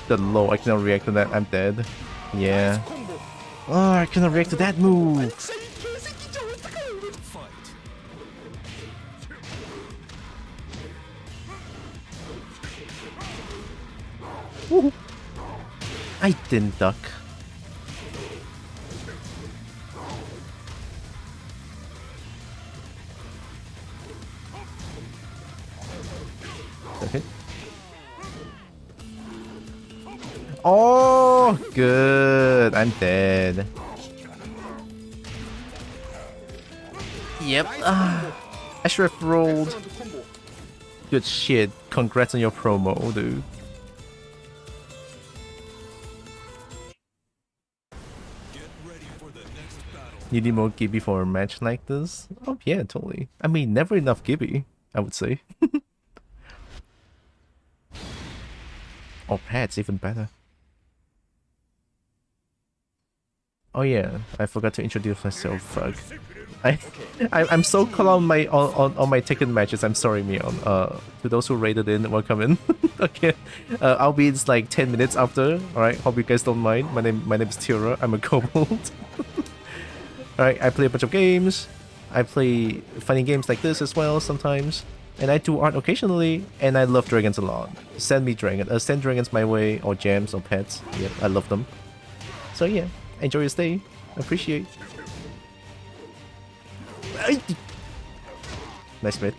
The low, I cannot react to that. I'm dead. Yeah. 콤보. Oh, I cannot react to that move. 진짜 이 개새끼 저 어떡해. Fight. Woo. I didn't duck. Okay. Oh, good. I'm dead. Yep. I should have rolled. 엑셀런트 콤보. Good shit. Congrats on your promo, dude. Get ready for the next battle. You need more Gibby for a match like this? Oh yeah, totally. I mean, never enough Gibby, I would say. Or pets, even better. Oh yeah, I forgot to introduce myself. Fuck. I'm so caught on my on my Tekken matches. I'm sorry, Mion. To those who raided in, welcome in. Okay, I'll be in like 10 minutes after. All right, hope you guys don't mind. My name is Tira. I'm a kobold. All right, I play a bunch of games. I play funny games like this as well sometimes, and I do art occasionally. And I love dragons a lot. Send me send dragons my way, or gems or pets. Yep, I love them. So yeah. Enjoy your stay. Appreciate. Nice bit.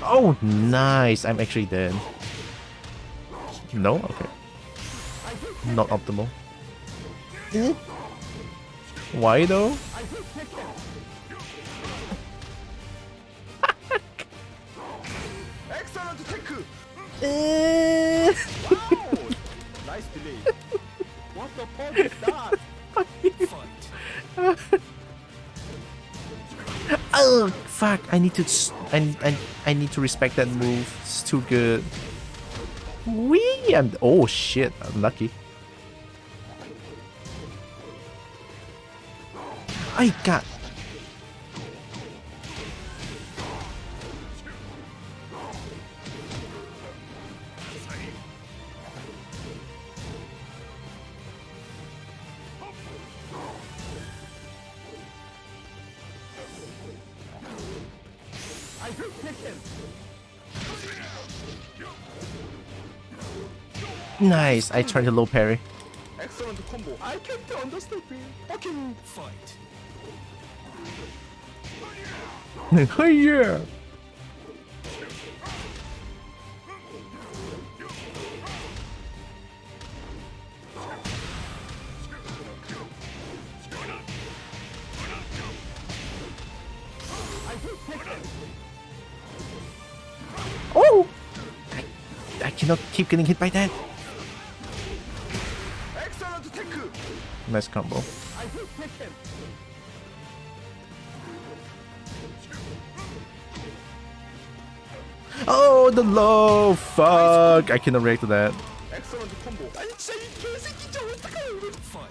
Oh, nice. I'm actually dead. No? Okay. Not optimal. Why though? 엑셀런트 테크. Eh. 와우. 나이스 딜레이. What the fuck is that? Fight. Oh fuck! I need to I need to respect that move. It's too good. Wee! Oh shit! I'm lucky. I got. Nice. I tried to low parry. Excellent combo. I can't understand. Fucking Fight. Oh yeah. Oh! I cannot keep getting hit by that. excellent tech. Nice combo. I hate Tekken. Oh, the low! Fuck! I cannot react to that. excellent combo. 아니 진짜 이 개새끼 진짜 어떡해. Fight.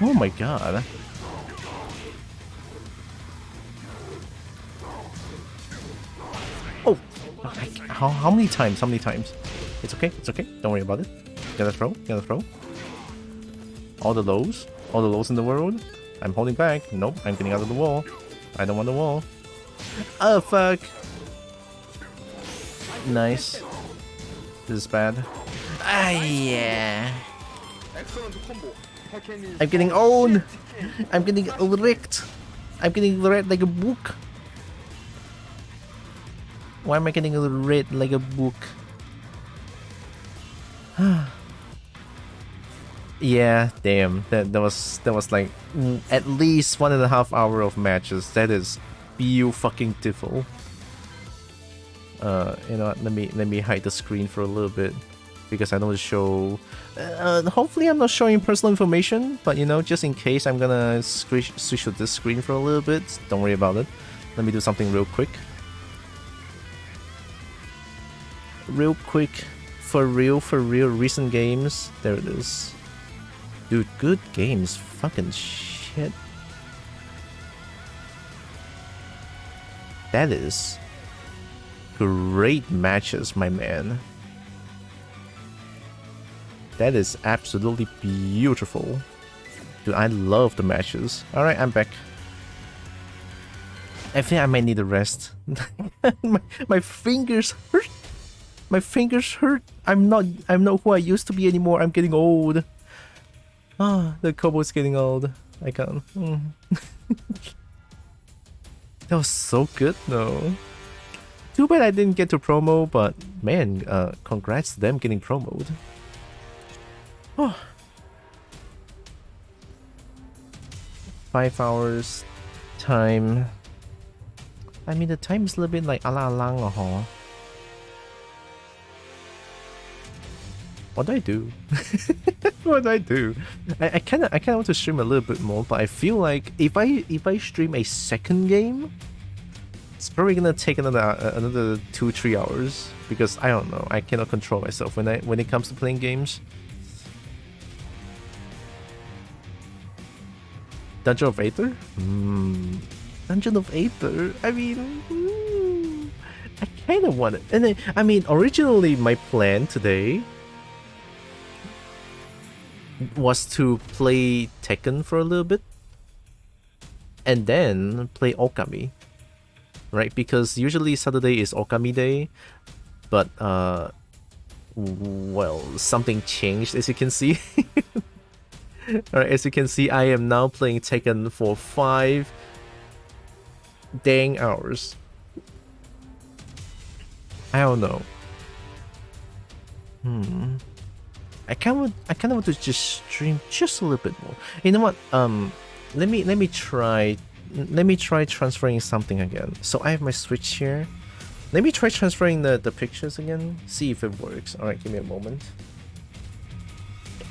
Oh my god. Oh! How many times? How many times? It's okay, it's okay. Don't worry about it. Gonna throw, gonna throw. All the lows in the world. I'm holding back. Nope, I'm getting out of the wall. I don't want the wall. Oh fuck. Nice. This is bad. Ah yeah. excellent combo. Tekken is I'm getting owned. I'm getting wrecked. I'm getting read like a book. Why am I getting read like a book? Yeah, damn. That was like at least 1.5 hours of matches. That is beautiful. You know what? Let me hide the screen for a little bit because I don't want to show. Hopefully, I'm not showing personal information, but you know, just in case, I'm gonna switch to this screen for a little bit. Don't worry about it. Let me do something real quick. For real, recent games. There it is. Dude, good games. Fucking shit. That is great matches, my man. That is absolutely beautiful. Dude, I love the matches. Alright, I'm back. I think I might need a rest. my fingers hurt. My fingers hurt. I'm not who I used to be anymore. I'm getting old. Ah, the combo's getting old. I can't. That was so good though. Too bad I didn't get to promo, but man, congrats to them getting promoed. Oh. 5 hours time. I mean, the time is a little bit like ala lang, huh? What do I do? What do I do? I kinda want to stream a little bit more, but I feel like if I stream a second game, it's probably gonna take another 2-3 hours because I don't know. I cannot control myself when it comes to playing games. Dungeon of Aether? Dungeon of Aether. I mean, I kind of want it. And then, I mean, originally my plan today was to play Tekken for a little bit and then play Okami, right? Because usually Saturday is Okami day, but well, something changed, as you can see. Alright, as you can see, I am now playing Tekken for 5 dang hours. I don't know. I kind of want to just stream just a little bit more. You know what? Let me try transferring something again. So I have my Switch here. Let me try transferring the pictures again. See if it works. All right, give me a moment.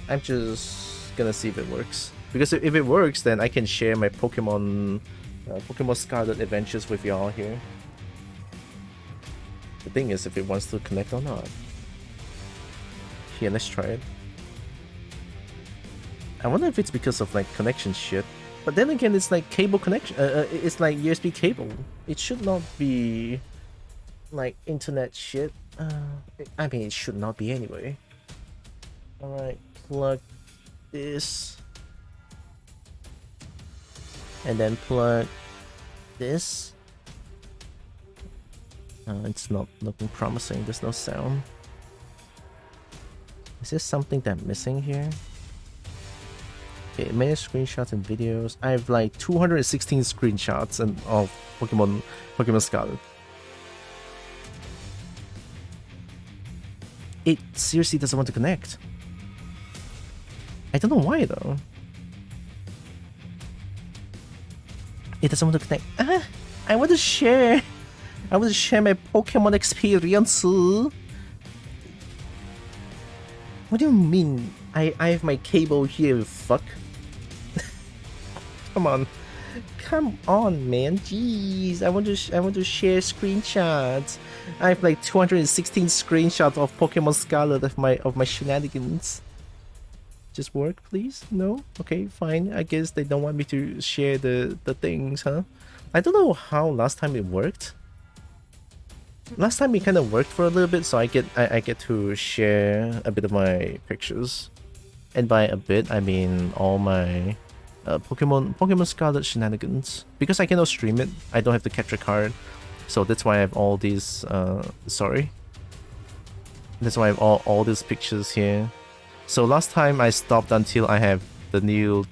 I'm just gonna see if it works, because if it works, then I can share my Pokemon Scarlet adventures with y'all here. The thing is, if it wants to connect or not. Here, let's try it. I wonder if it's because of like connection shit. But then again, it's like cable connection. It's like USB cable. It should not be like internet shit. I mean, it should not be anyway. Alright, plug this. And then plug this. It's not looking promising, there's no sound. Is there something that I'm missing here? Okay, many screenshots and videos. I have like 216 screenshots and of Pokemon Scarlet. It seriously doesn't want to connect. I don't know why though. It doesn't want to connect. I want to share. I want to share my Pokemon experience. What do you mean? I have my cable here, fuck. Come on. Come on, man. Jeez. I want to share screenshots. I have like 216 screenshots of Pokemon Scarlet of my shenanigans. Just work, please? No? Okay, fine. I guess they don't want me to share the things, huh? I don't know how last time it worked. Last time it kind of worked for a little bit, so I get to share a bit of my pictures, and by a bit I mean all my Pokemon Scarlet shenanigans. Because I cannot stream it, I don't have the capture card, so that's why I have all these. That's why I have all these pictures here. So last time I stopped until I have the new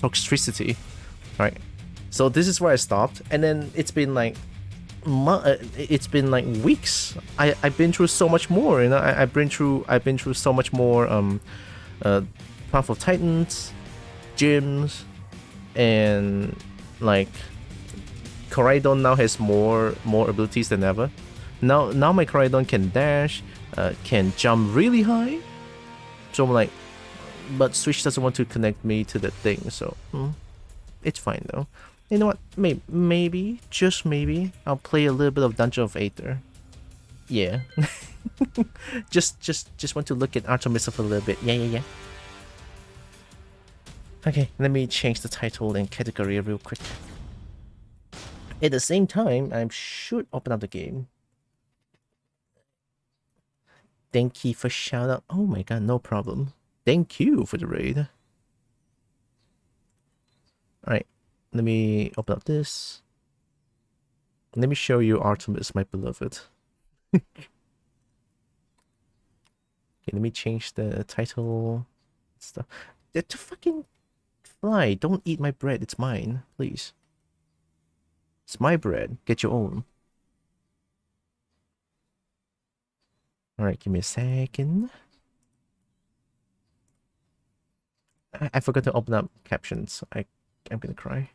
toxicity, right? So this is where I stopped, and then it's been like weeks. I've been through so much more, you know. I've been through so much more. Path of Titans, gyms, and like Koraidon now has more abilities than ever. Now my Koraidon can dash, can jump really high. So I'm like, but Switch doesn't want to connect me to the thing, so it's fine though. You know what? Maybe, just maybe, I'll play a little bit of Dungeon of Aether. Yeah. just want to look at Artemis for a little bit. Yeah. Okay, let me change the title and category real quick. At the same time, I should open up the game. Thank you for shout out. Oh my god, no problem. Thank you for the raid. Alright. Let me open up this. Let me show you Artemis, my beloved. Okay, let me change the title. Stuff. To fucking fly. Don't eat my bread. It's mine. Please. It's my bread. Get your own. Alright, give me a second. I forgot to open up captions. I'm gonna cry.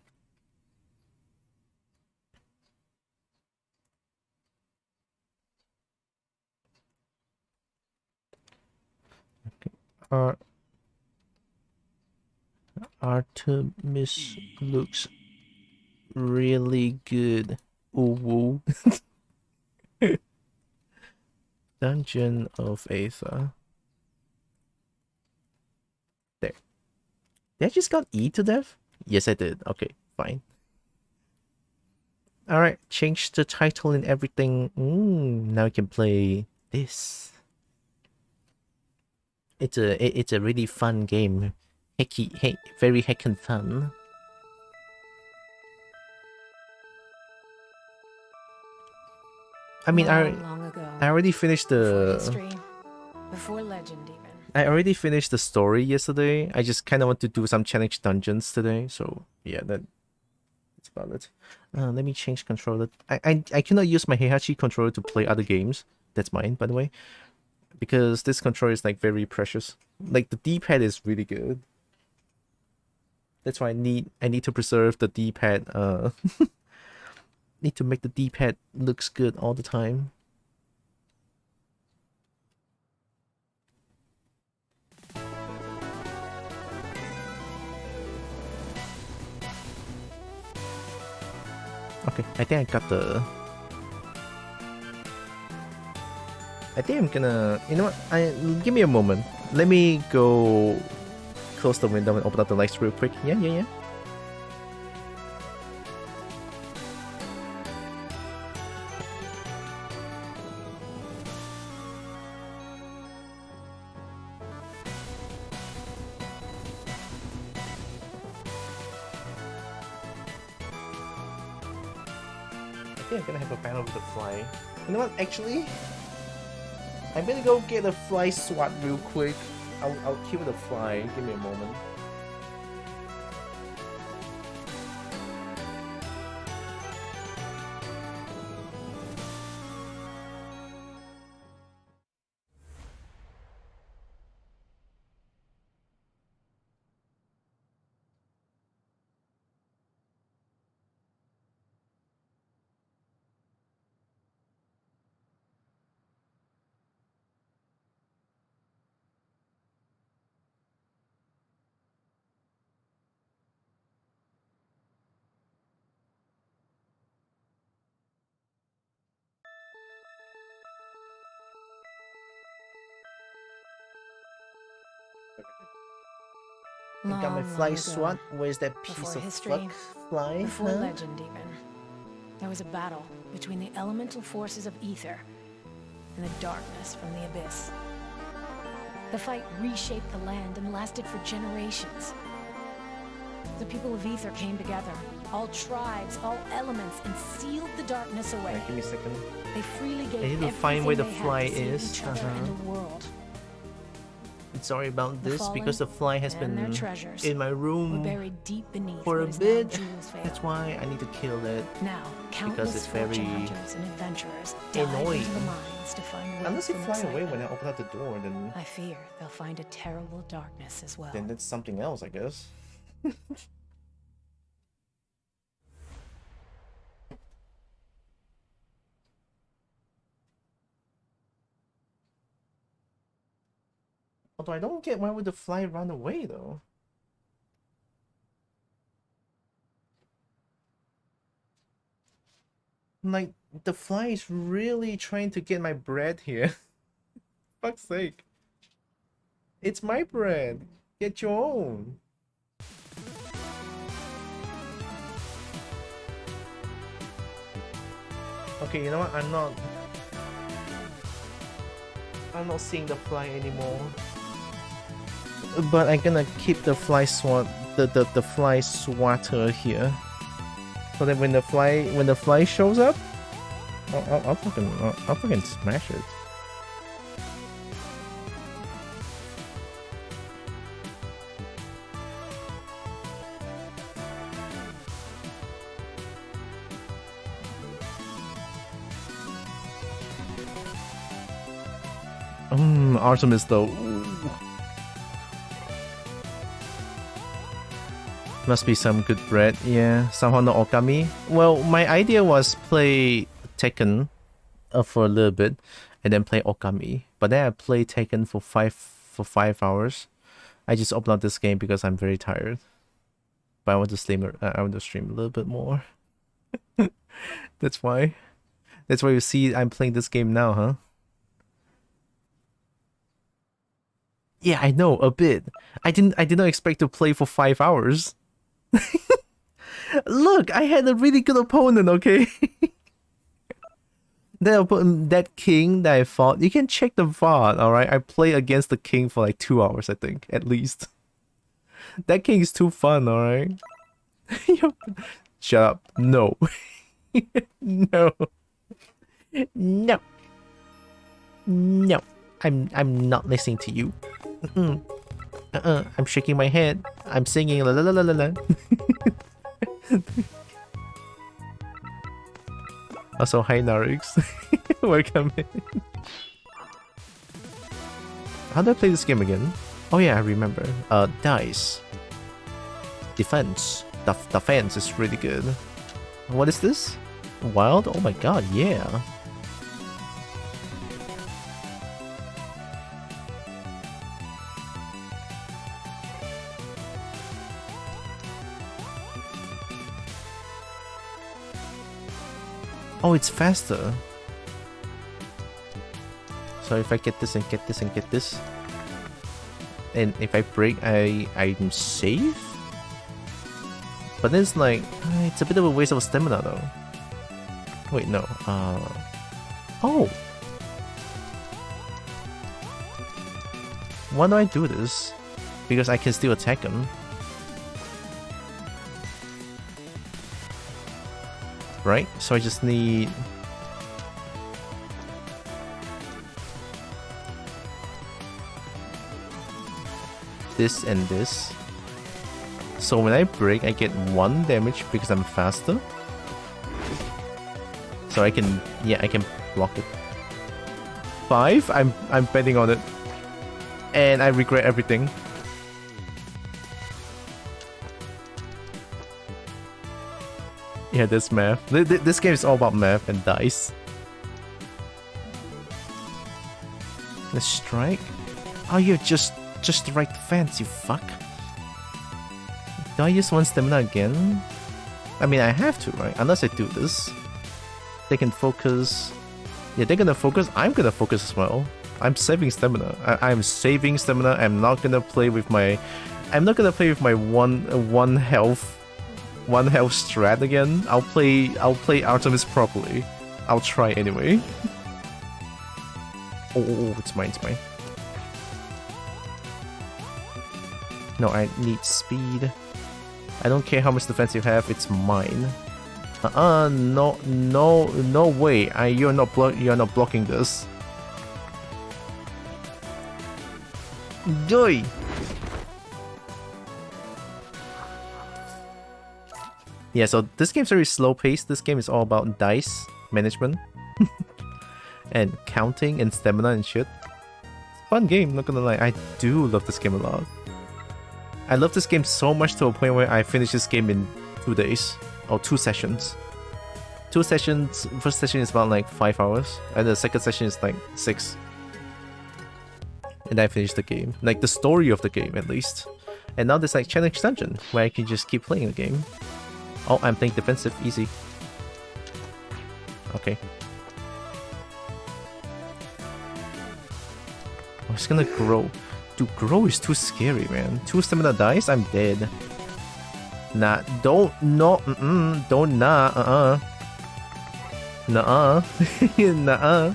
Artemis looks really good. Ooh. Dungeon of Aether. There. Did I just got E to death? Yes, I did. Okay, fine. Alright, change the title and everything. Now I can play this. It's a really fun game. Very heckin' fun. I mean, I already finished the. Before legend even. I already finished the story yesterday. I just kind of want to do some challenge dungeons today. So yeah, that's about it. Let me change controller. I cannot use my Heihachi controller to play other games. That's mine, by the way, because this controller is like very precious. Like the D-pad is really good. That's why I need to preserve the D-pad. Need to make the D-pad looks good all the time. Okay, I think I got the. I think I'm gonna. You know what? Give me a moment. Let me go close the window and open up the lights real quick. Yeah. think I'm gonna have a battle with the fly. You know what? Actually, I'm gonna go get a fly swat real quick. I'll kill the fly. Give me a moment. I got my Long, fly long swat. ago, Where's that piece before of history, fuck fly? before Huh? legend even, there was a battle between the elemental forces of ether and the darkness from the abyss. The fight reshaped the land and lasted for generations. The people of ether came together, all tribes, all elements, and sealed the darkness away. Alright, give me a second. They freely gave need to find everything where the they had fly to save is. each other and the world. Sorry about The this fallen because the fly has and their been treasures in my were room buried deep beneath for what a is bit. now Jules Vale. That's why I need to kill it. Now, countless it's fortune very hunters and adventurers dive annoying. into the mines to find Unless wealth it and fly away excitement. when I open up the door, then I fear they'll find a terrible darkness as well. that's something else, I guess. Although I don't get why would the fly run away though. Like the fly is really trying to get my bread here. Fuck's sake. It's my bread. Get your own. Okay, you know what? I'm not seeing the fly anymore. But I'm gonna keep the fly swat the fly swatter here. So that when the fly shows up, I'll fucking smash it. Artemis though. Ooh. Must be some good bread, yeah. Somehow no Okami. Well, my idea was play Tekken for a little bit, and then play Okami. But then I played Tekken for 5 hours. I just opened up this game because I'm very tired. But I want to stream. I want to stream a little bit more. That's why. That's why you see I'm playing this game now, huh? Yeah, I know a bit. I did not expect to play for 5 hours. Look, I had a really good opponent, okay? That king that I fought, you can check the VOD, alright? I played against the king for like 2 hours, I think, at least. That king is too fun, alright? Shut up. No. No. No. No. I'm not listening to you. I'm shaking my head. I'm singing la la la la la la. Also, hi Narix. Welcome in. How do I play this game again? Oh yeah, I remember. Dice. Defense. Defense is really good. What is this? Wild? Oh my god, yeah. Oh, it's faster. So if I get this and get this and get this, and if I break, I'm safe. But then it's like it's a bit of a waste of stamina though. Wait, no. Oh. Why do I do this? Because I can still attack him. right? So I just need... this and this. So when I break, I get 1 damage because I'm faster. So I can, yeah, I can block it. 5, I'm betting on it. And I regret everything. Yeah, this math. This game is all about math and dice. The strike? Oh, you're just the right defense, you fuck. Do I use 1 stamina again? I mean, I have to, right? Unless I do this. They can focus. Yeah, they're gonna focus. I'm gonna focus as well. I'm saving stamina. I'm saving stamina. I'm not gonna play with my... I'm not gonna play with my one health strat again. I'll play Artemis properly. I'll try anyway. Oh, it's mine, it's mine. No, I need speed. I don't care how much defense you have, it's mine. No way. You're not blocking this. Die. Yeah, so this game's very slow paced. This game is all about dice management and counting and stamina and shit. It's a fun game, not gonna lie. I do love this game a lot. I love this game so much to a point where I finished this game in 2 days. Or 2 sessions. 2 sessions, first session is about like 5 hours. And the second session is like 6. And I finished the game. Like the story of the game at least. And now there's like challenge dungeon where I can just keep playing the game. Oh, I'm playing defensive, easy. Okay. I'm just gonna grow. Dude, grow is too scary, man. 2 stamina dice, I'm dead. Nah, don't, no, don't, nah, Nuh-uh. Nuh-uh.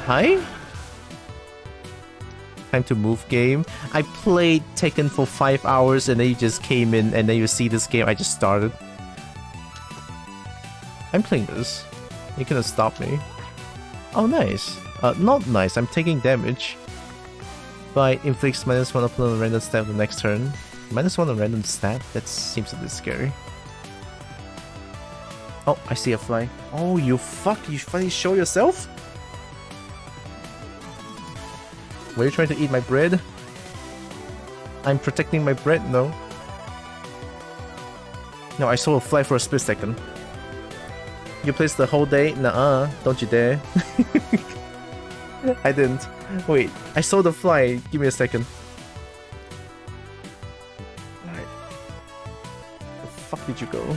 Hi? Time to move game. I played Tekken for 5 hours and then you just came in and then you see this game I just started. I'm playing this. You cannot stop me. Oh, nice. Not nice. I'm taking damage. But inflicts -1 upon a random stat the next turn. -1 on random stat? That seems a bit scary. Oh, I see a fly. Oh, you fuck. You finally show yourself? Were you trying to eat my bread? I'm protecting my bread? No. No, I saw a fly for a split second. You placed the whole day? Nuh-uh. Don't you dare. I didn't. Wait, I saw the fly. Give me a second. Alright. Where the fuck did you go?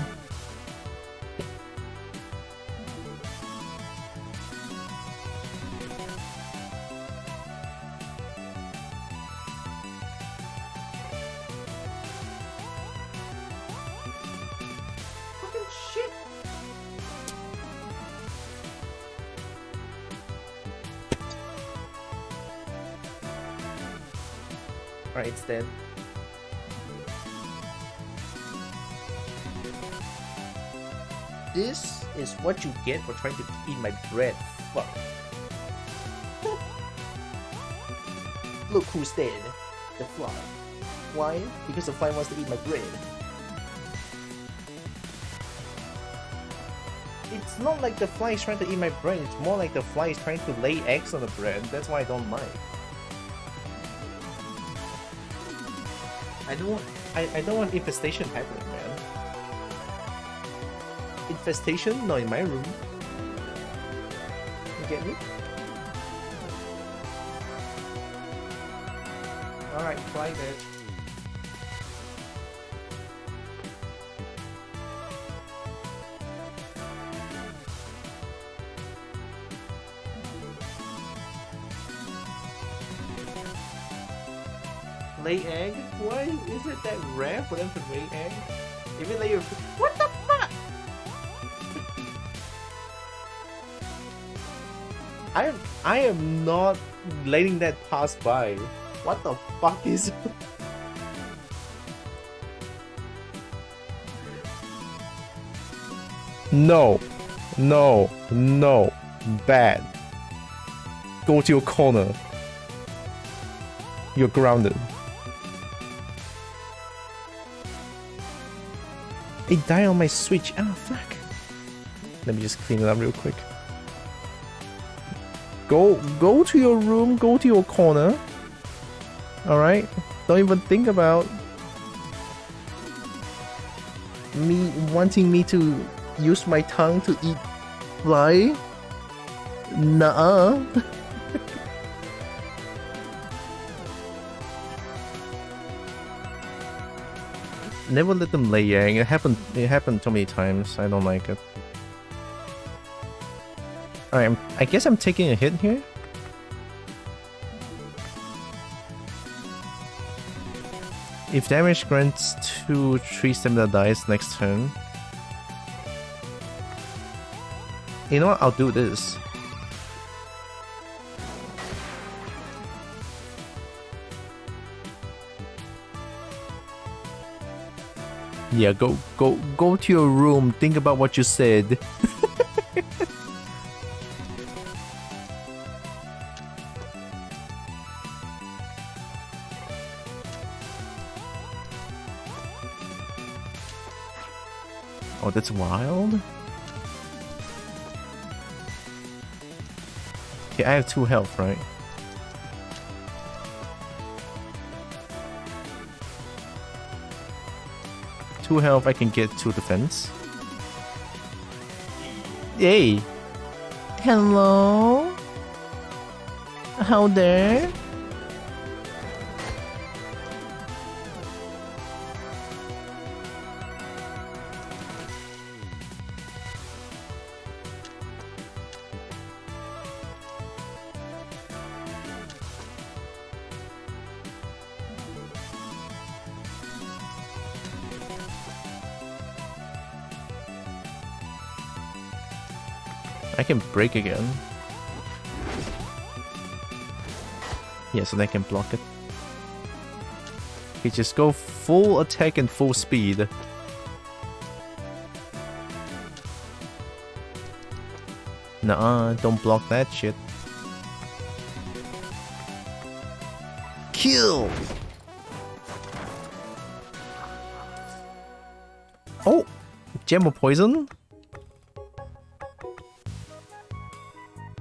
Alright, it's dead. This is what you get for trying to eat my bread. Fuck. Look who's dead. The fly. Why? Because the fly wants to eat my bread. It's not like the fly is trying to eat my bread, it's more like the fly is trying to lay eggs on the bread. That's why I don't mind. I don't want infestation happening, man. Infestation? Not in my room. You get me? Alright, fly dead. Lay egg? Why is it that rare for them to lay egg? If you lay your... What the fuck? I am not letting that pass by. What the fuck is... No. No. No. Bad. Go to your corner. You're grounded. It died on my switch. Ah, fuck. Let me just clean it up real quick. Go to your room. Go to your corner. Alright? Don't even think about me wanting me to use my tongue to eat fly. Nuh-uh. Never let them lay yang. It happened too many times. I don't like it. Alright, I guess I'm taking a hit here. If damage grants 3 stamina dice next turn. You know what? I'll do this. Yeah, go to your room. Think about what you said. Oh, that's wild. Okay, I have 2 health, right? Health, I can get 2 defense. Hey! Hello? How there? I can break again. Yeah, so they can block it. Okay, just go full attack and full speed. Nuh-uh, don't block that shit. Kill! Oh! Gem of poison?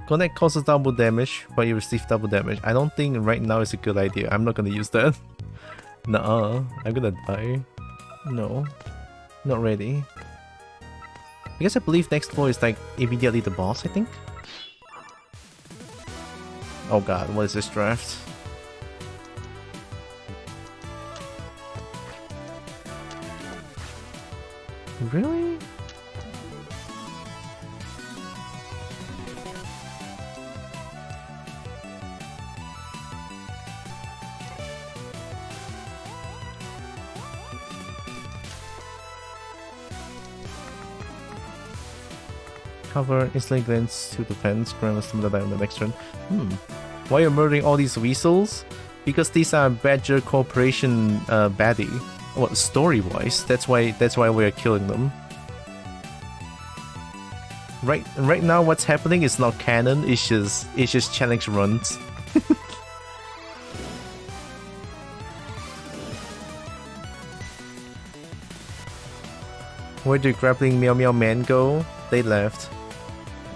Connect causes double damage, but you receive double damage. I don't think right now is a good idea. I'm not gonna use that. Nuh-uh. I'm gonna die. No. Not ready. I guess I believe next floor is like immediately the boss, I think? Oh god, what is this draft? Really? Cover, instantly grants 2 defense, grant a similar die on the next turn. Why are you murdering all these weasels? Because these are Badger Corporation baddie. Well, story-wise, that's why we're killing them. Right now, what's happening is not canon. It's just challenge runs. Where did Grappling Meow Meow Man go? They left.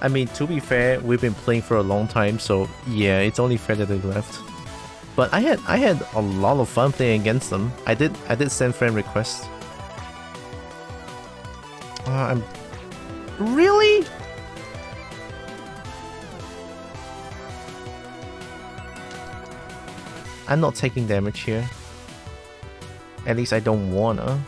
I mean, to be fair, we've been playing for a long time, so yeah, it's only fair that they left. But I had a lot of fun playing against them. I did send friend requests. I'm really. I'm not taking damage here. At least I don't wanna.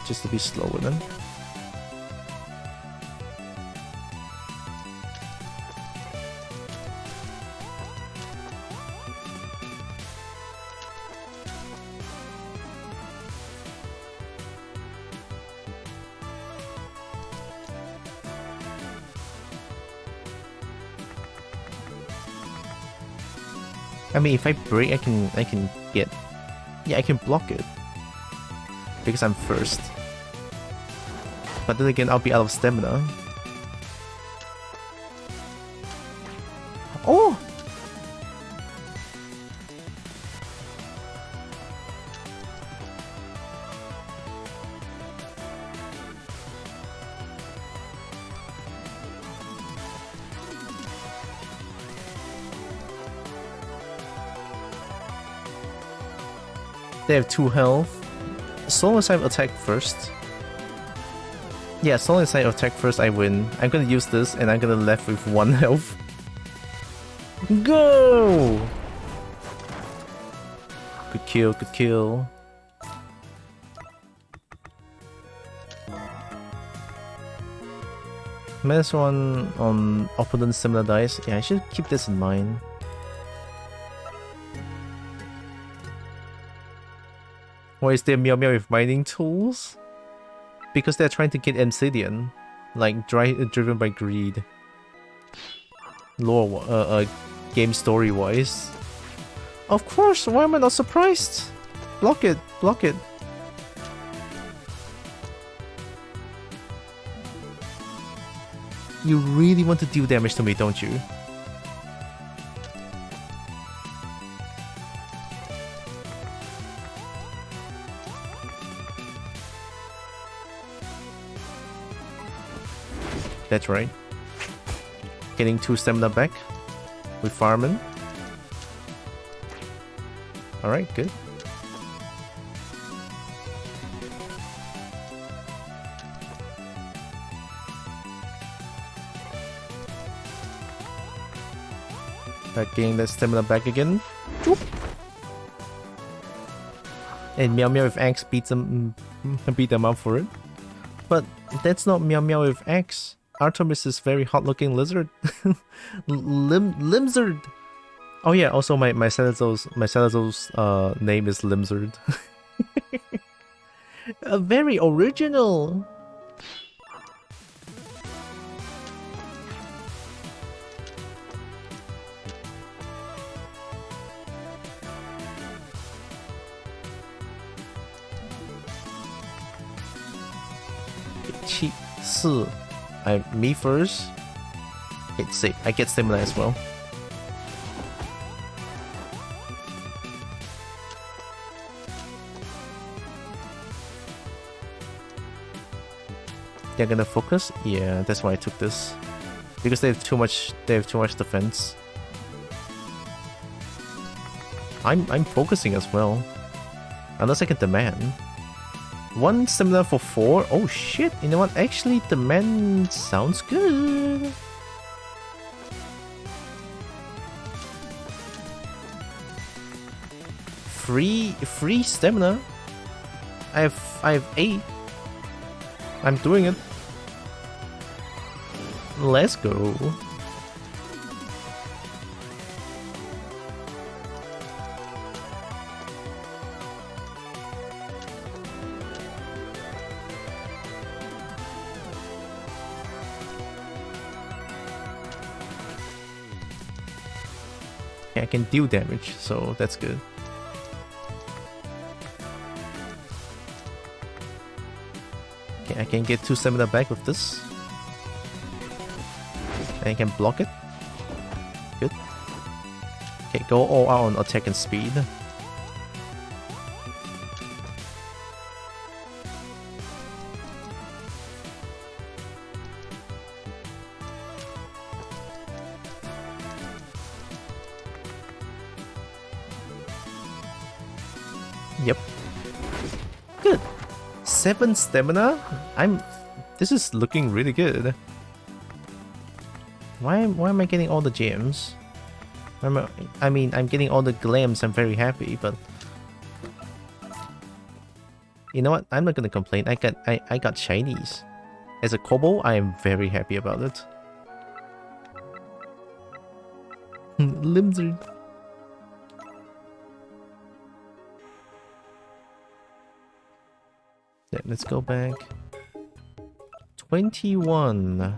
Just to be slow with them. I mean, if I break, I can get... Yeah, I can block it. Because I'm first. But then again, I'll be out of stamina. Oh! They have 2 health. As long as I attack first. Yeah, as long as I attack first, I win. I'm gonna use this and I'm gonna left with 1 health. Go! Good kill, good kill. Minus 1 on opponent similar dice. Yeah, I should keep this in mind. Why is there Meow Meow with mining tools? Because they're trying to get Obsidian. Like, driven by greed. Lore, game story wise. Of course, why am I not surprised? Block it, block it. You really want to deal damage to me, don't you? That's right. Getting 2 stamina back with farming. Alright, good. Getting that stamina back again. Choop. And Meow Meow with axe beat them up for it. But that's not Meow Meow with axe. Artemis is very hot looking lizard. Limzard. Oh yeah, also my Salazar's name is Limzard. Very original. Cheap. Me first. It's safe. I get stamina as well. They're gonna focus? Yeah, that's why I took this. Because they have too much defense. I'm focusing as well. Unless I can demand. 1 stamina for 4? Oh shit, you know what? Actually, demand sounds good. Free stamina. I have 8. I'm doing it. Let's go. I can deal damage, so that's good. Okay, I can get 2 stamina back with this. And I can block it. Good. Okay, go all out on attack and speed. Yep. Good. 7 stamina? This is looking really good. Why am I getting all the gems? I mean, I'm getting all the glams, I'm very happy, but... You know what? I'm not gonna complain. I got shinies. As a kobo, I am very happy about it. Limzard. Yeah, let's go back. 21.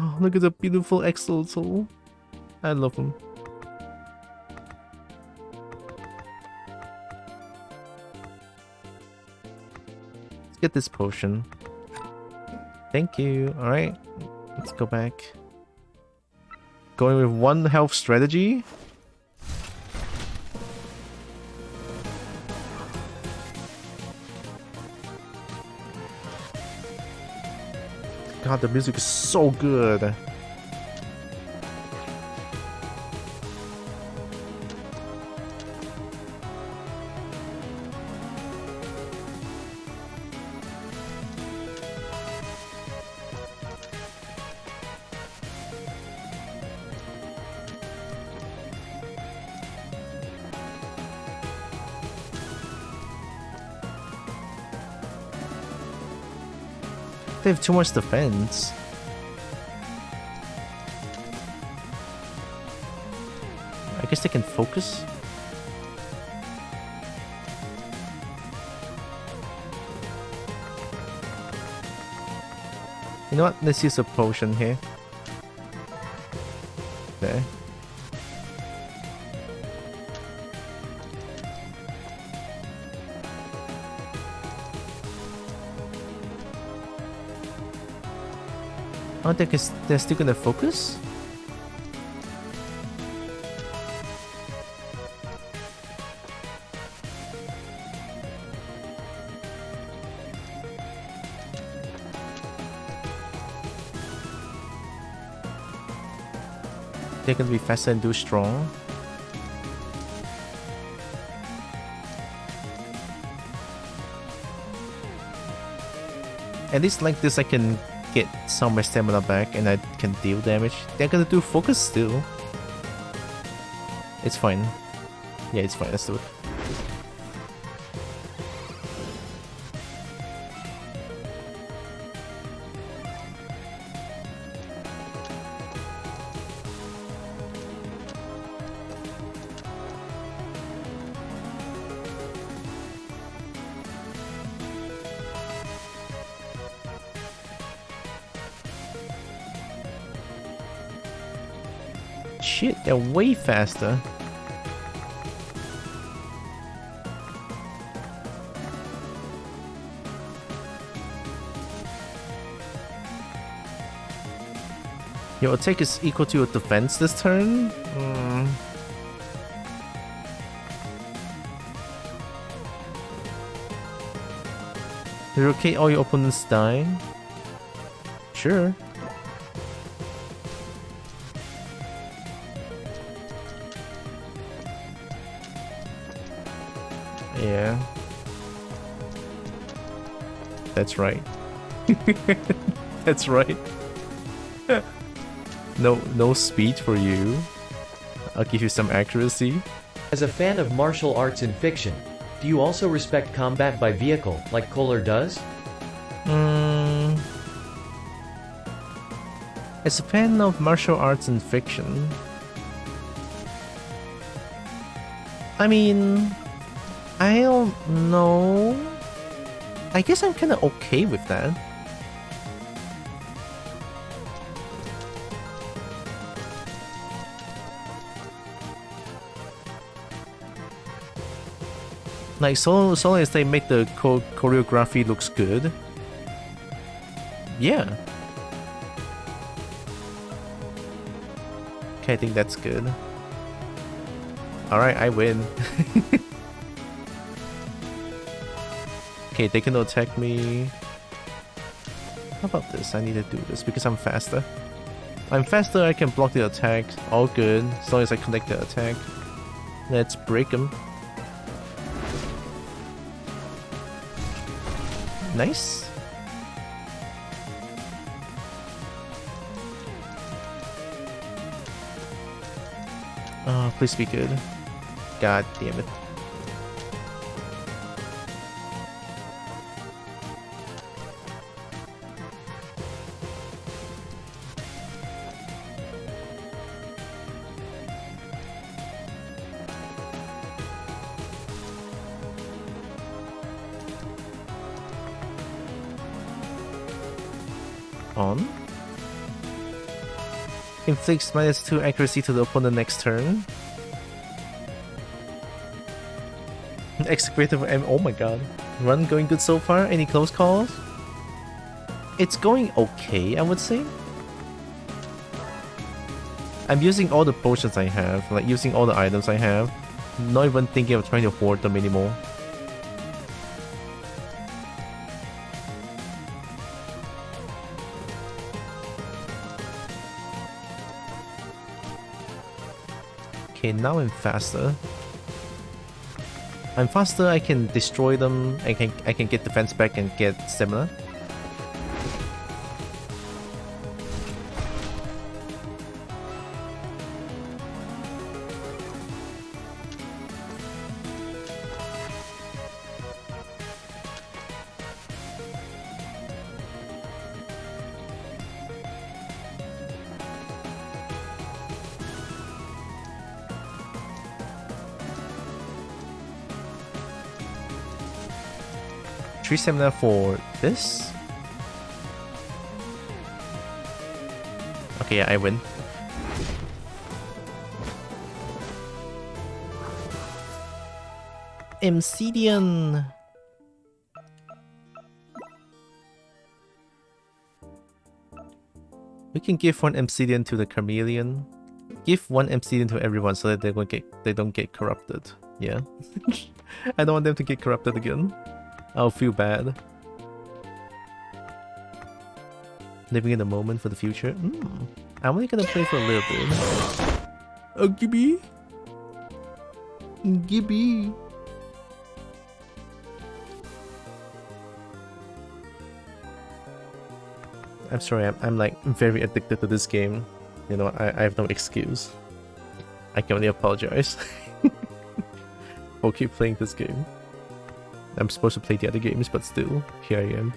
Oh, look at the beautiful axolotl. I love him. Let's get this potion. Thank you. Alright, let's go back. Going with 1 health strategy. God, the music is so good. They have too much defense. I guess they can focus. You know what? Let's use a potion here. There. Oh, they're still gonna focus? They're gonna be faster and do strong. At least like this I can get some of my stamina back and I can deal damage. They're gonna do focus still. It's fine. Yeah, it's fine. Let's do it. Shit, they're way faster. Your attack is equal to your defense this turn? Is it okay all your opponents die? Sure. Yeah. That's right. That's right. No speed for you. I'll give you some accuracy. As a fan of martial arts in fiction, do you also respect combat by vehicle, like Kohler does? As a fan of martial arts in fiction, I mean, I don't know. I guess I'm kinda okay with that. Like, so long as they make the choreography looks good. Yeah. Okay, I think that's good. Alright, I win. Okay, they can attack me. How about this? I need to do this because I'm faster. I'm faster, I can block the attack. All good, as long as I connect the attack. Let's break them. Nice. Oh, please be good. God damn it. On. Inflicts -2 accuracy to the opponent next turn. Execrative M. Oh my god. Run going good so far? Any close calls? It's going okay, I would say. I'm using all the potions I have, like using all the items I have. Not even thinking of trying to hoard them anymore. Okay, now I'm faster. I'm faster, I can destroy them, I can get defense back and get stamina. Three stamina for this. Okay, yeah, I win. Obsidian. We can give one obsidian to the chameleon. Give one obsidian to everyone so that they don't get corrupted. Yeah. I don't want them to get corrupted again. I'll feel bad. Living in the moment for the future. I'm only gonna play for a little bit. Oh, Gibby! Gibby! I'm sorry, I'm like very addicted to this game. You know, I have no excuse. I can only apologize. I'll keep playing this game. I'm supposed to play the other games, but still, here I am.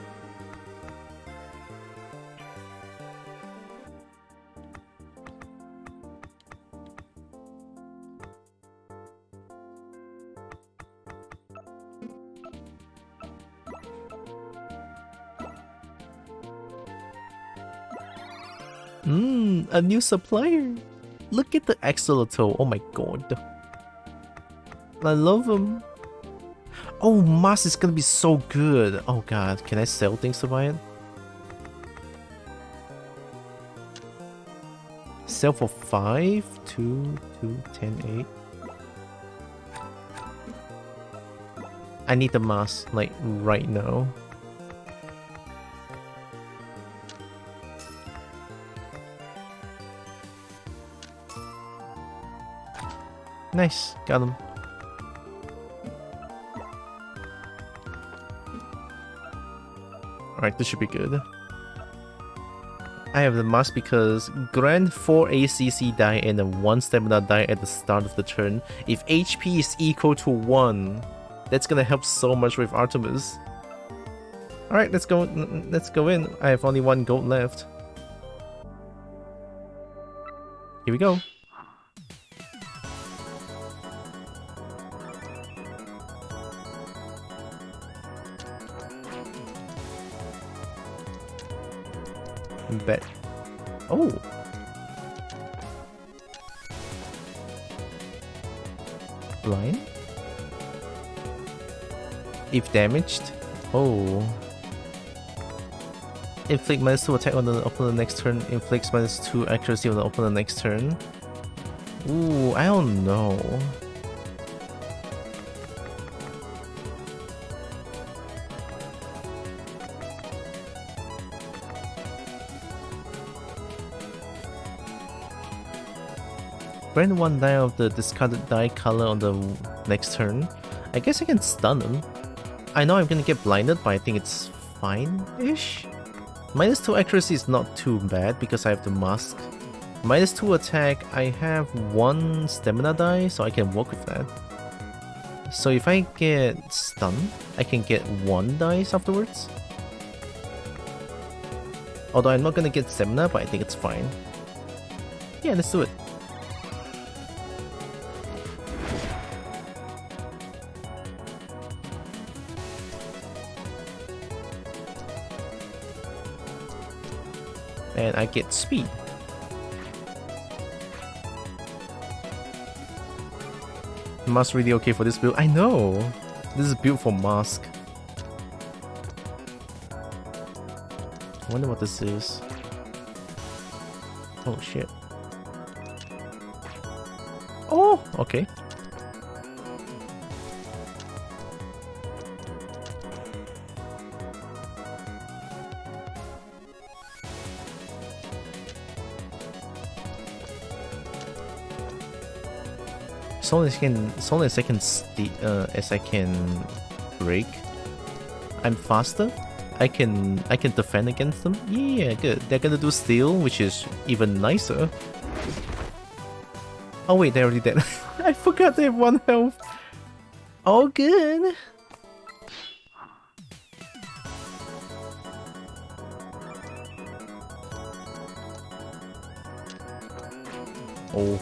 A new supplier! Look at the axolotl, oh my god. I love him. Oh, mask is gonna be so good. Oh god, can I sell things to buy it? Sell for 5, 2, 10, 8. I need the mask, like, right now. Nice, got him. Alright, this should be good. I have the mask because grant 4 ACC die and a 1 stamina die at the start of the turn. If HP is equal to 1, that's gonna help so much with Artemis. Alright, let's go in. I have only 1 gold left. Here we go. Bet. Oh. Blind? If damaged? Oh. Inflict -2 attack on the opponent next turn. Inflicts -2 accuracy on the opponent next turn. Ooh, I don't know. Grant 1 die of the discarded die color on the next turn. I guess I can stun him. I know I'm gonna get blinded, but I think it's fine-ish. -2 accuracy is not too bad because I have the mask. -2 attack, I have 1 stamina die, so I can work with that. So if I get stunned, I can get 1 dice afterwards. Although I'm not gonna get stamina, but I think it's fine. Yeah, let's do it. And I get speed. Mask really okay for this build. I know. This is built for mask. I wonder what this is. Oh shit. Oh, okay. As long as I can break, I'm faster. I can defend against them. Yeah, good. They're gonna do steal, which is even nicer. Oh wait, they're already dead. I forgot they have 1 health. Oh good. Oh.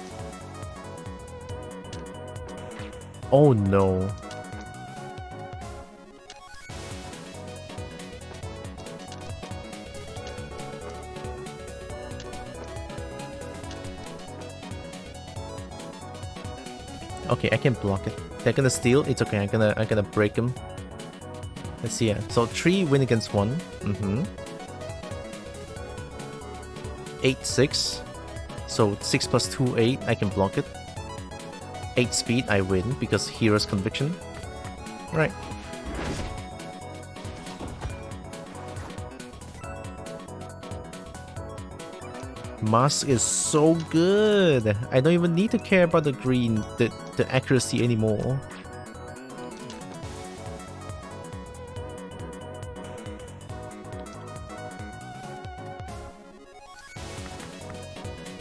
Oh no. Okay, I can block it. They're gonna steal. It's okay. I'm gonna break them. Let's see. Yeah. So 3 win against 1. 8-6. So 6 plus 2, 8. I can block it. 8 speed. I win because Hero's Conviction. Right. Mask is so good. I don't even need to care about the green, the accuracy anymore.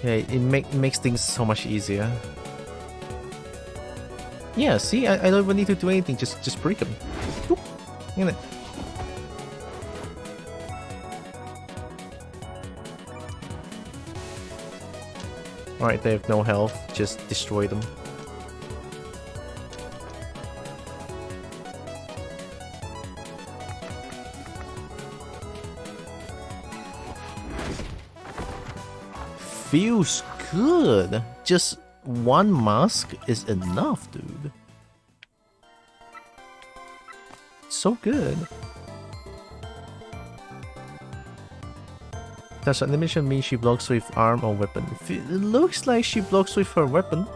Yeah, it makes things so much easier. Yeah, see, I don't even need to do anything. Just break them. Boop. Look at that. Alright, they have no health, just destroy them. Feels good! Just 1 mask is enough, dude. So good. Does animation mean she blocks with arm or weapon? It looks like she blocks with her weapon.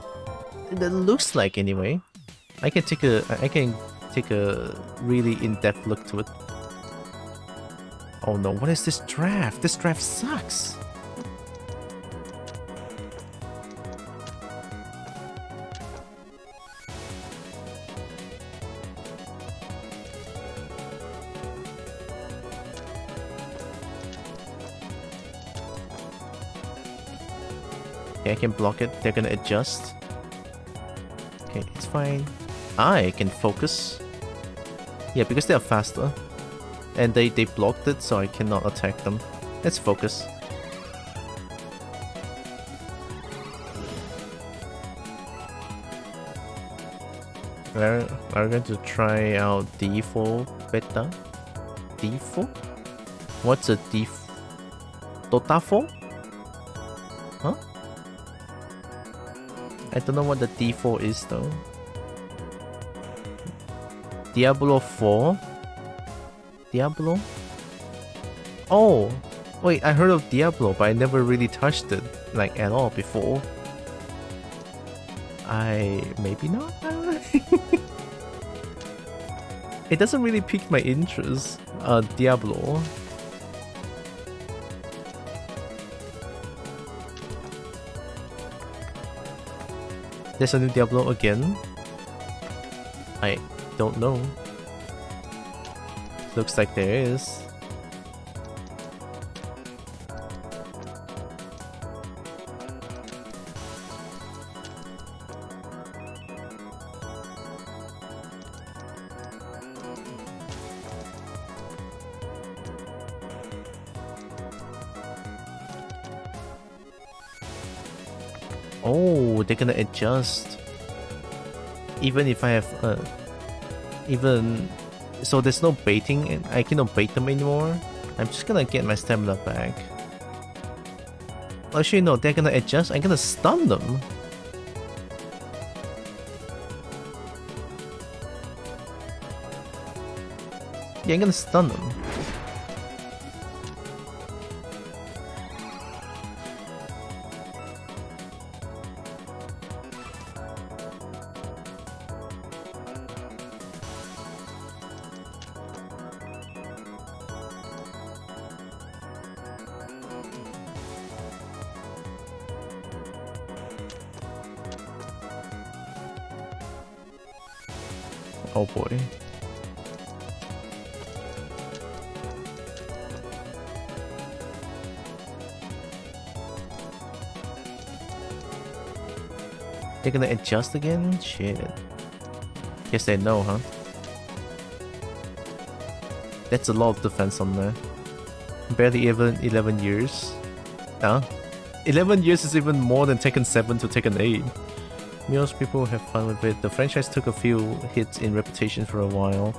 It looks like anyway. I can take a really in-depth look to it. Oh no, what is this draft? This draft sucks. Okay, I can block it. They're gonna adjust. Okay, it's fine. I can focus. Yeah, because they are faster. And they blocked it, so I cannot attack them. Let's focus. We're going to try out D4 beta. D4? What's a D4? Dota4? Huh? I don't know what the D4 is though. Diablo 4? Diablo? Oh! Wait, I heard of Diablo, but I never really touched it, like, at all before. Maybe not? It doesn't really pique my interest, Diablo. There's a new Diablo again? I don't know. Looks like there is. Oh, they're gonna adjust. Even if I have so there's no baiting and I cannot bait them anymore. I'm just gonna get my stamina back. Actually no, they're gonna adjust. I'm gonna stun them. Yeah, I'm gonna stun them. Oh boy. They're gonna adjust again? Shit. Guess they know, huh? That's a lot of defense on there. Barely even 11 years. Huh? 11 years is even more than Tekken 7 to Tekken 8. Most people have fun with it. The franchise took a few hits in reputation for a while.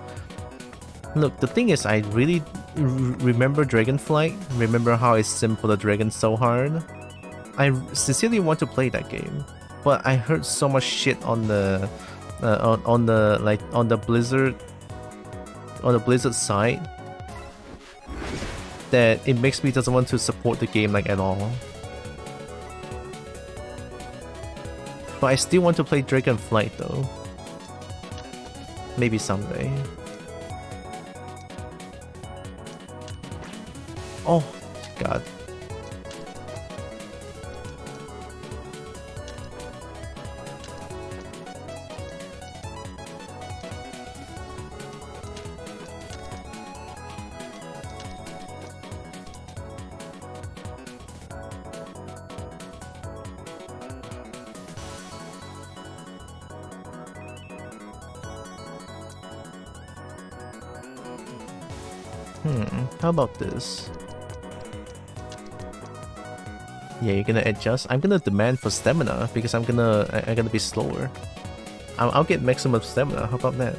Look, the thing is, I really remember Dragonflight. Remember how I simmed for the dragon so hard. I sincerely want to play that game, but I heard so much shit on the on the Blizzard side that it makes me doesn't want to support the game like at all. But I still want to play Dragonflight though. Maybe someday. Oh, God. How about this? Yeah, you're gonna adjust. I'm gonna demand for stamina because I'm gonna be slower. I'll get maximum stamina. How about that?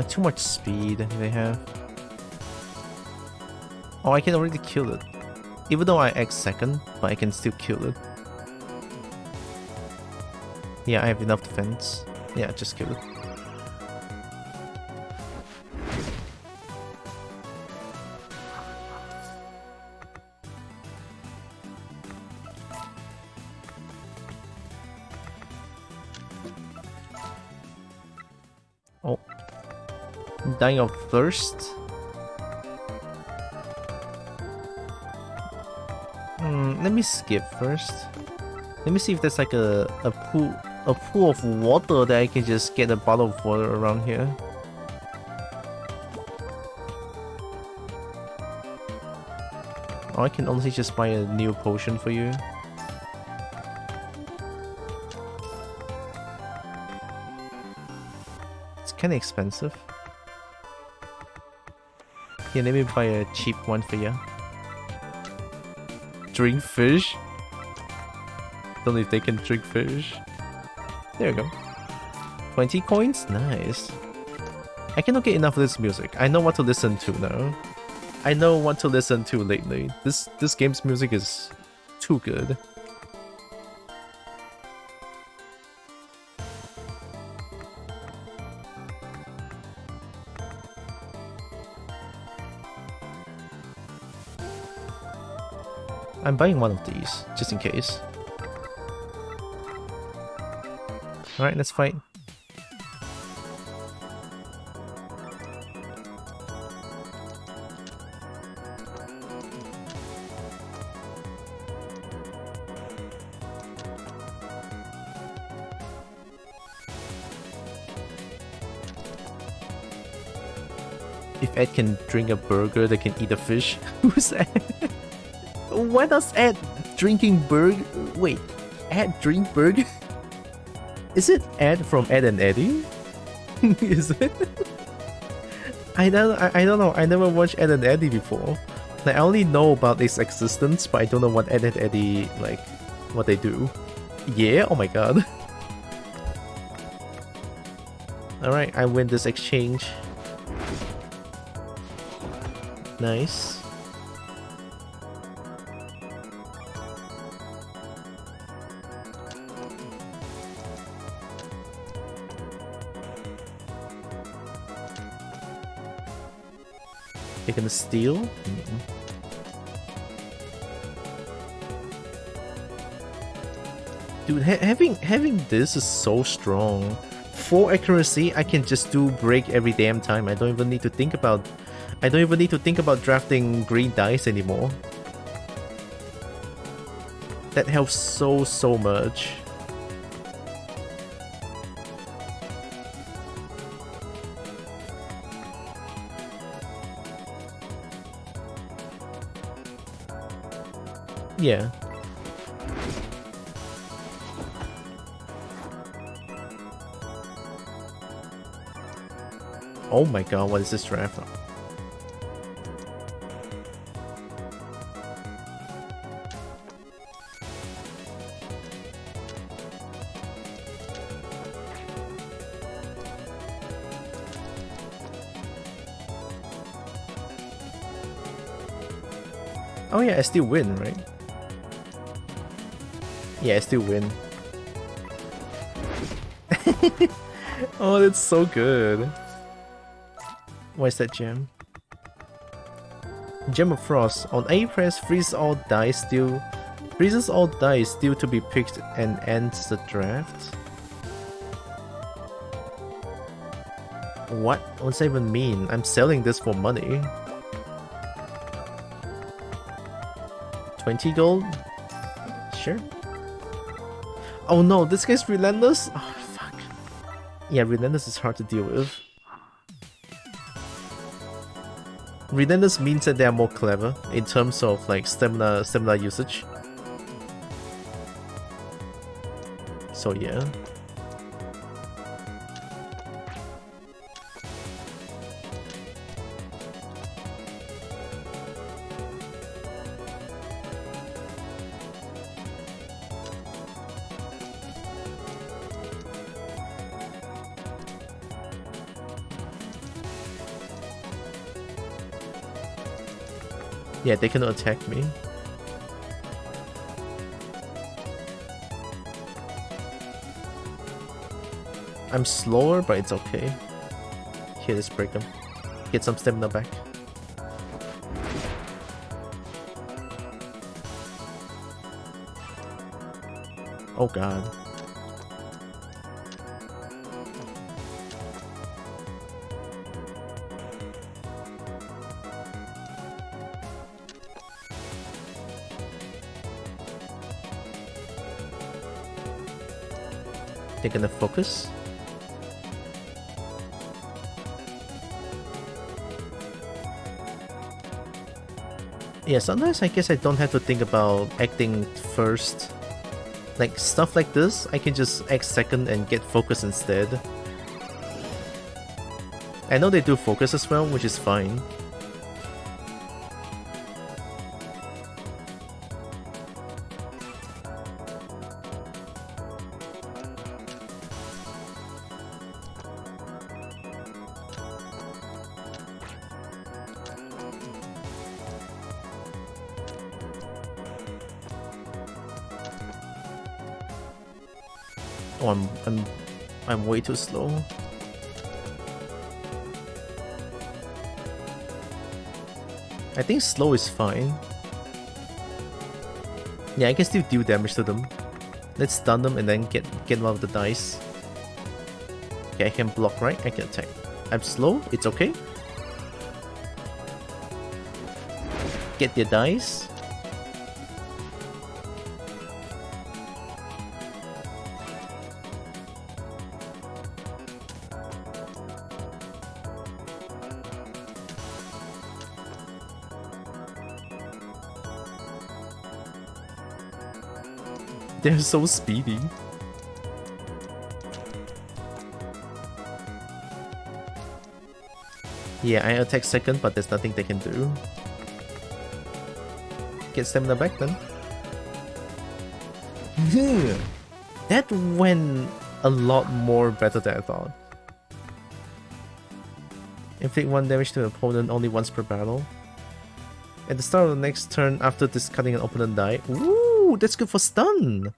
Too much speed they have. Oh, I can already kill it. Even though I X second, but I can still kill it. Yeah, I have enough defense. Yeah, just kill it. Oh. Dying of thirst? Let me skip first. Let me see if there's like a pool of water that I can just get a bottle of water around here. Or I can honestly just buy a new potion for you. It's kinda expensive. Yeah, let me buy a cheap one for you. Drink fish? Don't know if they can drink fish. There you go. 20 coins? Nice. I cannot get enough of this music. I know what to listen to now. I know what to listen to lately. This game's music is too good. I'm buying one of these, just in case. Alright, let's fight. If Ed can drink a burger, they can eat a fish. Who's Ed? Why does Ed drinking burger? Wait, Ed drink burger? Is it Ed from Ed and Eddie? Is it? I don't know. I never watched Ed and Eddie before. Like, I only know about its existence, but I don't know what Eddie, like, what they do. Yeah, oh my god. Alright, I win this exchange. Nice. They're gonna steal? Dude, having this is so strong. 4 accuracy, I can just do break every damn time. I don't even need to think about drafting green dice anymore. That helps so much. Yeah. Oh my god, what is this draft? Oh yeah, I still win, right? Yeah, I still win. Oh, that's so good. What is that gem? Gem of Frost. On A press, freezes all dice still to be picked and ends the draft. What? What's that even mean? I'm selling this for money. 20 gold? Sure. Oh no, this guy's relentless? Oh fuck. Yeah, relentless is hard to deal with. Relentless means that they are more clever in terms of like stamina usage. So yeah. Yeah, they cannot attack me. I'm slower, but it's okay. Here, let's break them. Get some stamina back. Oh god. They're gonna focus. Yeah, sometimes I guess I don't have to think about acting first. Like stuff like this, I can just act second and get focus instead. I know they do focus as well, which is fine. Oh, I'm way too slow. I think slow is fine. Yeah, I can still deal damage to them. Let's stun them and then get them out of the dice. Okay, I can block, right? I can attack. I'm slow, it's okay. Get their dice. They're so speedy. Yeah, I attack second, but there's nothing they can do. get stamina back then. That went a lot more better than I thought. Inflict 1 damage to an opponent only once per battle. At the start of the next turn after discarding an opponent die. Ooh, that's good for stun!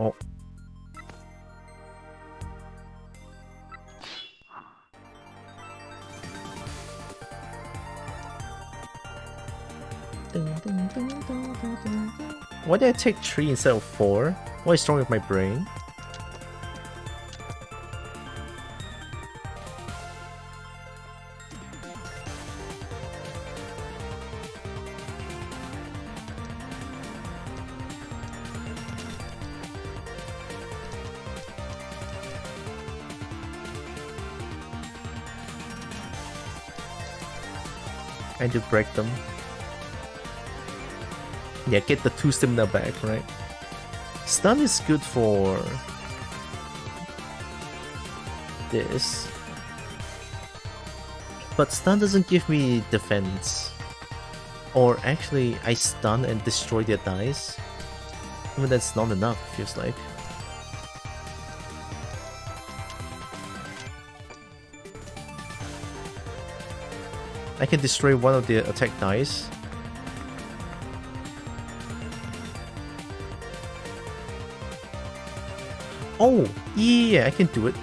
Oh. Why did I take 3 instead of 4? What is wrong with my brain? I need to break them. Yeah, get the 2 stamina back, right? Stun is good for this. But stun doesn't give me defense. Or actually, I stun and destroy their dice. Even that's not enough, feels like. I can destroy one of the attack dice. Oh, yeah, I can do it.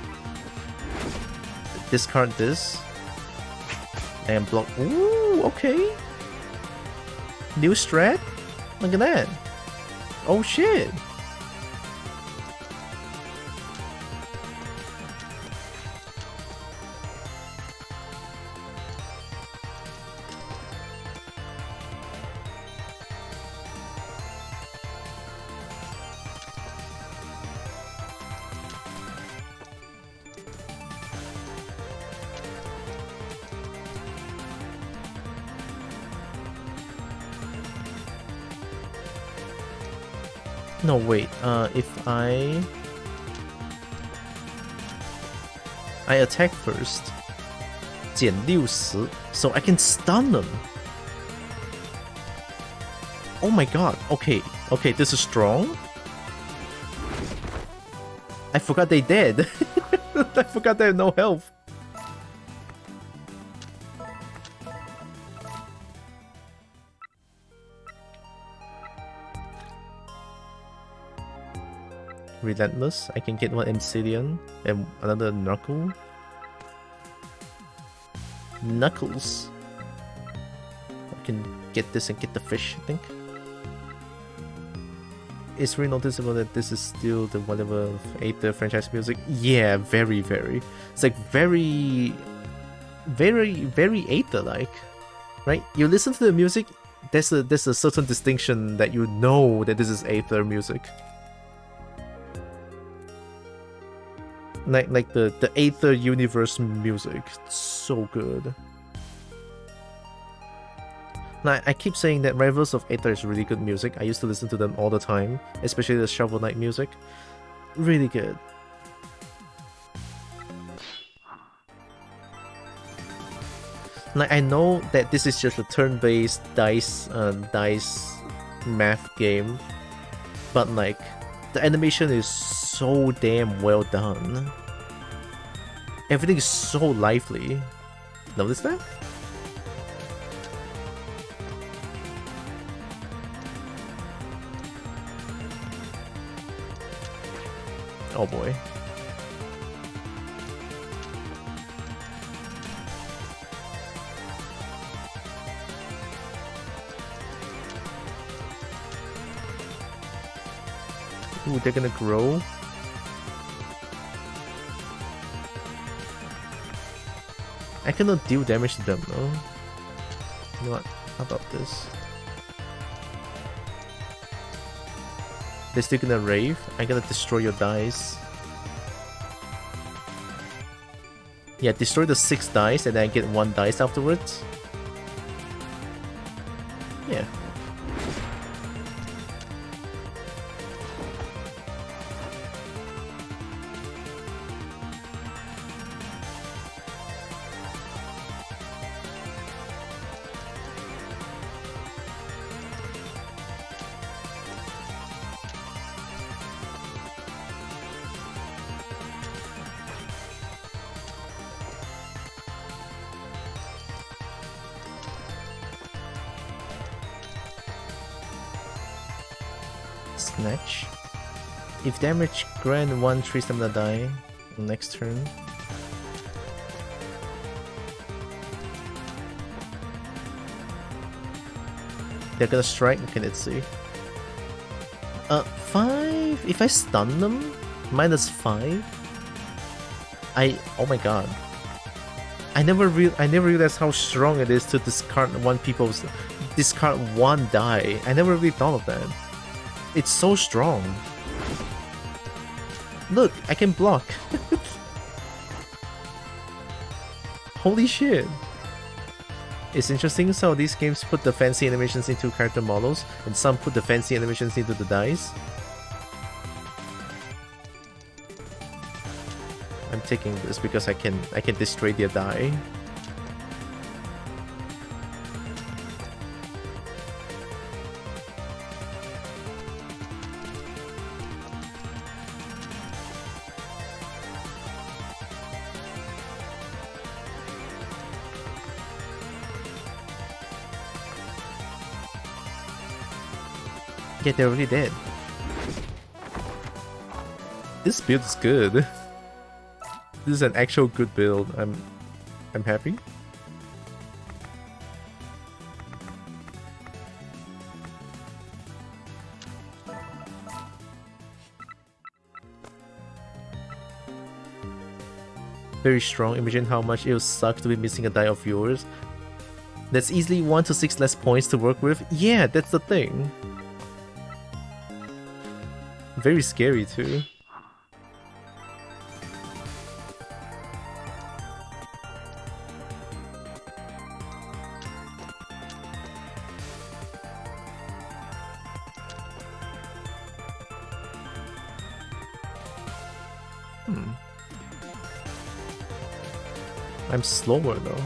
Discard this. And block. Ooh, okay. New strat? Look at that. Oh shit. No, wait, if I attack first, 减60, so I can stun them. Oh my god, okay, this is strong. I forgot they dead. I forgot they have no health. Relentless, I can get one Obsidian and another Knuckle. Knuckles. I can get this and get the fish, I think. It's really noticeable that this is still the whatever Aether franchise music. Yeah, very. It's like very Aether-like, right? You listen to the music, there's a certain distinction that you know that this is Aether music. Like the Aether universe music, it's so good. Like, I keep saying that Rivals of Aether is really good music. I used to listen to them all the time, especially the Shovel Knight music. Really good. Like, I know that this is just a turn-based dice math game, but like, the animation is so damn well done. Everything is so lively. Notice that? Oh boy. Ooh, they're gonna grow. I cannot deal damage to them though. You know what? How about this? They're still gonna rave. I'm gonna destroy your dice. Yeah, destroy the 6 dice and then I get 1 dice afterwards. Yeah, Snatch. If damage, grant 1 3 stamina die next turn. They're gonna strike. Okay, let's see. 5. If I stun them, -5. Oh my god. I never realized how strong it is to discard discard 1 die. I never really thought of that. It's so strong. Look, I can block. Holy shit. It's interesting how these games put the fancy animations into character models, and some put the fancy animations into the dice. I'm taking this because I can destroy their die. Yeah, they're already dead. This build is good. This is an actual good build. I'm happy. Very strong. Imagine how much it would suck to be missing a die of yours. That's easily 1 to 6 less points to work with. Yeah, that's the thing. Very scary too. I'm slower though.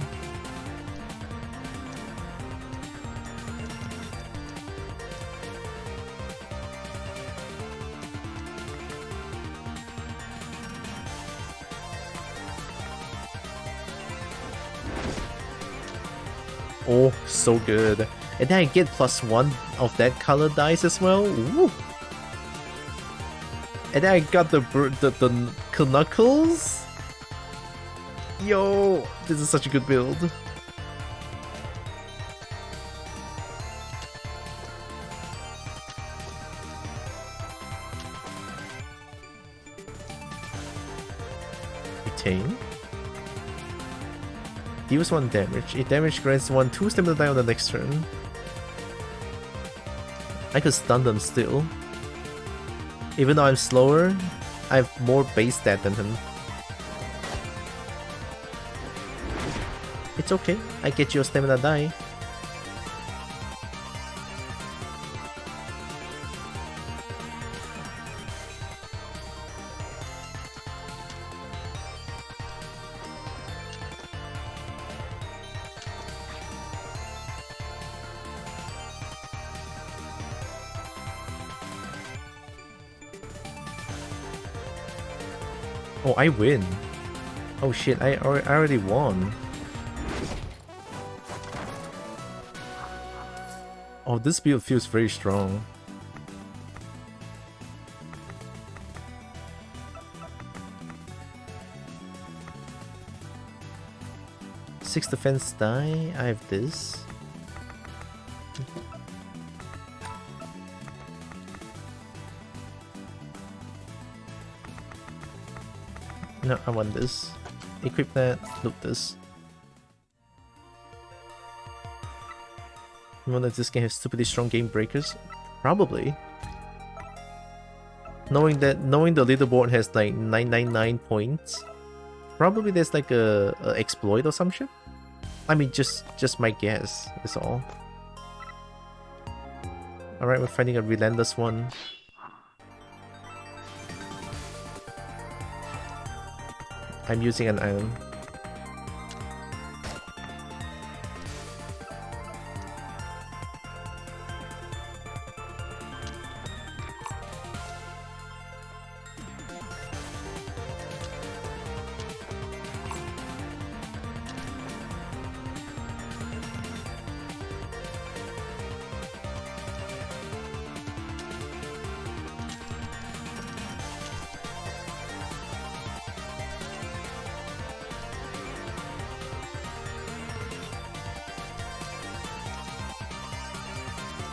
Oh, so good. And then I get +1 of that color dice as well. Ooh. And then I got the knuckles. Yo, this is such a good build. Retain. Deals 1 damage. It damage grants 1 2 stamina die on the next turn. I could stun them still. Even though I'm slower, I have more base stat than him. It's okay, I get your stamina die. Oh, I win. Oh shit, I already won. Oh, this build feels very strong. Six defense die. I have this. No, I want this. Equip that. Look this. You know that this game has stupidly strong game breakers? Probably. Knowing the leaderboard has like 999 points, probably there's like a exploit or some shit. I mean, just my guess is all. Alright, we're finding a relentless one. I'm using an item.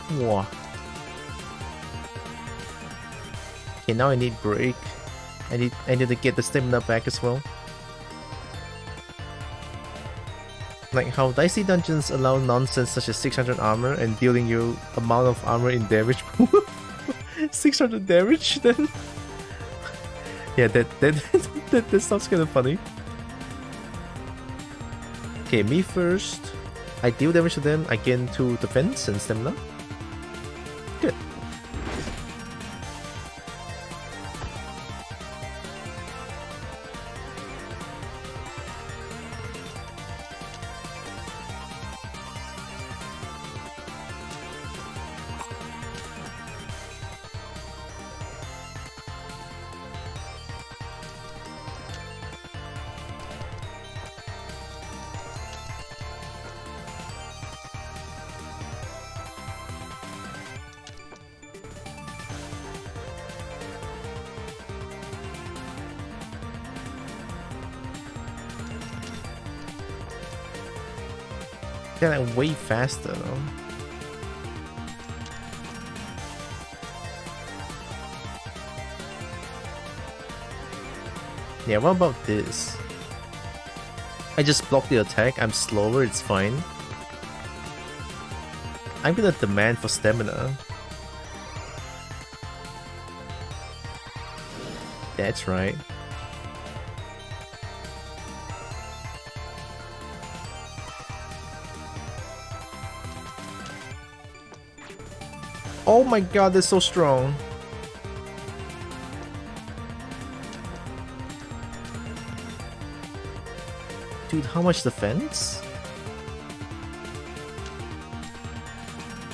Whoa. Okay, now I need break. I need to get the stamina back as well. Like how dicey dungeons allow nonsense such as 600 armor and dealing you amount of armor in damage. 600 damage then? Yeah, that sounds kind of funny. Okay, me first. I deal damage to them, I gain 2 defense and stamina. Good. They're like way faster though. Yeah, what about this? I just block the attack, I'm slower, it's fine. I'm gonna demand for stamina. That's right. Oh my god, they're so strong. Dude, how much defense?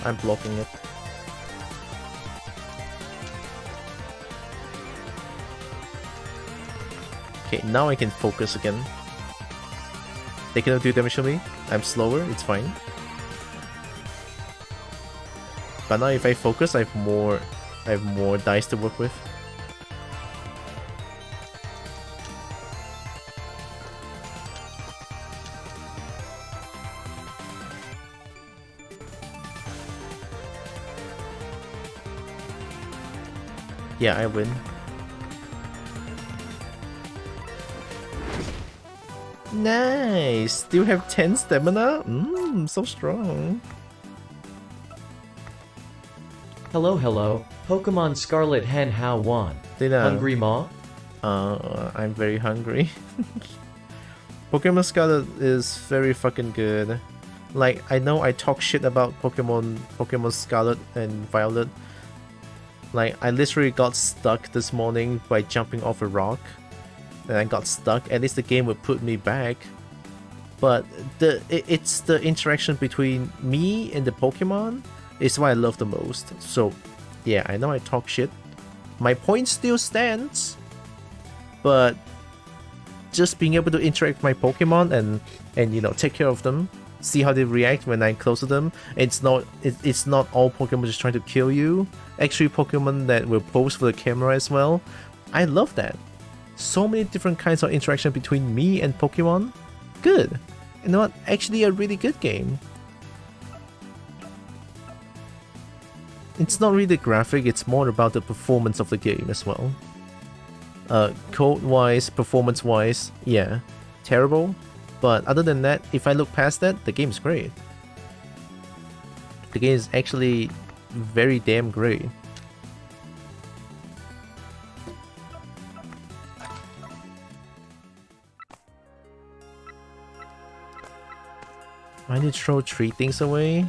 I'm blocking it. Okay, now I can focus again. They cannot do damage to me. I'm slower, it's fine. But now if I focus, I have more dice to work with. Yeah, I win. Nice! Still have 10 stamina? So strong. Hello, hello. Pokemon Scarlet Hen How Wan. Hungry Ma? I'm very hungry. Pokemon Scarlet is very fucking good. Like, I know I talk shit about Pokemon Scarlet and Violet. Like, I literally got stuck this morning by jumping off a rock. And I got stuck. At least the game would put me back. But it's the interaction between me and the Pokemon is what I love the most. So, yeah, I know I talk shit. My point still stands. But just being able to interact with my Pokemon and you know, take care of them, see how they react when I'm close to them. It's not all Pokemon just trying to kill you. Actually, Pokemon that will pose for the camera as well. I love that. So many different kinds of interaction between me and Pokemon. Good. You know what? Actually, a really good game. It's not really the graphic, it's more about the performance of the game as well. Code-wise, performance-wise, yeah, terrible. But other than that, if I look past that, the game's great. The game is actually very damn great. I need to throw 3 things away.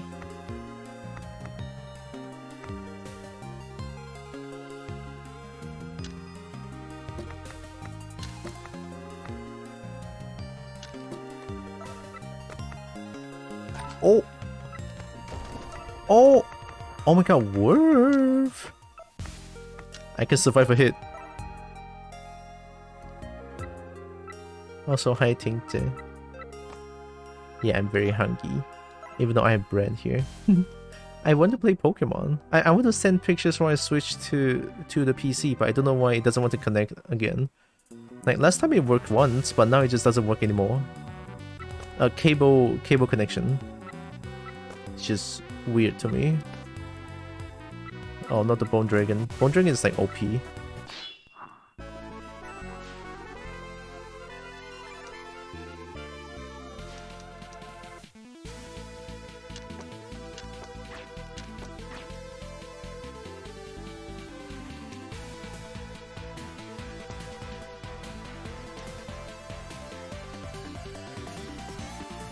Oh! Oh! Oh my god, Worf! I can survive a hit. Also, hi Tingte. Yeah, I'm very hungry. Even though I have bread here. I want to play Pokemon. I want to send pictures when I switch to the PC, but I don't know why it doesn't want to connect again. Like, last time it worked once, but now it just doesn't work anymore. A cable connection. It's just weird to me. Oh, not the Bone Dragon. Bone Dragon is like OP.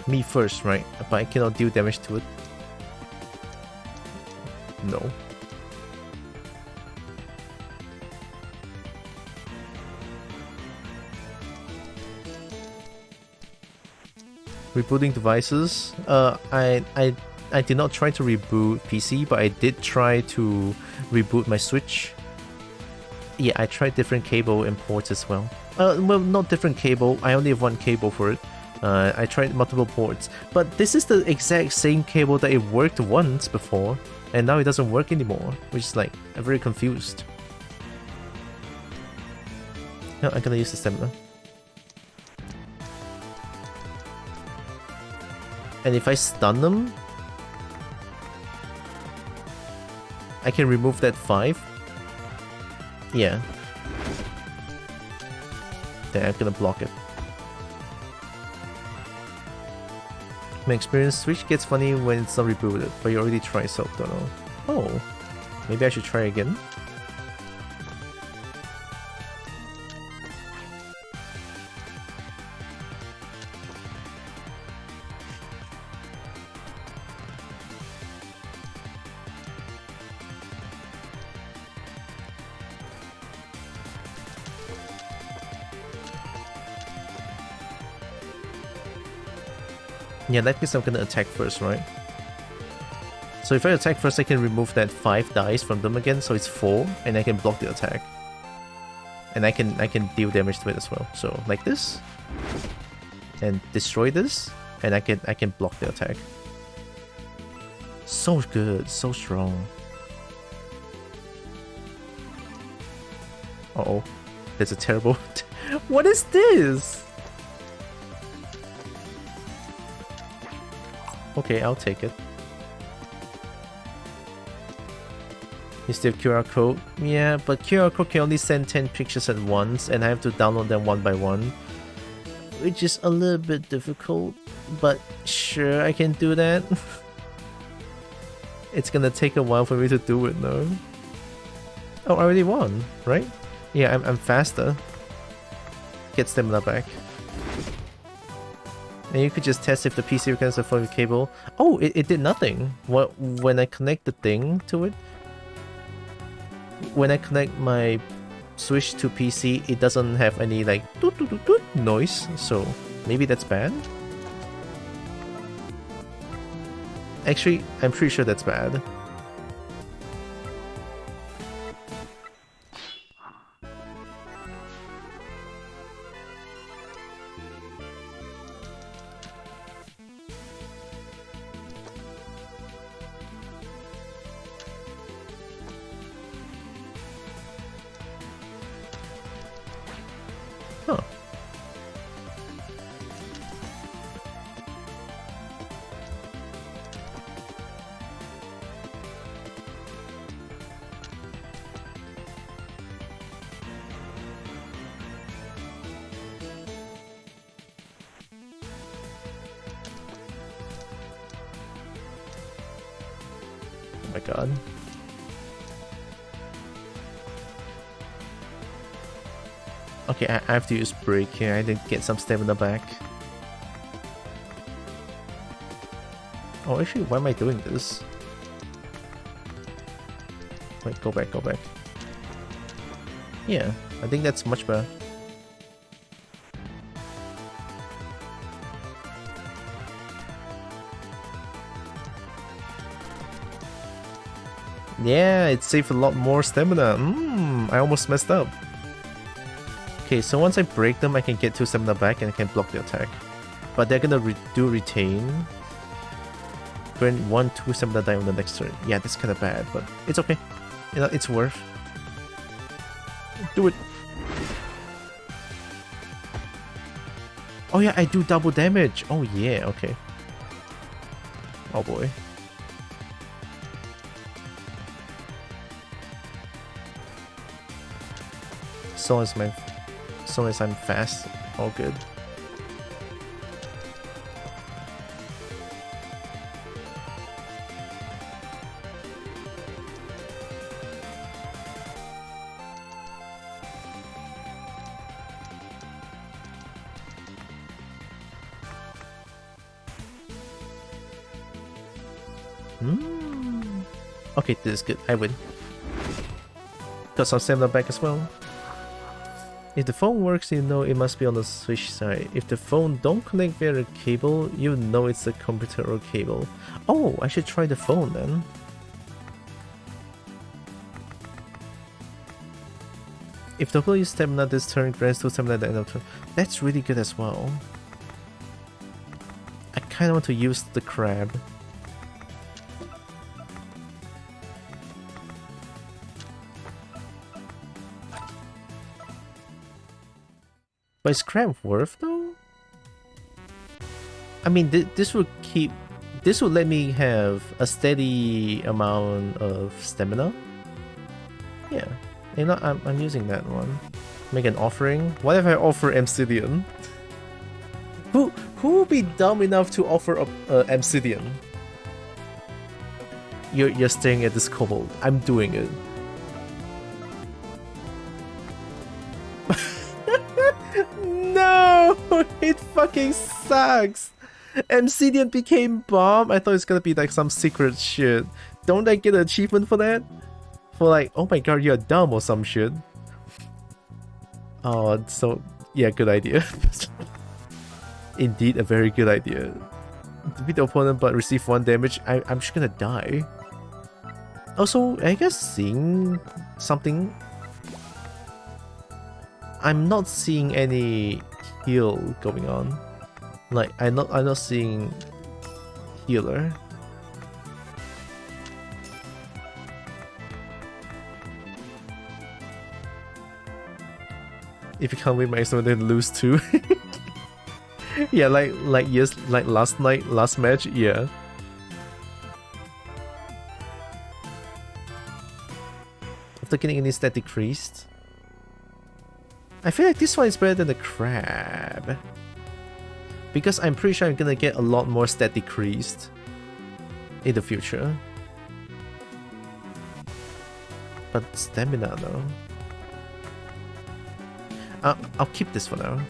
Me first, right? But I cannot deal damage to it. No. Rebooting devices. I did not try to reboot PC, but I did try to reboot my Switch. Yeah, I tried different cable and ports as well. Well, not different cable. I only have one cable for it. I tried multiple ports, but this is the exact same cable that it worked once before, and now it doesn't work anymore, which is like, I'm very confused. No, I'm gonna use the stamina. And if I stun them, I can remove that 5. Yeah. Then I'm gonna block it. My experience, Switch gets funny when it's not rebooted, but you already tried, so don't know. Oh, maybe I should try again. Yeah, that means I'm gonna attack first, right? So if I attack first, I can remove that 5 dice from them again, so it's 4, and I can block the attack. And I can deal damage to it as well. So like this, and destroy this, and I can block the attack. So good, so strong. Uh-oh, that's a terrible. What is this? Okay, I'll take it. You still have QR code? Yeah, but QR code can only send 10 pictures at once, and I have to download them one by one, which is a little bit difficult, but sure, I can do that. It's gonna take a while for me to do it though. Oh, I already won, right? Yeah, I'm faster. Get stamina back. And you could just test if the PC recognises the phone cable. Oh, it did nothing. When I connect the thing to it, when I connect my Switch to PC, it doesn't have any like toot toot toot toot noise. So maybe that's bad. Actually, I'm pretty sure that's bad. Huh. Oh my god. Okay, I have to use break here. I didn't get some stamina back. Oh, actually, why am I doing this? Wait, go back, go back. Yeah, I think that's much better. Yeah, it saved a lot more stamina. I almost messed up. Okay, so once I break them, I can get 2 stamina back and I can block the attack. But they're gonna do retain. Grant 1-2 stamina die on the next turn. Yeah, that's kinda bad, but it's okay. You know, it's worth. Do it. Oh yeah, I do double damage. Oh yeah, okay. Oh boy. So as I'm fast, all good. Okay, this is good. I win. Got some stamina back as well. If the phone works, you know it must be on the Switch side. If the phone don't connect via a cable, you know it's a computer or cable. Oh, I should try the phone then. If W stamina this turn grants 2 stamina at the end of turn, that's really good as well. I kind of want to use the crab. But is crab worth though? I mean, this will let me have a steady amount of stamina. Yeah, you know, I'm using that one. Make an offering. What if I offer Obsidian? Who will be dumb enough to offer Obsidian? You're staring at this kobold. I'm doing it. No, it fucking sucks. Obsidian became bomb. I thought it's gonna be like some secret shit. Don't I get an achievement for that? For like, oh my god, you're dumb or some shit. Oh, so yeah, good idea. Indeed, a very good idea. Defeat the opponent but receive 1 damage. I'm just gonna die. Also, I guess seeing something. I'm not seeing any heal going on. Like I'm not seeing healer. If you can't win my extra, then lose too. Yeah, like last match, yeah. After getting any stat decreased. I feel like this one is better than the crab. Because I'm pretty sure I'm gonna get a lot more stat decreased in the future. But stamina though. I'll keep this for now.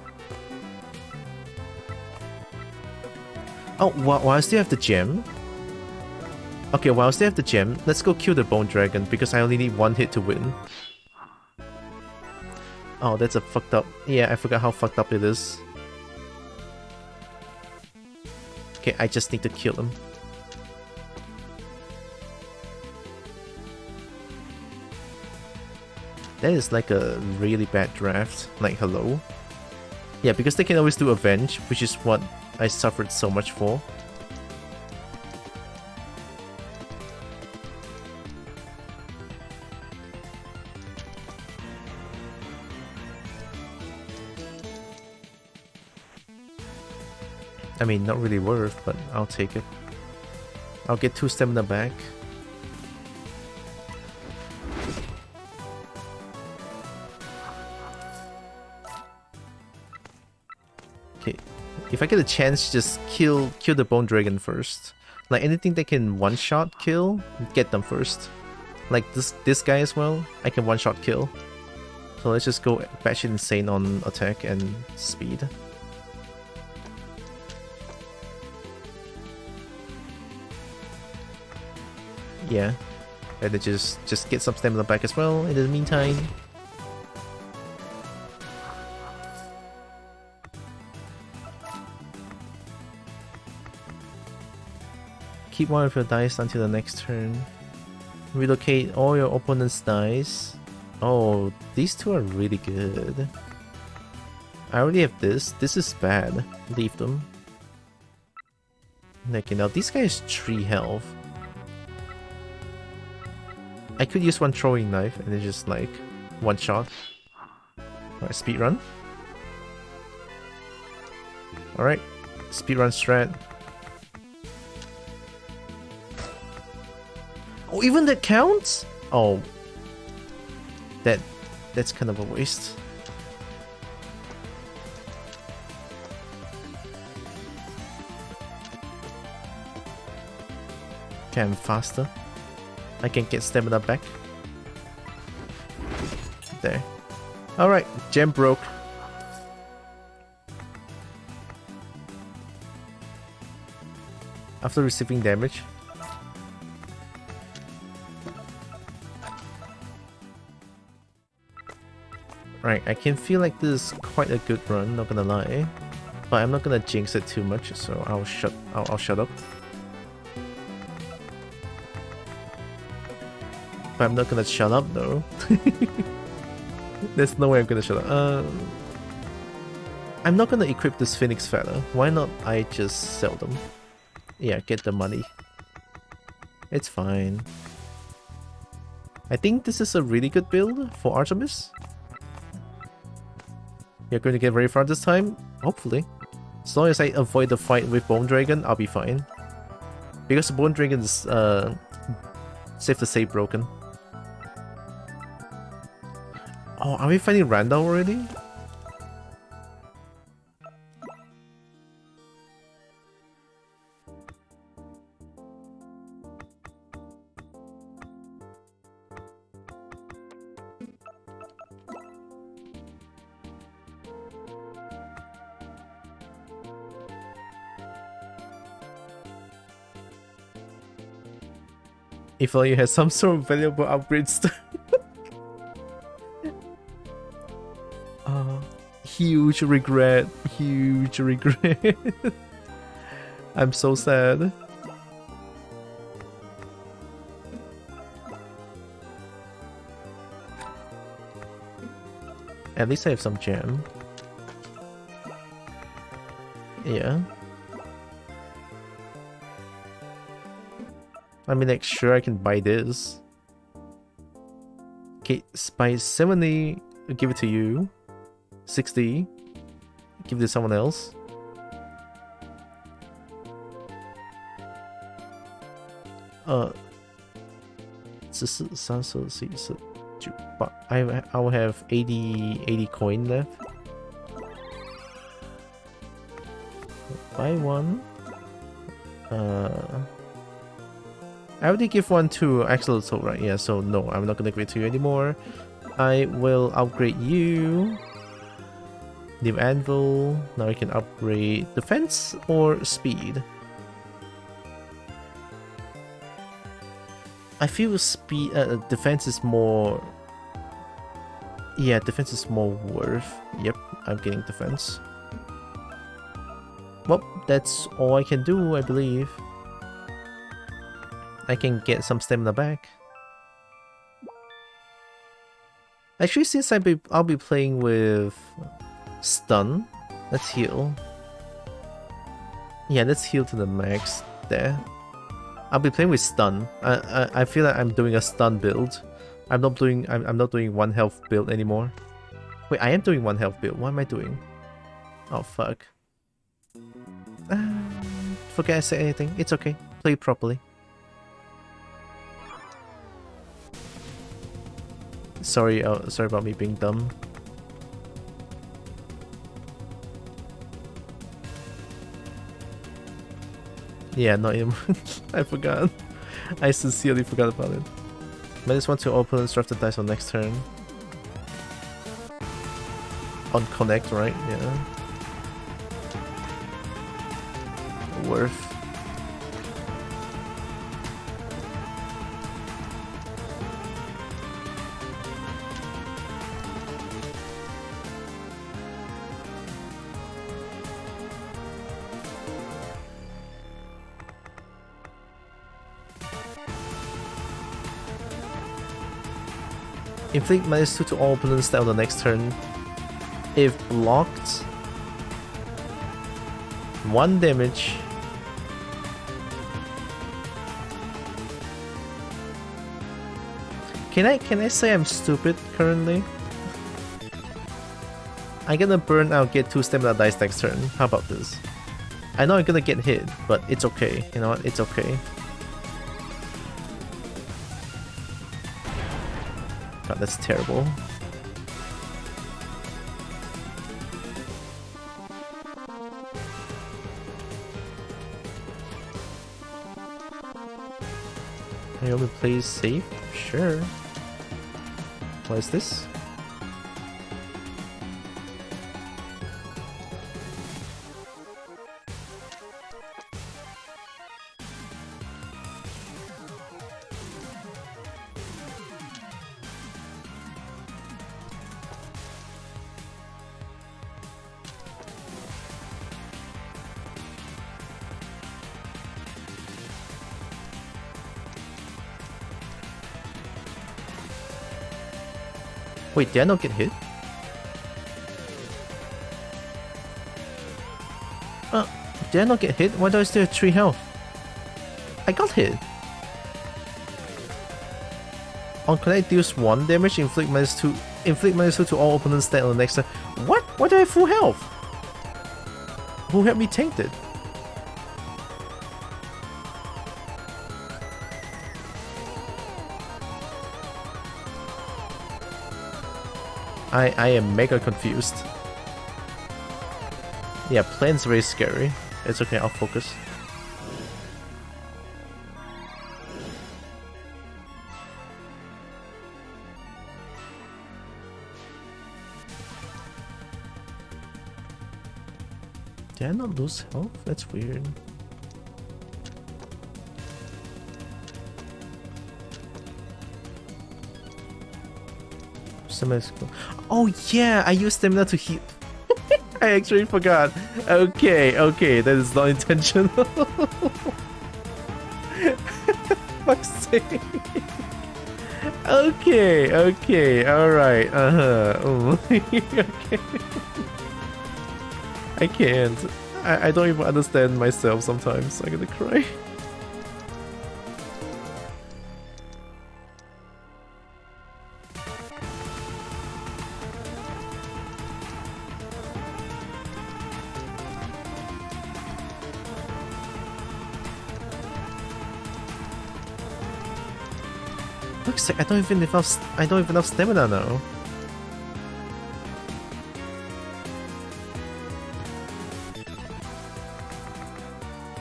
Oh, while I still have the gem. Okay, while I still have the gem, let's go kill the bone dragon because I only need 1 hit to win. Oh, that's a fucked up. Yeah, I forgot how fucked up it is. Okay, I just need to kill him. That is like a really bad draft. Like, hello? Yeah, because they can always do Avenge, which is what I suffered so much for. I mean, not really worth, but I'll take it. I'll get 2 stamina back. Okay, if I get a chance, just kill the bone dragon first. Like anything that can one-shot kill, get them first. Like this guy as well, I can one-shot kill. So let's just go batshit insane on attack and speed. Yeah, and then just get some stamina back as well in the meantime. Keep one of your dice until the next turn. Relocate all your opponent's dice. Oh, these 2 are really good. I already have this. This is bad. Leave them. Okay, now this guy is 3 health. I could use 1 throwing knife and then just like 1 shot. Alright, speedrun. Alright, speedrun strat. Oh, even that counts? Oh. That's kind of a waste. Okay, I'm faster. I can get stamina back. There. Alright, gem broke. After receiving damage. Right, I can feel like this is quite a good run, not gonna lie. But I'm not gonna jinx it too much, so I'll shut up. But I'm not gonna shut up though. There's no way I'm gonna shut up. I'm not gonna equip this Phoenix Feather. Why not I just sell them? Yeah, get the money. It's fine. I think this is a really good build for Artemis. You're going to get very far this time? Hopefully. As long as I avoid the fight with Bone Dragon, I'll be fine. Because the Bone Dragon is, safe to say, broken. Oh, are we fighting Randall already? If only you had some sort of valuable upgrades. Huge regret. Huge regret. I'm so sad. At least I have some gem. Yeah. I mean, like, sure, I can buy this. Okay, by 70, I'll give it to you. 60, give it to someone else. But I will have 80 coin left. Buy one. I already give one to Axolotl, right? Yeah, so no, I'm not gonna give it to you anymore. I will upgrade you. New anvil. Now I can upgrade defense or speed. I feel speed, defense is more. Yeah, defense is more worth. Yep, I'm getting defense. Well, that's all I can do, I believe. I can get some stamina back. Actually, since I'll be playing with stun, let's heal. Yeah, let's heal to the max there. I'll be playing with stun. I feel like I'm doing a stun build. I'm not doing one health build anymore. Wait, I am doing one health build. What am I doing? Oh fuck. Forget I said anything. It's okay. Play properly. Sorry, sorry about me being dumb. Yeah, not him. I forgot. I sincerely forgot about it. I just want to open and draft the dice on next turn. On connect, right? Yeah. Worth. Inflict -2 to all opponents on the next turn. If blocked, 1 damage. Can I say I'm stupid currently? I'm gonna burn out, get 2 stamina dice next turn. How about this? I know I'm gonna get hit, but it's okay. You know what? It's okay. God, that's terrible. I only play safe? Sure. What is this? Wait, did I not get hit? Did I not get hit? Why do I still have 3 health? I got hit. On connect deals 1 damage, inflict -2 to all opponents dead on the next turn. What? Why do I have full health? Who helped me tank it? I am mega confused. Yeah, plan's very scary. It's okay, I'll focus. Did I not lose health? That's weird. Oh yeah, I used stamina to heal. I actually forgot. Okay, that is not intentional. Fuck's sake. Okay, alright, okay. I can't. I don't even understand myself sometimes. I'm gonna cry. Looks like I don't even have stamina now.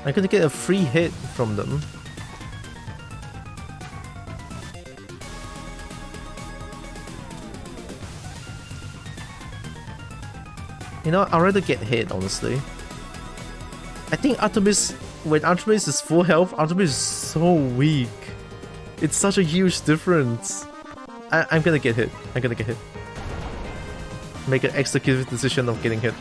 I'm gonna get a free hit from them. You know, I'd rather get hit, honestly. I think Artemis, when Artemis is full health, Artemis is so weak. It's such a huge difference. I'm gonna get hit. Make an executive decision of getting hit.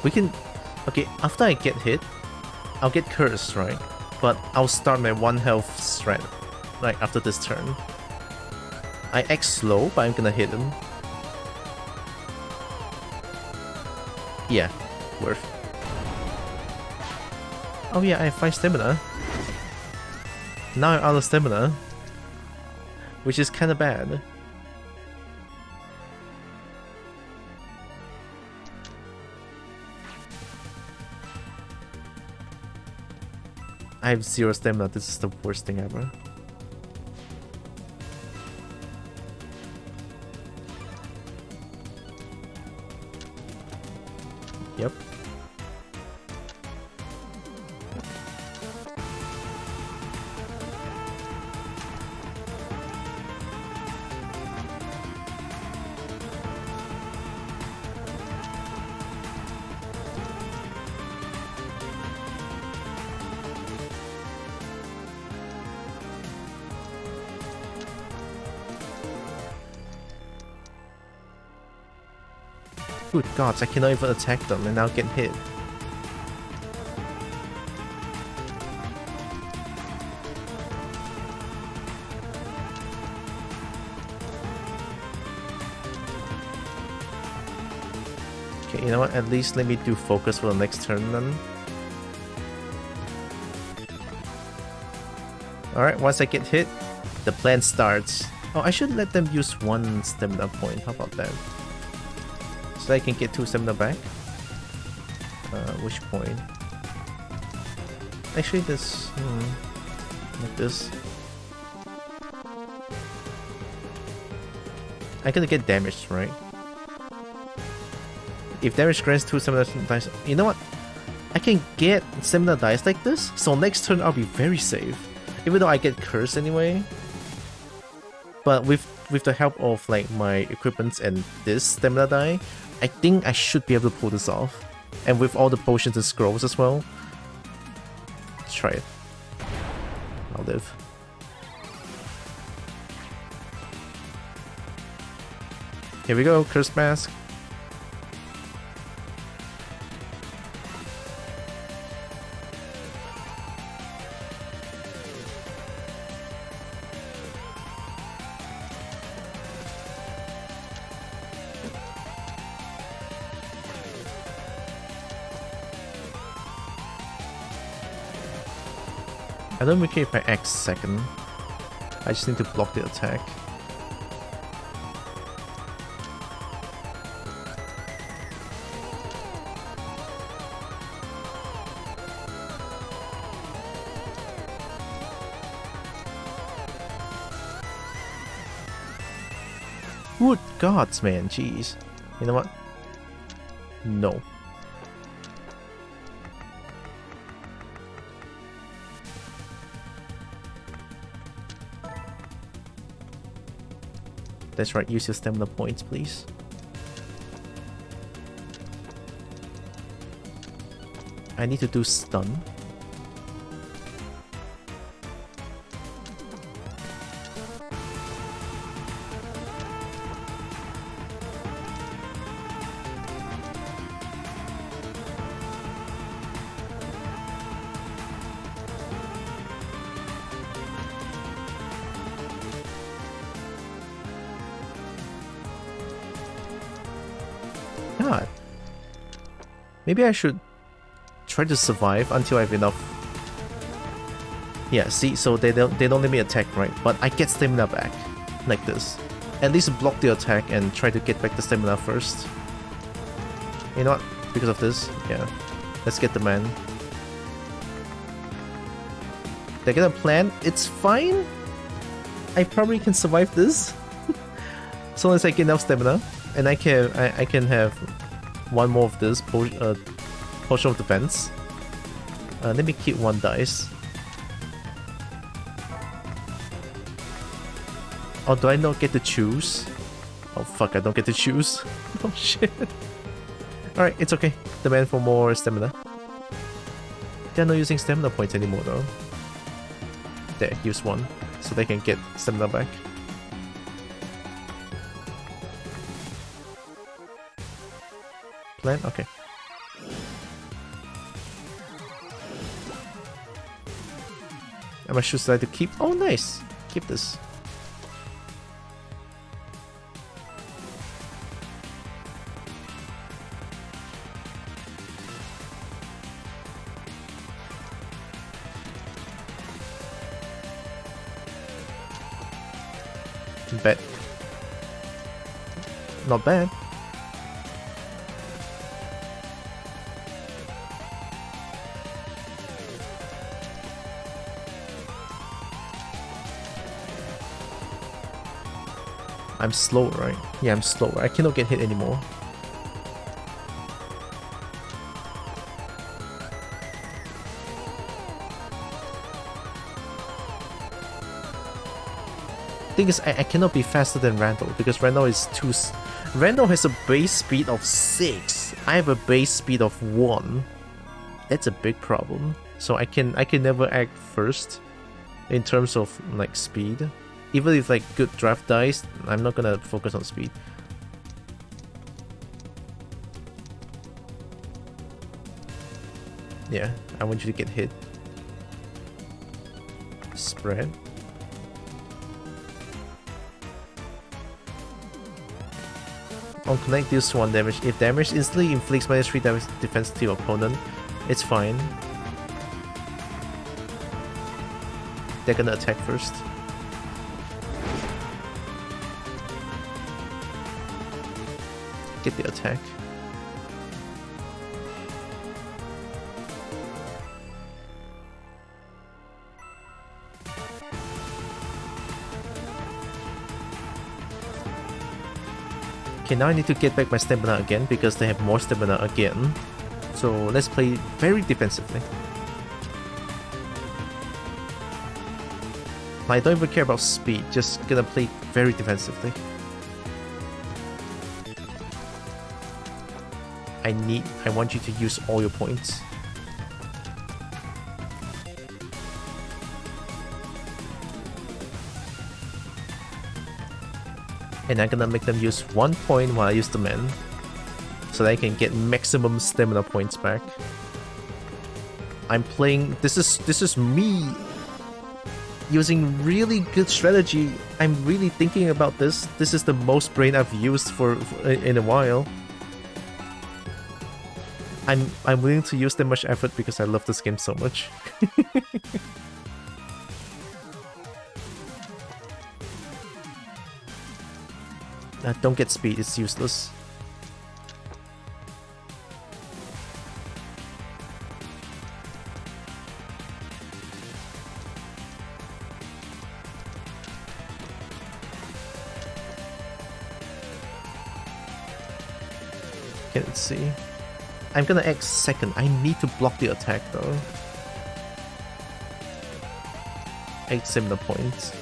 We can... Okay, after I get hit, I'll get cursed, right? But I'll start my 1 health strat, like after this turn. I act slow, but I'm gonna hit him. Yeah, worth. Oh yeah, I have 5 stamina. Now I'm out of stamina, which is kinda bad. I have 0 stamina, this is the worst thing ever. Yep. Good gods, I cannot even attack them and now get hit. Okay, you know what? At least let me do focus for the next turn then. Alright, once I get hit, the plan starts. Oh, I should let them use 1 stamina point. How about that? So I can get 2 stamina back. Which point? Actually, this... like this. I'm gonna get damaged, right? If damage grants 2 stamina dice... You know what? I can get stamina dice like this, so next turn I'll be very safe. Even though I get cursed anyway. But with the help of like my equipments and this stamina die, I think I should be able to pull this off. And with all the potions and scrolls as well. Let's try it. I'll live. Here we go, Cursed Mask. I don't care if I X second. I just need to block the attack. Good gods, man, jeez. You know what? No. That's right, use your stamina points, please. I need to do stun. God. Maybe I should try to survive until I have enough. Yeah, see, so they don't let me attack, right? But I get stamina back. Like this. At least block the attack and try to get back the stamina first. You know what? Because of this, yeah. Let's get the man. They're gonna plan. It's fine. I probably can survive this. So long as I get enough stamina. And I can have one more of this potion of defense. Let me keep 1 dice. Oh, do I not get to choose? Oh fuck, I don't get to choose. Oh shit. Alright, it's okay. Demand for more stamina. They're not using stamina points anymore though. There, use 1. So they can get stamina back. Plan? Okay. Am I sure to keep? Oh, nice! Keep this. Bet. Not bad. I'm slow, right? Yeah, I'm slow. I cannot get hit anymore. Thing is, I cannot be faster than Randall because Randall is too. Randall has a base speed of 6. I have a base speed of 1. That's a big problem. So I can never act first in terms of like speed. Even if like good draft dice, I'm not gonna focus on speed. Yeah, I want you to get hit. Spread. On connect deals 1 damage. If damage instantly inflicts -3 damage defense to your opponent, it's fine. They're gonna attack first. Get the attack. Okay, now I need to get back my stamina again because they have more stamina again. So let's play very defensively. I don't even care about speed, just gonna play very defensively. I want you to use all your points. And I'm gonna make them use 1 point while I use the man, so that I can get maximum stamina points back. I'm playing. This is me using really good strategy. I'm really thinking about this. This is the most brain I've used in a while. I'm willing to use that much effort because I love this game so much. Don't get speed, it's useless. Okay, let's see. I'm gonna X second. I need to block the attack though. 8 stamina points.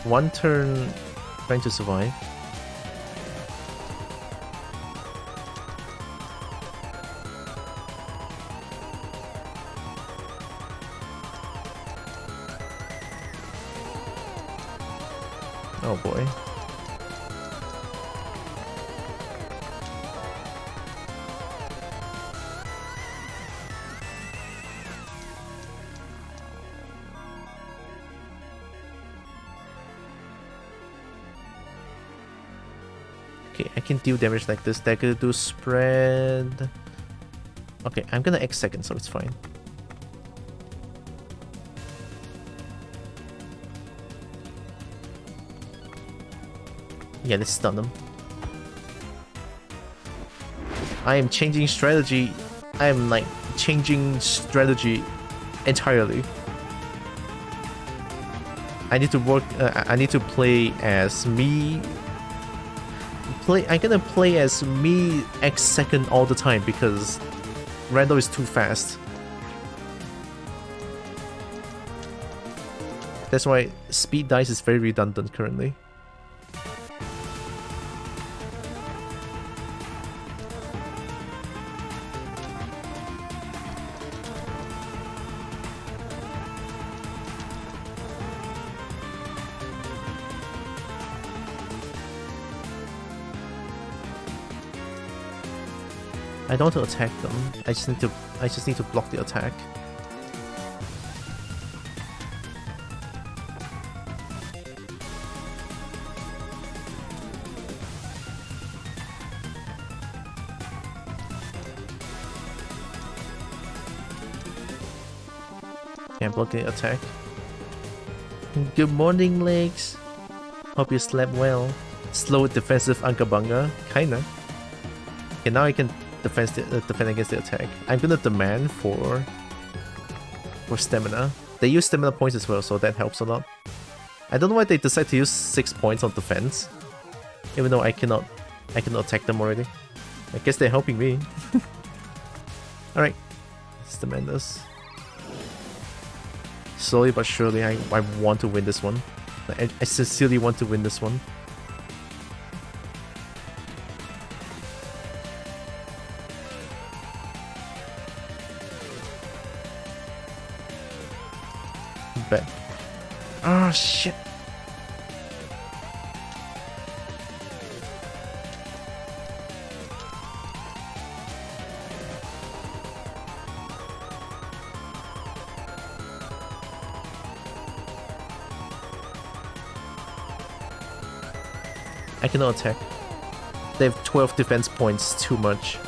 1 turn trying to survive. Oh boy. Okay, I can deal damage like this. They're gonna do spread. Okay, I'm gonna X second, so it's fine. Yeah, let's stun them. I am changing strategy. I am like changing strategy entirely. I need to work. I need to play as me. I'm gonna play as me X second all the time because Randall is too fast. That's why speed dice is very redundant currently. I don't want to attack them. I just need to block the attack. Can't block the attack. Good morning, legs. Hope you slept well. Slow defensive Ankabanga, kinda. Okay, now I can defend against the attack. I'm gonna demand for stamina. They use stamina points as well, so that helps a lot. I don't know why they decide to use 6 points on defense, even though I cannot attack them already. I guess they're helping me. All right, let's demand this. Slowly but surely, I want to win this one. I sincerely want to win this one. Bet. Ah, shit. I cannot attack. They have 12 defense points, too much.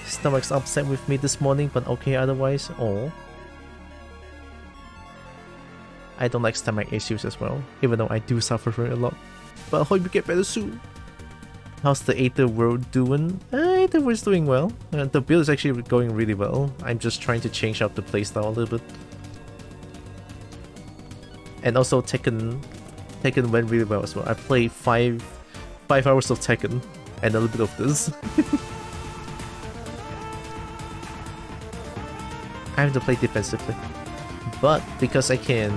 Stomach's upset with me this morning, but okay otherwise. Oh. I don't like stomach issues as well, even though I do suffer from it a lot. But I hope you get better soon. How's the Aether World doing? Aether World's doing well. The build is actually going really well. I'm just trying to change up the playstyle a little bit. And also Tekken went really well as well. I played 5 hours of Tekken and a little bit of this. I have to play defensively. But because I can...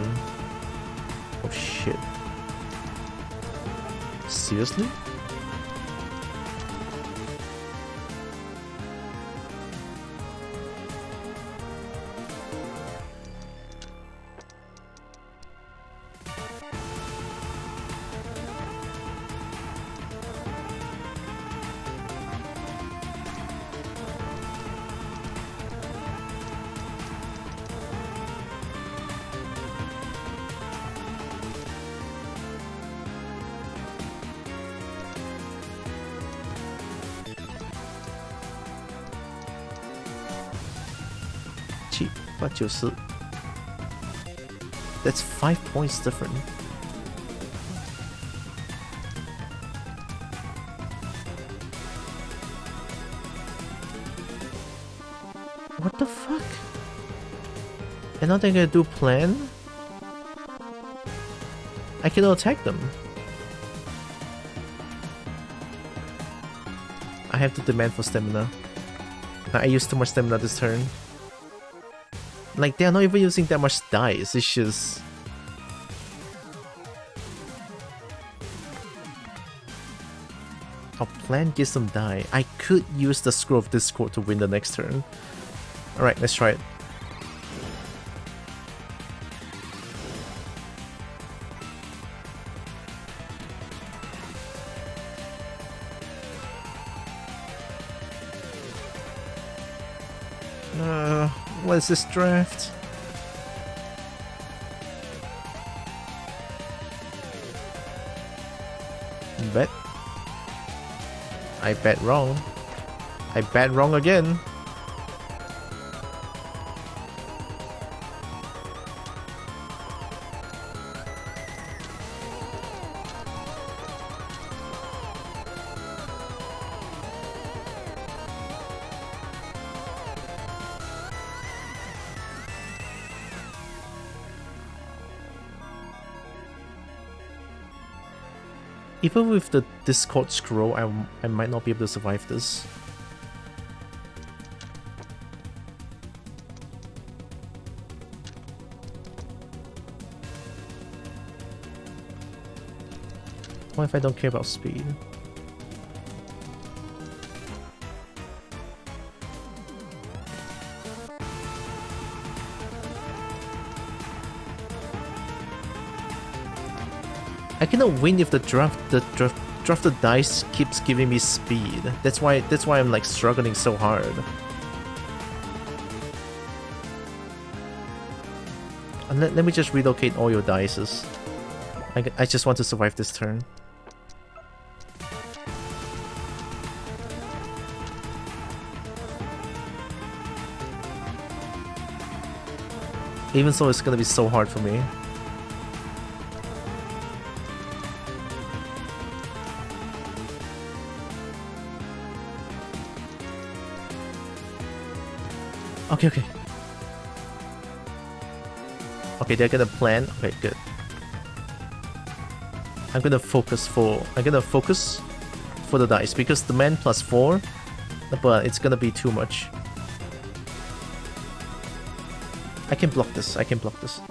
Oh shit. Seriously? That's 5 points different. What the fuck? And now they're gonna do plan? I cannot attack them. I have to demand for stamina. I used too much stamina this turn. Like, they're not even using that much dice, it's just... Our plan gives them die. I could use the Scroll of Discord to win the next turn. Alright, let's try it. What is this draft? Bet. I bet wrong. I bet wrong again. Even with the Discord scroll, I might not be able to survive this. What if I don't care about speed? I cannot win if the drafted dice keeps giving me speed. That's why I'm like struggling so hard. And let me just relocate all your dices. I just want to survive this turn. Even so, it's gonna be so hard for me. Okay. Okay, they're gonna plan. Okay, good. I'm gonna focus for the dice because the man +4, but it's gonna be too much. I can block this.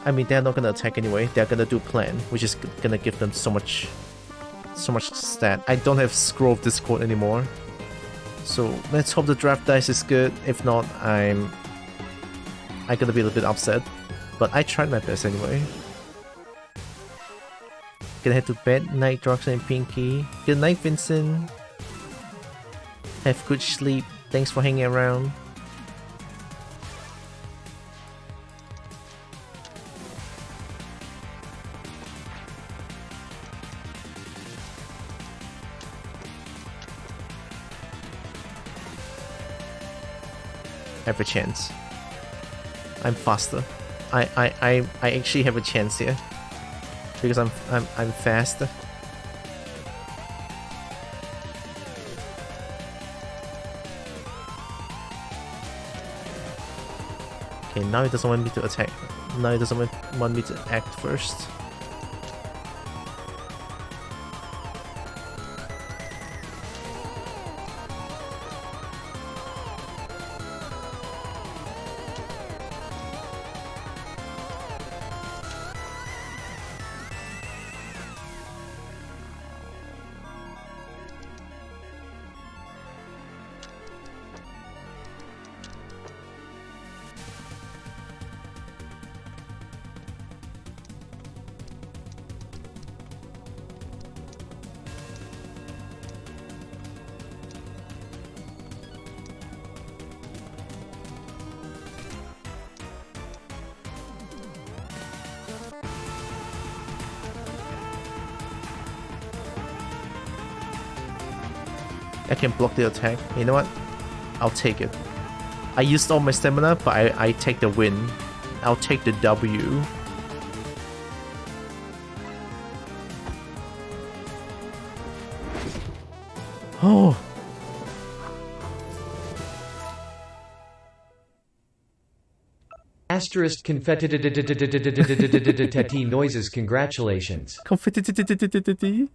I mean, they're not gonna attack anyway. They're gonna do plan, which is gonna give them so much stat. I don't have Scroll of Discord anymore. So let's hope the draft dice is good. If not, I'm gonna be a little bit upset, but I tried my best anyway. Gonna head to bed. Night, Droxen and Pinky. Good night, Vincent. Have good sleep. Thanks for hanging around. have a chance. I'm faster. I actually have a chance here because I'm fast. Okay, now it doesn't want me to attack. Now it doesn't want me to act first. I can block the attack. You know what? I'll take it. I used all my stamina, but I take the win. I'll take the W. Oh. Asterisk confetti noises. Congratulations. Confetti.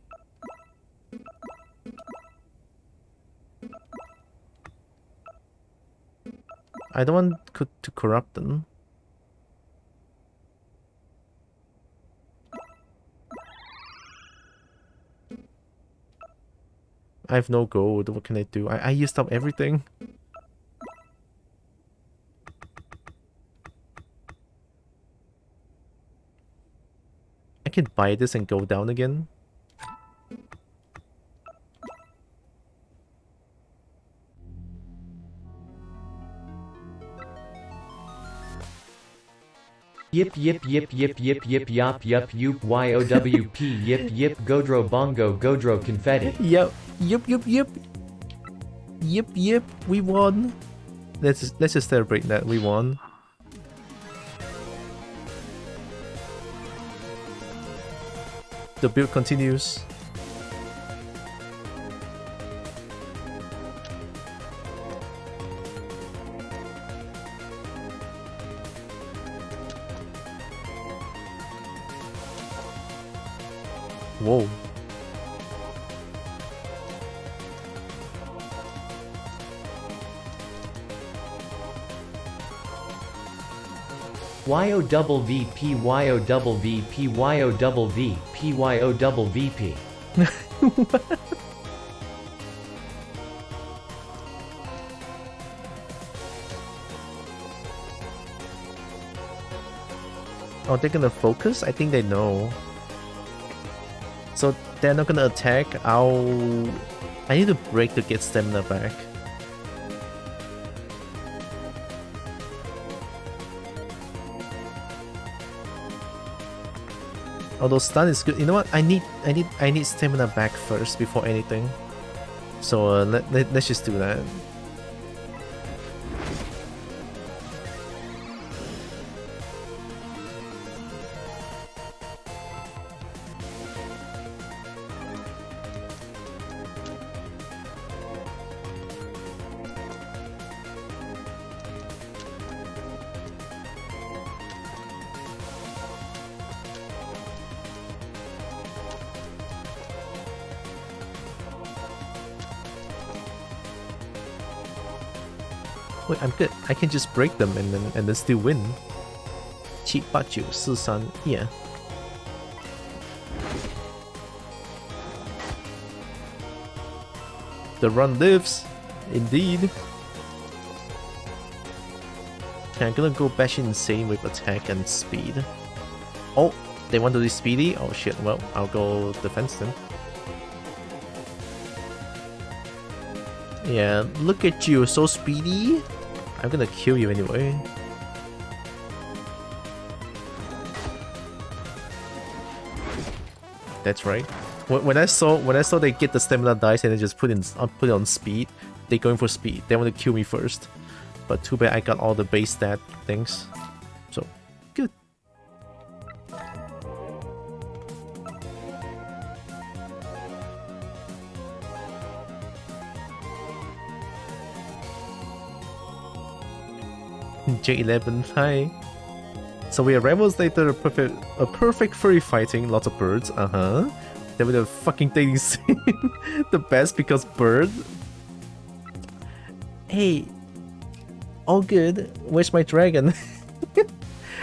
I don't want to corrupt them. I have no gold. What can I do? I used up everything. I can buy this and go down again. Yip yip yip yip yip yip yop yup yoop YOWP yip yip Godro bongo Godro confetti. Yep. We won. Let's just celebrate that we won. The build continues. Whoa. YO double V P YO double V P YO double V P YO double VP. Oh, they're gonna focus? I think they know. So they're not gonna attack. I need to break to get stamina back. Although stun is good. You know what? I need stamina back first before anything. So let's just do that. Wait, I'm good. I can just break them and then still win. 78943yeah. The run lives, indeed. Okay, I'm gonna go bash insane with attack and speed. Oh, they want to do speedy? Oh shit, well, I'll go defense then. Yeah, look at you, so speedy. I'm gonna kill you anyway. That's right. When I saw they get the stamina dice and they just put it on speed, they're going for speed. They want to kill me first. But too bad I got all the base stat things. So, good. J11, hi. So we are rebels later, a perfect furry fighting, lots of birds, Then with the fucking dating scene, the best because bird. Hey, all good. Where's my dragon?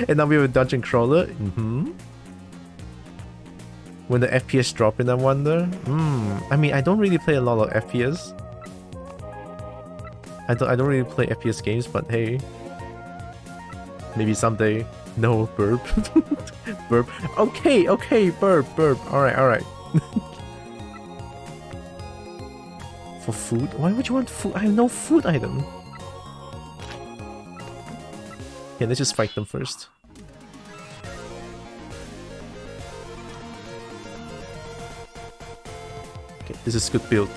And now we have a dungeon crawler. When the FPS drop in, I wonder. I mean, I don't really play a lot of FPS. I don't really play FPS games, but hey, maybe someday. No, burp. Burp. Okay, burp. Alright. For food? Why would you want food? I have no food item. Yeah, let's just fight them first. Okay, this is good build.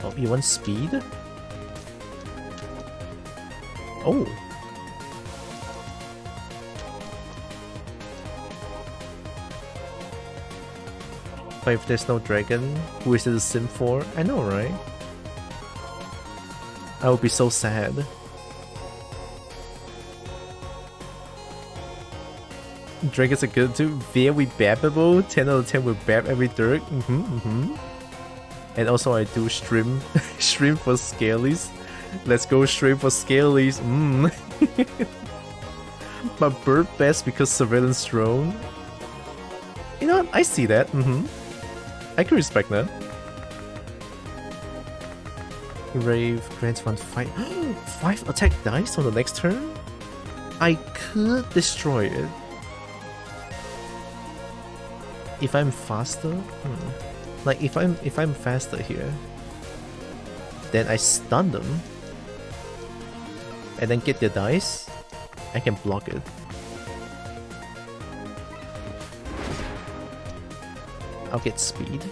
Oh, you want speed? Oh. But if there's no dragon, who is it a sim for? I know, right? I would be so sad. Dragons are good too. Very babbable. 10 out of 10 with bab every dirt. And also I do stream for scalies. Let's go stream for scalies. But bird best because surveillance drone. You know what? I see that. I can respect that. Rave grants 1 5 attack dice on the next turn? I could destroy it. If I'm faster? Like if I'm faster here, then I stun them and then get the dice, I can block it. I'll get speed.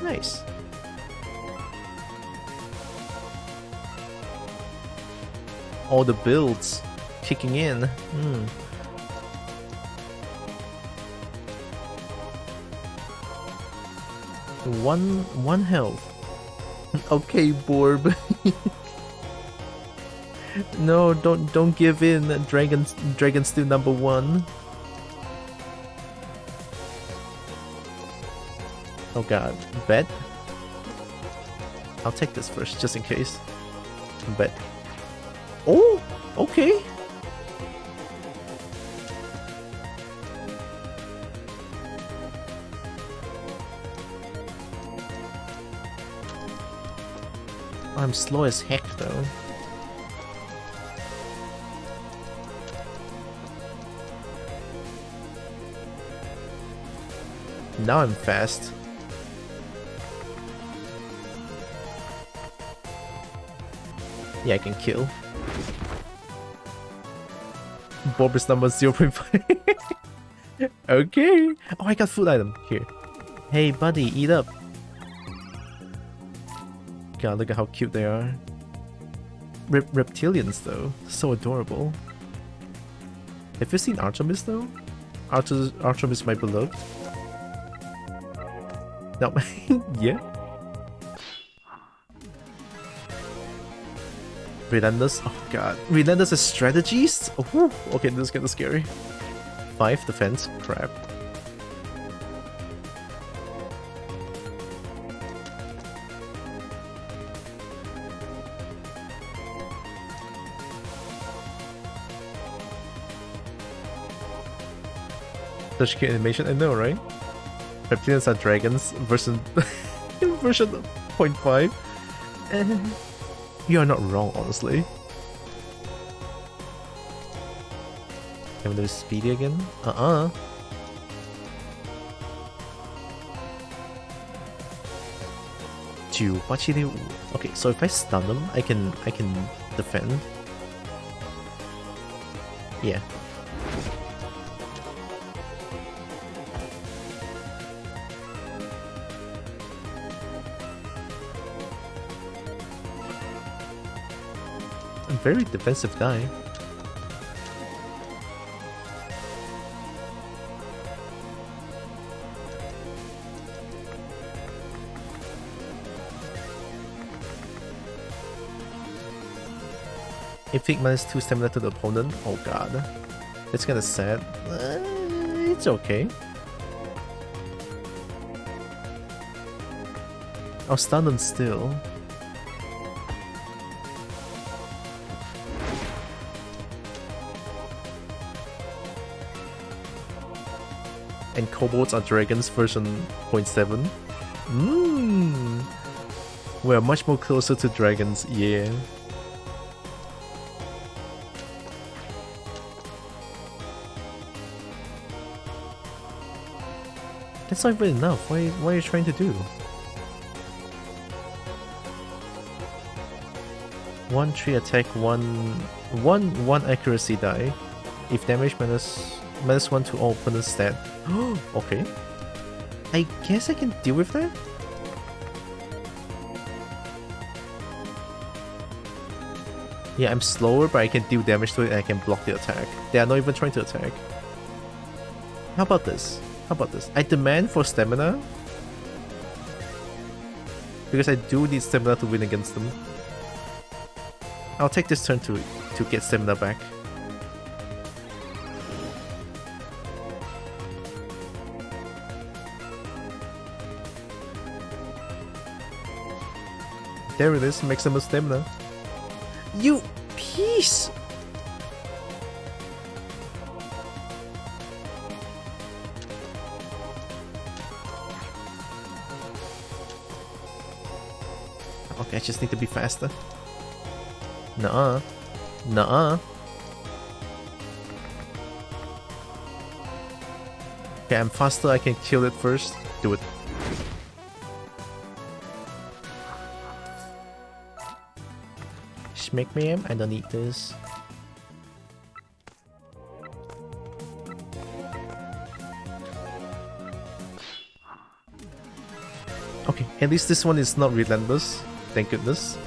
Nice. All the builds kicking in. One health. Okay, Borb. No, don't give in. Dragon's still number 1. Oh god, bet. I'll take this first, just in case. Bet. Oh, okay. I'm slow as heck though. Now I'm fast. Yeah, I can kill. Bob is number 0.5. Okay. Oh, I got food item. Here. Hey buddy, eat up. God, look at how cute they are. Reptilians though, so adorable. Have you seen Artemis though? Artemis, my beloved. No, yeah. Relentless, oh god. Relentless strategies? Oh, okay, this is kinda scary. 5 defense, crap. Such cute animation, I know, right? Reptilians are dragons, version 0.5. You are not wrong, honestly. Can we do speedy again? Okay, so if I stun them, I can defend. Yeah. very defensive die. Inflict -2 stamina to the opponent. Oh god. It's kinda sad. It's okay. I'll stun them still. And kobolds are dragons version 0.7. We're much more closer to dragons, yeah. That's not even enough. What are you trying to do? One 3 attack, one accuracy die. If damage -1 to all opponent's stat. Okay. I guess I can deal with that? Yeah, I'm slower, but I can deal damage to it and I can block the attack. They are not even trying to attack. How about this? How about this? I demand for stamina. Because I do need stamina to win against them. I'll take this turn to get stamina back. There it is, maximum stamina. You piece! Okay, I just need to be faster. Nuh-uh. Nuh-uh. Okay, I'm faster, I can kill it first. Do it. Schmick ma'am, I don't need this. Okay, at least this one is not relentless. Thank goodness.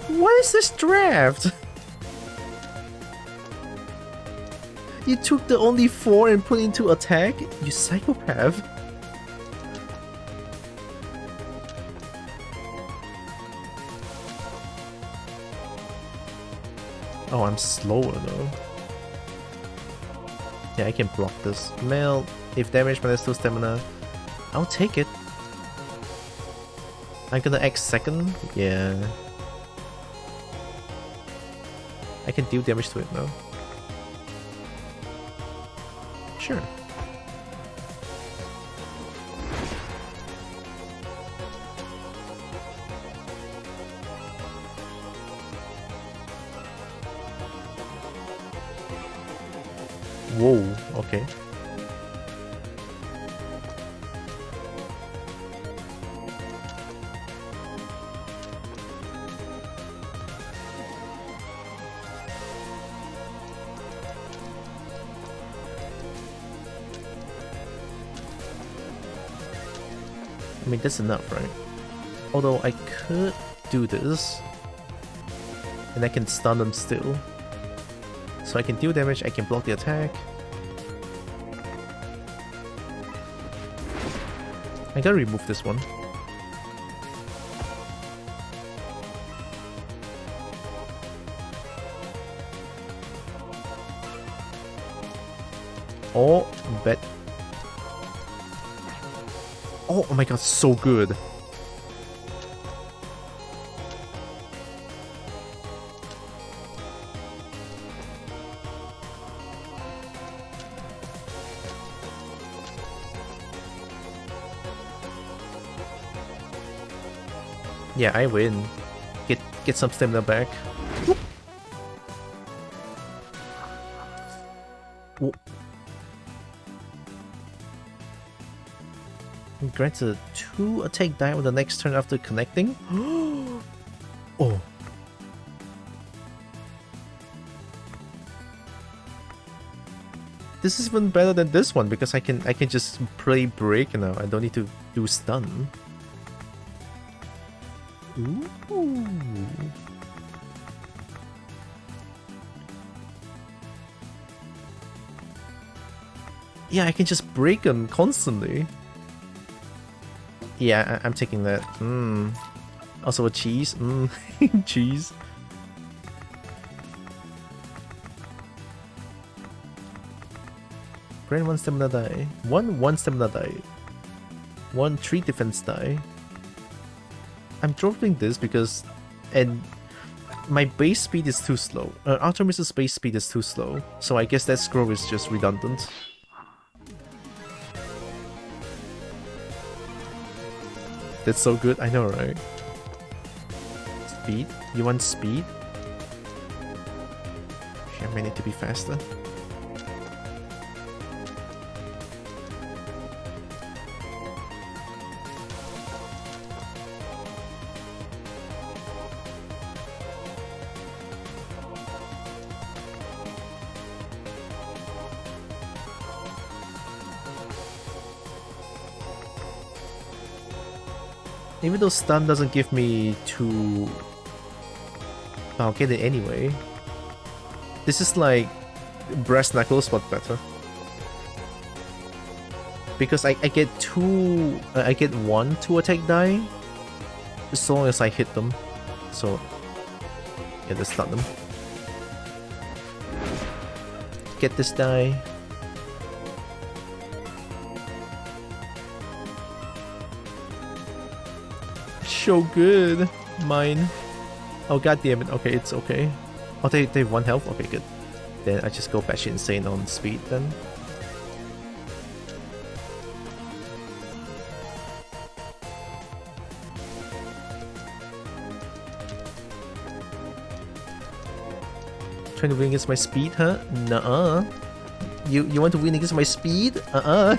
What is this draft? You took the only 4 and put into attack? You psychopath. Oh, I'm slower though. Yeah, I can block this. Mel, if damage -2 stamina, I'll take it. I'm gonna X second? Yeah. I can deal damage to it now. Sure. Whoa, okay. I mean, that's enough, right? Although I could do this, and I can stun them still. So I can deal damage, I can block the attack. I gotta remove this one. Oh, bet. Oh my god, so good. Yeah, I win. Get some stamina back. Whoop. Grants a 2 attack die on the next turn after connecting. Oh. This is even better than this one because I can just play break now. I don't need to do stun. Ooh. Yeah, I can just break them constantly. Yeah, I'm taking that. Also a cheese. Cheese. Grant 1 stamina die. 1 stamina die. 1 3 defense die. I'm dropping this because... And my base speed is too slow. Artemis's base speed is too slow. So I guess that scroll is just redundant. That's so good, I know, right? Speed? You want speed? I may need to be faster. Even though stun doesn't give me too... I'll get it anyway. This is like brass knuckles but better. Because I get two... I get 1 2 attack die as long as I hit them. So... yeah, let's stun them. Get this die. So good. Mine. Oh god damn it. Okay, it's okay. Oh, they have 1 health? Okay, good. Then I just go batshit insane on speed then. Trying to win against my speed, huh? Nuh-uh. You want to win against my speed? Uh-uh.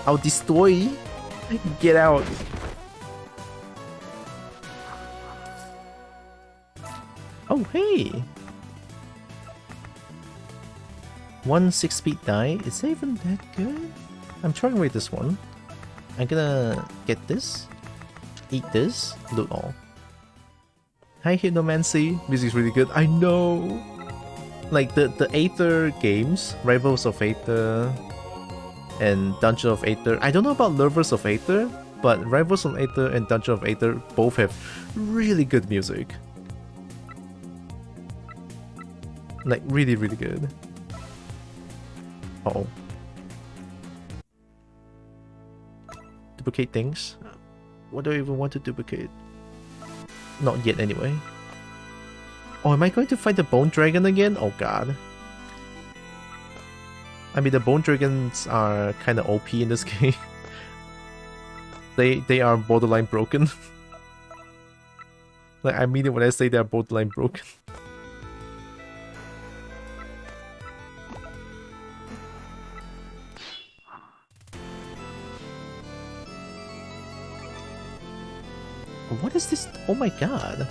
I'll destroy. Get out. Oh, hey! 1 6-speed die? Is that even that good? I'm trying away this one. I'm gonna get this, eat this, loot all. Hi Hypnomancy, music's really good. I know! Like the Aether games, Rivals of Aether and Dungeon of Aether. I don't know about Lovers of Aether, but Rivals of Aether and Dungeon of Aether both have really good music. Like, really, really good. Uh oh. Duplicate things? What do I even want to duplicate? Not yet, anyway. Oh, am I going to fight the Bone Dragon again? Oh god. I mean, the Bone Dragons are kind of OP in this game. They are borderline broken. Like, I mean it when I say they are borderline broken. What is this? Oh my god.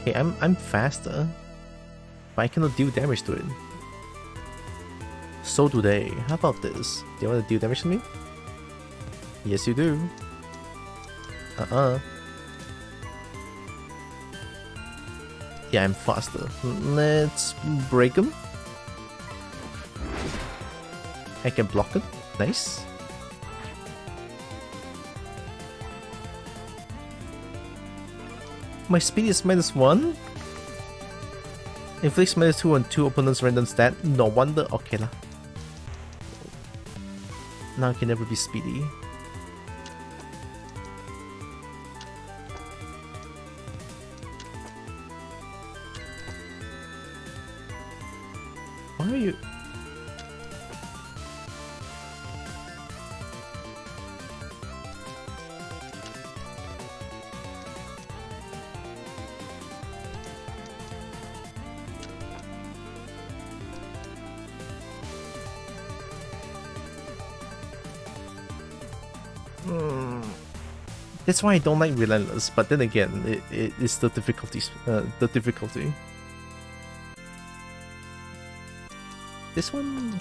Okay, I'm faster, but I cannot deal damage to it. So do they. How about this? Do you want to deal damage to me? Yes, you do. Yeah, I'm faster. Let's break them. I can block it. Nice. My speed is -1. Inflicts -2 on 2 opponents' random stat. No wonder. Okay lah. Now I can never be speedy. Why are you... That's why I don't like Relentless, but then again, it is the difficulty. This one...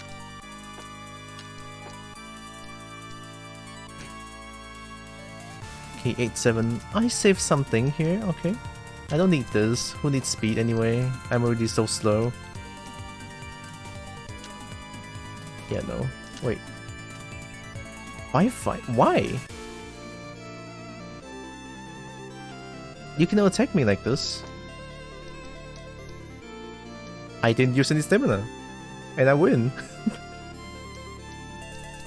Okay, 8-7. I saved something here, okay. I don't need this. Who needs speed anyway? I'm already so slow. Yeah, no. Wait. Why fight? Why? You cannot attack me like this. I didn't use any stamina. And I win.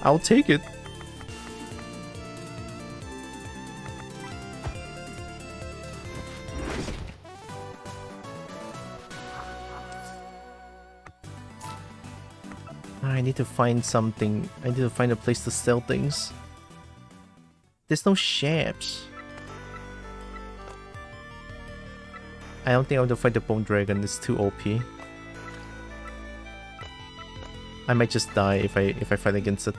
I'll take it. I need to find something. I need to find a place to sell things. There's no shops. I don't think I want to fight the Bone Dragon. It's too OP. I might just die if I fight against it.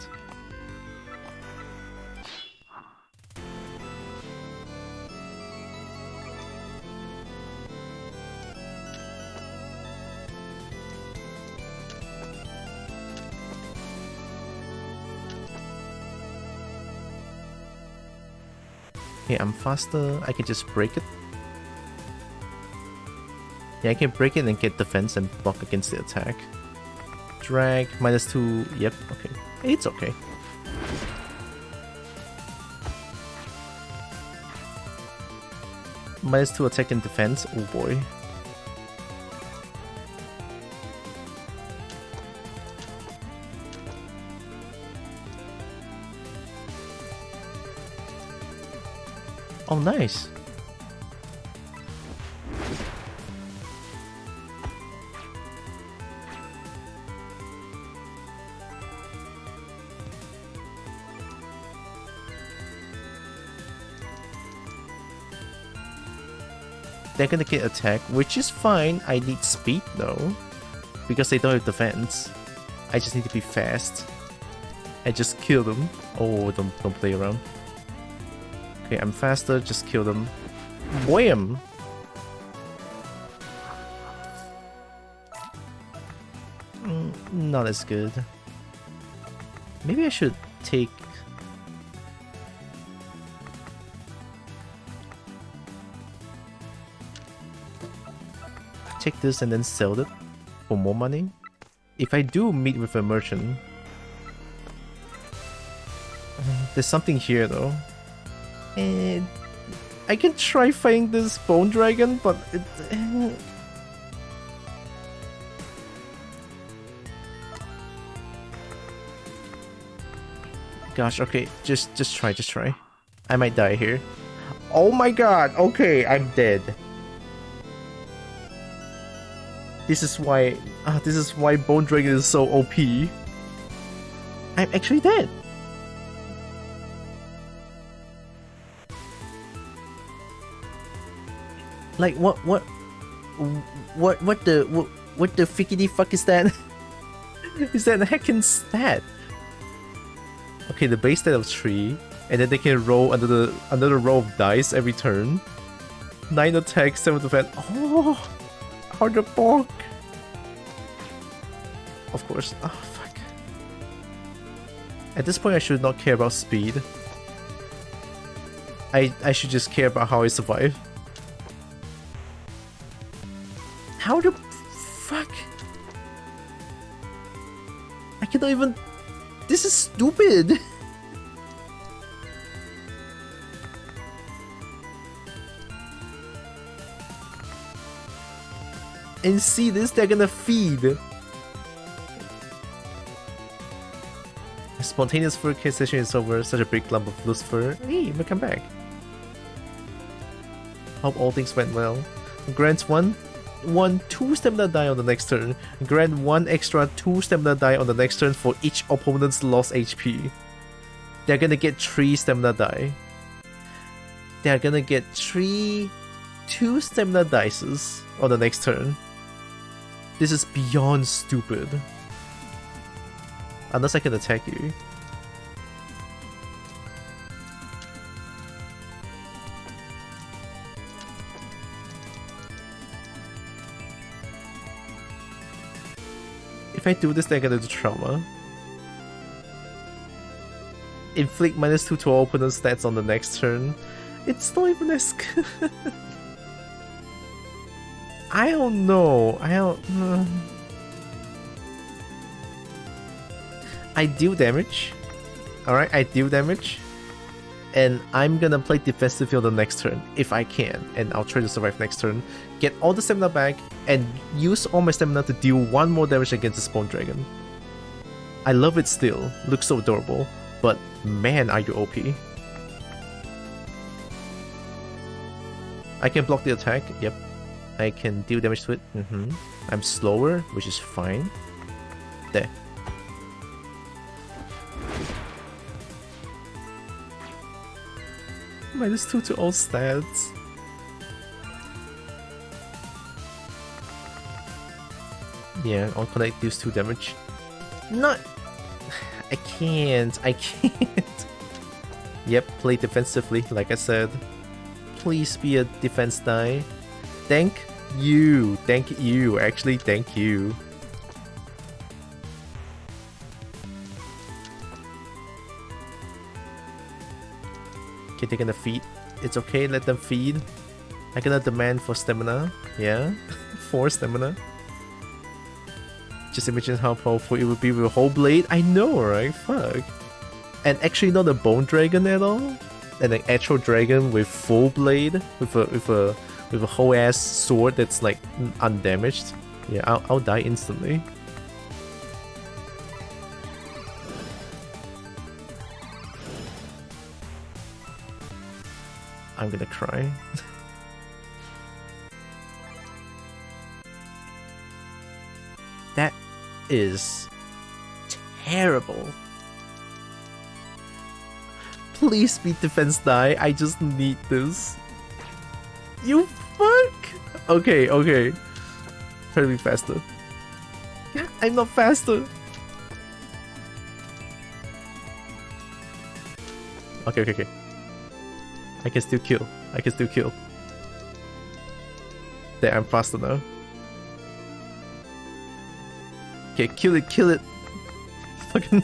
Okay, I'm faster. I can just break it. Yeah, I can break it and get defense and block against the attack. Drag, -2. Yep, okay. It's okay. -2 attack and defense. Oh boy. Oh, nice. They're gonna get attacked, which is fine. I need speed though, because they don't have defense. I just need to be fast. I just kill them. Oh, don't play around. Okay, I'm faster. Just kill them. Wham! Not as good. Maybe I should take. Take this and then sell it for more money. If I do meet with a merchant, there's something here though. And I can try fighting this Bone Dragon, but it. Gosh, okay, just try. I might die here. Oh my god, okay, I'm dead. This is why Bone Dragon is so OP. I'm actually dead. Like what the fickety fuck is that? Is that a heckin' stat? Okay, the base stat of 3, and then they can roll another row of dice every turn. 9 attack, 7 defense. Oh, how the fuck? Of course. Oh fuck. At this point, I should not care about speed. I should just care about how I survive. How the fuck? I cannot even. This is stupid. And see this, they're gonna feed. Spontaneous fur case session is over. Such a big lump of loose fur. Hey, welcome back. Hope all things went well. Grants 2 stamina die on the next turn. Grant 1 extra 2 stamina die on the next turn for each opponent's lost HP. They're gonna get 3 stamina die. They're gonna get 2 stamina dices on the next turn. This is beyond stupid. Unless I can attack you. If I do this, they're gonna do trauma. Inflict -2 to all opponent's stats on the next turn. It's not even as good. I don't know. I deal damage. Alright, I deal damage. And I'm gonna play defensive field the next turn, if I can. And I'll try to survive next turn. Get all the stamina back, and use all my stamina to deal 1 more damage against the spawn dragon. I love it still. Looks so adorable. But man, are you OP. I can block the attack. Yep. I can deal damage to it. I'm slower, which is fine. There. -2 to all stats. Yeah, I'll connect these 2 damage. Not... I can't. Yep, play defensively, like I said. Please be a defense die. Thank you. Actually, thank you. Okay, they're gonna feed. It's okay, let them feed. I'm gonna demand for stamina. Yeah, 4 stamina. Just imagine how powerful it would be with a whole blade. I know, right? Fuck. And actually not a bone dragon at all. And an actual dragon with full blade, with a whole ass sword that's like undamaged. Yeah, I'll die instantly. I'm gonna cry. That is terrible. Please be defense die. I just need this. You fuck! Okay. Try to be faster. I'm not faster. Okay. I can still kill. There, I'm faster now. Okay, kill it. Fucking...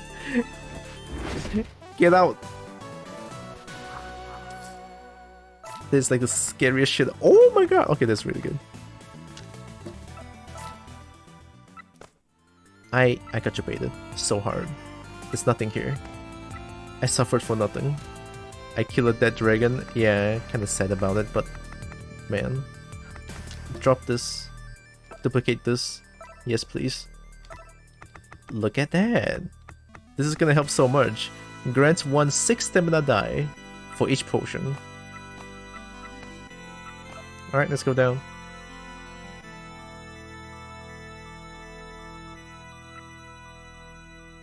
Get out. This like the scariest shit. Oh my god. Okay, that's really good. I got you baited so hard. There's nothing here. I suffered for nothing. I killed a dead dragon. Yeah, kind of sad about it, but man. Drop this. Duplicate this. Yes, please. Look at that. This is gonna help so much. Grants 1 6 stamina die for each potion. Alright, let's go down.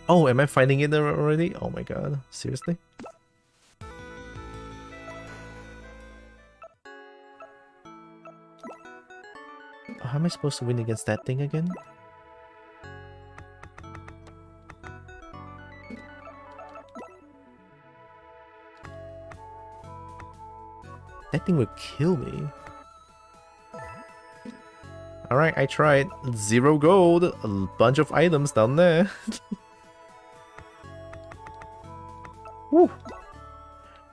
Oh, am I finding it already? Oh my god, seriously? How am I supposed to win against that thing again? That thing would kill me. Alright, I tried. 0 gold. A bunch of items down there. Woo.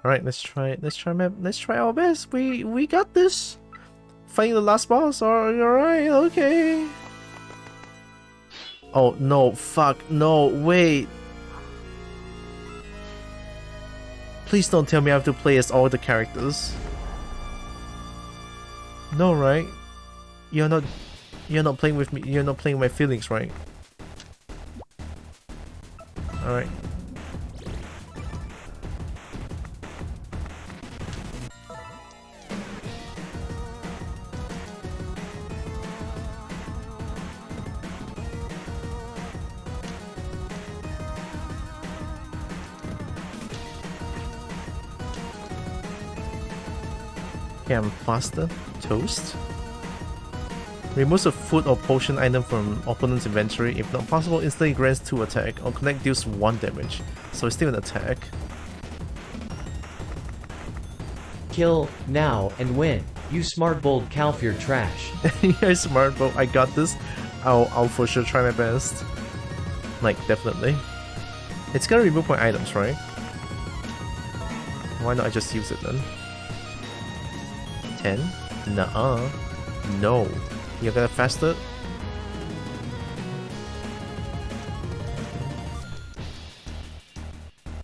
Alright, let's try our best. We got this. Fighting the last boss. Alright, okay. Oh no, fuck. No, wait. Please don't tell me I have to play as all the characters. No, right? You're not playing with me. You're not playing with my feelings, right? Alright. Okay, I'm faster. Toast. Removes a food or potion item from opponent's inventory. If not possible, instantly grants 2 attack. Or connect deals 1 damage. So it's still an attack. Kill, now, and win. You smart bold Calfear trash. Yeah, smart bold. I got this. I'll for sure try my best. Like, definitely. It's gonna remove my items, right? Why not I just use it then? 10? Nuh-uh. No. You're gonna faster.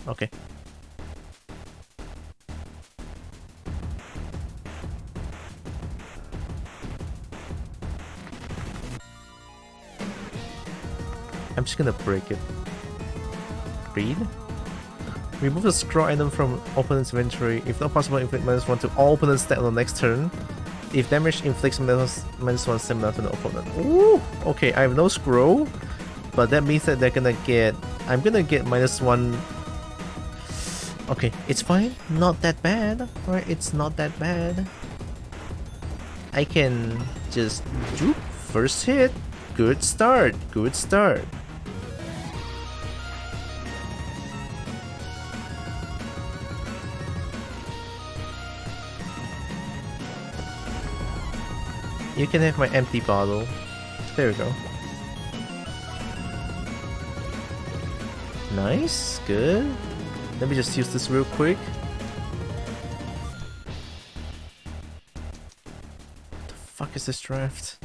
Okay. I'm just gonna break it. Read. Remove the scroll item from opponent's inventory. If not possible, inflict -1 to all opponents stat on the next turn. If damage inflicts -1 similar to the opponent. Ooh! Okay, I have no scroll, but that means that they're gonna get... I'm gonna get -1. Okay, it's fine. Not that bad. Right, it's not that bad. I can just... Juke. First hit. Good start. Good start. You can have my empty bottle. There we go. Nice, good. Let me just use this real quick. What the fuck is this draft?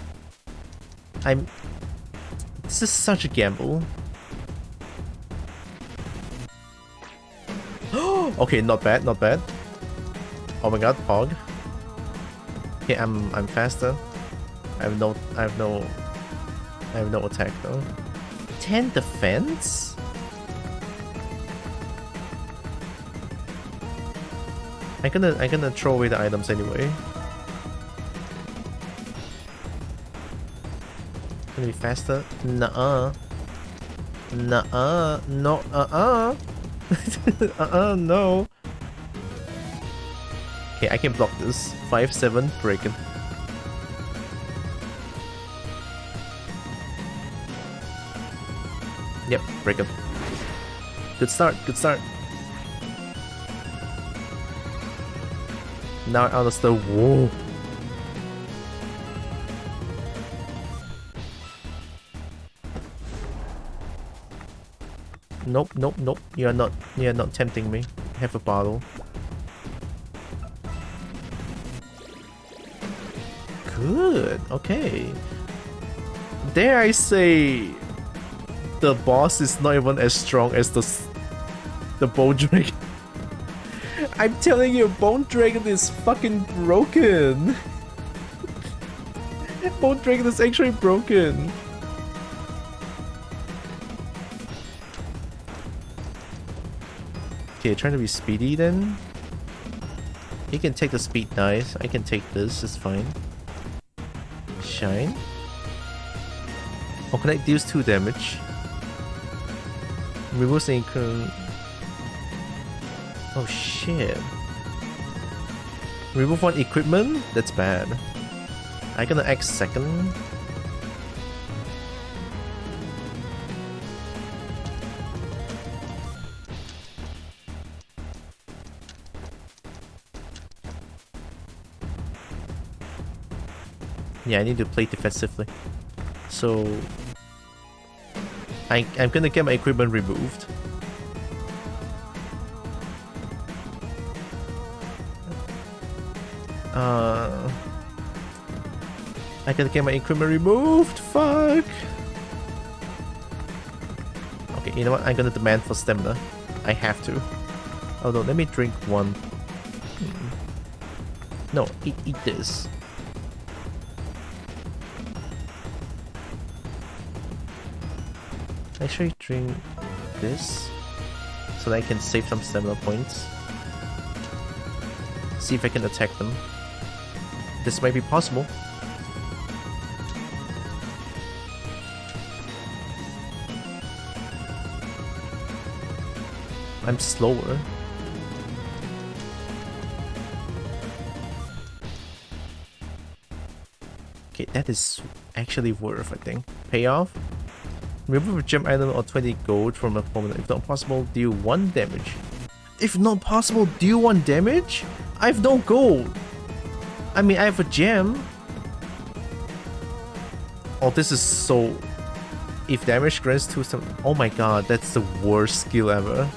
This is such a gamble. Okay, not bad, not bad. Oh my god, Pog. Okay, I'm faster. I have no attack though. 10 defense? I'm gonna throw away the items anyway. Gonna be faster? Nuh-uh. Nuh-uh. No, no. Okay, I can block this. 5-7, break it. Yep, break it. Good start, good start. Now I understand. Whoa. Nope, nope, nope. You're not tempting me. Have a bottle. Good. Okay. Dare I say, the boss is not even as strong as the Bone Dragon. I'm telling you, Bone Dragon is fucking broken. Bone Dragon is actually broken. Okay, trying to be speedy then. He can take the speed dice. I can take this, it's fine. Shine. Oh, connect deals 2 damage. Removes the incursion. Oh shit. Remove 1 equipment? That's bad. I'm gonna X second. Yeah, I need to play defensively. So I'm gonna get my equipment removed. I gotta get my equipment removed. Fuck. Okay, you know what? I'm gonna demand for stamina. I have to. Oh no, let me drink 1. No, eat this. Actually, drink this so that I can save some stamina points. See if I can attack them. This might be possible. I'm slower. Okay, that is actually worth, I think. Payoff. Remove a gem item or 20 gold from a opponent. If not possible, deal 1 damage. If not possible, deal 1 damage? I have no gold. I mean, I have a gem. Oh, this is so... If damage grants 2 some... Oh my god, that's the worst skill ever.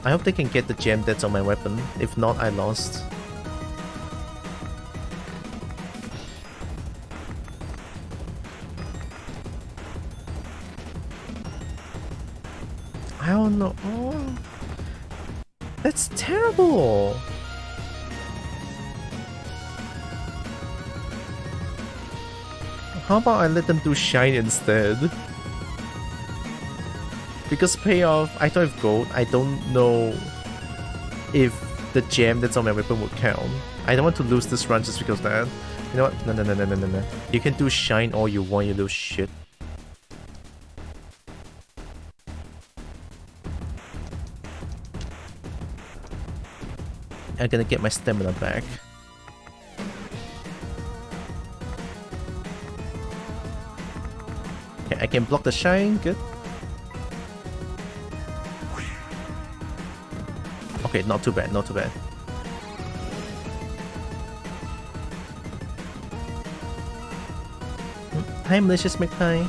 I hope they can get the gem that's on my weapon. If not, I lost. no. Oh. That's terrible. How about I let them do shine instead? Because payoff, I don't have gold. I don't know if the gem that's on my weapon would count. I don't want to lose this run just because of that. You know what? No. You can do shine all you want, you little shit. I'm gonna get my stamina back. Okay, I can block the shine, good. Okay, not too bad, not too bad. Hi, malicious McPie.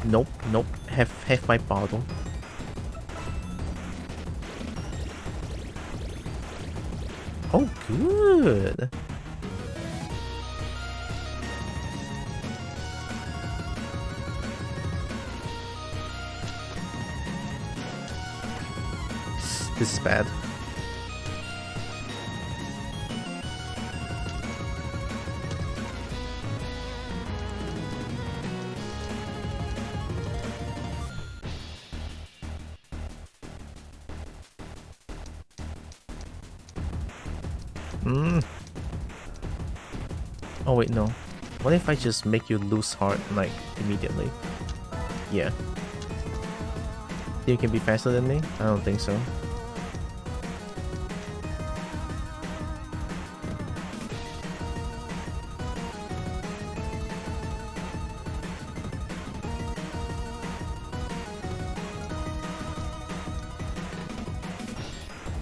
Nope. Have my bottle. Oh, good. This is bad. Oh wait, no. What if I just make you lose heart, like, immediately? Yeah. You can be faster than me? I don't think so.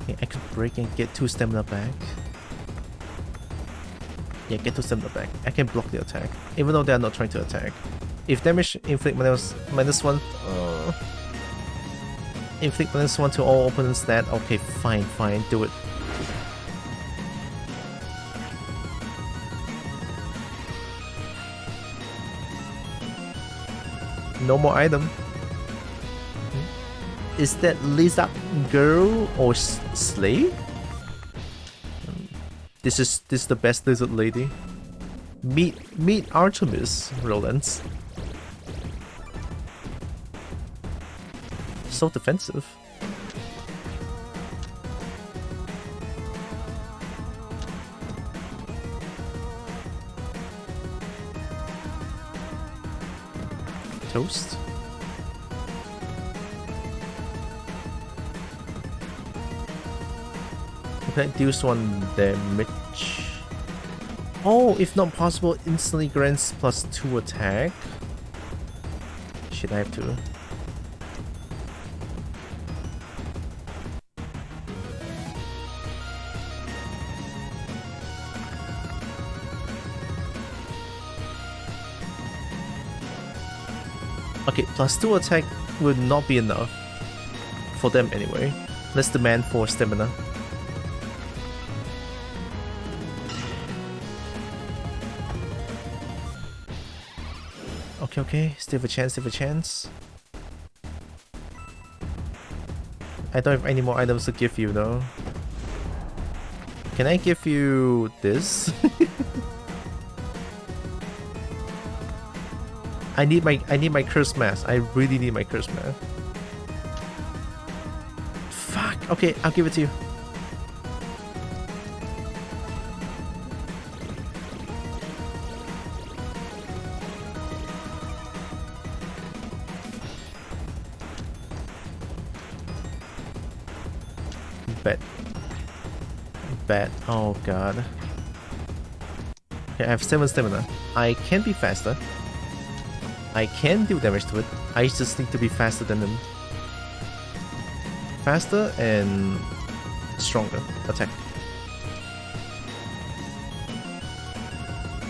Okay, I could break and get 2 stamina back. Yeah, get 2 stamina back. I can block the attack, even though they are not trying to attack. If damage inflict -1, inflict -1 to all opponents stat. Okay, fine, do it. No more item. Is that Lisa girl or slave? This is the best lizard lady. Meet Artemis, Rollins. So defensive. Toast. Okay, deals 1 damage. Oh, if not possible, instantly grants +2 attack. Shit, I have to. Okay, +2 attack would not be enough. For them anyway. Let's demand for stamina. Okay, still have a chance. I don't have any more items to give you though. Can I give you this? I need my curse mask. I really need my curse mask. Fuck. Okay, I'll give it to you. Bet. Oh god. Okay, I have 7 stamina. I can be faster. I can do damage to it. I just need to be faster than them. Faster and stronger attack.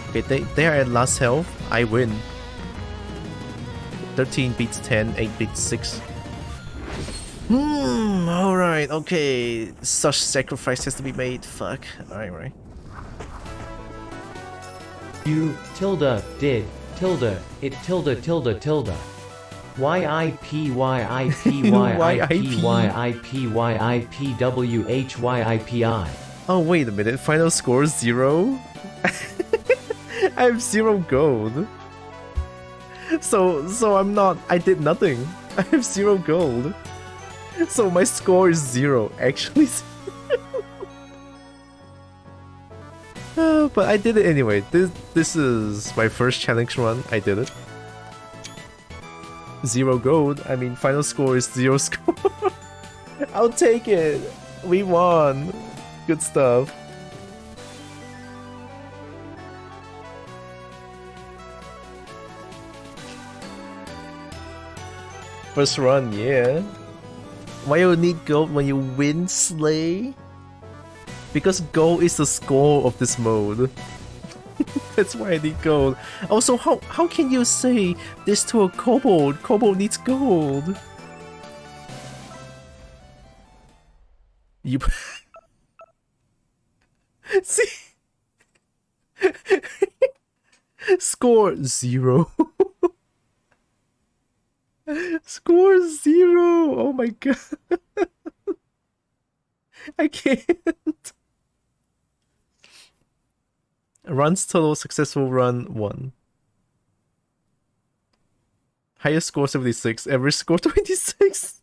Okay, they are at last health. I win. 13 beats 10, 8 beats 6. Alright, okay. Such sacrifice has to be made. Fuck. Alright. You, tilde, did, tilde, it tilde tilde tilde. YIPYIPYIPYIPWHYIPI. Oh, wait a minute. Final score 0? I have 0 gold. So I'm not. I did nothing. I have 0 gold. So my score is 0. Actually. But I did it anyway. This is my first challenge run. I did it. 0 gold. I mean, final score is 0 score. I'll take it. We won. Good stuff. First run, yeah. Why you need gold when you win, Slay? Because gold is the score of this mode. That's why I need gold. Also, how can you say this to a kobold? Kobold needs gold. You see? Score 0. Score 0. Oh my god. I can't. Runs total successful run 1. Highest score 76. Average score 26.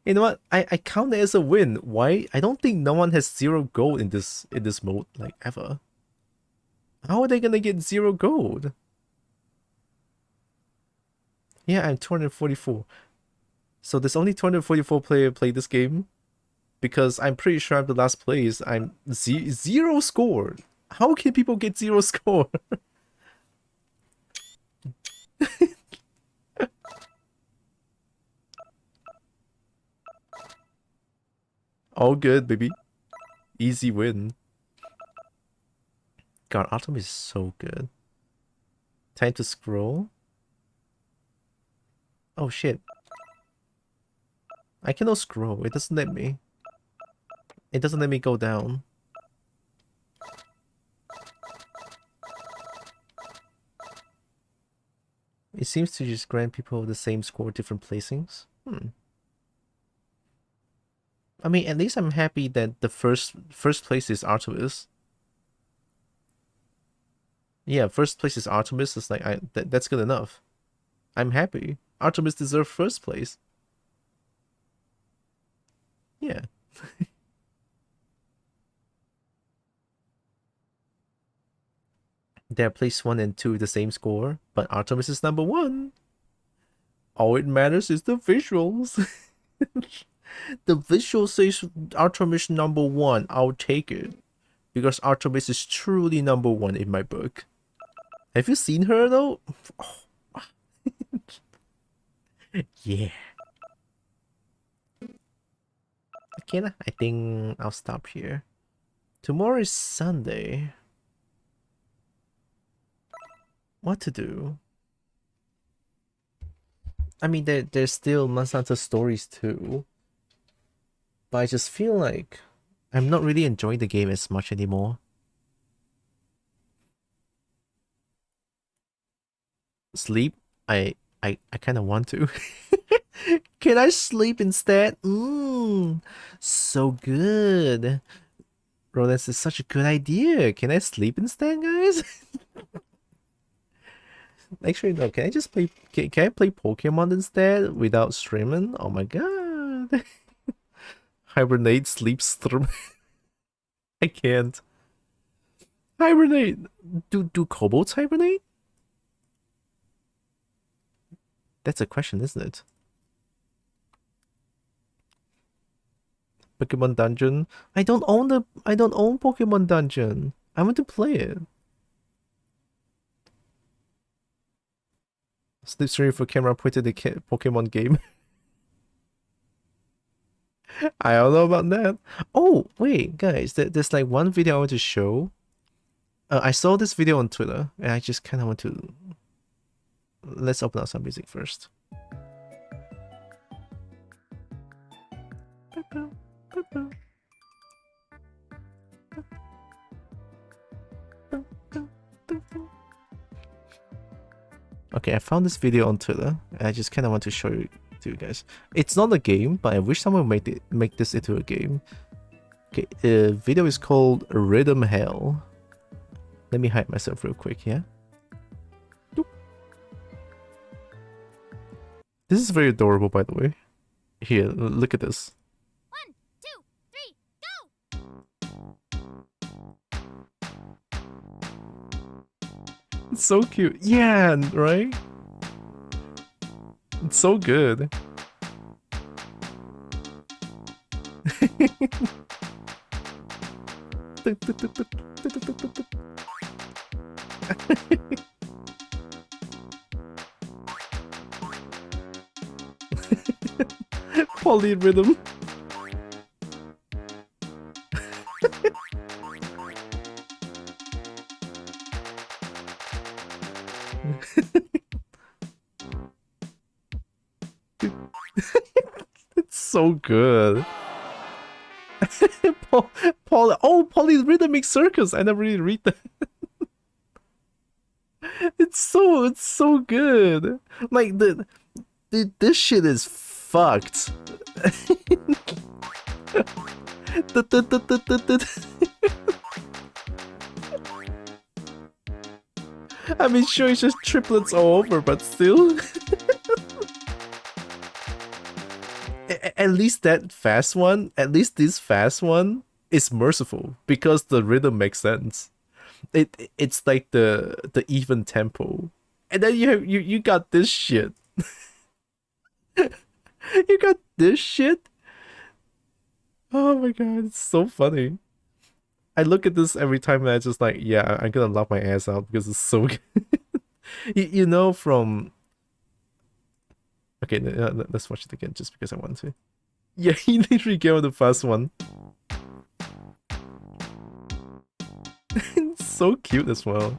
You know what? I count it as a win. Why? I don't think no one has 0 gold in this mode, like, ever. How are they gonna get 0 gold? Yeah, I'm 244. So there's only 244 players play this game. Because I'm pretty sure I'm the last place. I'm 0 score. How can people get 0 score? All good, baby. Easy win. God, Artemis is so good. Time to scroll. Oh shit. I cannot scroll. It doesn't let me. It doesn't let me go down. It seems to just grant people the same score, different placings. I mean, at least I'm happy that the first place is Artemis. Yeah, first place is Artemis. It's like that's good enough. I'm happy. Artemis deserves first place. Yeah. They're place 1 and 2 the same score, but Artemis is number 1. All it matters is the visuals. The visual says Artemis number 1. I'll take it. Because Artemis is truly number 1 in my book. Have you seen her though? Oh. Yeah. Okay, I think I'll stop here. Tomorrow is Sunday. What to do? I mean, there's still Monster Hunter stories too. But I just feel like I'm not really enjoying the game as much anymore. Sleep? I kind of want to. Can I sleep instead? So good. Rodents is such a good idea. Can I sleep instead, guys? Actually, no. Can I just play? Can I play Pokemon instead without streaming? Oh my god! Hibernate, sleep, stream. I can't. Hibernate. Do kobolds hibernate? That's a question, isn't it? Pokemon Dungeon. I don't own Pokemon Dungeon. I want to play it. Sleep stream for camera pointed the Pokemon game. I don't know about that. Oh, wait, guys. There's like one video I want to show. I saw this video on Twitter, and I just kind of want to... Let's open up some music first. Okay, Okay, I found this video on Twitter, and I just kind of want to show it to you guys. It's not a game, but I wish someone would make this into a game. Okay, the video is called Rhythm Hell. Let me hide myself real quick, yeah? Doop. This is very adorable, by the way. Here, look at this. 1, 2, 3, go! It's so cute. Yeah, right? It's so good. Polyrhythm. It's so good. Polyrhythmic circus. I never really read that. It's so good. Like this shit is fucked. I mean, sure, it's just triplets all over, but still. At least that fast one, at least this fast one is merciful because the rhythm makes sense. It's like the even tempo, and then you got this shit. You got this shit. Oh my god, it's so funny. I look at this every time and I just like, yeah, I'm gonna laugh my ass out because it's so good. you know from. Okay, let's watch it again just because I want to. Yeah, he literally gave on the first one. It's so cute as well.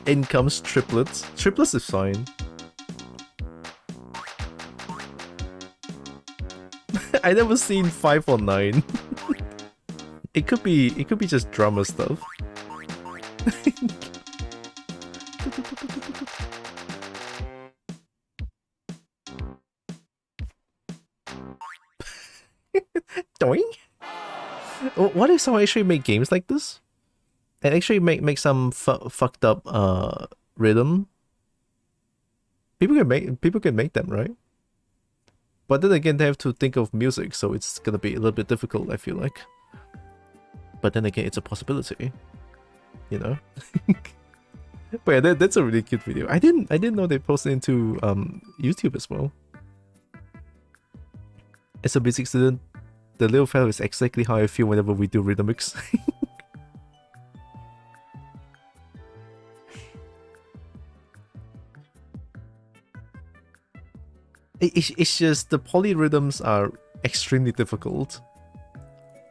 In comes triplets. Triplets is fine. I never seen 5 or 9. It could be just drama stuff. Doing? What if someone actually make games like this? And actually make some fucked up rhythm? People can make them, right? But then again, they have to think of music, so it's gonna be a little bit difficult, I feel like. But then again, it's a possibility, you know. But yeah, that's a really cute video. I didn't know they posted into YouTube as well. As a music student, the little fellow is exactly how I feel whenever we do rhythmics. It's just the polyrhythms are extremely difficult.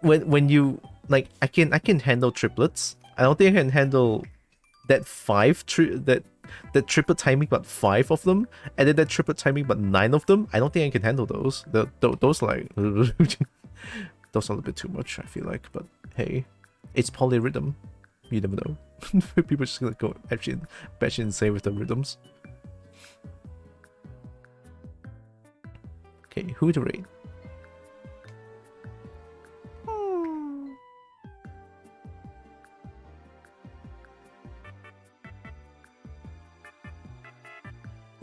When you like, I can handle triplets. I don't think I can handle that that triplet timing, but 5 of them, and then that triplet timing, but 9 of them. I don't think I can handle those. Those like those are a little bit too much, I feel like. But hey, it's polyrhythm. You never know. People are just gonna go actually insane with the rhythms. Okay, who to rate?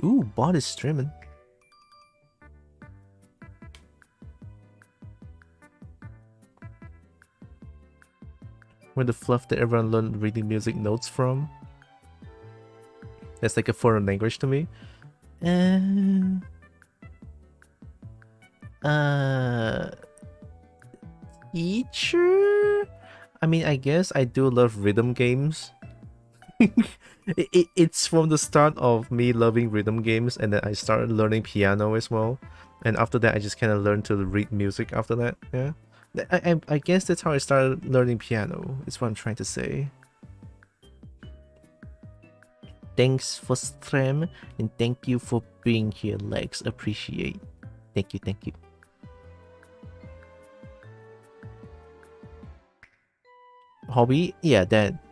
Ooh, bot is streaming. Where the fluff that everyone learned reading music notes from. That's like a foreign language to me. Teacher? I mean, I guess I do love rhythm games. It's from the start of me loving rhythm games, and then I started learning piano as well. And after that, I just kind of learned to read music after that, yeah. I guess that's how I started learning piano, is what I'm trying to say. Thanks for stream, and thank you for being here, Lex. Appreciate. Thank you, thank you. Hobby? Yeah, that.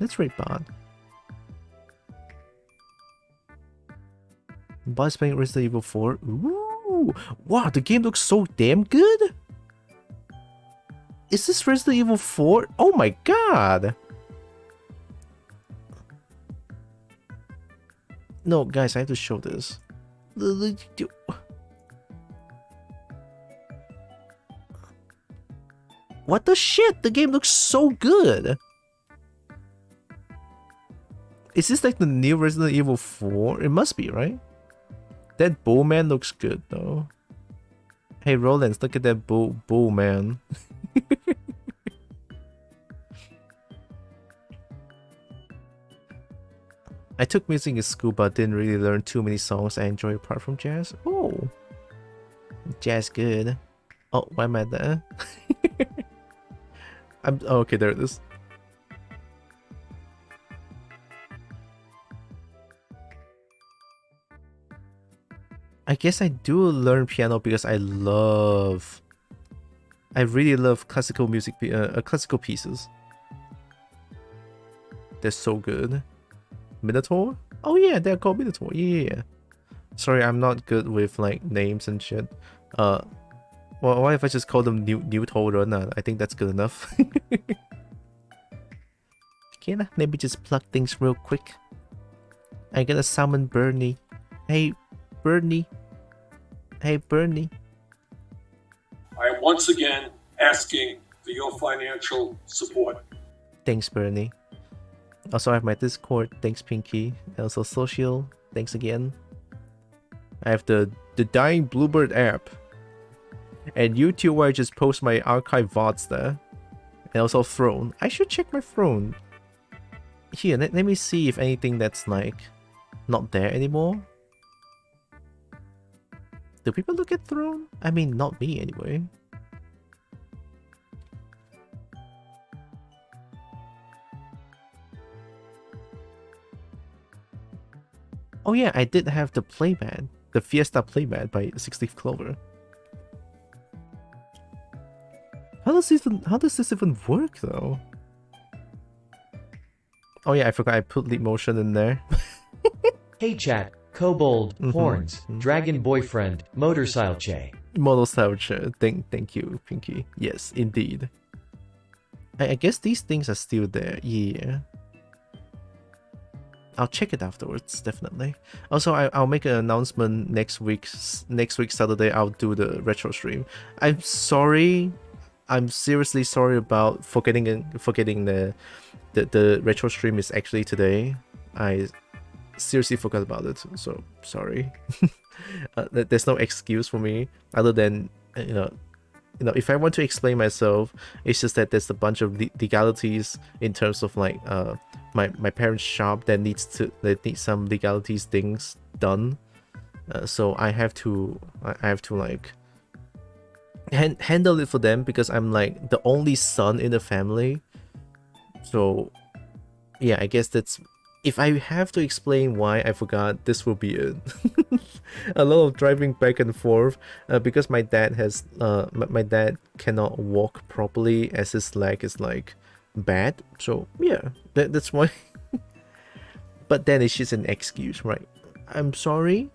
That's right, bad. Boss playing Resident Evil 4. Ooh! Wow, the game looks so damn good! Is this Resident Evil 4? Oh my god! No, guys, I have to show this. What the shit? The game looks so good! Is this like the new Resident Evil 4? It must be, right? That bowman looks good though. Hey Rollins, look at that bowman. I took music in school but didn't really learn too many songs I enjoy apart from jazz. Oh, jazz good. Oh, why am I there? Oh, okay, there it is. I guess I do learn piano because I really love classical music, classical pieces. They're so good. Minotaur? Oh yeah, they're called Minotaur. Yeah. Sorry, I'm not good with like names and shit. Well, why if I just call them New Torrun? I think that's good enough. Okay, let me just plug things real quick. I gotta summon Bernie. Hey, Bernie. Hey, Bernie. I am once again asking for your financial support. Thanks, Bernie. Also, I have my Discord. Thanks, Pinky. And also social. Thanks again. I have the Dying Bluebird app. And YouTube where I just post my archive VODs there. And also Throne. I should check my Throne. Here, let me see if anything that's like not there anymore. Do people look at Throne? I mean, not me anyway. Oh yeah, I did have the playmat. The Fiesta playmat by 60th Clover. How does this even work though? Oh yeah, I forgot I put leap motion in there. Hey chat, Kobold, Horns, Dragon Boyfriend, Motorcycle. Motorcycle. Thank you, Pinky. Yes, indeed. I guess these things are still there. Yeah. I'll check it afterwards, definitely. Also, I'll make an announcement next week Saturday. I'll do the retro stream. I'm sorry. I'm seriously sorry about forgetting the retro stream is actually today. I seriously forgot about it, so sorry. There's no excuse for me other than you know if I want to explain myself, it's just that there's a bunch of legalities in terms of like my parents' shop that needs some legalities things done. So I have to like handle it for them because I'm like the only son in the family. So yeah, I guess that's, if I have to explain why I forgot, this will be it. A lot of driving back and forth because my dad has my dad cannot walk properly as his leg is like bad. So yeah, that's why. But then it's just an excuse, right? I'm sorry.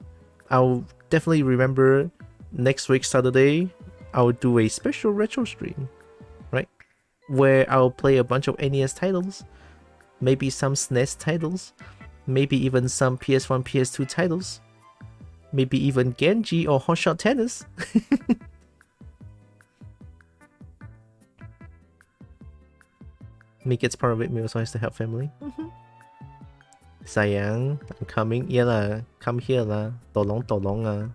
I'll definitely remember next week Saturday. I'll do a special retro stream, right? Where I'll play a bunch of NES titles, maybe some SNES titles, maybe even some PS1, PS2 titles, maybe even Genji or Hotshot Tennis. Me gets part of it, me also has to help family. Sayang, I'm coming. Yeah lah, come here lah. Tolong ah.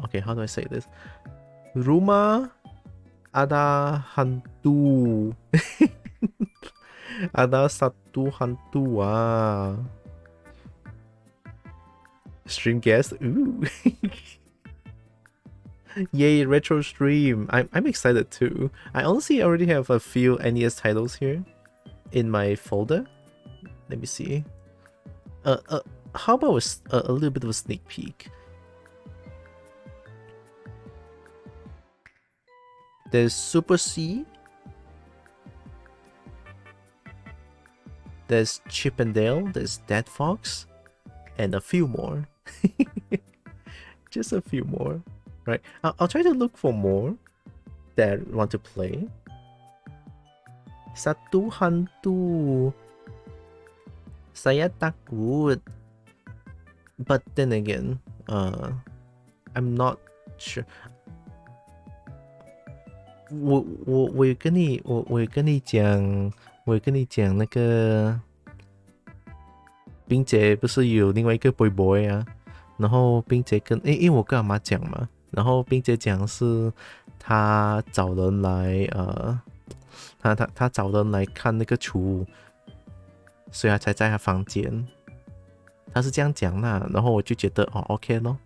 Okay, how do I say this? Rumah ada hantu. Ada satu hantu ah. Stream guest. Ooh. Yay, retro stream. I'm excited too. I honestly already have a few NES titles here. in my folder. Let me see. How about a little bit of a sneak peek? There's Super C. There's Chip and Dale. There's Dead Fox, and a few more. Just a few more, right? I'll try to look for more that I want to play. Satu hantu. Saya takut. But then again, I'm not sure. 我有跟你讲那个冰姐不是有另外一个 boy boy 啊，然后冰姐因为我跟阿妈讲嘛，然后冰姐讲是她找人来她找人来看那个储物，所以她才在她房间，她是这样讲啦，然后我就觉得OK 咯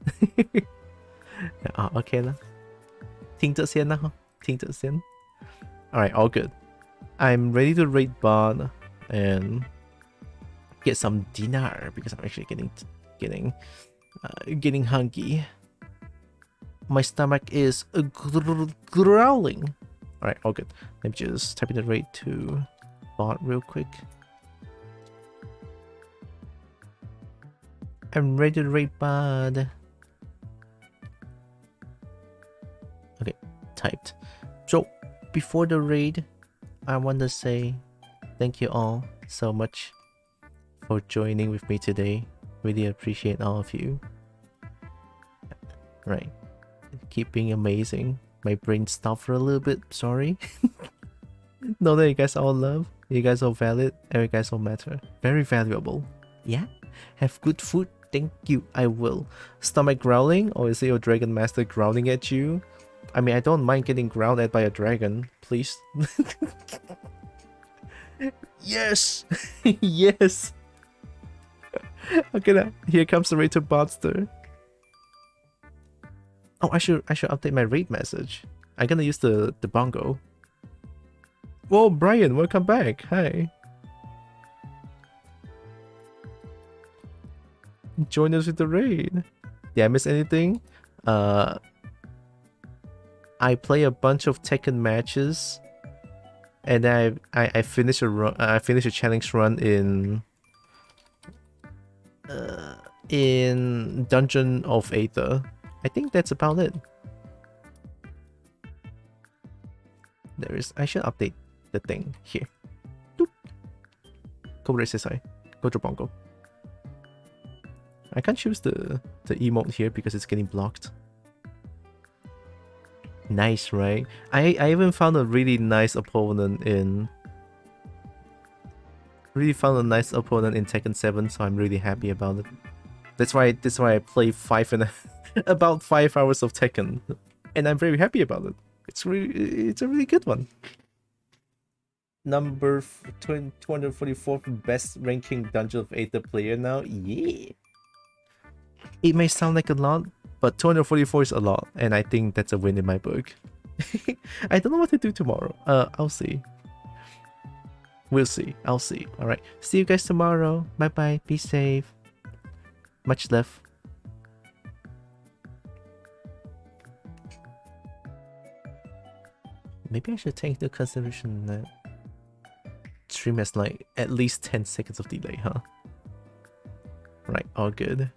，OK 啦，听着先啦哈。Alright, all good. I'm ready to raid bar and get some dinner because I'm actually getting hungry. My stomach is growling. Alright, all good. Let me just type in the raid to bot real quick. I'm ready to raid bot. Okay, typed. So before the raid, I want to say thank you all so much for joining with me today. Really appreciate all of you. Right, keep being amazing. My brain stopped for a little bit, sorry. Know that you guys all love, you guys all valid, and you guys all matter. Very valuable. Yeah? Have good food? Thank you, I will. Stomach growling? Or is it your dragon master growling at you? I mean, I don't mind getting growled at by a dragon, please. Yes! Yes! Okay, now, here comes the raid to Botster. Oh, I should update my raid message. I'm gonna use the bongo. Whoa, Brian, welcome back. Hi. Join us with the raid. Did I miss anything? I play a bunch of Tekken matches, and then I finished a run. I finished a challenge run in Dungeon of Aether. I think that's about it. I should update the thing here. Doop. Go SSI. Go to Bongo. I can't choose the emote here because it's getting blocked. Nice, right? I even found a really nice opponent in Tekken 7, so I'm really happy about it. That's why I play about 5 hours of Tekken, and I'm very happy about it. It's a really good one. Number 244th best ranking Dungeon of Aether player now. Yeah. It may sound like a lot, but 244 is a lot, and I think that's a win in my book. I don't know what to do tomorrow. I'll see. We'll see. I'll see. Alright. See you guys tomorrow. Bye bye. Be safe. Much love. Maybe I should take into consideration that stream has like at least 10 seconds of delay, huh? Right, all good.